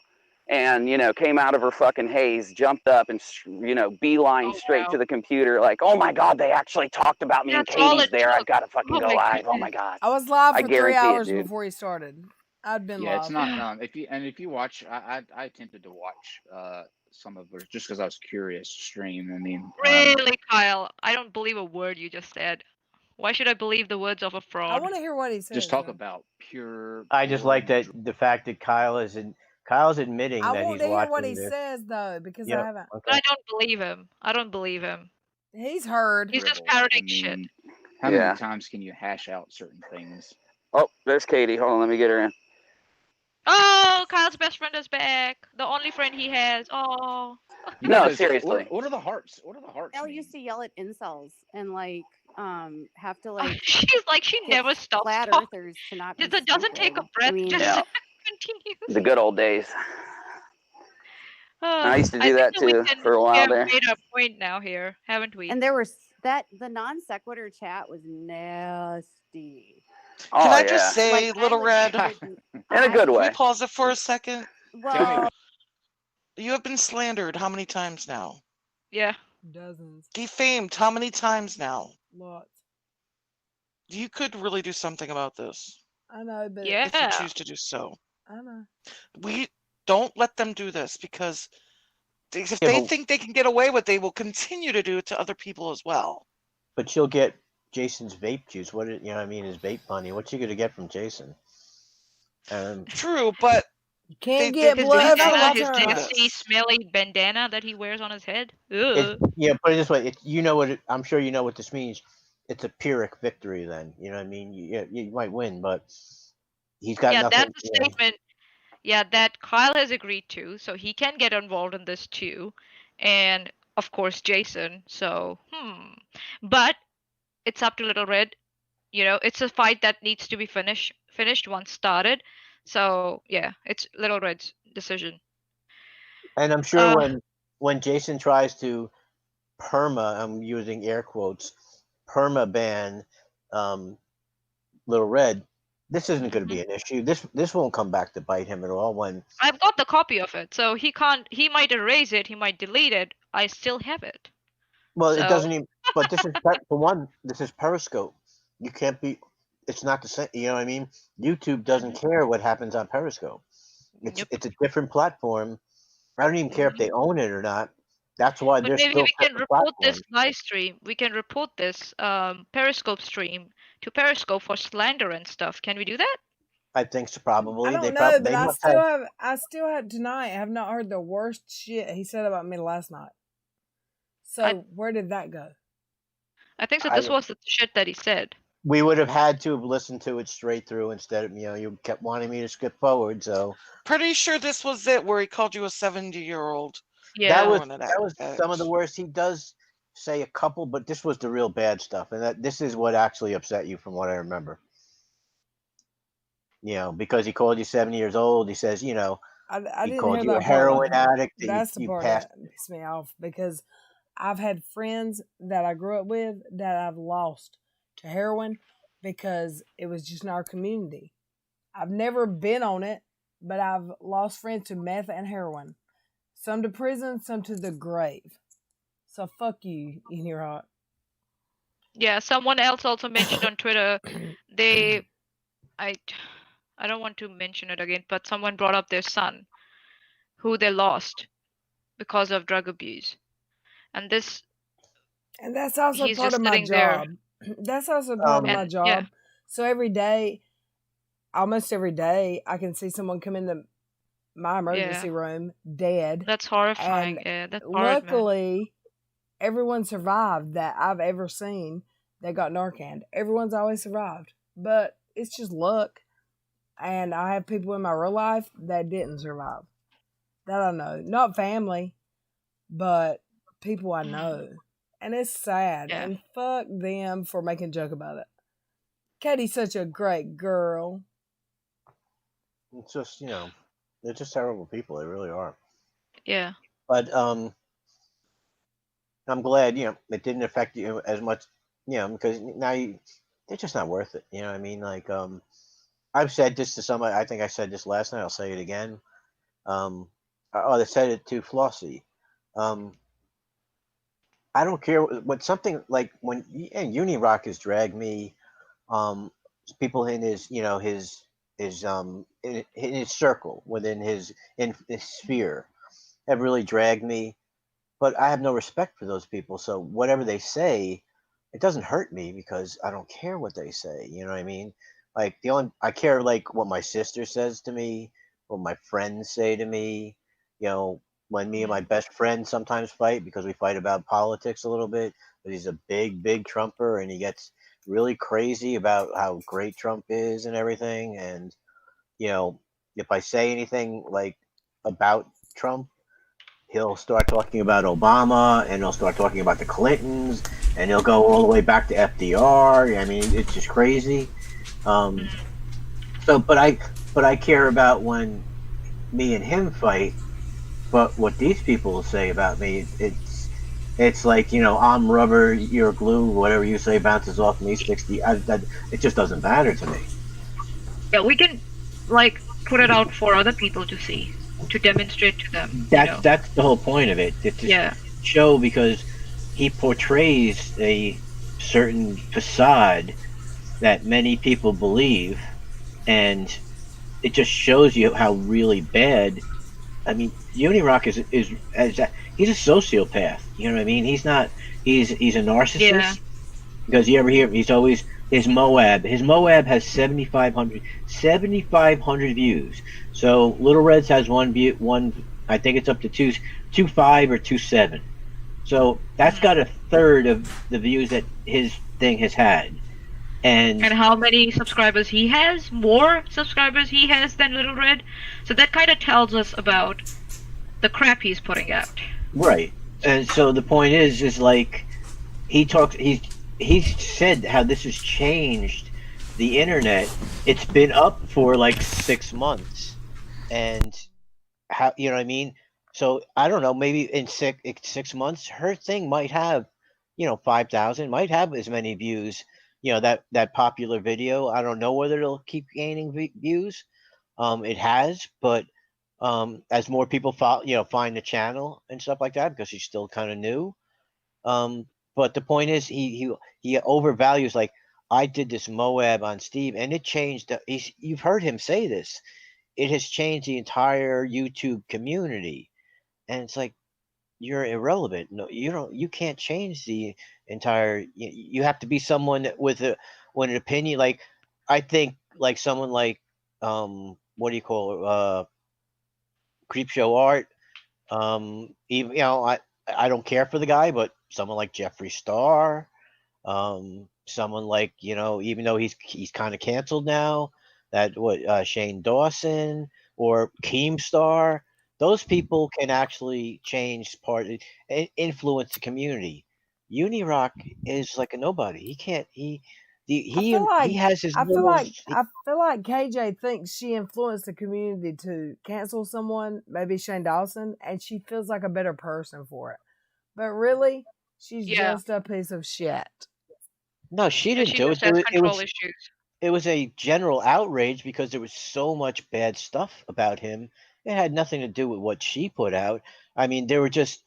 and came out of her fucking haze, jumped up, and beeline straight to the computer, like, oh my god, they actually talked about me, and Katie's there. I've got to fucking go live. Oh my god. I was live for 3 hours dude. before he started. I'd been live. Yeah, it's not. If you watch, I attempted to watch some of her just because I was curious. Stream. I mean, really, Kyle? I don't believe a word you just said. Why should I believe the words of a fraud? I want to hear what he says. Just talk about pure. I just like that the fact that Kyle's admitting that he's watching. I want to hear what he says though, because I haven't. But I don't believe him. I don't believe him. He's heard. He's just parroting shit. How many times can you hash out certain things? Oh, there's Katie. Hold on, let me get her in. Oh, Kyle's best friend is back. The only friend he has. Oh. No, seriously. What are the hearts? What are the hearts? Elle used to yell at incels and like have to Oh, like she's like she get never stops flat talking. earthers to not be Just doesn't take a stupid. breath. I mean, Just Yeah. continues. The good old days. I used to I do think that that we too for a we while have there. made our point now here, haven't we? and there was the non sequitur chat was nasty. Oh Can I yeah. just say, Like I Little Red? legit didn't. In a good Can we way. pause it for a second? Well, You have been slandered how many times now? Yeah. Dozens. Defamed how many times now? Lots. You could really do something about this I know, but Yeah. if you choose to do so. I know. We don't let them do this because if Yeah, they but- think they can get away with it, they will continue to do it to other people as well. But you'll get Jason's vape juice. What you know? What I mean, his vape money. What you gonna get from Jason? True, but You can't they- get they- blood they from allowed a to his do turnip. nasty, this. smelly bandana that he wears on his head. It, yeah, put it this way. You know what? I'm sure you know what this means. It's a Pyrrhic victory. Then you know what I mean. You might win, but he's got Yeah, nothing. that's a statement. Yeah, that Kyle has agreed to, so he can get involved in this too, and of course Jason. So, but it's up to Little Red. You know, it's a fight that needs to be finished once started. So yeah, it's Little Red's decision. And I'm sure when Jason tries to I'm using air quotes, perma ban Little Red, this isn't going to be an issue. This won't come back to bite him at all. When I've got the copy of it, so he can't. He might erase it. He might delete it. I still have it. well, So- it doesn't even. But this is for one. This is Periscope. You can't be. It's not the same. You know what I mean? YouTube doesn't care what happens on Periscope. It's a different platform. I don't even care if they own it or not. That's why But they're maybe still we can separate report this platforms. live stream. We can report this Periscope stream to Periscope for slander and stuff. Can we do that? I think so, probably. I don't know, but I still have tonight. I have not heard the worst shit he said about me last night. So where did that go? I think so. This was the shit that he said. We would have had to have listened to it straight through instead of you kept wanting me to skip forward. So Pretty sure this was it where he called you a 70-year-old. Yeah, that was some of the worst. He does say a couple, but this was the real bad stuff, and this is what actually upset you, from what I remember. Because he called you 70 years old. He says, I he didn't called hear you a that heroin part. addict. That's the you part passed. that pissed me off because I've had friends that I grew up with that I've lost to heroin because it was just in our community. I've never been on it, but I've lost friends to meth and heroin. Some to prison, some to the grave. So fuck you, in your heart. Yeah, someone else also mentioned on Twitter I don't want to mention it again, but someone brought up their son who they lost because of drug abuse. And that's also he's part just of my sitting there. job. That's also part of my job. Yeah. So every day, almost every day, I can see someone come into my emergency room dead. That's horrifying. And yeah, that's horrid, man. luckily, everyone survived that I've ever seen that got Narcan. Everyone's always survived. But it's just luck. And I have people in my real life that didn't survive. That I know. Not family, but people I know. And it's sad. Yeah. And fuck them for making a joke about it. Katie's such a great girl. It's just, they're just terrible people. They really are. Yeah. But I'm glad, it didn't affect you as much, because now they're just not worth it. You know what I mean? Like, I've said this to somebody. I think I said this last night. I'll say it again. They said it to Flossie. I don't care what something like when Unirock has dragged me. People in his, in his circle within his sphere have really dragged me. But I have no respect for those people. So whatever they say, it doesn't hurt me because I don't care what they say. You know what I mean? Like I care like what my sister says to me, what my friends say to me. When me and my best friend sometimes fight because we fight about politics a little bit. But he's a big Trumper and he gets really crazy about how great Trump is and everything. And if I say anything like about Trump, he'll start talking about Obama, and he'll start talking about the Clintons, and he'll go all the way back to FDR. I mean, it's just crazy. So, but I care about when me and him fight. But what these people will say about me, it's like, I'm rubber, you're glue. Whatever you say bounces off me, sticks to you. It just doesn't matter to me. Yeah, we can like put it out for other people to see, to demonstrate to them. That's the whole point of it. It's just show, because he portrays a certain facade that many people believe, and it just shows you how really bad. I mean, Unirock is he's a sociopath. You know what I mean? He's not. He's a narcissist. Yeah. Because you ever hear he's always his Moab. His Moab has 7,500 views. So Little Reds has one view. I think it's up to 2.5 or 2.7. So that's got a third of the views that his thing has had. And how many subscribers he has? More subscribers he has than Little Red. So that kind of tells us about the crap he's putting out. Right. And so the point is like he said how this has changed the internet. It's been up for like 6 months, and how, you know what I mean? So I don't know, maybe in 6 months her thing might have 5,000, might have as many views, that popular video. I don't know whether it'll keep gaining views. It has, but as more people find the channel and stuff like that, because he's still kind of new. But the point is, he overvalues, like, I did this Moab on Steve, and it changed. You've heard him say this. It has changed the entire YouTube community, and it's like, you're irrelevant. No, you don't. You can't change the entire. You have to be someone with an opinion. Like, I think, like someone like what do you call it? Creepshow Art. Even I don't care for the guy, but someone like Jeffree Star, someone like even though he's kind of canceled now, that Shane Dawson or Keemstar, those people can actually change influence the community. Unirock is like a nobody. He can't. He has his. I feel like KJ thinks she influenced the community to cancel someone, maybe Shane Dawson, and she feels like a better person for it. But really, she's just a piece of shit. No, she didn't do it. It was a general outrage because there was so much bad stuff about him. It had nothing to do with what she put out. I mean, there were just,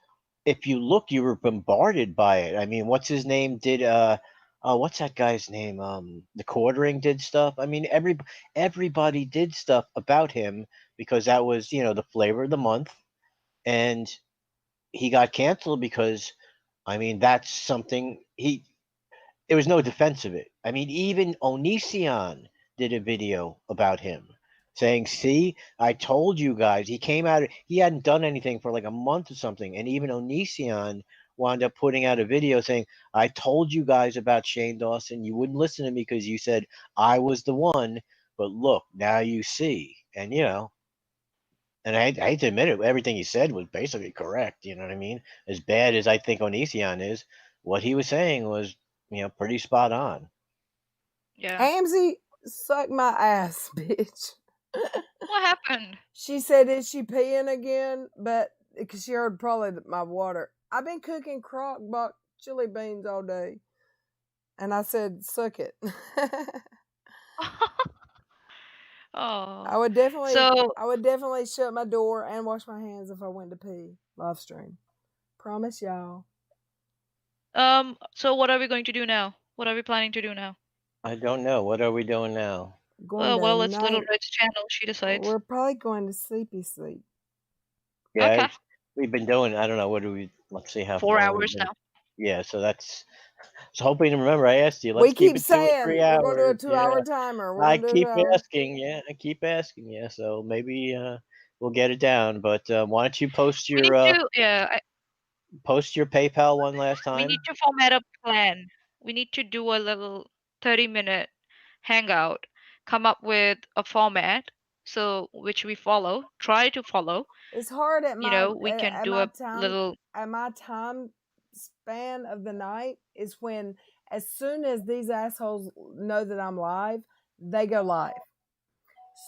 if you look, you were bombarded by it. I mean, what's his name did what's that guy's name? The Quartering did stuff. I mean, everybody did stuff about him because that was, the flavor of the month, and he got canceled because, I mean, that's something there was no defense of it. I mean, even Onision did a video about him saying, see, I told you guys. He came out, he hadn't done anything for like a month or something. And even Onision wound up putting out a video saying, I told you guys about Shane Dawson. You wouldn't listen to me because you said I was the one. But look, now you see. And, and I hate to admit it, everything he said was basically correct. You know what I mean? As bad as I think Onision is, what he was saying was, pretty spot on. Yeah. Amzy, suck my ass, bitch. What happened? She said, is she peeing again? But because she heard probably my water. I've been cooking crock pot chili beans all day. And I said, suck it. Oh. I would definitely shut my door and wash my hands if I went to pee live stream. Promise y'all. So what are we going to do now? What are we planning to do now? I don't know. What are we doing now? Well, it's Little Red's channel. She decides. We're probably going to sleepy sleep. Yeah, okay. We've been doing, I don't know, let's see how 4 hours now. Yeah, so that's, so hoping to remember, I asked you, let's we keep it saying 2 or 3 hours. We're going to do a 2-hour timer. I keep asking, so maybe we'll get it down, but why don't you post your post your PayPal one last time? We need to format a plan. We need to do a little 30-minute hangout, come up with a format so which we follow, try to follow. It's hard at You know, we can do a little. at my time span of the night is when, as soon as these assholes know that I'm live, they go live.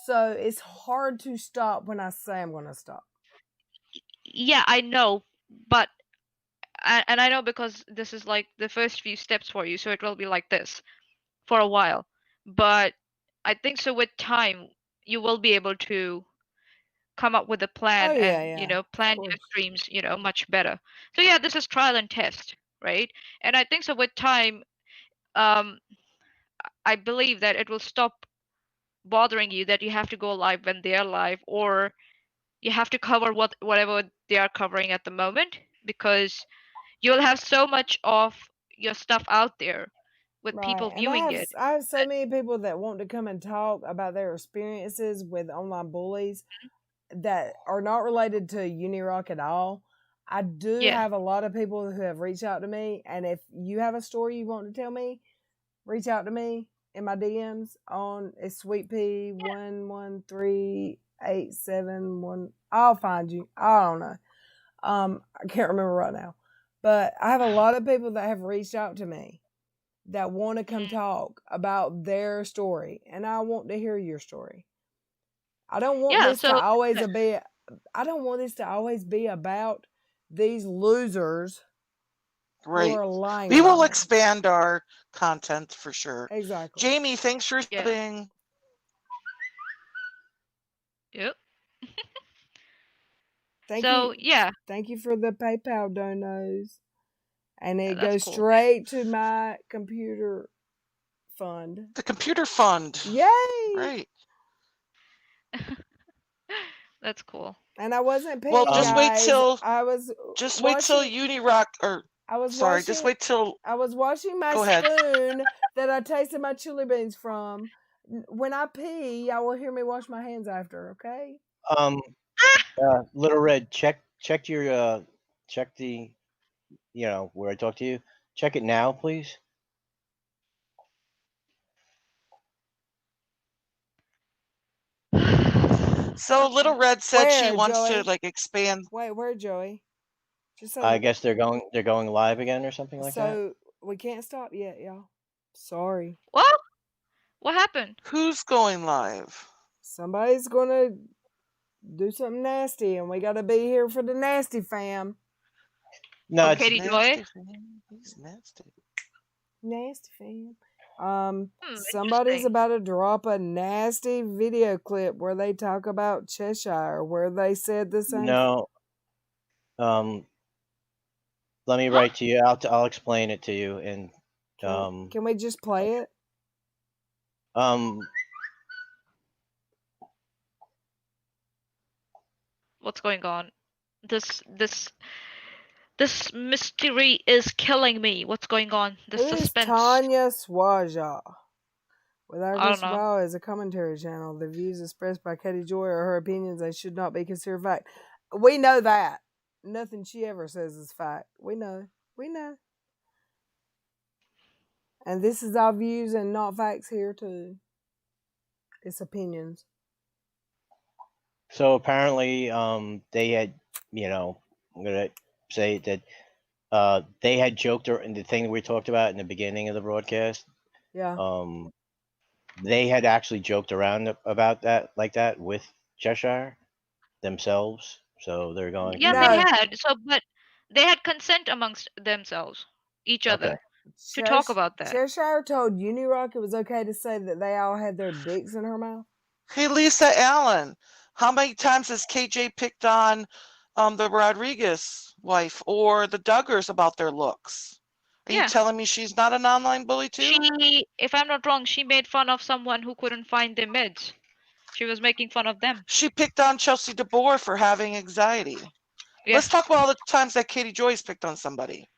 So it's hard to stop when I say I'm going to stop. Yeah, I know, but and I know because this is like the first few steps for you, so it will be like this for a while. But I think so with time you will be able to come up with a plan and you know plan your streams, you know, much better. So yeah, this is trial and test, right? And I think so with time, I believe that it will stop bothering you that you have to go live when they're live, or you have to cover whatever they are covering at the moment, because you'll have so much of your stuff out there with people And viewing it. I have so many people that want to come and talk about their experiences with online bullies that are not related to Unirock at all. I do have a lot of people who have reached out to me, and if you have a story you want to tell me, reach out to me in my DMs on Sweet P 113871. I'll find you. I don't know. I can't remember right now, but I have a lot of people that have reached out to me that want to come talk about their story, and I want to hear your story. I don't want this to always be. I don't want this to always be about these losers Right. who are lying. We will expand our content for sure. Exactly. Jamie, thanks for subbing. Yep. Thank you for the PayPal donos. And it goes cool. straight to my computer fund. The computer fund. Yay! Right. That's cool. And I wasn't paying. Well, just wait till Unirock or just wait till I was washing my spoon that I tasted my chili beans from. When I pee, y'all will hear me wash my hands after, okay? LilRed, check your check the, you know, where I talk to you. Check it now, please. So LilRed said she wants Joey? to like expand. Wait, where, Joey? Just so I guess they're going live again or something like that. So we can't stop yet, y'all. Sorry. What happened? Who's going live? Somebody's gonna do something nasty, and we gotta be here for the nasty fam. No, it's Katie Joy. He's nasty. Nasty fam. Somebody's about to drop a nasty video clip where they talk about Cheshire, where they said the same. No. Let me write to you. I'll explain it to you. And can we just play it? What's going on? This mystery is killing me. What's going on? The suspense. Tanya Swaja. Without I this don't know. vow as a commentary channel, the views expressed by Katie Joy are her opinions. They should not be considered fact. We know that. Nothing she ever says is fact. We know. We know. And this is our views and not facts here too. It's opinions. So apparently, they had, you know, I'm gonna say that they had joked in the thing we talked about in the beginning of the broadcast. Yeah. They had actually joked around about that, like that, with Cheshire themselves. So they're going. Yeah, they had. So, but they had consent amongst themselves, each other, to talk about that. Cheshire told Unirock it was okay to say that they all had their dicks in her mouth. Hey, Lisa Allen, how many times has KJ picked on the Rodriguez wife or the Duggars about their looks? Are you telling me she's not an online bully too? She, if I'm not wrong, she made fun of someone who couldn't find their meds. She was making fun of them. She picked on Chelsea DeBoer for having anxiety. Yeah. Let's talk about all the times that Katie Joy's picked on somebody.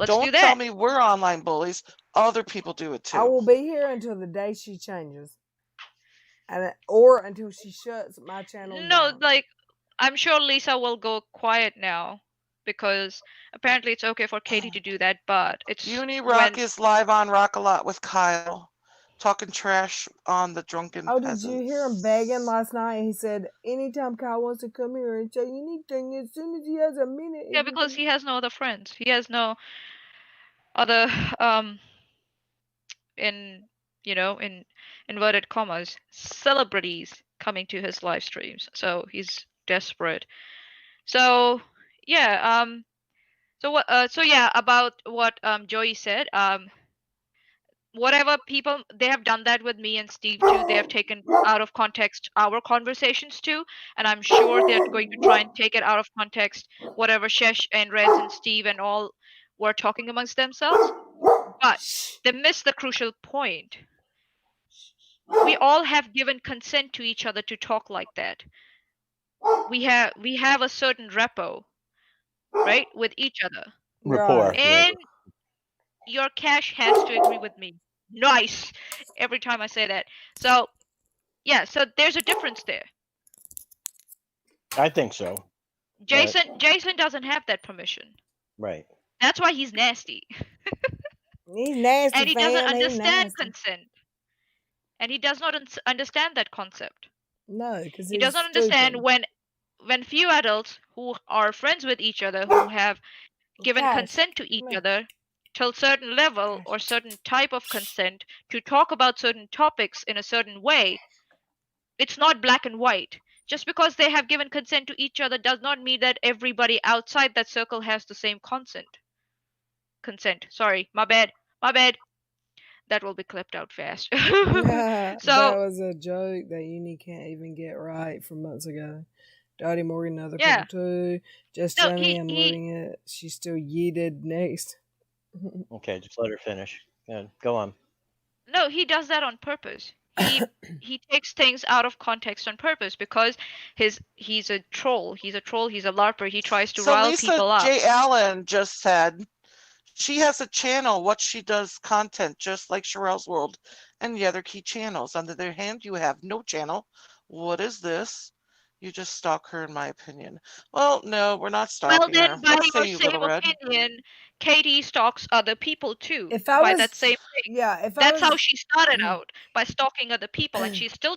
Don't tell me we're online bullies. Other people do it too. I will be here until the day she changes. Or until she shuts my channel down. Like, I'm sure Lisa will go quiet now, because apparently it's okay for Katie to do that, but it's Unirock is live on Rock a Lot with Kyle. talking trash on the drunken Oh, peasants. did you hear him begging last night? He said, anytime Kyle wants to come here and say anything, as soon as he has a minute. Yeah, because he has no other friends. He has no other in in inverted commas celebrities coming to his live streams. So he's desperate. So yeah, so yeah, about what Joey said, whatever people, they have done that with me and Steve too. They have taken out of context our conversations too, and I'm sure they're going to try and take it out of context whatever Shesh and Reds and Steve and all were talking amongst themselves. But they missed the crucial point. We all have given consent to each other to talk like that. We have a certain repo, right, with each other. Rapport. And your cash has to agree with me. Nice. Every time I say that. So yeah, so there's a difference there. I think so. Jason doesn't have that permission. Right. That's why he's nasty. He's nasty, and he doesn't fam. He's understand nasty. consent. And he does not understand that concept. No, because he doesn't understand when few adults who are friends with each other, who have given consent to each other till certain level or certain type of consent to talk about certain topics in a certain way, it's not black and white. Just because they have given consent to each other does not mean that everybody outside that circle has the same consent. Sorry, my bad. That will be clipped out fast. That So was a joke that Uni can't even get right from months ago. Dottie Morgan, other Yeah. people too. Just No, Johnny, I'm loading it. She's still yeeted next. Okay, just let her finish. Go on. No, he does that on purpose. He takes things out of context on purpose because he's a troll. He's a LARPer. He tries to So rile Lisa people up. J. Allen just said she has a channel, what she does content, just like Sherelle's World and the other key channels. On the other hand, you have no channel. What is this? You just stalk her, in my opinion. Well, no, we're not Well, stalking then, her. by What your say you, same LilRed? opinion, Katie stalks other people too. If I by was, that same thing. yeah, if That's I was, how she started out, by stalking other people, and she's still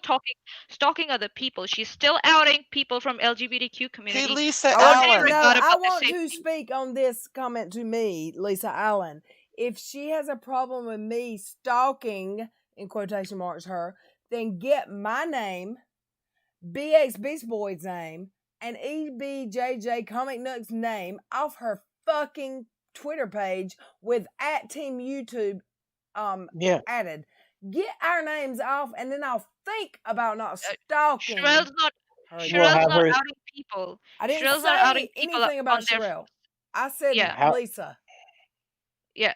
stalking other people. She's still outing people from LGBTQ Hey, community. Lisa I Allen. want to speak on this comment to me, Lisa Allen. If she has a problem with me stalking, in quotation marks, her, then get my name, BX Beast Boy's name, and EBJJ Comic Nook's name off her fucking Twitter page with @TeamYouTube added. Get our names off, and then I'll think about not stalking. Sherelle's not outing people. I didn't Sherelle's say not outing people anything about on their, Sherelle. I said Lisa. Yeah.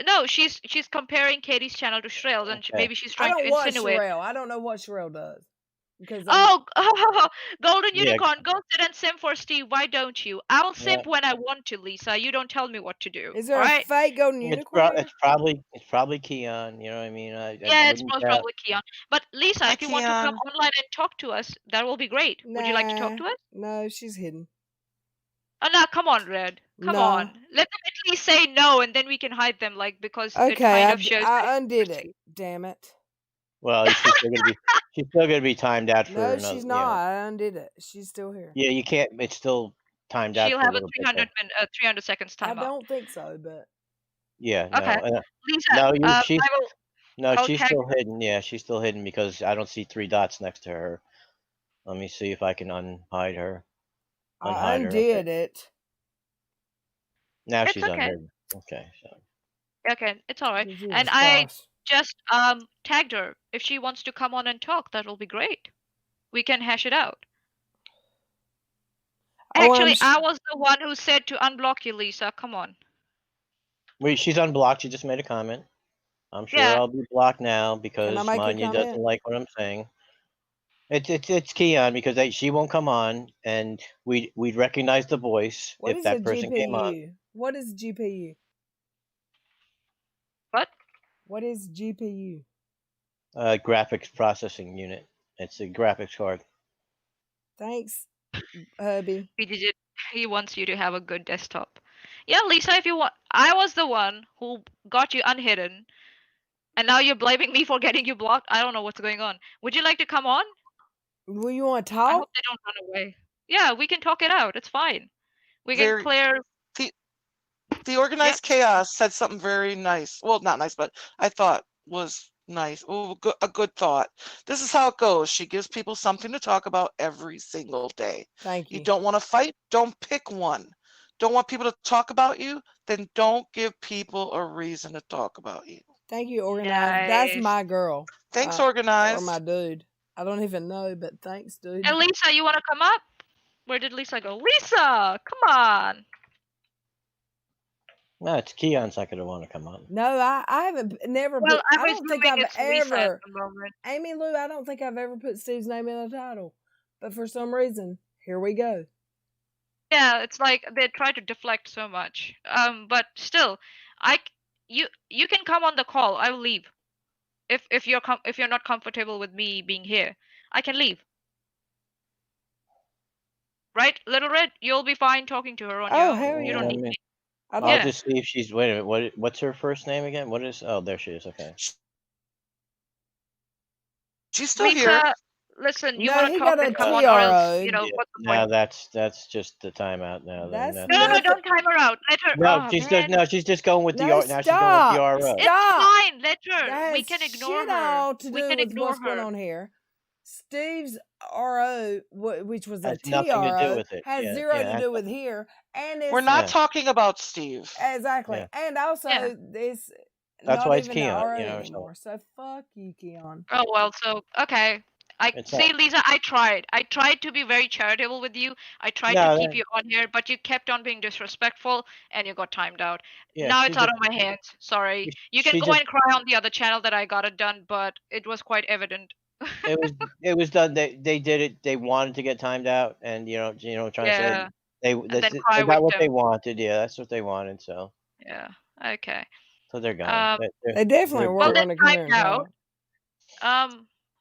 No, she's comparing Katie's channel to Sherelle's, and maybe she's trying to insinuate. Sherelle. I don't know what Sherelle does. Because Golden Unicorn, go sit and simp for Steve. Why don't you? I'll simp when I want to, Lisa. You don't tell me what to do. Is there a fake Golden Unicorn? It's probably Keon. You know what I mean? Yeah, it's most probably Keon. But Lisa, if you want to come Keon. online and talk to us, that will be great. Would you like to talk to us? No, she's hidden. Oh no, come on, Red. Come on. Let them at least say no, and then we can hide them, because it kind of shows. I undid it. Damn it. Well, she's still gonna be timed out for No, another. she's not. I undid it. She's still here. Yeah, you can't. It's still timed out. She'll for have a 300 seconds timeout. I don't think so, but yeah. Okay. No, Lisa. She's still hidden. Yeah, she's still hidden because I don't see 3 dots next to her. Let me see if I can unhide her. I undid it. Now it's she's okay. unhidden. Okay. So. Okay, it's all right. Jesus And I just tagged her. If she wants to come on and talk, that will be great. We can hash it out. Actually, I was the one who said to unblock you, Lisa. Come on. Wait, she's unblocked. She just made a comment. I'm sure I'll be blocked now because Manya doesn't like what I'm saying. It's Keon because she won't come on, and we'd recognize the voice if that person came on. What is GPU? What? What is GPU? Graphics processing unit. It's a graphics card. Thanks, hubby. He wants you to have a good desktop. Yeah, Lisa, if you want. I was the one who got you unhidden And now you're blaming me for getting you blocked. I don't know what's going on. Would you like to come on? Will you want to I talk? hope they don't run away. Yeah, we can talk it out. It's fine. We can Very clear. the organized chaos said something very nice. Well, not nice, but I thought was nice. Oh, a good thought. This is how it goes. She gives people something to talk about every single day. Thank you. You don't want to fight? Don't pick one. Don't want people to talk about you? Then don't give people a reason to talk about you. Thank you, organized. That's Nice. my girl. Thanks, Or organized. my dude. I don't even know, but thanks, dude. Hey, Lisa, you want to come up? Where did Lisa go? Lisa, come on. No, it's Keon's not going to want to come up. No, I haven't never. Well, I don't think I've it's Lisa at ever. the moment. Amy Lou, I don't think I've ever put Steve's name in the title, but for some reason, here we go. Yeah, it's like they try to deflect so much. But still, you can come on the call. I will leave. If you're not comfortable with me being here, I can leave. Right, LilRed, you'll be fine talking to her on your own. Hell You yeah. don't need me. I'll just see if she's. Wait a minute. What's her first name again? What is? Oh, there she is. Okay. She's still Lisa, here. Listen, you No, want he to talk got and a come on, or else, TRO. you know, Yeah, what's the now point? that's just the timeout now. That's Then No, don't time her out. Let her. no, Oh, she's man. just she's just going with the No, now she's going with the RO. stop. It's fine. Let her. That We has can ignore shit her. all to We do can with ignore what's going her. on here. Steve's RO, which was a Has nothing to do TRO, with it. has Yeah, zero yeah, to do with here, and it's We're not talking about Steve. exactly, Yeah. and also it's That's not why it's even the Keon, RO you know, so- anymore. So fuck you, Keon. Oh well, so okay. It's See, not- Lisa, I tried to be very charitable with you. I tried to keep you on here, but you kept on being disrespectful, and you got timed out. Yeah, Now she it's out just- of my hands. Sorry. You she can go just- and cry on the other channel that I got it done, but it was quite evident. it was done. They did it. They wanted to get timed out, and trying to say they then cry got what victim. they wanted. Yeah, that's what they wanted. So Yeah. Okay. so they're gone. They definitely were going to come here and out. talk.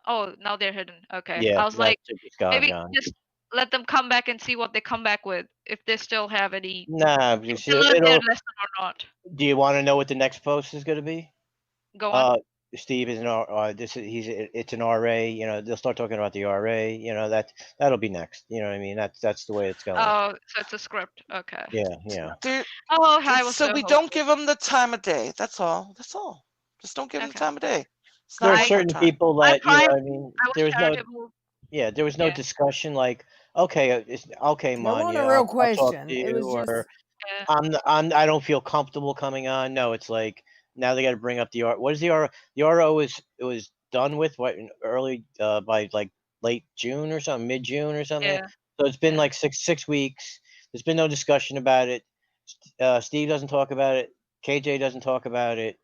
Oh, now they're hidden. Okay. Yeah, I was like, it's gone, maybe gone. just let them come back and see what they come back with. If they still have any. Nah, you if see, they learned their it'll. lesson or not. Do you want to know what the next post is going to be? Go on. Steve is it's an RA. They'll start talking about the RA. That'll be next. You know what I mean? That's the way it's going. Oh, so it's a script. Okay. Yeah. Oh, I was so we don't give them the time of day. That's all. That's all. Just don't give them the time of day. It's There not are worth our certain time. people that tried. I mean. There was no. Yeah, there was no discussion like, okay, okay, There wasn't Manya, a real I'll talk question. to It you, was just. or I don't feel comfortable coming on. No, it's like now they got to bring up the R. What is the RO? The RO it was done with what early by like late June or something, mid June or something. Yeah. So it's been like 6 weeks. There's been no discussion about it. Steve doesn't talk about it. KJ doesn't talk about it.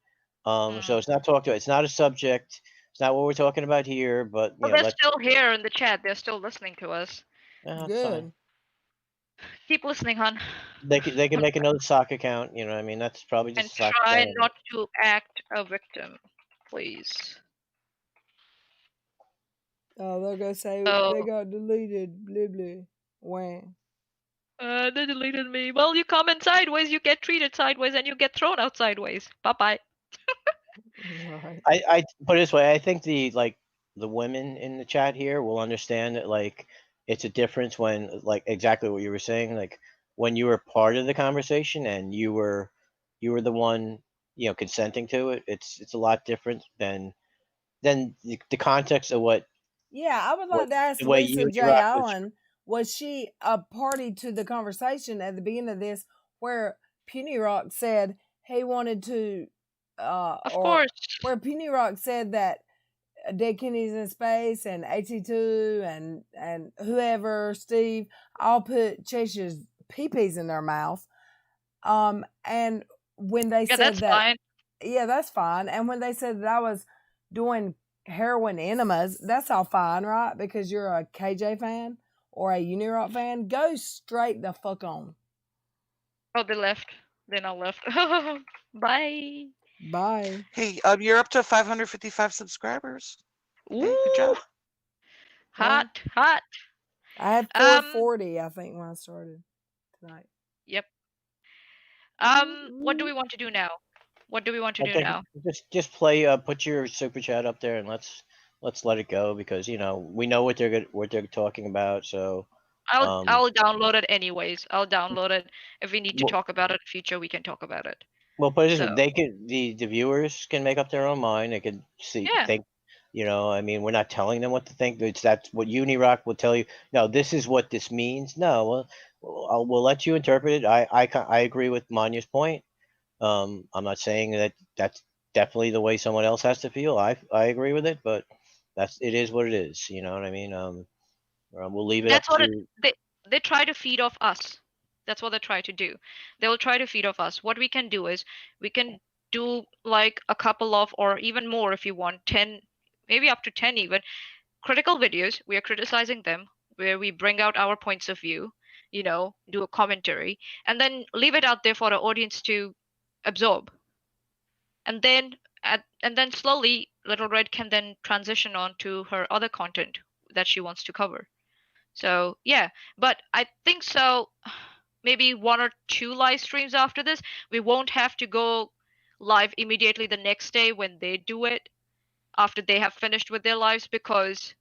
So it's not talked about. It's not a subject. It's not what we're talking about here. But Well, they're still here in the chat. They're still listening to us. Good. Keep listening, hon. They can make another sock account. You know, I mean, that's probably just and a sock try account. not to act a victim, please. Oh, they're gonna say they got deleted. Blah blah. When? They deleted me. Well, you comment sideways, you get treated sideways, and you get thrown out sideways. Bye bye. Right. I put it this way. I think the women in the chat here will understand that like it's a difference when like exactly what you were saying, like when you were part of the conversation and you were the one consenting to it. It's a lot different than the context of what. Yeah, I would like to ask the way Lisa you J. interact with- Allen, was she a party to the conversation at the beginning of this where Puny Rock said he wanted to of course, where Puny Rock said that Dead Kennedys in Space and AT2 and whoever, Steve, all put Chesh's pee-pees in their mouth. And when they said that's that, fine. yeah, that's fine. And when they said that I was doing heroin enemas, that's all fine, right? Because you're a KJ fan or a Unirock fan, go straight the fuck on. Oh, they left. They now left. Bye. Bye. Hey, you're up to 555 subscribers. Ooh. Hey, good job. Hot. I had 440, I think, when I started tonight. Yep. What do we want to do now? What do we want to I do think now? just play. Put your super chat up there and let's let it go because we know what they're talking about. So I'll download it anyways. I'll download it. If we need to well, talk about it in the future, we can talk about it. well, put it this way, So they could the viewers can make up their own mind. They could yeah, think. I mean, we're not telling them what to think. That's what Unirock will tell you. No, this is what this means. No, we'll let you interpret it. I agree with Manya's point. I'm not saying that that's definitely the way someone else has to feel. I agree with it, but it is what it is. You know what I mean? We'll leave it up that's what to. they try to feed off us. That's what they try to do. They will try to feed off us. What we can do is we can do like a couple of, or even more if you want, 10, maybe up to 10 even, critical videos. We are criticizing them, where we bring out our points of view, do a commentary, and then leave it out there for the audience to absorb. And then slowly LilRed can then transition on to her other content that she wants to cover. So yeah, but I think so maybe 1 or 2 live streams after this. We won't have to go live immediately the next day when they do it, after they have finished with their lives, because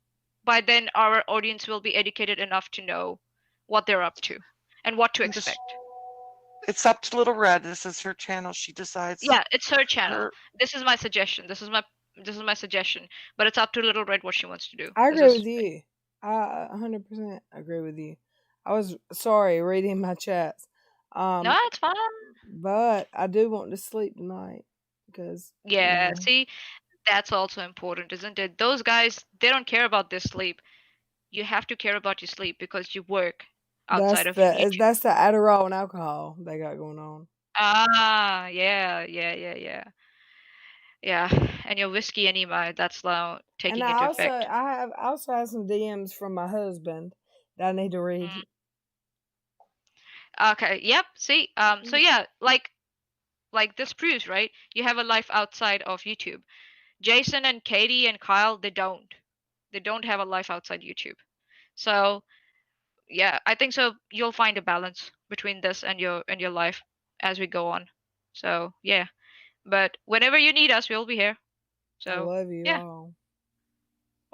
by then our audience will be educated enough to know what they're up to and what to expect. It's up to LilRed. This is her channel. She decides. Yeah, it's her channel. This is my suggestion. This is my suggestion. But it's up to LilRed what she wants to do. I agree with you. I 100% agree with you. I was sorry reading my chats. No, it's fine. But I do want to sleep tonight because yeah, see, that's also important, isn't it? Those guys, they don't care about their sleep. You have to care about your sleep because you work outside of YouTube. That's the Adderall and alcohol they got going on. Ah, yeah. Yeah, and your whiskey enema, that's now taking into effect. I also have some DMs from my husband that I need to read. Okay, yep. See, so yeah, like this proves, right? You have a life outside of YouTube. Jason and Katie and Kyle, they don't have a life outside YouTube. So yeah, I think so you'll find a balance between this and your life as we go on. So yeah, but whenever you need us, we'll be here. So I love you all.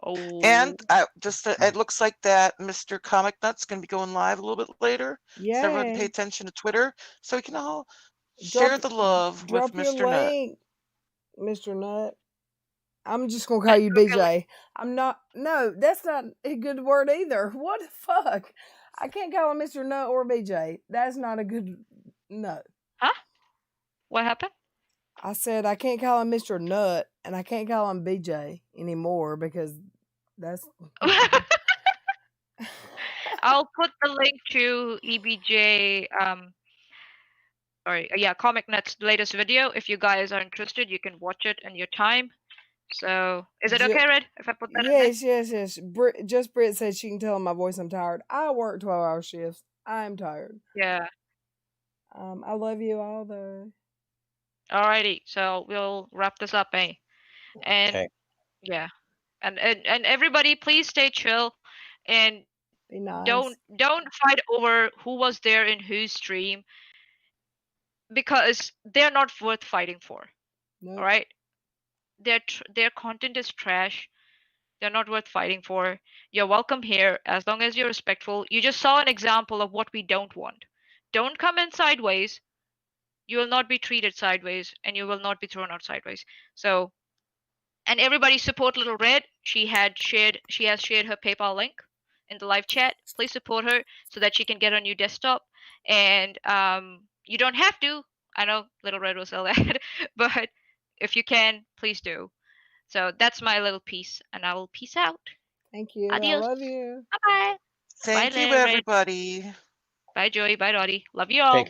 Oh. And it looks like that Mr. Comic Nut's going to be going live a little bit later. Yeah. So everyone pay attention to Twitter so we can all share the love with Mr. Nut. Mr. Nut. I'm just going to call you BJ. I'm not. No, that's not a good word either. What the fuck? I can't call him Mr. Nut or BJ. That's not a good. No. Huh? What happened? I said I can't call him Mr. Nut and I can't call him BJ anymore because that's. I'll put the link to EBJ. Sorry, yeah, Comic Nut's latest video. If you guys are interested, you can watch it in your time. So, is it okay, Red, if I put that in there? Yes. Britt said she can tell in my voice I'm tired. I work 12-hour shifts. I'm tired. Yeah. I love you all though. Alrighty, so we'll wrap this up, eh? And yeah, and everybody, please stay chill, and be nice. Don't fight over who was there in whose stream, because they're not worth fighting for. Nope. All right, their content is trash. They're not worth fighting for. You're welcome here as long as you're respectful. You just saw an example of what we don't want. Don't come in sideways. You will not be treated sideways, and you will not be thrown out sideways. So, and everybody support LilRed. She has shared her PayPal link in the live chat. Please support her so that she can get a new desktop. And you don't have to. I know LilRed will sell that, but if you can, please do. So that's my little piece, and I will peace out. Thank you. Adios. I love you. Bye-bye. Thank you, everybody. Bye, Joey. Bye, Dottie. Love you all. Bye.